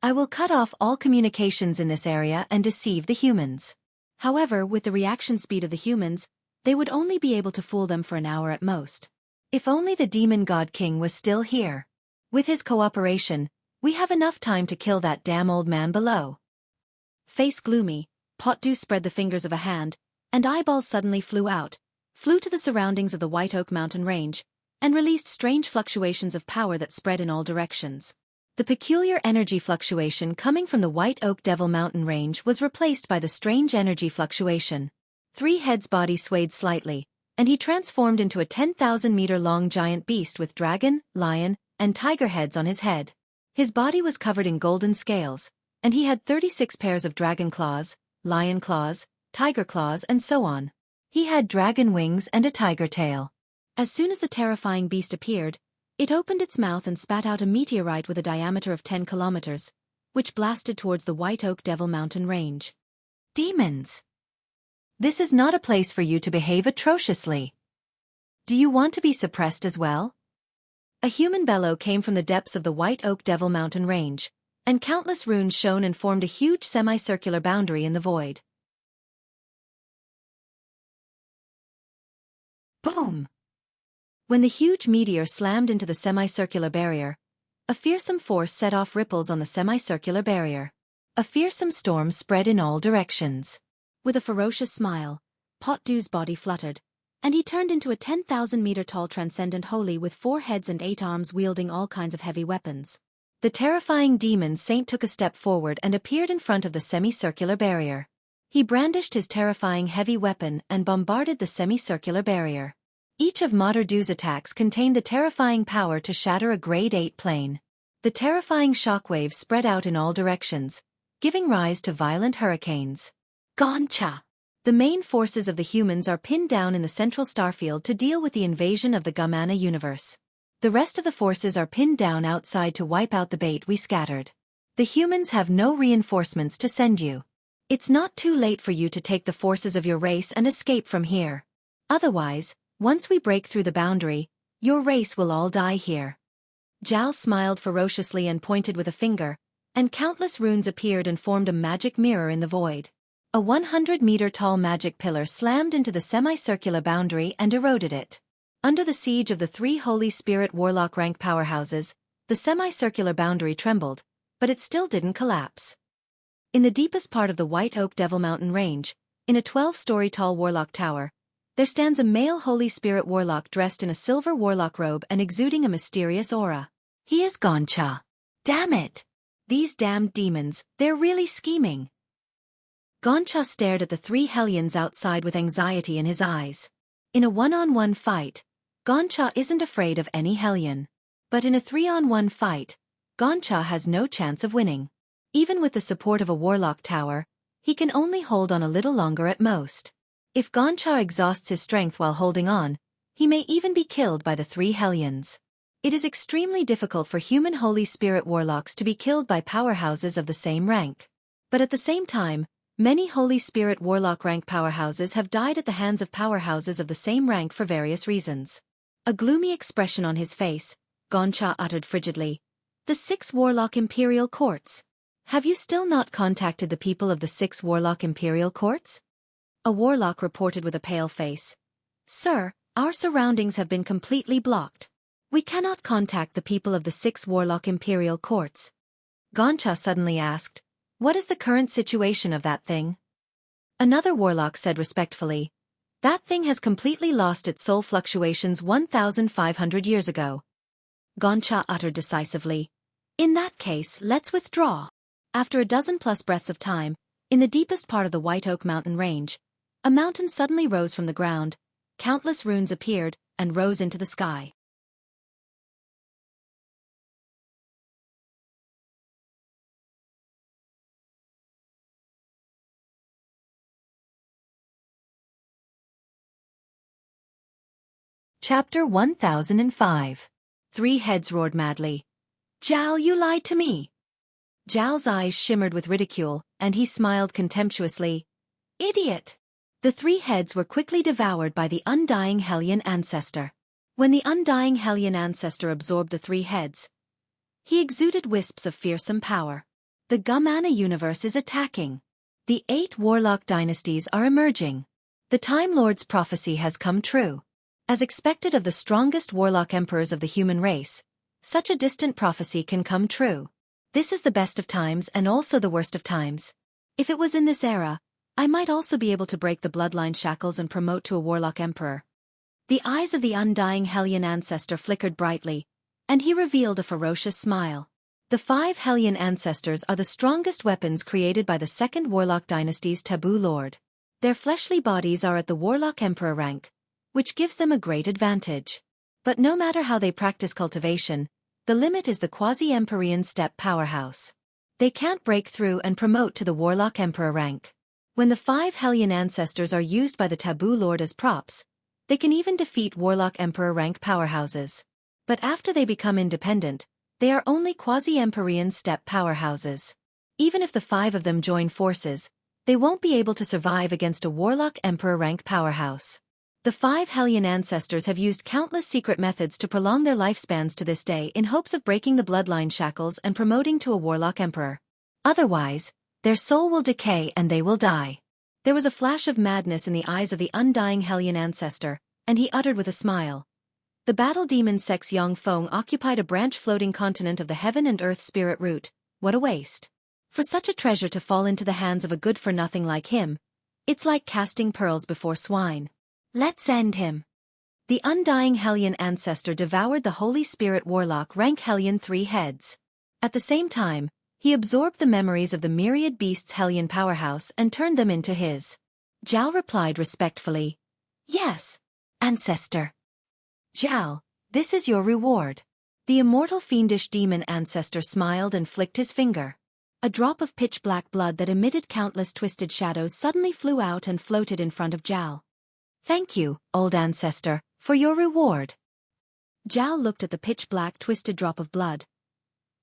I will cut off all communications in this area and deceive the humans." However, with the reaction speed of the humans, they would only be able to fool them for an hour at most. If only the Demon God King was still here. With his cooperation, we have enough time to kill that damn old man below. Face gloomy, Potdu spread the fingers of a hand, and eyeballs suddenly flew to the surroundings of the White Oak Mountain Range, and released strange fluctuations of power that spread in all directions. The peculiar energy fluctuation coming from the White Oak Devil Mountain Range was replaced by the strange energy fluctuation. 3 Heads' body swayed slightly, and he transformed into a 10,000-meter-long giant beast with dragon, lion, and tiger heads on his head. His body was covered in golden scales, and he had 36 pairs of dragon claws, lion claws, tiger claws, and so on. He had dragon wings and a tiger tail. As soon as the terrifying beast appeared, it opened its mouth and spat out a meteorite with a diameter of 10 kilometers, which blasted towards the White Oak Devil Mountain Range. Demons! This is not a place for you to behave atrociously. Do you want to be suppressed as well? A human bellow came from the depths of the White Oak Devil Mountain Range, and countless runes shone and formed a huge semicircular boundary in the void. Boom! When the huge meteor slammed into the semicircular barrier, a fearsome force set off ripples on the semicircular barrier. A fearsome storm spread in all directions. With a ferocious smile, Potdu's body fluttered, and he turned into a 10,000-meter-tall transcendent holy with 4 heads and 8 arms wielding all kinds of heavy weapons. The terrifying demon saint took a step forward and appeared in front of the semicircular barrier. He brandished his terrifying heavy weapon and bombarded the semicircular barrier. Each of Potdu's attacks contained the terrifying power to shatter a grade 8 plane. The terrifying shockwaves spread out in all directions, giving rise to violent hurricanes. Gotcha! The main forces of the humans are pinned down in the central starfield to deal with the invasion of the Gamana universe. The rest of the forces are pinned down outside to wipe out the bait we scattered. The humans have no reinforcements to send you. It's not too late for you to take the forces of your race and escape from here. Otherwise, once we break through the boundary, your race will all die here. Zhao smiled ferociously and pointed with a finger, and countless runes appeared and formed a magic mirror in the void. A 100-meter-tall magic pillar slammed into the semicircular boundary and eroded it. Under the siege of the 3 Holy Spirit Warlock rank powerhouses, the semicircular boundary trembled, but it still didn't collapse. In the deepest part of the White Oak Devil Mountain Range, in a 12-story-tall Warlock tower, there stands a male Holy Spirit Warlock dressed in a silver Warlock robe and exuding a mysterious aura. He is Gotcha. Damn it! These damned demons, they're really scheming. Gotcha stared at the 3 Hellions outside with anxiety in his eyes. In a 1-on-1 fight, Gotcha isn't afraid of any Hellion. But in a 3-on-1 fight, Gotcha has no chance of winning. Even with the support of a Warlock tower, he can only hold on a little longer at most. If Gotcha exhausts his strength while holding on, he may even be killed by the 3 Hellions. It is extremely difficult for human Holy Spirit Warlocks to be killed by powerhouses of the same rank. But at the same time, many Holy Spirit Warlock rank powerhouses have died at the hands of powerhouses of the same rank for various reasons. A gloomy expression on his face, Gotcha uttered frigidly. The 6 Warlock Imperial Courts. Have you still not contacted the people of the 6 Warlock Imperial Courts? A Warlock reported with a pale face. Sir, our surroundings have been completely blocked. We cannot contact the people of the 6 Warlock Imperial Courts. Gotcha suddenly asked, what is the current situation of that thing? Another Warlock said respectfully, that thing has completely lost its soul fluctuations 1,500 years ago. Gotcha uttered decisively, in that case, let's withdraw. After a dozen-plus breaths of time, in the deepest part of the White Oak Mountain Range, a mountain suddenly rose from the ground, countless runes appeared, and rose into the sky. Chapter 1005. 3 heads roared madly. Zhao, you lied to me. Zhao's eyes shimmered with ridicule, and he smiled contemptuously. Idiot! The 3 heads were quickly devoured by the undying Hellion ancestor. When the undying Hellion ancestor absorbed the 3 heads, he exuded wisps of fearsome power. The Gamana universe is attacking. The 8 Warlock dynasties are emerging. The Time Lord's prophecy has come true. As expected of the strongest Warlock emperors of the human race, such a distant prophecy can come true. This is the best of times and also the worst of times. If it was in this era, I might also be able to break the bloodline shackles and promote to a Warlock emperor. The eyes of the undying Hellion ancestor flickered brightly, and he revealed a ferocious smile. The 5 Hellion ancestors are the strongest weapons created by the 2nd Warlock dynasty's taboo lord. Their fleshly bodies are at the Warlock emperor rank, which gives them a great advantage. But no matter how they practice cultivation, the limit is the quasi-Empyrean steppe powerhouse. They can't break through and promote to the Warlock emperor rank. When the 5 Hellion ancestors are used by the taboo lord as props, they can even defeat Warlock emperor rank powerhouses. But after they become independent, they are only quasi-Empyrean steppe powerhouses. Even if the 5 of them join forces, they won't be able to survive against a Warlock emperor rank powerhouse. The 5 Hellion ancestors have used countless secret methods to prolong their lifespans to this day in hopes of breaking the bloodline shackles and promoting to a warlock emperor. Otherwise, their soul will decay and they will die. There was a flash of madness in the eyes of the undying Hellion ancestor, and he uttered with a smile. The battle demon Sex Yang Feng occupied a branch floating continent of the heaven and earth spirit root. What a waste. For such a treasure to fall into the hands of a good-for-nothing like him, it's like casting pearls before swine. Let's end him. The undying Hellion ancestor devoured the Holy Spirit Warlock rank Hellion 3 heads. At the same time, he absorbed the memories of the myriad beasts' Hellion powerhouse and turned them into his. Zhao replied respectfully. Yes, ancestor. Zhao, this is your reward. The immortal fiendish demon ancestor smiled and flicked his finger. A drop of pitch-black blood that emitted countless twisted shadows suddenly flew out and floated in front of Zhao. Thank you, old ancestor, for your reward. Zhao looked at the pitch-black twisted drop of blood.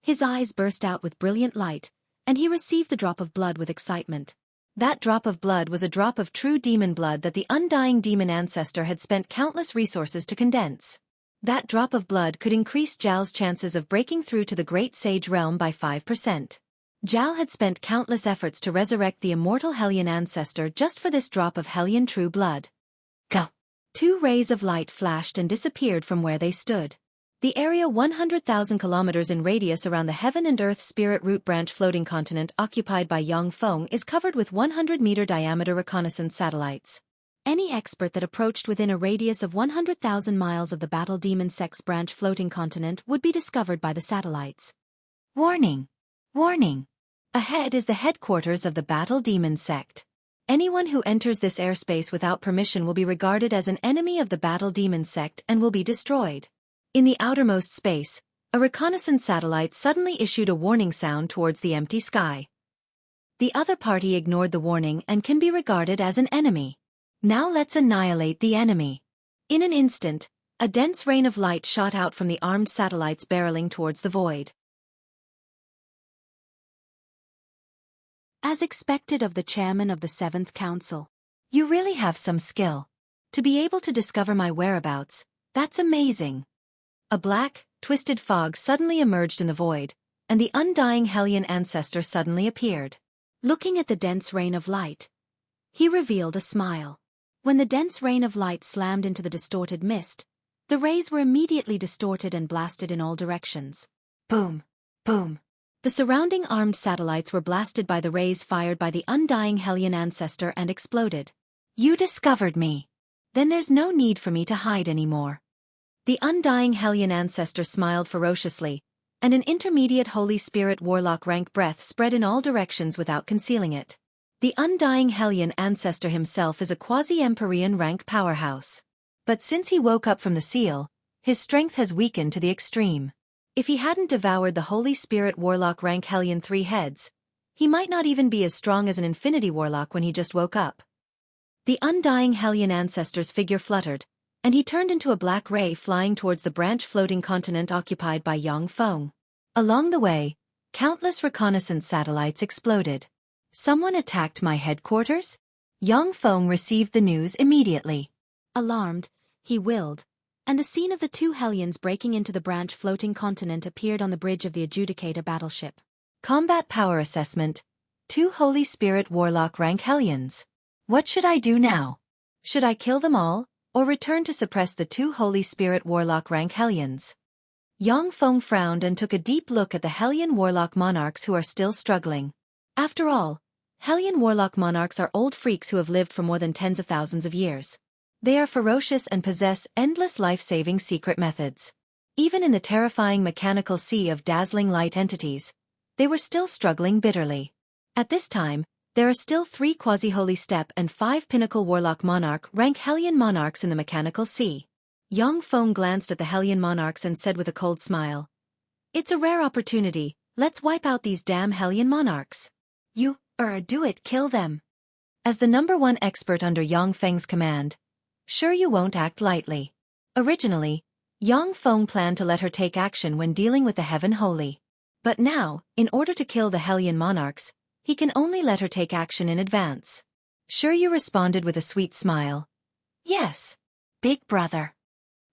His eyes burst out with brilliant light, and he received the drop of blood with excitement. That drop of blood was a drop of true demon blood that the undying demon ancestor had spent countless resources to condense. That drop of blood could increase Zhao's chances of breaking through to the great sage realm by 5%. Zhao had spent countless efforts to resurrect the immortal Hellion ancestor just for this drop of Hellion true blood. Go! 2 rays of light flashed and disappeared from where they stood. The area 100,000 kilometers in radius around the heaven and earth spirit root branch floating continent occupied by Yang Feng is covered with 100-meter diameter reconnaissance satellites. Any expert that approached within a radius of 100,000 miles of the battle demon sex branch floating continent would be discovered by the satellites. Warning! Warning! Ahead is the headquarters of the battle demon sect. Anyone who enters this airspace without permission will be regarded as an enemy of the battle demon sect and will be destroyed. In the outermost space, a reconnaissance satellite suddenly issued a warning sound towards the empty sky. The other party ignored the warning and can be regarded as an enemy. Now let's annihilate the enemy. In an instant, a dense rain of light shot out from the armed satellites barreling towards the void. As expected of the chairman of the 7th Council. You really have some skill. To be able to discover my whereabouts, that's amazing. A black, twisted fog suddenly emerged in the void, and the undying Hellion ancestor suddenly appeared. Looking at the dense rain of light, he revealed a smile. When the dense rain of light slammed into the distorted mist, the rays were immediately distorted and blasted in all directions. Boom! Boom! The surrounding armed satellites were blasted by the rays fired by the undying Hellion ancestor and exploded. You discovered me. Then there's no need for me to hide anymore. The undying Hellion ancestor smiled ferociously, and an intermediate Holy Spirit Warlock rank breath spread in all directions without concealing it. The undying Hellion ancestor himself is a quasi-Empyrean rank powerhouse. But since he woke up from the seal, his strength has weakened to the extreme. If he hadn't devoured the Holy Spirit Warlock rank Hellion 3 heads, he might not even be as strong as an Infinity Warlock when he just woke up. The undying Hellion ancestor's figure fluttered, and he turned into a black ray flying towards the branch floating continent occupied by Yang Feng. Along the way, countless reconnaissance satellites exploded. Someone attacked my headquarters? Yang Feng received the news immediately. Alarmed, he willed, and the scene of the 2 Hellions breaking into the branch floating continent appeared on the bridge of the Adjudicator battleship. Combat power assessment. 2 Holy Spirit Warlock rank Hellions. What should I do now? Should I kill them all, or return to suppress the 2 Holy Spirit Warlock rank Hellions? Yang Feng frowned and took a deep look at the Hellion Warlock monarchs who are still struggling. After all, Hellion Warlock monarchs are old freaks who have lived for more than tens of thousands of years. They are ferocious and possess endless life-saving secret methods. Even in the terrifying mechanical sea of dazzling light entities, they were still struggling bitterly. At this time, there are still 3 quasi-holy step and 5 pinnacle warlock monarch rank Hellion monarchs in the mechanical sea. Yang Feng glanced at the Hellion monarchs and said with a cold smile, "It's a rare opportunity, let's wipe out these damn Hellion monarchs. Do it, kill them." As the #1 expert under Yang Feng's command, sure you won't act lightly. Originally, Yang Feng planned to let her take action when dealing with the Heaven Holy. But now, in order to kill the Hellion monarchs, he can only let her take action in advance. Sure, you responded with a sweet smile. Yes, Big brother.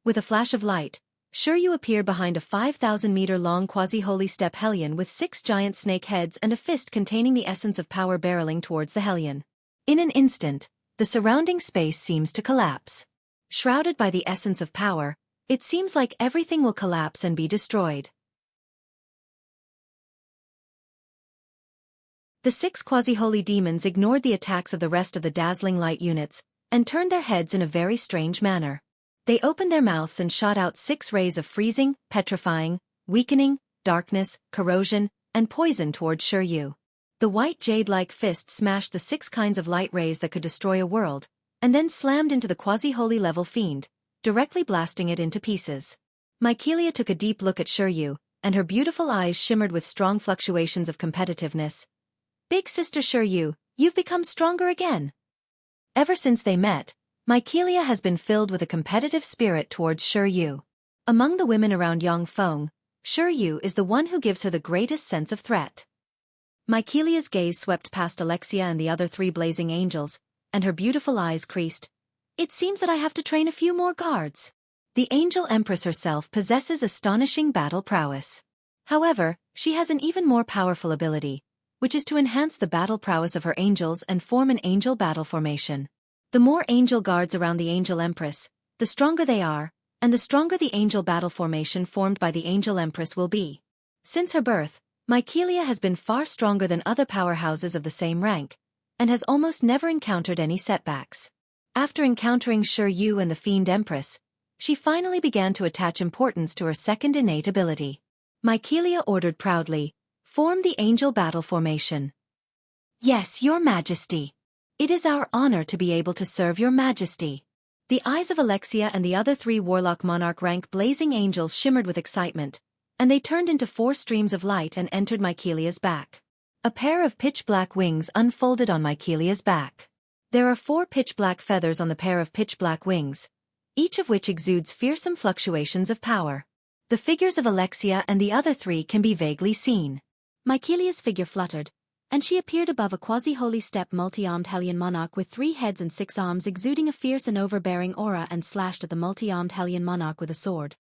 With a flash of light, Shiryu appeared behind a 5,000-meter-long quasi-holy steppe hellion with 6 giant snake heads and a fist containing the essence of power barreling towards the hellion. In an instant, the surrounding space seems to collapse. Shrouded by the essence of power, it seems like everything will collapse and be destroyed. The 6 quasi-holy demons ignored the attacks of the rest of the dazzling light units and turned their heads in a very strange manner. They opened their mouths and shot out 6 rays of freezing, petrifying, weakening, darkness, corrosion, and poison towards Shiryu. The white jade-like fist smashed the 6 kinds of light rays that could destroy a world, and then slammed into the quasi-holy level fiend, directly blasting it into pieces. Mykelia took a deep look at Shiryu, and her beautiful eyes shimmered with strong fluctuations of competitiveness. Big sister Shiryu, you've become stronger again. Ever since they met, Mykelia has been filled with a competitive spirit towards Shiryu. Among the women around Xiaofan, Shiryu is the one who gives her the greatest sense of threat. Mykelia's gaze swept past Alexia and the other 3 blazing angels, and her beautiful eyes creased. It seems that I have to train a few more guards. The Angel Empress herself possesses astonishing battle prowess. However, she has an even more powerful ability, which is to enhance the battle prowess of her angels and form an angel battle formation. The more angel guards around the Angel Empress, the stronger they are, and the stronger the angel battle formation formed by the Angel Empress will be. Since her birth, Mykelia has been far stronger than other powerhouses of the same rank, and has almost never encountered any setbacks. After encountering Shiryu and the Fiend Empress, she finally began to attach importance to her second innate ability. Mykelia ordered proudly, "Form the angel battle formation." "Yes, your majesty. It is our honor to be able to serve your majesty." The eyes of Alexia and the other 3 warlock monarch rank blazing angels shimmered with excitement, and they turned into 4 streams of light and entered Mykelia's back. A pair of pitch-black wings unfolded on Mykelia's back. There are 4 pitch-black feathers on the pair of pitch-black wings, each of which exudes fearsome fluctuations of power. The figures of Alexia and the other 3 can be vaguely seen. Mykelia's figure fluttered, and she appeared above a quasi-holy steppe multi-armed hellion monarch with 3 heads and 6 arms exuding a fierce and overbearing aura and slashed at the multi-armed hellion monarch with a sword.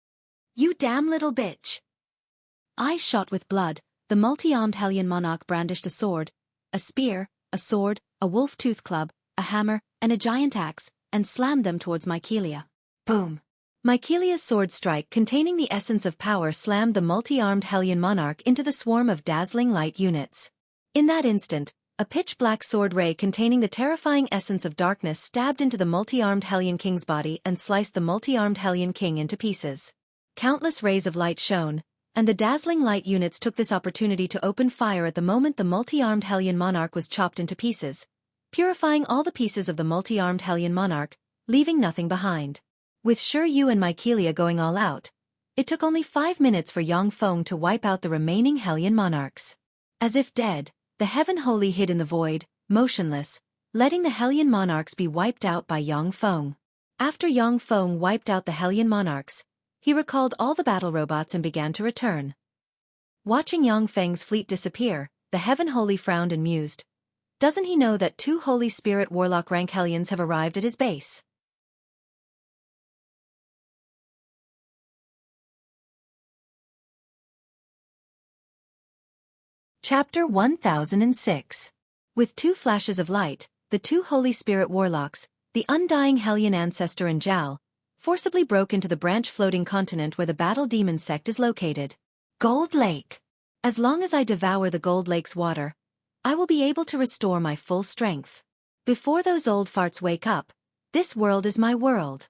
"You damn little bitch!" Eyes shot with blood, the multi-armed hellion monarch brandished a sword, a spear, a sword, a wolf-tooth club, a hammer, and a giant axe, and slammed them towards Mykelia. Boom! Mykelia's sword strike containing the essence of power slammed the multi-armed hellion monarch into the swarm of dazzling light units. In that instant, a pitch-black sword ray containing the terrifying essence of darkness stabbed into the multi-armed hellion king's body and sliced the multi-armed hellion king into pieces. Countless rays of light shone, and the dazzling light units took this opportunity to open fire at the moment the multi-armed hellion monarch was chopped into pieces, purifying all the pieces of the multi-armed hellion monarch, leaving nothing behind. With Shiryu and Mykelia going all out, it took only 5 minutes for Xiaofan to wipe out the remaining hellion monarchs. As if dead, the Heaven Holy hid in the void, motionless, letting the hellion monarchs be wiped out by Xiaofan. After Xiaofan wiped out the hellion monarchs, he recalled all the battle robots and began to return. Watching Xiaofang's fleet disappear, the Heaven Holy frowned and mused. Doesn't he know that 2 Holy Spirit Warlock rank hellions have arrived at his base? Chapter 1006. With 2 flashes of light, the 2 Holy Spirit Warlocks, the Undying Hellion Ancestor and Zhao, forcibly broke into the branch floating continent where the Battle Demon sect is located. Gold Lake. As long as I devour the Gold Lake's water, I will be able to restore my full strength. Before those old farts wake up, this world is my world.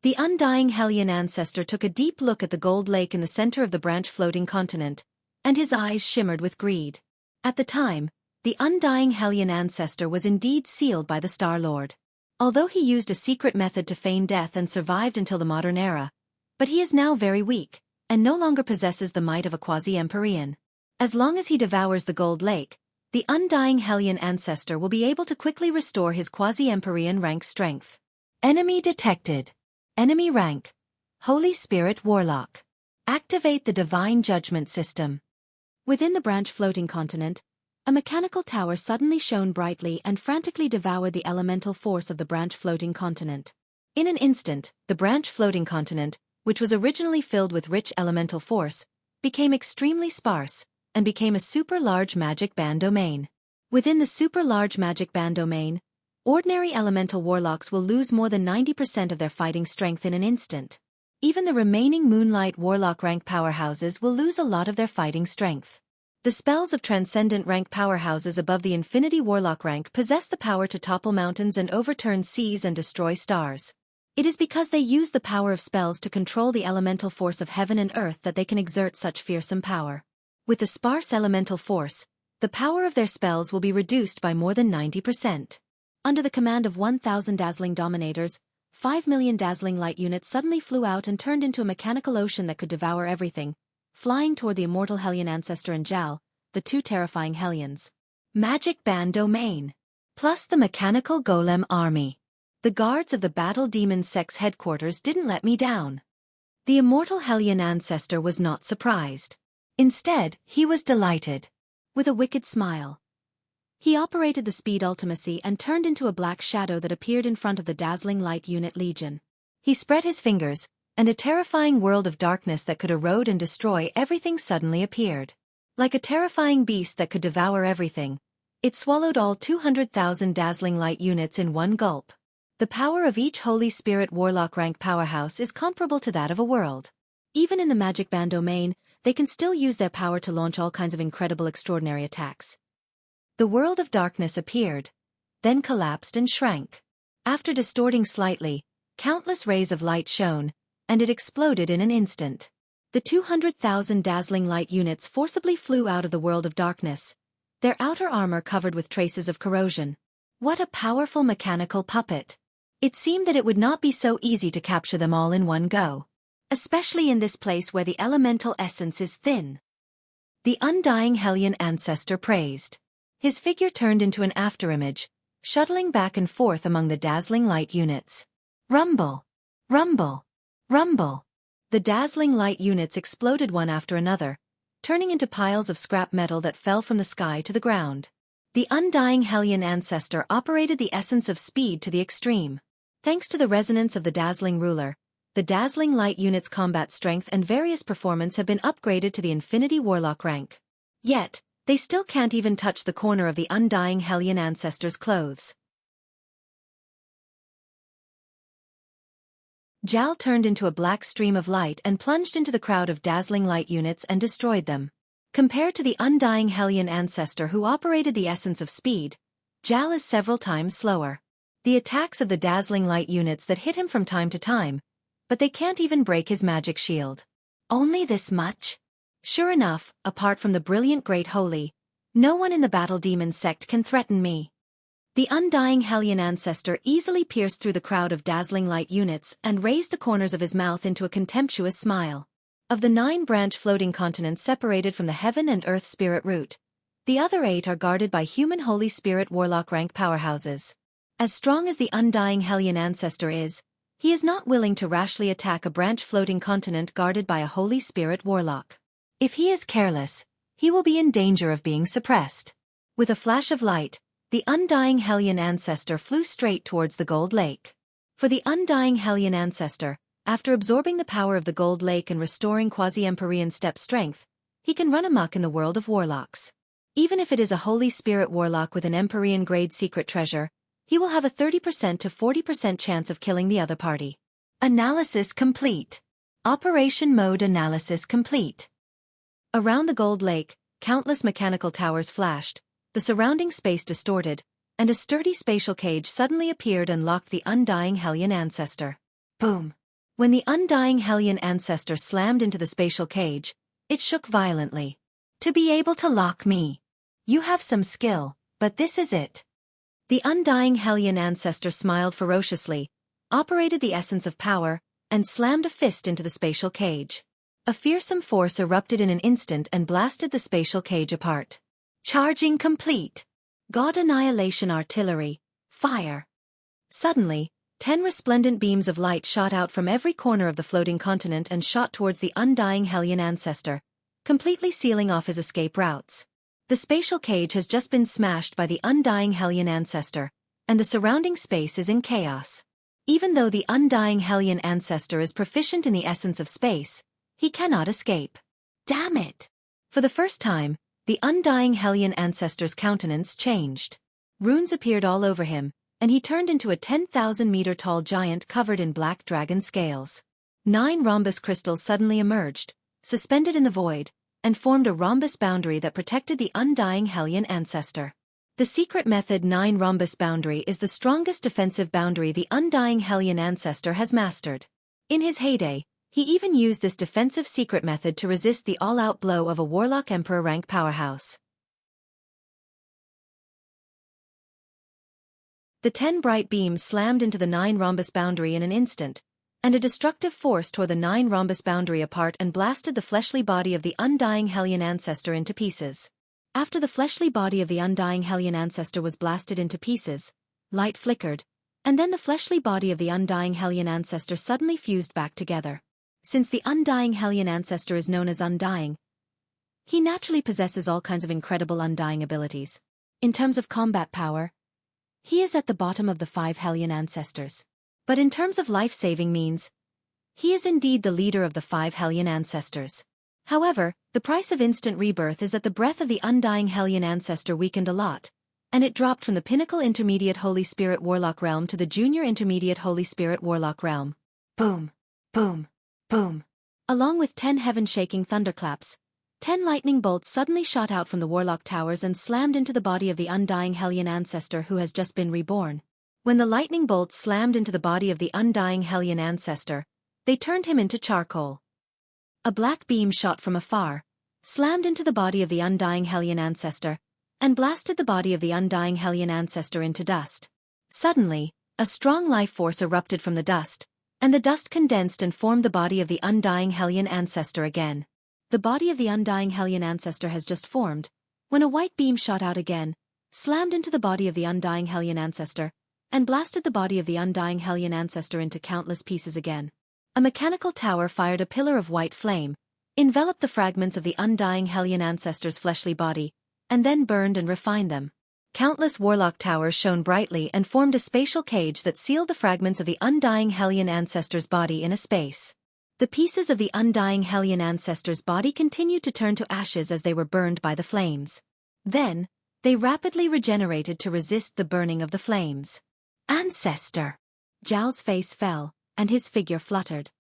The Undying Hellion Ancestor took a deep look at the Gold Lake in the center of the branch floating continent, and his eyes shimmered with greed. At the time, the Undying Hellion Ancestor was indeed sealed by the Star Lord. Although he used a secret method to feign death and survived until the modern era, but he is now very weak, and no longer possesses the might of a quasi-Empyrean. As long as he devours the Gold Lake, the Undying Hellion Ancestor will be able to quickly restore his quasi-Empyrean rank strength. Enemy detected. Enemy rank: Holy Spirit Warlock. Activate the Divine Judgment System. Within the branch floating continent, a mechanical tower suddenly shone brightly and frantically devoured the elemental force of the branch floating continent. In an instant, the branch floating continent, which was originally filled with rich elemental force, became extremely sparse, and became a super-large magic band domain. Within the super-large magic band domain, ordinary elemental warlocks will lose more than 90% of their fighting strength in an instant. Even the remaining Moonlight Warlock rank powerhouses will lose a lot of their fighting strength. The spells of Transcendent rank powerhouses above the Infinity Warlock rank possess the power to topple mountains and overturn seas and destroy stars. It is because they use the power of spells to control the elemental force of heaven and earth that they can exert such fearsome power. With the sparse elemental force, the power of their spells will be reduced by more than 90%. Under the command of 1,000 dazzling dominators, 5 million dazzling light units suddenly flew out and turned into a mechanical ocean that could devour everything, flying toward the immortal Hellion ancestor and Jal, the two terrifying Hellions. Magic Band Domain. Plus the mechanical golem army. The guards of the Battle Demon Sect's headquarters didn't let me down. The immortal Hellion ancestor was not surprised. Instead, he was delighted. With a wicked smile, he operated the speed ultimacy and turned into a black shadow that appeared in front of the dazzling light unit legion. He spread his fingers, and a terrifying world of darkness that could erode and destroy everything suddenly appeared. Like a terrifying beast that could devour everything, it swallowed all 200,000 dazzling light units in one gulp. The power of each Holy Spirit Warlock rank powerhouse is comparable to that of a world. Even in the Magic Band domain, they can still use their power to launch all kinds of incredible extraordinary attacks. The world of darkness appeared, then collapsed and shrank. After distorting slightly, countless rays of light shone, and it exploded in an instant. The 200,000 dazzling light units forcibly flew out of the world of darkness, their outer armor covered with traces of corrosion. What a powerful mechanical puppet! It seemed that it would not be so easy to capture them all in one go. Especially in this place where the elemental essence is thin. The undying Hellion ancestor praised. His figure turned into an afterimage, shuttling back and forth among the dazzling light units. Rumble! Rumble! Rumble! The dazzling light units exploded one after another, turning into piles of scrap metal that fell from the sky to the ground. The undying Hellion ancestor operated the essence of speed to the extreme. Thanks to the resonance of the dazzling ruler, the dazzling light unit's combat strength and various performance have been upgraded to the Infinity Warlock rank. Yet, they still can't even touch the corner of the undying Hellion ancestor's clothes. Jal turned into a black stream of light and plunged into the crowd of dazzling light units and destroyed them. Compared to the undying Hellion ancestor who operated the essence of speed, Jal is several times slower. The attacks of the dazzling light units that hit him from time to time, but they can't even break his magic shield. Only this much? Sure enough, apart from the brilliant Great Holy, no one in the Battle Demon Sect can threaten me. The undying Hellion ancestor easily pierced through the crowd of dazzling light units and raised the corners of his mouth into a contemptuous smile. Of the 9 branch floating continents separated from the Heaven and Earth Spirit root, the other 8 are guarded by human Holy Spirit Warlock rank powerhouses. As strong as the undying Hellion ancestor is, he is not willing to rashly attack a branch floating continent guarded by a Holy Spirit Warlock. If he is careless, he will be in danger of being suppressed. With a flash of light, the undying Hellion ancestor flew straight towards the Gold Lake. For the undying Hellion ancestor, after absorbing the power of the Gold Lake and restoring quasi-Empyrean step strength, he can run amok in the world of warlocks. Even if it is a Holy Spirit Warlock with an Empyrean grade secret treasure, he will have a 30% to 40% chance of killing the other party. Analysis complete. Operation mode analysis complete. Around the Gold Lake, countless mechanical towers flashed, the surrounding space distorted, and a sturdy spatial cage suddenly appeared and locked the undying Hellion ancestor. Boom! When the undying Hellion ancestor slammed into the spatial cage, it shook violently. To be able to lock me. You have some skill, but this is it. The undying Hellion ancestor smiled ferociously, operated the essence of power, and slammed a fist into the spatial cage. A fearsome force erupted in an instant and blasted the spatial cage apart. Charging complete. God Annihilation Artillery, fire. Suddenly, 10 resplendent beams of light shot out from every corner of the floating continent and shot towards the undying Hellion ancestor, completely sealing off his escape routes. The spatial cage has just been smashed by the undying Hellion ancestor, and the surrounding space is in chaos. Even though the undying Hellion ancestor is proficient in the essence of space, he cannot escape. Damn it! For the first time, the undying Hellion ancestor's countenance changed. Runes appeared all over him, and he turned into a 10,000-meter-tall giant covered in black dragon scales. 9 rhombus crystals suddenly emerged, suspended in the void, and formed a rhombus boundary that protected the undying Hellion ancestor. The secret method 9 rhombus boundary is the strongest defensive boundary the undying Hellion ancestor has mastered. In his heyday, he even used this defensive secret method to resist the all-out blow of a Warlock Emperor rank powerhouse. The 10 bright beams slammed into the 9 rhombus boundary in an instant, and a destructive force tore the 9 rhombus boundary apart and blasted the fleshly body of the undying Hellion ancestor into pieces. After the fleshly body of the undying Hellion ancestor was blasted into pieces, light flickered, and then the fleshly body of the undying Hellion ancestor suddenly fused back together. Since the undying Hellion ancestor is known as undying, he naturally possesses all kinds of incredible undying abilities. In terms of combat power, he is at the bottom of the 5 Hellion ancestors. But in terms of life-saving means, he is indeed the leader of the 5 Hellion ancestors. However, the price of instant rebirth is that the breath of the undying Hellion ancestor weakened a lot, and it dropped from the pinnacle intermediate Holy Spirit Warlock realm to the junior intermediate Holy Spirit Warlock realm. Boom, boom, boom. Along with 10 heaven-shaking thunderclaps, 10 lightning bolts suddenly shot out from the Warlock towers and slammed into the body of the undying Hellion ancestor who has just been reborn. When the lightning bolts slammed into the body of the undying Hellion ancestor, they turned him into charcoal. A black beam shot from afar, slammed into the body of the undying Hellion ancestor, and blasted the body of the undying Hellion ancestor into dust. Suddenly, a strong life force erupted from the dust, and the dust condensed and formed the body of the undying Hellion ancestor again. The body of the undying Hellion ancestor has just formed, when a white beam shot out again, slammed into the body of the undying Hellion ancestor, and blasted the body of the undying Hellion ancestor into countless pieces again. A mechanical tower fired a pillar of white flame, enveloped the fragments of the undying Hellion ancestor's fleshly body, and then burned and refined them. Countless Warlock towers shone brightly and formed a spatial cage that sealed the fragments of the undying Hellion ancestor's body in a space. The pieces of the undying Hellion ancestor's body continued to turn to ashes as they were burned by the flames. Then, they rapidly regenerated to resist the burning of the flames. Ancestor! Zhao's face fell, and his figure fluttered.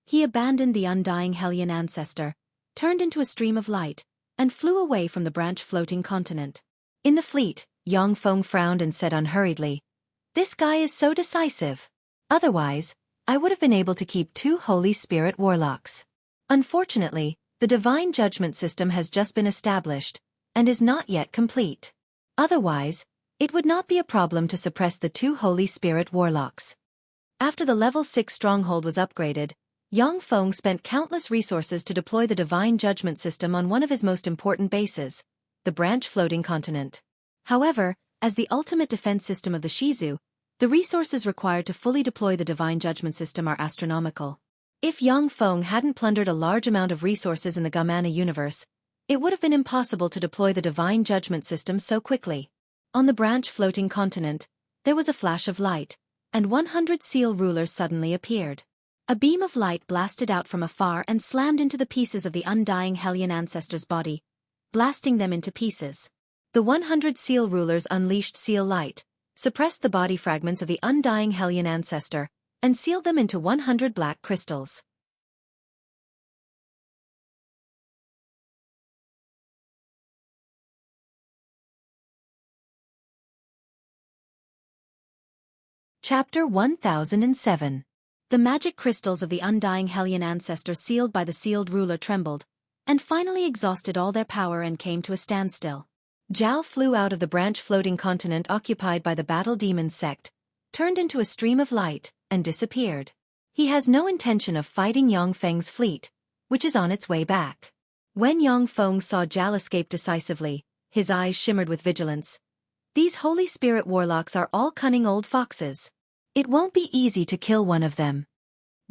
He abandoned the undying Hellion ancestor, turned into a stream of light, and flew away from the branch-floating continent. In the fleet, Yang Feng frowned and said unhurriedly, "This guy is so decisive. Otherwise, I would have been able to keep 2 Holy Spirit Warlocks. Unfortunately, the Divine Judgment System has just been established, and is not yet complete. Otherwise, it would not be a problem to suppress the 2 Holy Spirit Warlocks." After the level 6 stronghold was upgraded, Yang Feng spent countless resources to deploy the Divine Judgment System on one of his most important bases, the branch-floating continent. However, as the ultimate defense system of the Shizu, the resources required to fully deploy the Divine Judgment System are astronomical. If Yang Feng hadn't plundered a large amount of resources in the Gamana universe, it would have been impossible to deploy the Divine Judgment System so quickly. On the branch-floating continent, there was a flash of light, and 100 seal rulers suddenly appeared. A beam of light blasted out from afar and slammed into the pieces of the undying Hellion ancestor's body, blasting them into pieces. The 100 seal rulers unleashed seal light, suppressed the body fragments of the undying Hellion ancestor, and sealed them into 100 black crystals. Chapter 1007. The magic crystals of the undying Hellion ancestor sealed by the sealed ruler trembled, and finally exhausted all their power and came to a standstill. Zhao flew out of the branch-floating continent occupied by the Battle Demon sect, turned into a stream of light, and disappeared. He has no intention of fighting Yang Feng's fleet, which is on its way back. When Yang Feng saw Zhao escape decisively, his eyes shimmered with vigilance. These Holy Spirit Warlocks are all cunning old foxes. It won't be easy to kill one of them.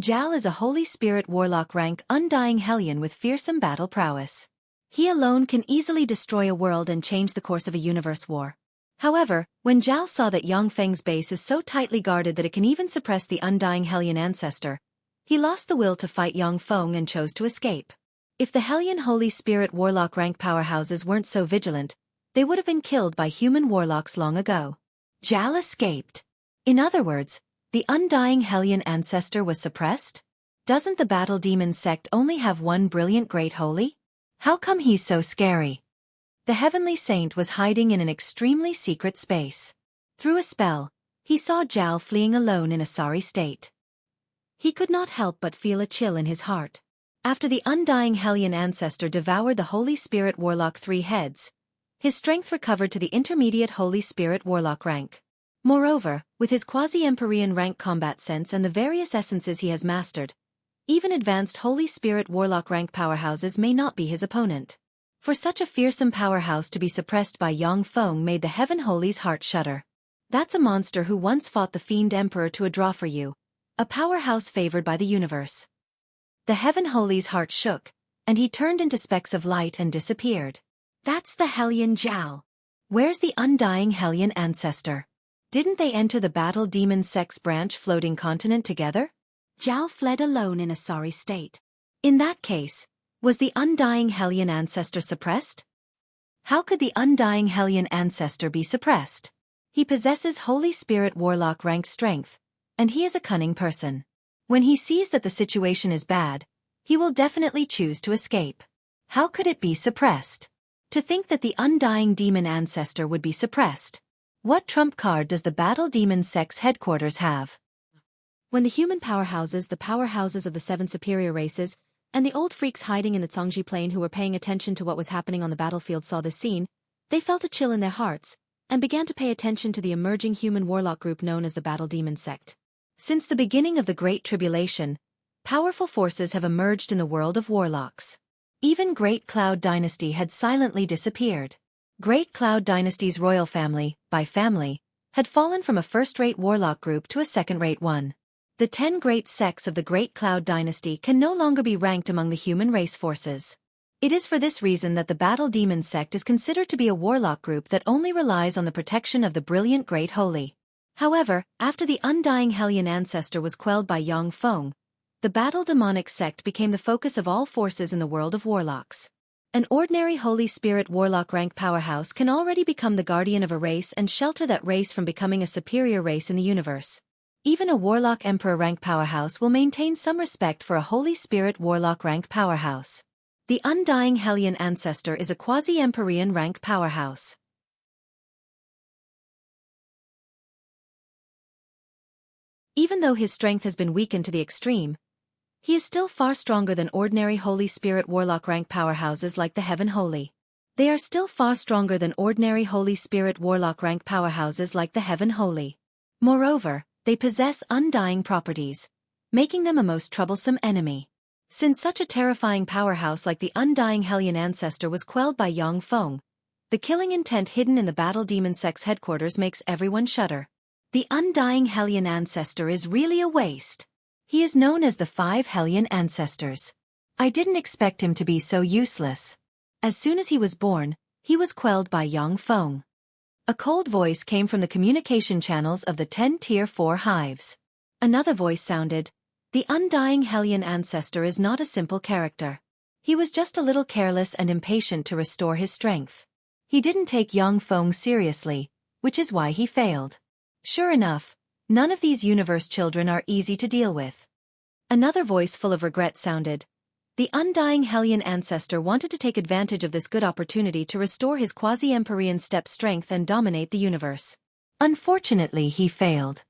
Zhao is a Holy Spirit Warlock rank undying Hellion with fearsome battle prowess. He alone can easily destroy a world and change the course of a universe war. However, when Zhao saw that Yang Feng's base is so tightly guarded that it can even suppress the undying Hellion ancestor, he lost the will to fight Yang Feng and chose to escape. If the Hellion Holy Spirit Warlock rank powerhouses weren't so vigilant, they would have been killed by human warlocks long ago. Zhao escaped. In other words, the undying Hellion ancestor was suppressed? Doesn't the Battle Demon sect only have one brilliant great holy? How come he's so scary? The heavenly saint was hiding in an extremely secret space. Through a spell, he saw Zhao fleeing alone in a sorry state. He could not help but feel a chill in his heart. After the undying Hellion ancestor devoured the Holy Spirit Warlock 3 heads, his strength recovered to the intermediate Holy Spirit Warlock rank. Moreover, with his quasi-Empyrean rank combat sense and the various essences he has mastered, even advanced Holy Spirit Warlock rank powerhouses may not be his opponent. For such a fearsome powerhouse to be suppressed by Yang Feng made the Heaven Holy's heart shudder. That's a monster who once fought the Fiend Emperor to a draw for you, a powerhouse favored by the universe. The Heaven Holy's heart shook, and he turned into specks of light and disappeared. That's the Hellion Zhao. Where's the undying Hellion ancestor? Didn't they enter the Battle Demon sect's branch floating continent together? Zhao fled alone in a sorry state. In that case, was the undying Hellion ancestor suppressed? How could the undying Hellion ancestor be suppressed? He possesses Holy Spirit Warlock rank strength, and he is a cunning person. When he sees that the situation is bad, he will definitely choose to escape. How could it be suppressed? To think that the undying demon ancestor would be suppressed. What trump card does the Battle Demon sect's headquarters have? When the human powerhouses, the powerhouses of the 7 superior races, and the old freaks hiding in the Zhongji plain who were paying attention to what was happening on the battlefield saw this scene, they felt a chill in their hearts, and began to pay attention to the emerging human warlock group known as the Battle Demon sect. Since the beginning of the Great Tribulation, powerful forces have emerged in the world of warlocks. Even Great Cloud Dynasty had silently disappeared. Great Cloud Dynasty's royal family, by family, had fallen from a first-rate warlock group to a second-rate one. The 10 great sects of the Great Cloud Dynasty can no longer be ranked among the human race forces. It is for this reason that the Battle Demon sect is considered to be a warlock group that only relies on the protection of the brilliant Great Holy. However, after the undying Hellion ancestor was quelled by Yang Feng, the Battle Demonic sect became the focus of all forces in the world of warlocks. An ordinary Holy Spirit Warlock rank powerhouse can already become the guardian of a race and shelter that race from becoming a superior race in the universe. Even a Warlock Emperor rank powerhouse will maintain some respect for a Holy Spirit Warlock rank powerhouse. The undying Hellion ancestor is a quasi-Empyrean rank powerhouse. Even though his strength has been weakened to the extreme, he is still far stronger than ordinary Holy Spirit Warlock rank powerhouses like the Heaven Holy. They are still far stronger than ordinary Holy Spirit Warlock rank powerhouses like the Heaven Holy. Moreover, they possess undying properties, making them a most troublesome enemy. Since such a terrifying powerhouse like the undying Hellion ancestor was quelled by Yang Feng, the killing intent hidden in the Battle Demon sect's headquarters makes everyone shudder. The undying Hellion ancestor is really a waste. He is known as the 5 Hellion ancestors. I didn't expect him to be so useless. As soon as he was born, he was quelled by Yang Feng. A cold voice came from the communication channels of the 10 Tier 4 hives. Another voice sounded, "The undying Hellion ancestor is not a simple character. He was just a little careless and impatient to restore his strength. He didn't take Yang Feng seriously, which is why he failed." Sure enough, none of these universe children are easy to deal with. Another voice full of regret sounded, "The undying Hellion ancestor wanted to take advantage of this good opportunity to restore his quasi-Empyrean step strength and dominate the universe. Unfortunately, he failed."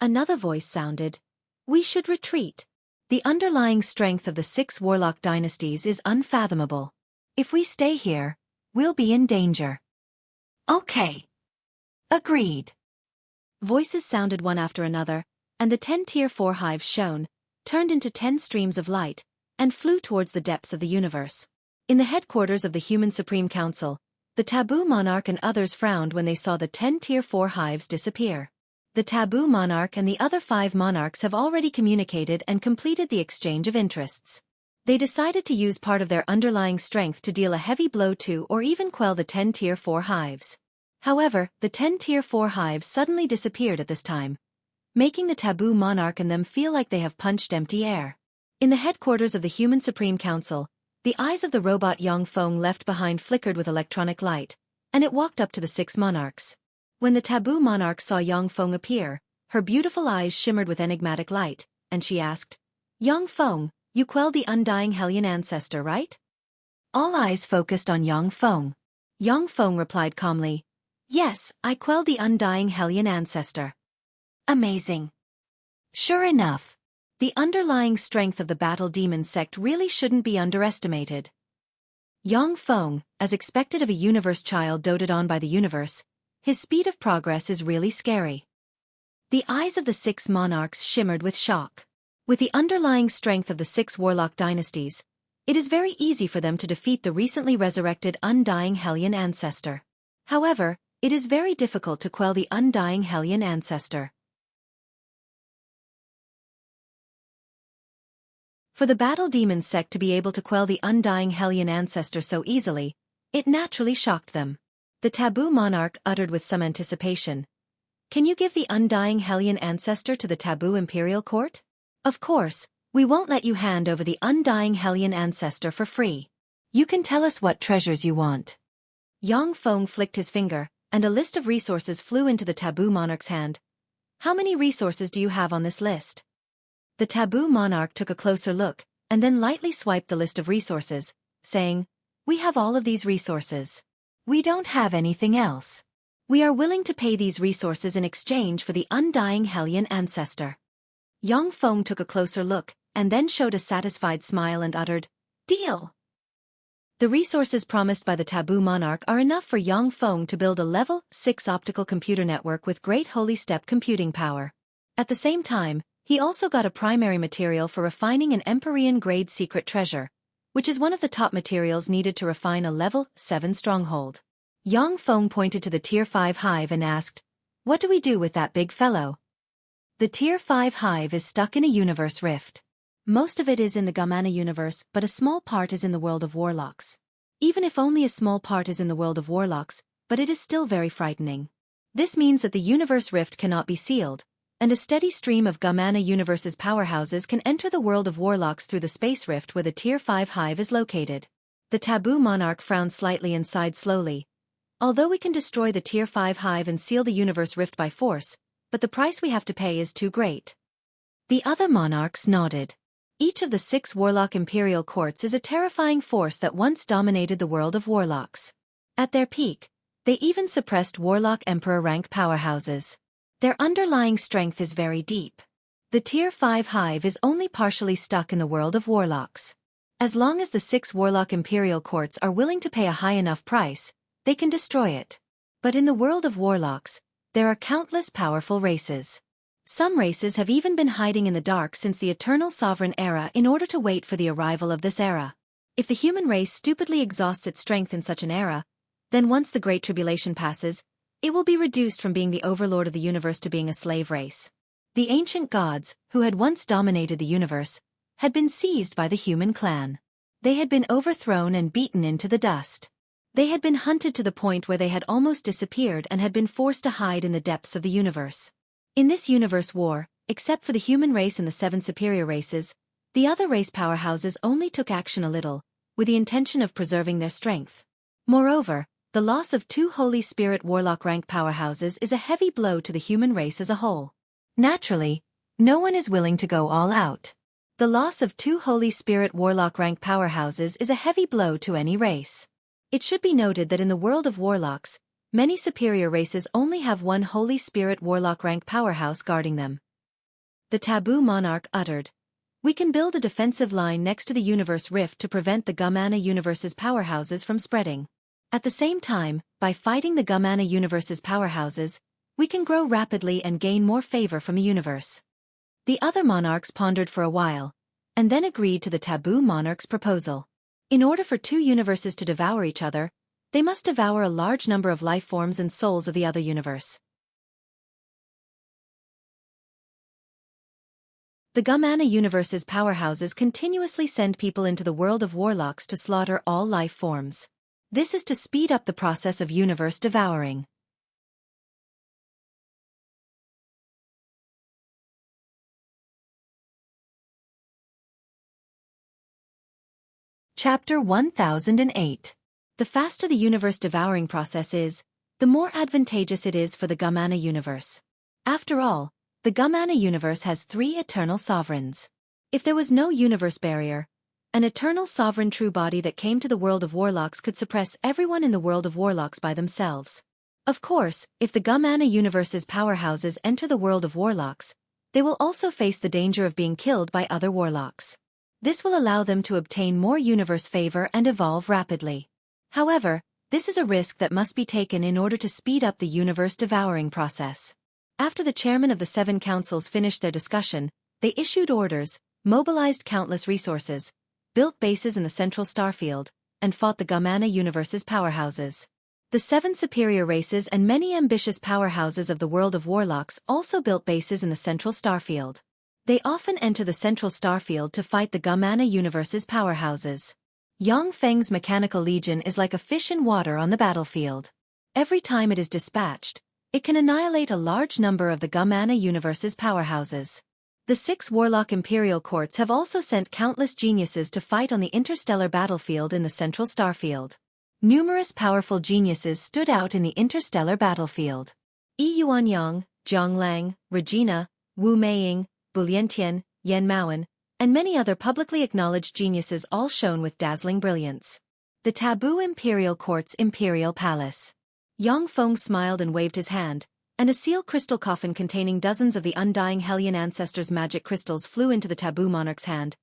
Another voice sounded, "We should retreat. The underlying strength of the 6 warlock dynasties is unfathomable. If we stay here, we'll be in danger." "Okay. Agreed." Voices sounded one after another, and the 10 Tier 4 hives shone, turned into 10 streams of light, and flew towards the depths of the universe. In the headquarters of the Human Supreme Council, the Taboo Monarch and others frowned when they saw the 10 Tier 4 hives disappear. The Taboo Monarch and the other 5 monarchs have already communicated and completed the exchange of interests. They decided to use part of their underlying strength to deal a heavy blow to or even quell the 10 Tier 4 hives. However, the 10 Tier 4 hives suddenly disappeared at this time, making the taboo monarch and them feel like they have punched empty air. In the headquarters of the Human Supreme Council, the eyes of the robot Xiaofan left behind flickered with electronic light, and it walked up to the 6 monarchs. When the taboo monarch saw Xiaofan appear, her beautiful eyes shimmered with enigmatic light, and she asked, "Xiaofan, you quelled the undying Hellion ancestor, right?" All eyes focused on Xiaofan. Xiaofan replied calmly, "Yes, I quelled the undying Hellion ancestor." Amazing. Sure enough, the underlying strength of the battle demon sect really shouldn't be underestimated. Xiaofan, as expected of a universe child doted on by the universe, his speed of progress is really scary. The eyes of the 6 monarchs shimmered with shock. With the underlying strength of the 6 warlock dynasties, it is very easy for them to defeat the recently resurrected undying Hellion ancestor. However, it is very difficult to quell the undying Hellion ancestor. For the battle demon sect to be able to quell the undying Hellion ancestor so easily, it naturally shocked them. The taboo monarch uttered with some anticipation, "Can you give the undying Hellion ancestor to the taboo imperial court?" "Of course, we won't let you hand over the undying Hellion ancestor for free. You can tell us what treasures you want." Xiaofan flicked his finger, and a list of resources flew into the taboo monarch's hand. "How many resources do you have on this list?" The taboo monarch took a closer look, and then lightly swiped the list of resources, saying, "We have all of these resources. We don't have anything else. We are willing to pay these resources in exchange for the undying Hellion ancestor." Xiaofan took a closer look, and then showed a satisfied smile and uttered, "Deal." The resources promised by the taboo monarch are enough for Xiaofan to build a level 6 optical computer network with great holy step computing power. At the same time, he also got a primary material for refining an Empyrean-grade secret treasure, which is one of the top materials needed to refine a level 7 stronghold. Xiaofan pointed to the Tier 5 hive and asked, "What do we do with that big fellow?" The Tier 5 hive is stuck in a universe rift. Most of it is in the Gamana universe, but a small part is in the world of warlocks. Even if only a small part is in the world of warlocks, but it is still very frightening. This means that the universe rift cannot be sealed, and a steady stream of Gamana universe's powerhouses can enter the world of warlocks through the space rift where the Tier 5 hive is located. The taboo monarch frowned slightly and sighed slowly. "Although we can destroy the Tier 5 hive and seal the universe rift by force, but the price we have to pay is too great." The other monarchs nodded. Each of the 6 warlock imperial courts is a terrifying force that once dominated the world of warlocks. At their peak, they even suppressed warlock emperor rank powerhouses. Their underlying strength is very deep. The Tier 5 hive is only partially stuck in the world of warlocks. As long as the 6 warlock imperial courts are willing to pay a high enough price, they can destroy it. But in the world of warlocks, there are countless powerful races. Some races have even been hiding in the dark since the Eternal Sovereign era in order to wait for the arrival of this era. If the human race stupidly exhausts its strength in such an era, then once the Great Tribulation passes, it will be reduced from being the overlord of the universe to being a slave race. The ancient gods, who had once dominated the universe, had been seized by the human clan. They had been overthrown and beaten into the dust. They had been hunted to the point where they had almost disappeared and had been forced to hide in the depths of the universe. In this universe war, except for the human race and the 7 superior races, the other race powerhouses only took action a little, with the intention of preserving their strength. Moreover, the loss of 2 Holy Spirit warlock rank powerhouses is a heavy blow to the human race as a whole. Naturally, no one is willing to go all out. The loss of 2 Holy Spirit warlock rank powerhouses is a heavy blow to any race. It should be noted that in the world of warlocks, many superior races only have 1 Holy Spirit warlock rank powerhouse guarding them. The taboo monarch uttered, "We can build a defensive line next to the universe rift to prevent the Gamana universe's powerhouses from spreading. At the same time, by fighting the Gamana universe's powerhouses, we can grow rapidly and gain more favor from the universe." The other monarchs pondered for a while, and then agreed to the taboo monarch's proposal. In order for 2 universes to devour each other, they must devour a large number of life forms and souls of the other universe. The Gamana universe's powerhouses continuously send people into the world of warlocks to slaughter all life forms. This is to speed up the process of universe devouring. Chapter 1008. The faster the universe devouring process is, the more advantageous it is for the Gamana universe. After all, the Gamana universe has 3 eternal sovereigns. If there was no universe barrier, an eternal sovereign true body that came to the world of warlocks could suppress everyone in the world of warlocks by themselves. Of course, if the Gamana universe's powerhouses enter the world of warlocks, they will also face the danger of being killed by other warlocks. This will allow them to obtain more universe favor and evolve rapidly. However, this is a risk that must be taken in order to speed up the universe devouring process. After the chairman of the 7 councils finished their discussion, they issued orders, mobilized countless resources, built bases in the central starfield, and fought the Gamana universe's powerhouses. The 7 superior races and many ambitious powerhouses of the world of warlocks also built bases in the central starfield. They often enter the central starfield to fight the Gamana universe's powerhouses. Yang Feng's mechanical legion is like a fish in water on the battlefield. Every time it is dispatched, it can annihilate a large number of the Gamana universe's powerhouses. The 6 warlock imperial courts have also sent countless geniuses to fight on the interstellar battlefield in the central starfield. Numerous powerful geniuses stood out in the interstellar battlefield. Yi Yuanyang, Zhang Lang, Regina, Wu Meiying, Bulientian, Yan Maoan, and many other publicly acknowledged geniuses all shone with dazzling brilliance. The Taboo Imperial Court's Imperial Palace. Yang Feng smiled and waved his hand, and a seal crystal coffin containing dozens of the undying Hellion ancestors' magic crystals flew into the Taboo Monarch's hand.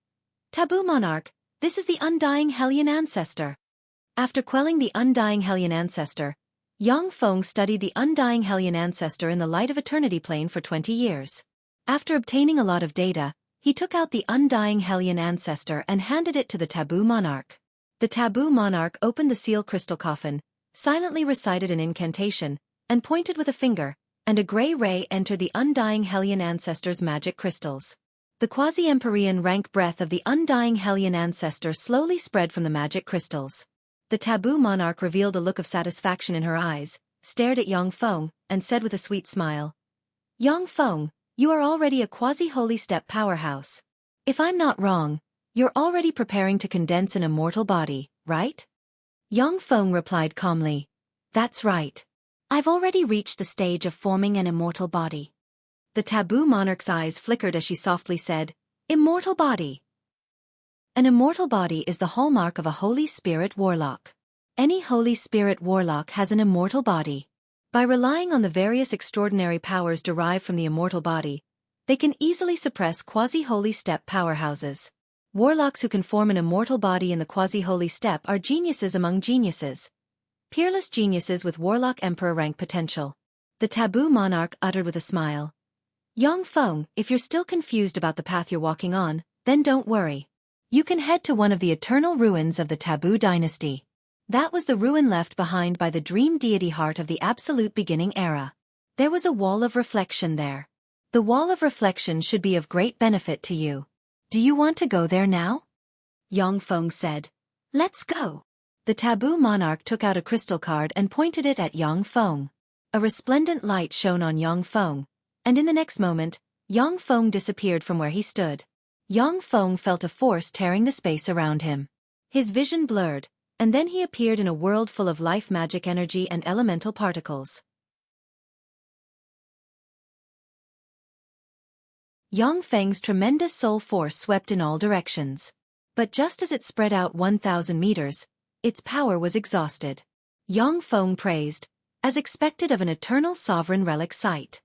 Taboo Monarch, this is the undying Hellion ancestor. After quelling the undying Hellion ancestor, Yang Feng studied the undying Hellion ancestor in the light of eternity plane for 20 years. After obtaining a lot of data, he took out the undying Hellion ancestor and handed it to the Taboo Monarch. The Taboo Monarch opened the seal crystal coffin, silently recited an incantation, and pointed with a finger, and a gray ray entered the undying Hellion ancestor's magic crystals. The quasi-empyrean rank breath of the undying Hellion ancestor slowly spread from the magic crystals. The Taboo Monarch revealed a look of satisfaction in her eyes, stared at Yang Feng, and said with a sweet smile, "Yang Feng, you are already a quasi-holy step powerhouse. If I'm not wrong, you're already preparing to condense an immortal body, right?" Yang Feng replied calmly, "That's right. I've already reached the stage of forming an immortal body." The Taboo Monarch's eyes flickered as she softly said, "Immortal body." An immortal body is the hallmark of a Holy Spirit warlock. Any Holy Spirit warlock has an immortal body. By relying on the various extraordinary powers derived from the immortal body, they can easily suppress quasi-holy step powerhouses. Warlocks who can form an immortal body in the quasi-holy step are geniuses among geniuses. Peerless geniuses with warlock emperor rank potential. The Taboo Monarch uttered with a smile, "Yang Feng, if you're still confused about the path you're walking on, then don't worry. You can head to one of the eternal ruins of the Taboo dynasty. That was the ruin left behind by the dream deity heart of the absolute beginning era. There was a wall of reflection there. The wall of reflection should be of great benefit to you. Do you want to go there now?" Yang Feng said, "Let's go." The Taboo Monarch took out a crystal card and pointed it at Yang Feng. A resplendent light shone on Yang Feng, and in the next moment, Yang Feng disappeared from where he stood. Yang Feng felt a force tearing the space around him. His vision blurred, and then he appeared in a world full of life magic energy and elemental particles. Yang Feng's tremendous soul force swept in all directions. But just as it spread out 1,000 meters, its power was exhausted. Yang Feng praised, as expected of an eternal sovereign relic site.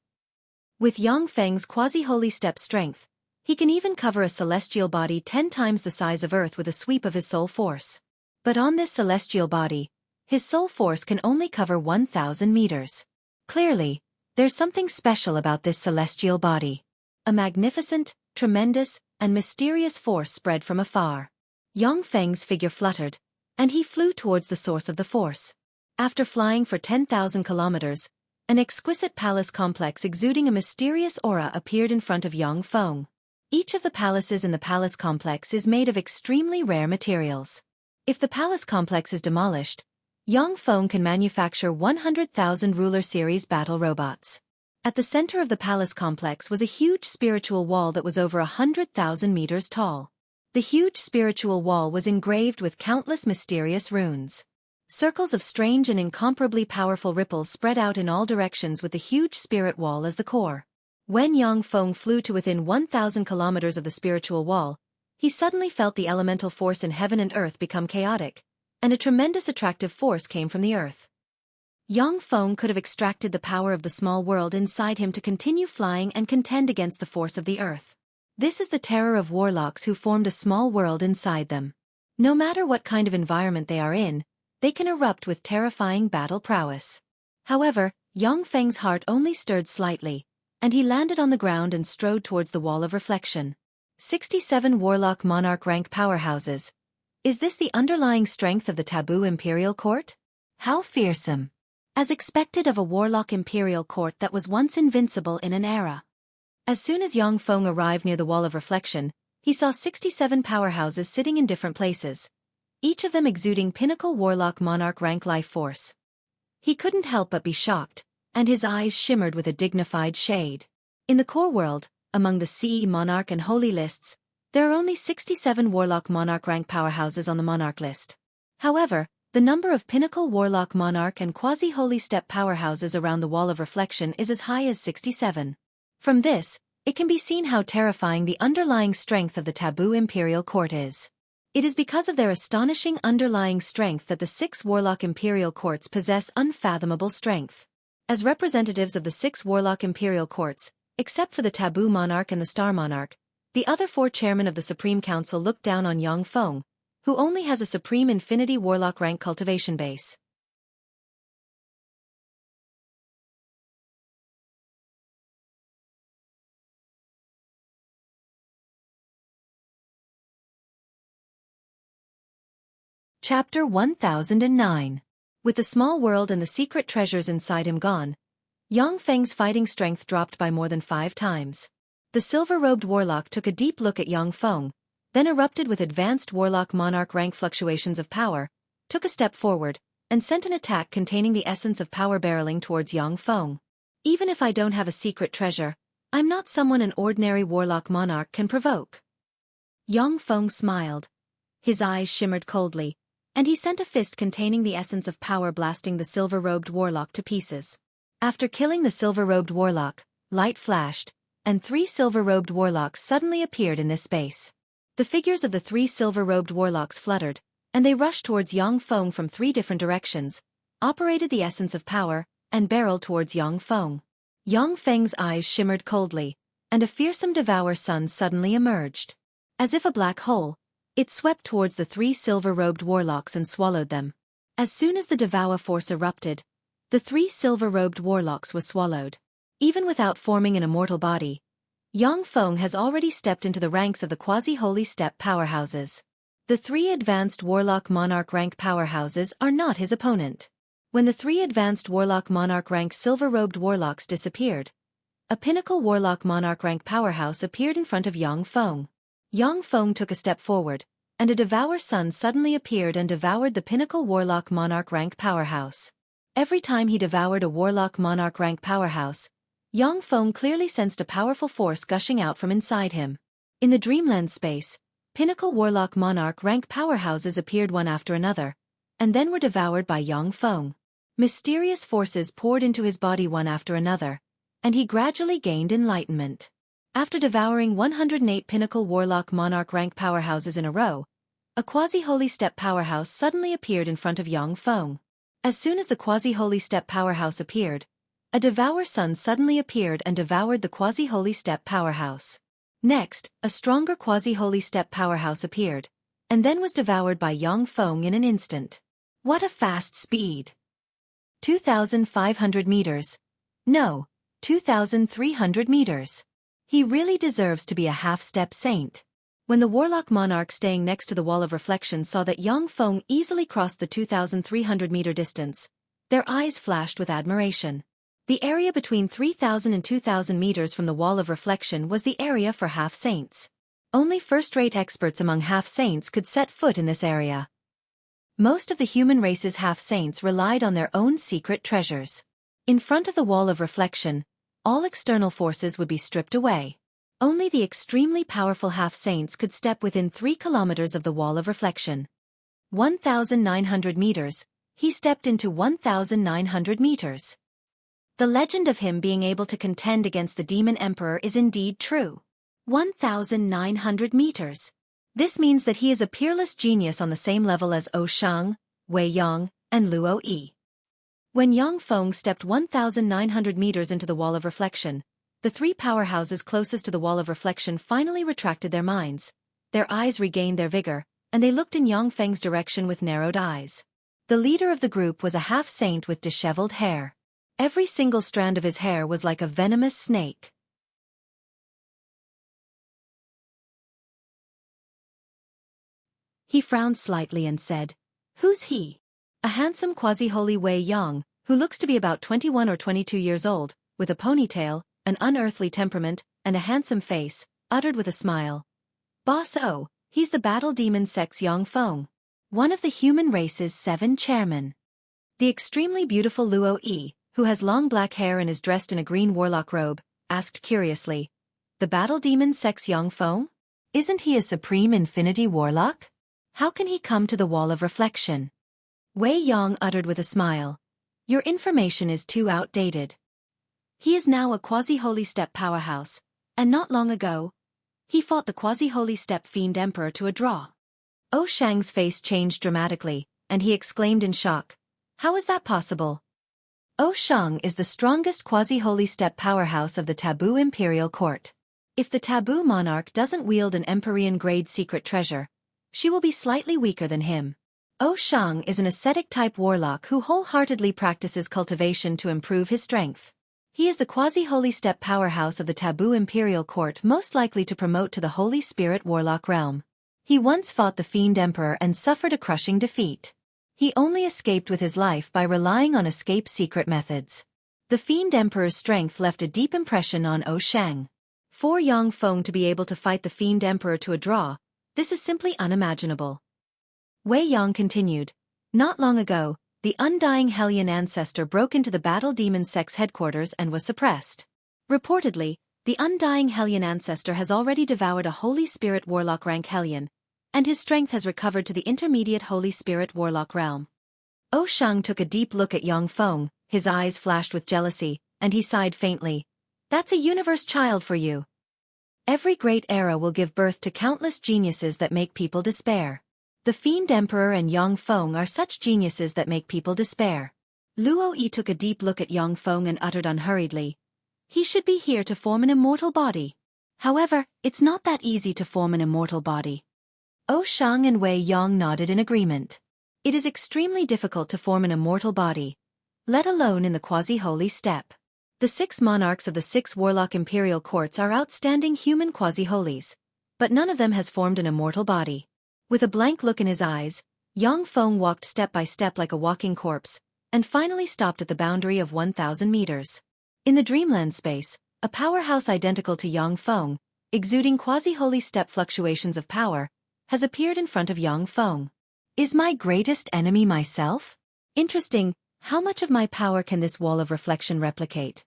With Yang Feng's quasi-holy step strength, he can even cover a celestial body 10 times the size of Earth with a sweep of his soul force. But on this celestial body, his soul force can only cover 1,000 meters. Clearly, there's something special about this celestial body. A magnificent, tremendous, and mysterious force spread from afar. Yang Feng's figure fluttered, and he flew towards the source of the force. After flying for 10,000 kilometers, an exquisite palace complex exuding a mysterious aura appeared in front of Yang Feng. Each of the palaces in the palace complex is made of extremely rare materials. If the palace complex is demolished, Yang Feng can manufacture 100,000 ruler series battle robots. At the center of the palace complex was a huge spiritual wall that was over 100,000 meters tall. The huge spiritual wall was engraved with countless mysterious runes. Circles of strange and incomparably powerful ripples spread out in all directions with the huge spirit wall as the core. When Yang Feng flew to within 1,000 kilometers of the spiritual wall, he suddenly felt the elemental force in heaven and earth become chaotic, and a tremendous attractive force came from the earth. Yang Feng could have extracted the power of the small world inside him to continue flying and contend against the force of the earth. This is the terror of warlocks who formed a small world inside them. No matter what kind of environment they are in, they can erupt with terrifying battle prowess. However, Yang Feng's heart only stirred slightly, and he landed on the ground and strode towards the wall of reflection. 67 Warlock Monarch rank powerhouses. Is this the underlying strength of the taboo imperial court? How fearsome! As expected of a warlock imperial court that was once invincible in an era. As soon as Yang Feng arrived near the wall of reflection, he saw 67 powerhouses sitting in different places, each of them exuding pinnacle warlock monarch rank life force. He couldn't help but be shocked, and his eyes shimmered with a dignified shade. In the core world, among the CE monarch and holy lists, there are only 67 warlock monarch rank powerhouses on the monarch list. However, the number of pinnacle warlock monarch and quasi-holy step powerhouses around the wall of reflection is as high as 67. From this, it can be seen how terrifying the underlying strength of the taboo imperial court is. It is because of their astonishing underlying strength that the 6 warlock imperial courts possess unfathomable strength. As representatives of the 6 warlock imperial courts, except for the taboo monarch and the star monarch, the other 4 chairmen of the Supreme Council look down on Yang Feng, who only has a supreme infinity warlock rank cultivation base. Chapter 1009. With the small world and the secret treasures inside him gone, Yang Feng's fighting strength dropped by more than 5 times. The silver-robed warlock took a deep look at Yang Feng, then erupted with advanced warlock monarch rank fluctuations of power, took a step forward, and sent an attack containing the essence of power barreling towards Yang Feng. Even if I don't have a secret treasure, I'm not someone an ordinary warlock monarch can provoke. Yang Feng smiled. His eyes shimmered coldly, and he sent a fist containing the essence of power blasting the silver-robed warlock to pieces. After killing the silver-robed warlock, light flashed, and 3 silver-robed warlocks suddenly appeared in this space. The figures of the 3 silver-robed warlocks fluttered, and they rushed towards Yang Feng from 3 different directions, operated the essence of power, and barreled towards Yang Feng. Yang Feng's eyes shimmered coldly, and a fearsome devour sun suddenly emerged. As if a black hole, it swept towards the 3 silver-robed warlocks and swallowed them. As soon as the devour force erupted, the 3 silver-robed warlocks were swallowed. Even without forming an immortal body, Yang Feng has already stepped into the ranks of the quasi-holy step powerhouses. The 3 advanced warlock monarch rank powerhouses are not his opponent. When the 3 advanced warlock monarch rank silver-robed warlocks disappeared, a pinnacle warlock monarch rank powerhouse appeared in front of Yang Feng. Yang Feng took a step forward, and a devour sun suddenly appeared and devoured the pinnacle warlock monarch rank powerhouse. Every time he devoured a warlock monarch rank powerhouse, Yang Feng clearly sensed a powerful force gushing out from inside him. In the dreamland space, pinnacle warlock monarch rank powerhouses appeared one after another, and then were devoured by Yang Feng. Mysterious forces poured into his body one after another, and he gradually gained enlightenment. After devouring 108 pinnacle warlock monarch rank powerhouses in a row, a quasi-holy step powerhouse suddenly appeared in front of Yang Feng. As soon as the quasi-holy step powerhouse appeared, a devour sun suddenly appeared and devoured the quasi-holy step powerhouse. Next, a stronger quasi-holy step powerhouse appeared, and then was devoured by Yang Feng in an instant. What a fast speed! 2,500 meters. No, 2,300 meters. He really deserves to be a half-step saint. When the warlock monarch staying next to the wall of reflection saw that Yang Feng easily crossed the 2,300-meter distance, their eyes flashed with admiration. The area between 3,000 and 2,000 meters from the wall of reflection was the area for half-saints. Only first-rate experts among half-saints could set foot in this area. Most of the human race's half-saints relied on their own secret treasures. In front of the wall of reflection, all external forces would be stripped away. Only the extremely powerful half-saints could step within 3 kilometers of the wall of reflection. 1,900 meters, he stepped into 1,900 meters. The legend of him being able to contend against the demon emperor is indeed true. 1,900 meters. This means that he is a peerless genius on the same level as Ou Shang, Wei Yang, and Luo Yi. When Yang Feng stepped 1,900 meters into the wall of reflection, the 3 powerhouses closest to the wall of reflection finally retracted their minds, their eyes regained their vigor, and they looked in Yang Feng's direction with narrowed eyes. The leader of the group was a half-saint with disheveled hair. Every single strand of his hair was like a venomous snake. He frowned slightly and said, "Who's he?" A handsome quasi-holy Wei Yang, who looks to be about 21 or 22 years old, with a ponytail, an unearthly temperament, and a handsome face, uttered with a smile. "Boss O, he's the battle demon sex Yang Feng, one of the human race's 7 chairmen." The extremely beautiful Luo Yi, who has long black hair and is dressed in a green warlock robe, asked curiously, "The battle demon sex Yang Feng? Isn't he a supreme infinity warlock? How can he come to the wall of reflection?" Wei Yang uttered with a smile, "Your information is too outdated. He is now a quasi-holy step powerhouse, and not long ago, he fought the quasi-holy step fiend emperor to a draw." Ou Shang's face changed dramatically, and he exclaimed in shock, "How is that possible?" Ou Shang is the strongest quasi-holy step powerhouse of the Taboo Imperial Court. If the Taboo Monarch doesn't wield an Empyrean-grade secret treasure, she will be slightly weaker than him. Ou Shang is an ascetic-type warlock who wholeheartedly practices cultivation to improve his strength. He is the quasi-holy step powerhouse of the Taboo Imperial Court, most likely to promote to the Holy Spirit Warlock realm. He once fought the Fiend Emperor and suffered a crushing defeat. He only escaped with his life by relying on escape secret methods. The Fiend Emperor's strength left a deep impression on Ou Shang. For Yang Feng to be able to fight the Fiend Emperor to a draw, this is simply unimaginable. Wei Yang continued, "Not long ago, the undying Hellion ancestor broke into the battle demon sex headquarters and was suppressed. Reportedly, the undying Hellion ancestor has already devoured a Holy Spirit Warlock rank Hellion, and his strength has recovered to the intermediate Holy Spirit Warlock realm." Ou Shang took a deep look at Yang Feng, his eyes flashed with jealousy, and he sighed faintly, "That's a universe child for you. Every great era will give birth to countless geniuses that make people despair. The Fiend Emperor and Yang Feng are such geniuses that make people despair." Luo Yi took a deep look at Yang Feng and uttered unhurriedly, "He should be here to form an immortal body. However, it's not that easy to form an immortal body." Ou Shang and Wei Yang nodded in agreement. It is extremely difficult to form an immortal body, let alone in the quasi-holy step. The 6 monarchs of the 6 warlock imperial courts are outstanding human quasi-holies, but none of them has formed an immortal body. With a blank look in his eyes, Yang Feng walked step by step like a walking corpse, and finally stopped at the boundary of 1,000 meters. In the dreamland space, a powerhouse identical to Yang Feng, exuding quasi-holy step fluctuations of power, has appeared in front of Yang Feng. Is my greatest enemy myself? Interesting, how much of my power can this wall of reflection replicate?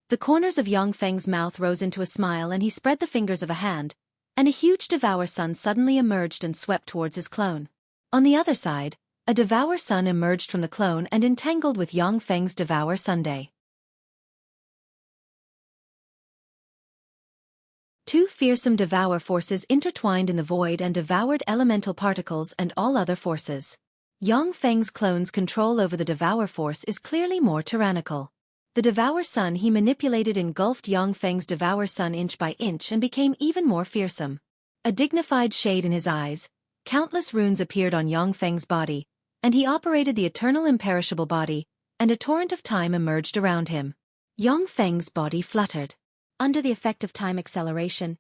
The corners of Yang Feng's mouth rose into a smile and he spread the fingers of a hand, and a huge Devour Sun suddenly emerged and swept towards his clone. On the other side, a Devour Sun emerged from the clone and entangled with Yang Feng's Devour Sunday. 2 fearsome Devour forces intertwined in the void and devoured elemental particles and all other forces. Yang Feng's clone's control over the Devour force is clearly more tyrannical. The Devour Sun he manipulated engulfed Yang Feng's Devour Sun inch by inch and became even more fearsome. A dignified shade in his eyes, countless runes appeared on Yang Feng's body, and he operated the eternal imperishable body, and a torrent of time emerged around him. Yang Feng's body fluttered. Under the effect of time acceleration,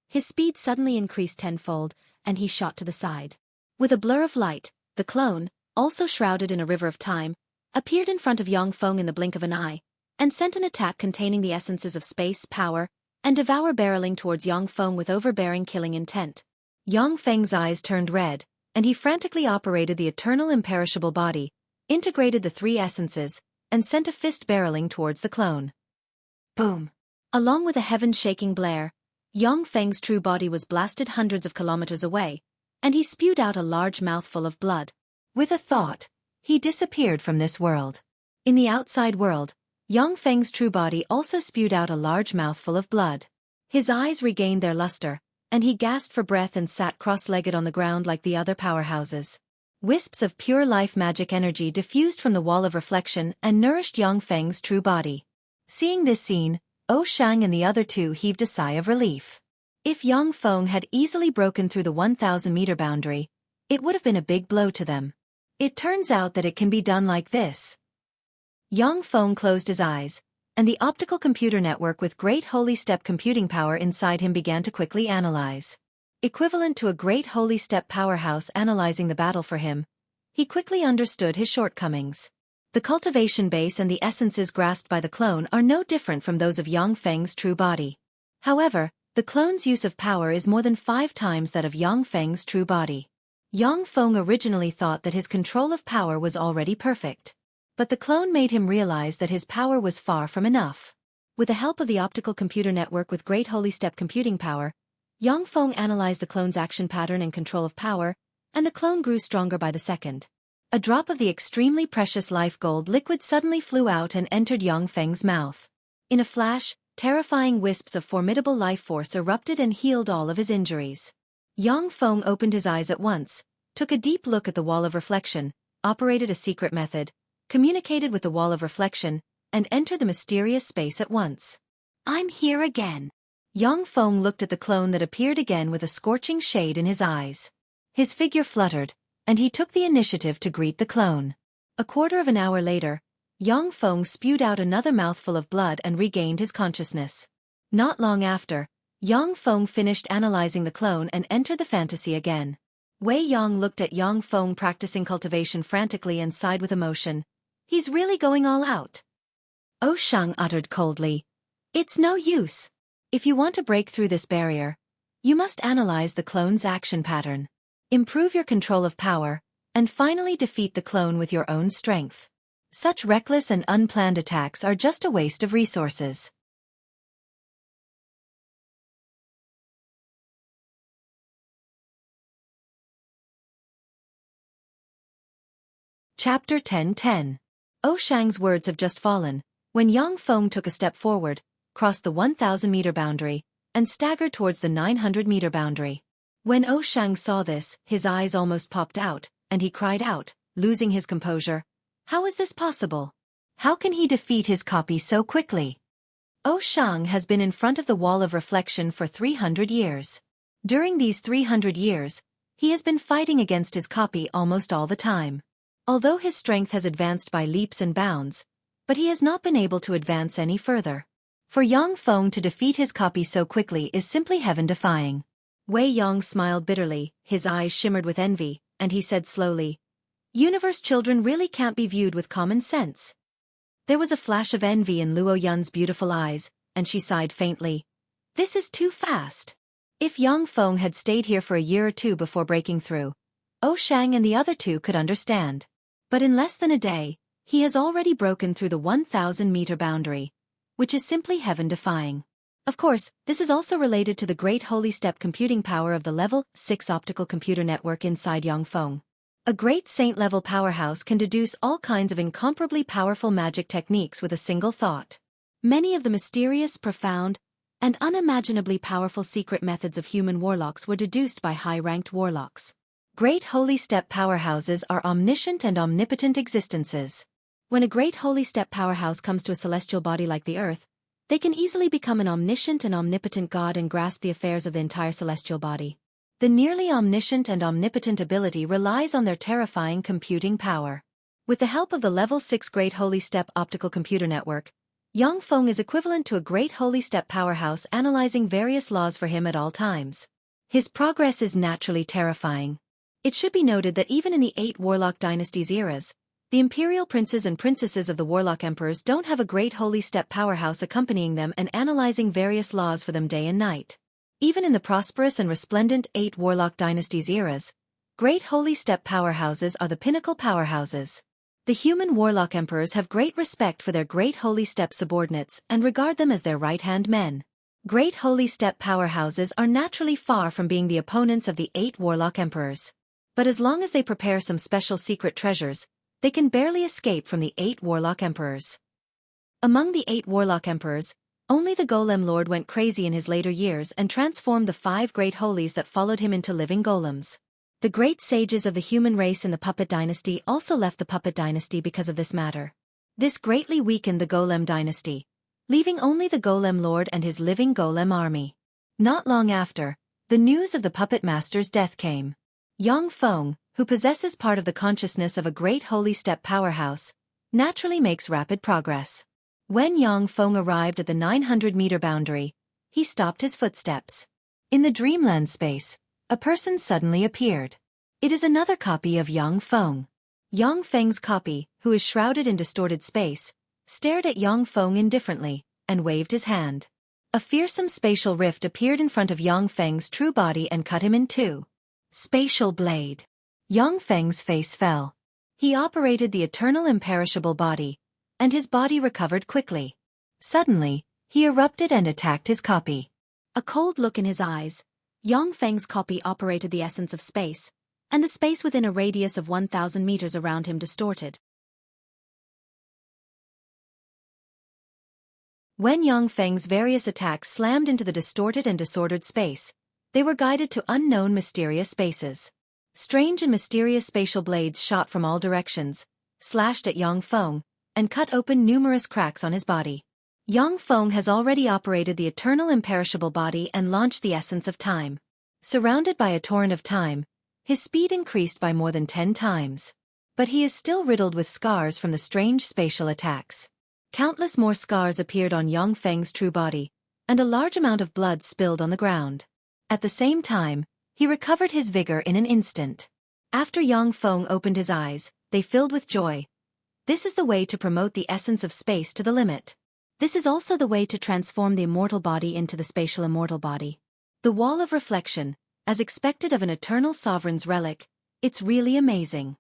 his speed suddenly increased tenfold, and he shot to the side. With a blur of light, the clone, also shrouded in a river of time, appeared in front of Yang Feng in the blink of an eye, and sent an attack containing the essences of space, power, and devour barreling towards Yang Feng with overbearing killing intent. Yang Feng's eyes turned red, and he frantically operated the eternal imperishable body, integrated the 3 essences, and sent a fist barreling towards the clone. Boom! Along with a heaven-shaking blare, Yang Feng's true body was blasted hundreds of kilometers away, and he spewed out a large mouthful of blood. With a thought, he disappeared from this world. In the outside world, Yang Feng's true body also spewed out a large mouthful of blood. His eyes regained their luster, and he gasped for breath and sat cross-legged on the ground like the other powerhouses. Wisps of pure life magic energy diffused from the wall of reflection and nourished Yang Feng's true body. Seeing this scene, Shang and the other two heaved a sigh of relief. If Yang Feng had easily broken through the 1,000-meter boundary, it would have been a big blow to them. It turns out that it can be done like this. Yang Feng closed his eyes, and the optical computer network with great holy step computing power inside him began to quickly analyze. Equivalent to a great holy step powerhouse analyzing the battle for him, he quickly understood his shortcomings. The cultivation base and the essences grasped by the clone are no different from those of Yang Feng's true body. However, the clone's use of power is more than 5 times that of Yang Feng's true body. Yang Feng originally thought that his control of power was already perfect. But the clone made him realize that his power was far from enough. With the help of the optical computer network with great holy step computing power, Yang Feng analyzed the clone's action pattern and control of power, and the clone grew stronger by the second. A drop of the extremely precious life gold liquid suddenly flew out and entered Yang Feng's mouth. In a flash, terrifying wisps of formidable life force erupted and healed all of his injuries. Yang Feng opened his eyes at once, took a deep look at the wall of reflection, operated a secret method, communicated with the wall of reflection, and entered the mysterious space at once. "I'm here again." Yang Feng looked at the clone that appeared again with a scorching shade in his eyes. His figure fluttered, and he took the initiative to greet the clone. A quarter of an hour later, Yang Feng spewed out another mouthful of blood and regained his consciousness. Not long after, Yang Feng finished analyzing the clone and entered the fantasy again. Wei Yang looked at Yang Feng practicing cultivation frantically and sighed with emotion. "He's really going all out." Shang uttered coldly, "It's no use. If you want to break through this barrier, you must analyze the clone's action pattern. Improve your control of power, and finally defeat the clone with your own strength. Such reckless and unplanned attacks are just a waste of resources." Chapter 10:10. Shang's words have just fallen, when Yang Feng took a step forward, crossed the 1,000-meter boundary, and staggered towards the 900-meter boundary. When Shang saw this, his eyes almost popped out, and he cried out, losing his composure, "How is this possible? How can he defeat his copy so quickly?" Shang has been in front of the wall of reflection for 300 years. During these 300 years, he has been fighting against his copy almost all the time. Although his strength has advanced by leaps and bounds, but he has not been able to advance any further. For Yang Feng to defeat his copy so quickly is simply heaven-defying. Wei Yang smiled bitterly, his eyes shimmered with envy, and he said slowly, "Universe children really can't be viewed with common sense." There was a flash of envy in Luo Yun's beautiful eyes, and she sighed faintly. "This is too fast." If Yang Feng had stayed here for a year or two before breaking through, Shang and the other two could understand. But in less than a day, he has already broken through the 1,000-meter boundary, which is simply heaven-defying. Of course, this is also related to the great holy step computing power of the level 6 optical computer network inside Yang Feng. A great saint-level powerhouse can deduce all kinds of incomparably powerful magic techniques with a single thought. Many of the mysterious, profound, and unimaginably powerful secret methods of human warlocks were deduced by high-ranked warlocks. Great holy step powerhouses are omniscient and omnipotent existences. When a great holy step powerhouse comes to a celestial body like the Earth, they can easily become an omniscient and omnipotent god and grasp the affairs of the entire celestial body. The nearly omniscient and omnipotent ability relies on their terrifying computing power. With the help of the level 6 Great Holy Step optical computer network, Yang Feng is equivalent to a Great Holy Step powerhouse analyzing various laws for him at all times. His progress is naturally terrifying. It should be noted that even in the 8 Warlock Dynasties eras, the imperial princes and princesses of the Warlock Emperors don't have a Great Holy Step powerhouse accompanying them and analyzing various laws for them day and night. Even in the prosperous and resplendent 8 Warlock Dynasties eras, Great Holy Step powerhouses are the pinnacle powerhouses. The human Warlock Emperors have great respect for their Great Holy Step subordinates and regard them as their right-hand men. Great holy step powerhouses are naturally far from being the opponents of the 8 warlock emperors. But as long as they prepare some special secret treasures, they can barely escape from the 8 warlock emperors. Among the 8 warlock emperors, only the golem lord went crazy in his later years and transformed the 5 great holies that followed him into living golems. The great sages of the human race in the puppet dynasty also left the puppet dynasty because of this matter. This greatly weakened the golem dynasty, leaving only the golem lord and his living golem army. Not long after, the news of the puppet master's death came. Yang Feng, who possesses part of the consciousness of a great holy step powerhouse, naturally makes rapid progress. When Yang Feng arrived at the 900-meter boundary, he stopped his footsteps. In the dreamland space, a person suddenly appeared. It is another copy of Yang Feng. Yang Feng's copy, who is shrouded in distorted space, stared at Yang Feng indifferently, and waved his hand. A fearsome spatial rift appeared in front of Yang Feng's true body and cut him in two. Spatial blade. Yang Feng's face fell. He operated the eternal imperishable body, and his body recovered quickly. Suddenly, he erupted and attacked his copy. A cold look in his eyes, Yang Feng's copy operated the essence of space, and the space within a radius of 1,000 meters around him distorted. When Yang Feng's various attacks slammed into the distorted and disordered space, they were guided to unknown mysterious spaces. Strange and mysterious spatial blades shot from all directions, slashed at Yang Feng, and cut open numerous cracks on his body. Yang Feng has already operated the eternal imperishable body and launched the essence of time. Surrounded by a torrent of time, his speed increased by more than 10 times. But he is still riddled with scars from the strange spatial attacks. Countless more scars appeared on Yang Feng's true body, and a large amount of blood spilled on the ground. At the same time, he recovered his vigor in an instant. After Yang Feng opened his eyes, they filled with joy. This is the way to promote the essence of space to the limit. This is also the way to transform the immortal body into the spatial immortal body. The wall of reflection, as expected of an eternal sovereign's relic, it's really amazing.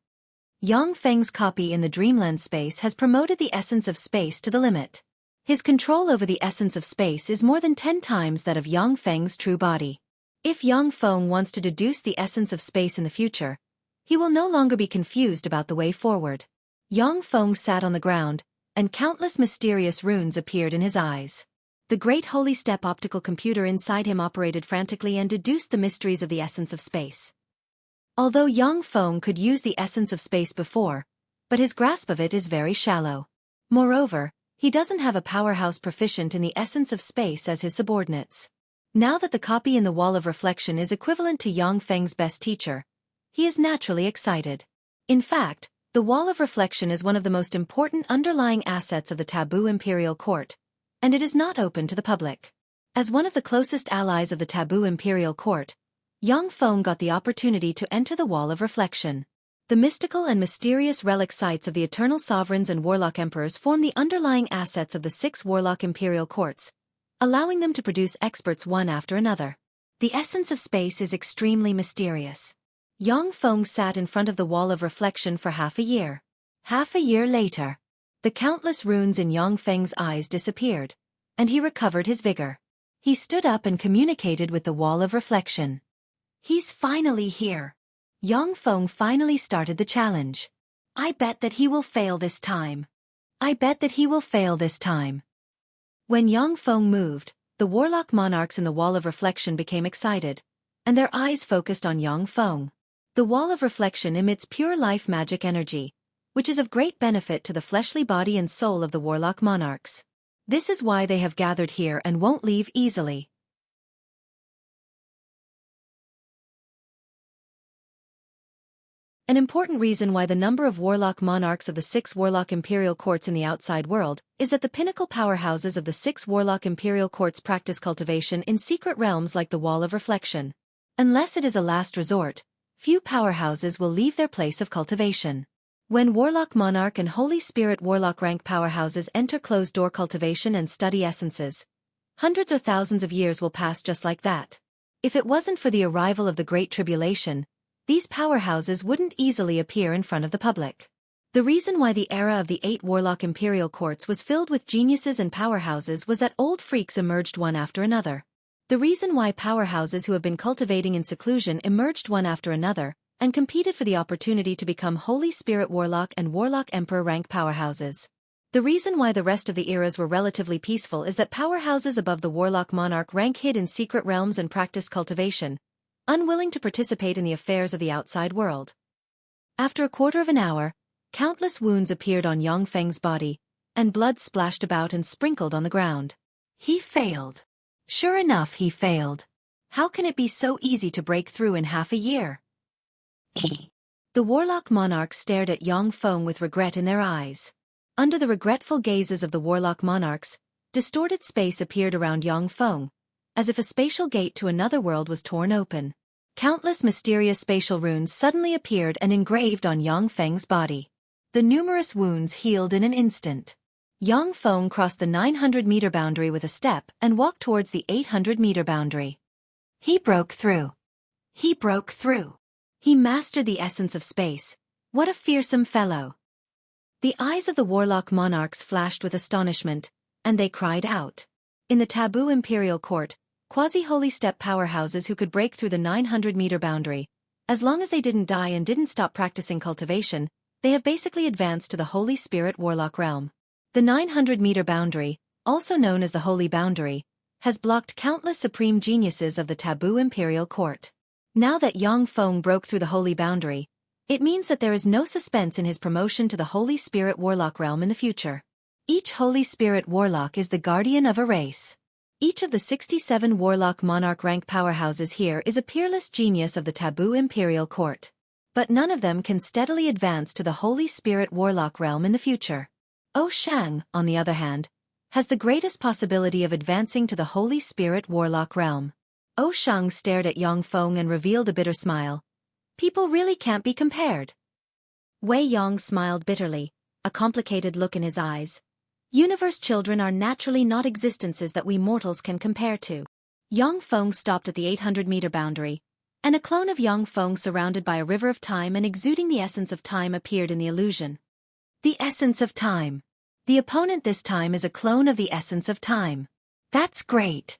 Yang Feng's copy in the dreamland space has promoted the essence of space to the limit. His control over the essence of space is more than 10 times that of Yang Feng's true body. If Yang Feng wants to deduce the essence of space in the future, he will no longer be confused about the way forward. Yang Feng sat on the ground, and countless mysterious runes appeared in his eyes. The great holy step optical computer inside him operated frantically and deduced the mysteries of the essence of space. Although Yang Feng could use the essence of space before, but his grasp of it is very shallow. Moreover, he doesn't have a powerhouse proficient in the essence of space as his subordinates. Now that the copy in the wall of reflection is equivalent to Yang Feng's best teacher, he is naturally excited. In fact, the wall of reflection is one of the most important underlying assets of the taboo imperial court, and it is not open to the public. As one of the closest allies of the taboo imperial court, Yang Feng got the opportunity to enter the wall of reflection. The mystical and mysterious relic sites of the eternal sovereigns and warlock emperors form the underlying assets of the 6 warlock imperial courts, allowing them to produce experts one after another. The essence of space is extremely mysterious. Yang Feng sat in front of the wall of reflection for half a year. Half a year later, the countless runes in Yang Feng's eyes disappeared, and he recovered his vigor. He stood up and communicated with the wall of reflection. He's finally here. Yang Feng finally started the challenge. I bet that he will fail this time. I bet that he will fail this time. When Yang Feng moved, the warlock monarchs in the wall of reflection became excited, and their eyes focused on Yang Feng. The wall of reflection emits pure life magic energy, which is of great benefit to the fleshly body and soul of the warlock monarchs. This is why they have gathered here and won't leave easily. An important reason why the number of warlock monarchs of the 6 warlock imperial courts in the outside world is that the pinnacle powerhouses of the 6 warlock imperial courts practice cultivation in secret realms like the wall of reflection. Unless it is a last resort, few powerhouses will leave their place of cultivation. When warlock monarch and holy spirit warlock rank powerhouses enter closed-door cultivation and study essences, hundreds or thousands of years will pass just like that. If it wasn't for the arrival of the Great Tribulation, these powerhouses wouldn't easily appear in front of the public. The reason why the era of the 8 Warlock Imperial Courts was filled with geniuses and powerhouses was that old freaks emerged one after another. The reason why powerhouses who have been cultivating in seclusion emerged one after another, and competed for the opportunity to become Holy Spirit Warlock and Warlock Emperor rank powerhouses. The reason why the rest of the eras were relatively peaceful is that powerhouses above the Warlock Monarch rank hid in secret realms and practiced cultivation, unwilling to participate in the affairs of the outside world. After a quarter of an hour, countless wounds appeared on Yang Feng's body, and blood splashed about and sprinkled on the ground. He failed. Sure enough, he failed. How can it be so easy to break through in half a year? The Warlock Monarchs stared at Yang Feng with regret in their eyes. Under the regretful gazes of the Warlock Monarchs, distorted space appeared around Yang Feng, as if a spatial gate to another world was torn open. Countless mysterious spatial runes suddenly appeared and engraved on Yang Feng's body. The numerous wounds healed in an instant. Yang Feng crossed the 900-meter boundary with a step and walked towards the 800-meter boundary. He broke through. He broke through. He mastered the essence of space. What a fearsome fellow. The eyes of the Warlock Monarchs flashed with astonishment, and they cried out. In the taboo Imperial Court, quasi-holy step powerhouses who could break through the 900-meter boundary, as long as they didn't die and didn't stop practicing cultivation, they have basically advanced to the Holy Spirit Warlock realm. The 900-meter boundary, also known as the Holy Boundary, has blocked countless supreme geniuses of the taboo Imperial Court. Now that Yang Feng broke through the Holy Boundary, it means that there is no suspense in his promotion to the Holy Spirit Warlock realm in the future. Each Holy Spirit Warlock is the guardian of a race. Each of the 67 Warlock Monarch rank powerhouses here is a peerless genius of the taboo Imperial Court. But none of them can steadily advance to the Holy Spirit Warlock realm in the future. O Shang, on the other hand, has the greatest possibility of advancing to the Holy Spirit Warlock realm. O Shang stared at Yang Feng and revealed a bitter smile. People really can't be compared. Wei Yang smiled bitterly, a complicated look in his eyes. Universe children are naturally not existences that we mortals can compare to. Yang Feng stopped at the 800-meter boundary, and a clone of Yang Feng surrounded by a river of time and exuding the essence of time appeared in the illusion. The essence of time. The opponent this time is a clone of the essence of time. That's great.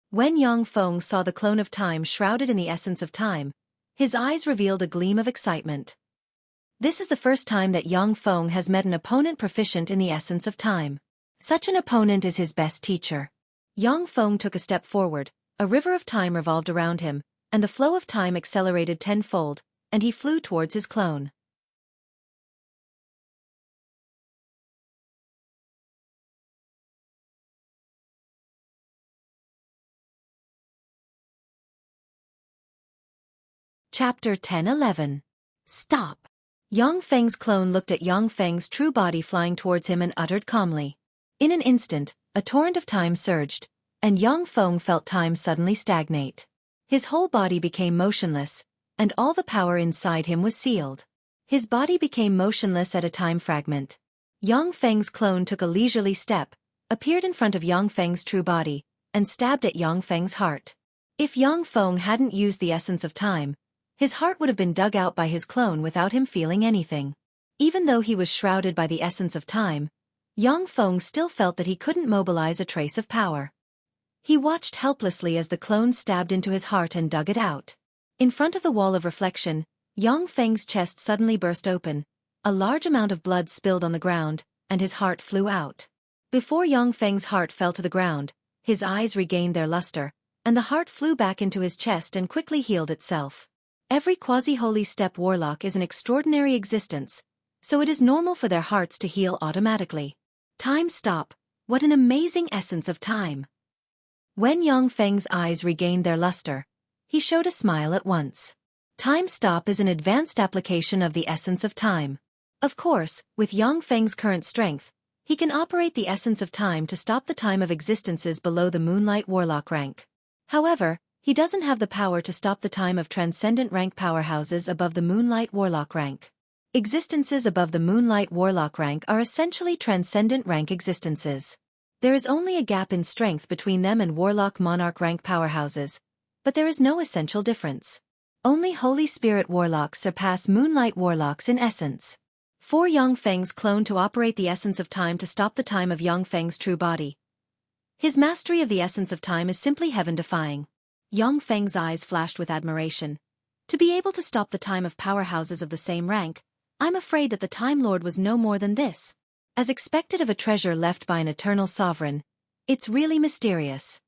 When Yang Feng saw the clone of time shrouded in the essence of time, his eyes revealed a gleam of excitement. This is the first time that Yang Feng has met an opponent proficient in the essence of time. Such an opponent is his best teacher. Yang Feng took a step forward, a river of time revolved around him, and the flow of time accelerated tenfold, and he flew towards his clone. Chapter 10-11. Stop. Yang Feng's clone looked at Yang Feng's true body flying towards him and uttered calmly. In an instant, a torrent of time surged, and Yang Feng felt time suddenly stagnate. His whole body became motionless, and all the power inside him was sealed. His body became motionless at a time fragment. Yang Feng's clone took a leisurely step, appeared in front of Yang Feng's true body, and stabbed at Yang Feng's heart. If Yang Feng hadn't used the essence of time, his heart would have been dug out by his clone without him feeling anything. Even though he was shrouded by the essence of time, Yang Feng still felt that he couldn't mobilize a trace of power. He watched helplessly as the clone stabbed into his heart and dug it out. In front of the wall of reflection, Yang Feng's chest suddenly burst open, a large amount of blood spilled on the ground, and his heart flew out. Before Yang Feng's heart fell to the ground, his eyes regained their luster, and the heart flew back into his chest and quickly healed itself. Every quasi-holy step warlock is an extraordinary existence, so it is normal for their hearts to heal automatically. Time stop. What an amazing essence of time. When Yang Feng's eyes regained their luster, he showed a smile at once. Time stop is an advanced application of the essence of time. Of course, with Yang Feng's current strength, he can operate the essence of time to stop the time of existences below the Moonlight Warlock rank. However, he doesn't have the power to stop the time of transcendent rank powerhouses above the Moonlight Warlock rank. Existences above the Moonlight Warlock rank are essentially transcendent rank existences. There is only a gap in strength between them and Warlock Monarch rank powerhouses, but there is no essential difference. Only Holy Spirit Warlocks surpass Moonlight Warlocks in essence. 4 Yang Feng's clone to operate the essence of time to stop the time of Yang Feng's true body. His mastery of the essence of time is simply heaven-defying. Yang Feng's eyes flashed with admiration. To be able to stop the time of powerhouses of the same rank, I'm afraid that the Time Lord was no more than this. As expected of a treasure left by an eternal sovereign, it's really mysterious.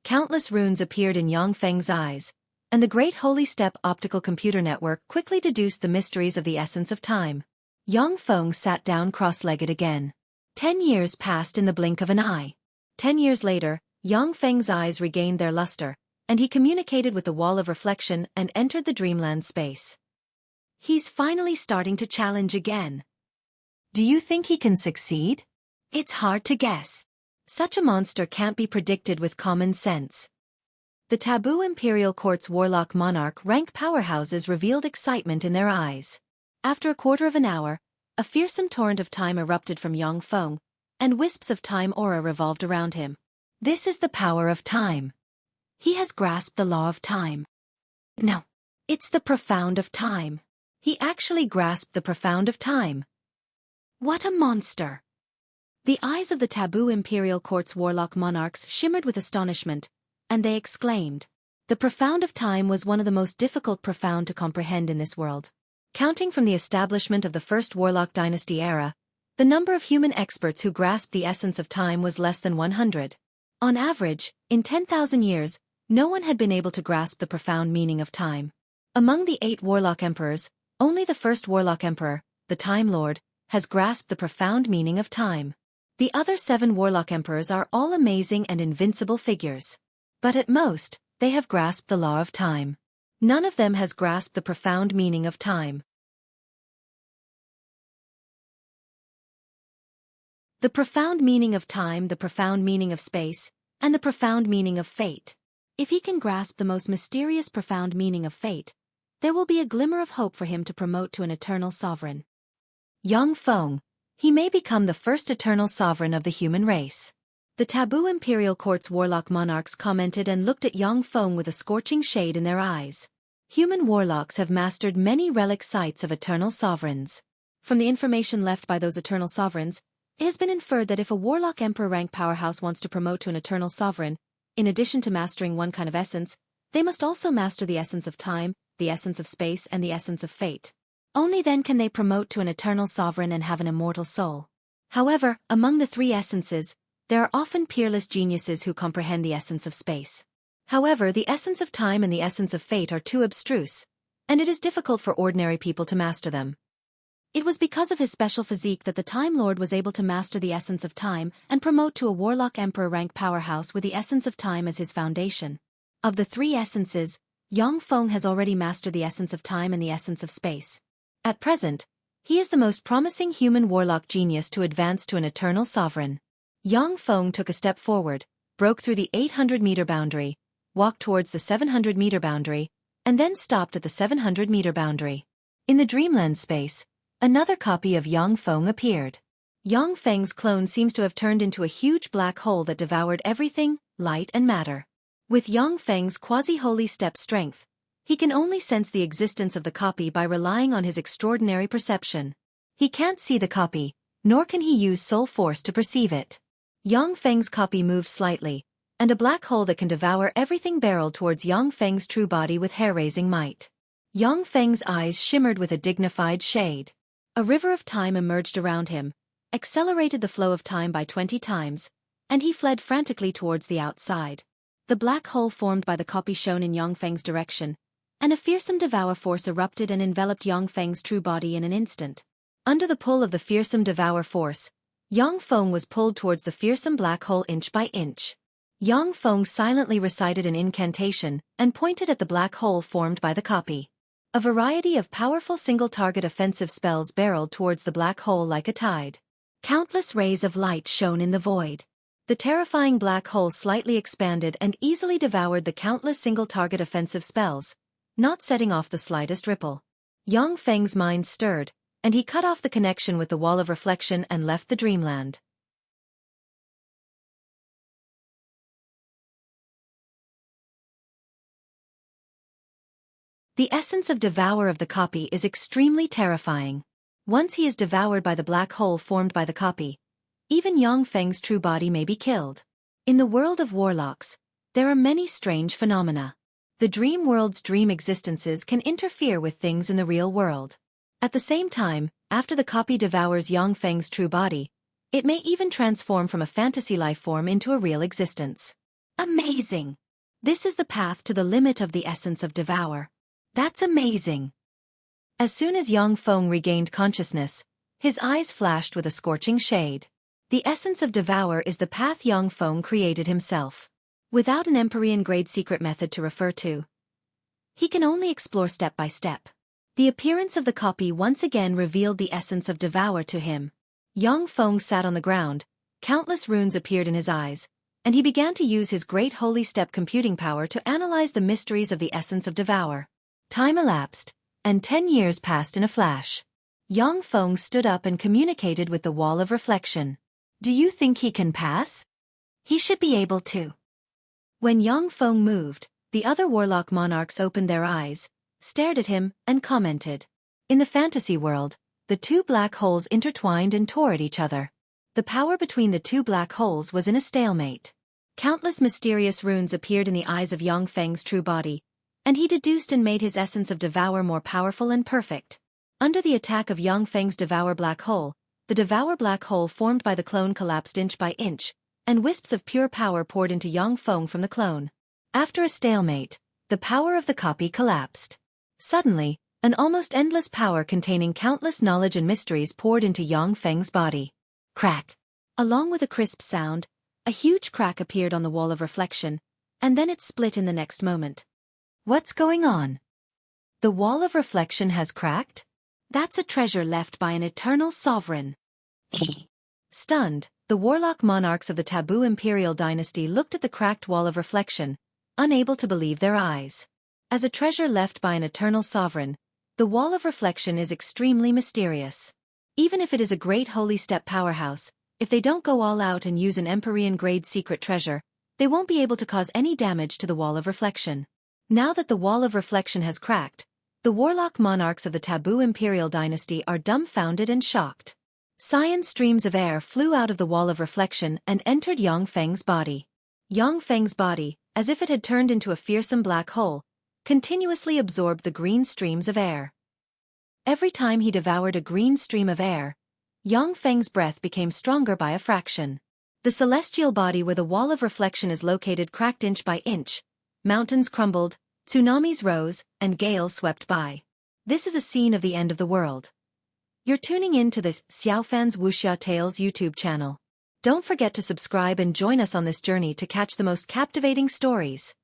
Countless runes appeared in Yang Feng's eyes, and the Great Holy Step optical computer network quickly deduced the mysteries of the essence of time. Yang Feng sat down cross-legged again. 10 years passed in the blink of an eye. 10 years later, Yang Feng's eyes regained their luster, and he communicated with the wall of reflection and entered the dreamland space. He's finally starting to challenge again. Do you think he can succeed? It's hard to guess. Such a monster can't be predicted with common sense. The Taboo Imperial Court's warlock monarch rank powerhouses revealed excitement in their eyes. After a quarter of an hour, a fearsome torrent of time erupted from Yang Feng, and wisps of time aura revolved around him. This is the power of time. He has grasped the law of time. No, it's the profound of time. He actually grasped the profound of time. What a monster! The eyes of the Taboo Imperial Court's warlock monarchs shimmered with astonishment, and they exclaimed. The profound of time was one of the most difficult profound to comprehend in this world. Counting from the establishment of the first warlock dynasty era, the number of human experts who grasped the essence of time was less than 100. On average, in 10,000 years, no one had been able to grasp the profound meaning of time. Among the 8 warlock emperors, only the first warlock emperor, the Time Lord, has grasped the profound meaning of time. The other 7 warlock emperors are all amazing and invincible figures. But at most, they have grasped the law of time. None of them has grasped the profound meaning of time. The profound meaning of time, the profound meaning of space, and the profound meaning of fate. If he can grasp the most mysterious profound meaning of fate, there will be a glimmer of hope for him to promote to an eternal sovereign. Yang Feng, he may become the first eternal sovereign of the human race. The Taboo Imperial Court's warlock monarchs commented and looked at Yang Feng with a scorching shade in their eyes. Human warlocks have mastered many relic sites of eternal sovereigns. From the information left by those eternal sovereigns, it has been inferred that if a warlock emperor rank powerhouse wants to promote to an eternal sovereign, in addition to mastering one kind of essence, they must also master the essence of time, the essence of space, and the essence of fate. Only then can they promote to an eternal sovereign and have an immortal soul. However, among the 3 essences, there are often peerless geniuses who comprehend the essence of space. However, the essence of time and the essence of fate are too abstruse, and it is difficult for ordinary people to master them. It was because of his special physique that the Time Lord was able to master the essence of time and promote to a warlock emperor rank powerhouse with the essence of time as his foundation. Of the 3 essences, Yang Feng has already mastered the essence of time and the essence of space. At present, he is the most promising human warlock genius to advance to an eternal sovereign. Yang Feng took a step forward, broke through the 800-meter boundary, walked towards the 700-meter boundary, and then stopped at the 700-meter boundary. In the dreamland space, another copy of Yang Feng appeared. Yang Feng's clone seems to have turned into a huge black hole that devoured everything, light and matter. With Yang Feng's quasi-holy step strength, he can only sense the existence of the copy by relying on his extraordinary perception. He can't see the copy, nor can he use soul force to perceive it. Yang Feng's copy moved slightly, and a black hole that can devour everything barreled towards Yang Feng's true body with hair-raising might. Yang Feng's eyes shimmered with a dignified shade. A river of time emerged around him, accelerated the flow of time by 20 times, and he fled frantically towards the outside. The black hole formed by the copy shone in Yang Feng's direction, and a fearsome devour force erupted and enveloped Yang Feng's true body in an instant. Under the pull of the fearsome devour force, Yang Feng was pulled towards the fearsome black hole inch by inch. Yang Feng silently recited an incantation and pointed at the black hole formed by the copy. A variety of powerful single-target offensive spells barreled towards the black hole like a tide. Countless rays of light shone in the void. The terrifying black hole slightly expanded and easily devoured the countless single-target offensive spells, not setting off the slightest ripple. Yang Feng's mind stirred, and he cut off the connection with the wall of reflection and left the dreamland. The essence of devour of the copy is extremely terrifying. Once he is devoured by the black hole formed by the copy, even Yang Feng's true body may be killed. In the world of warlocks, there are many strange phenomena. The dream world's dream existences can interfere with things in the real world. At the same time, after the copy devours Yang Feng's true body, it may even transform from a fantasy life form into a real existence. Amazing! This is the path to the limit of the essence of devour. That's amazing! As soon as Yang Feng regained consciousness, his eyes flashed with a scorching shade. The essence of devour is the path Yang Feng created himself. Without an Empyrean-grade secret method to refer to, he can only explore step by step. The appearance of the copy once again revealed the essence of devour to him. Yang Feng sat on the ground, countless runes appeared in his eyes, and he began to use his great holy step computing power to analyze the mysteries of the essence of devour. Time elapsed, and 10 years passed in a flash. Yang Feng stood up and communicated with the wall of reflection. Do you think he can pass? He should be able to. When Yang Feng moved, the other warlock monarchs opened their eyes, stared at him, and commented. In the fantasy world, the two black holes intertwined and tore at each other. The power between the two black holes was in a stalemate. Countless mysterious runes appeared in the eyes of Yang Feng's true body, and he deduced and made his essence of devour more powerful and perfect. Under the attack of Yang Feng's devour black hole, the devour black hole formed by the clone collapsed inch by inch, and wisps of pure power poured into Yang Feng from the clone. After a stalemate, the power of the copy collapsed. Suddenly, an almost endless power containing countless knowledge and mysteries poured into Yang Feng's body. Crack! Along with a crisp sound, a huge crack appeared on the wall of reflection, and then it split in the next moment. What's going on? The wall of reflection has cracked? That's a treasure left by an eternal sovereign. Stunned, the warlock monarchs of the taboo imperial dynasty looked at the cracked wall of reflection, unable to believe their eyes. As a treasure left by an eternal sovereign, the wall of reflection is extremely mysterious. Even if it is a great holy step powerhouse, if they don't go all out and use an Empyrean-grade secret treasure, they won't be able to cause any damage to the wall of reflection. Now that the wall of reflection has cracked, the warlock monarchs of the taboo imperial dynasty are dumbfounded and shocked. Cyan streams of air flew out of the wall of reflection and entered Yang Feng's body. Yang Feng's body, as if it had turned into a fearsome black hole, continuously absorbed the green streams of air. Every time he devoured a green stream of air, Yang Feng's breath became stronger by a fraction. The celestial body where the wall of reflection is located cracked inch by inch, mountains crumbled, tsunamis rose, and gales swept by. This is a scene of the end of the world. You're tuning in to the Xiaofan's Wuxia Tales YouTube channel. Don't forget to subscribe and join us on this journey to catch the most captivating stories.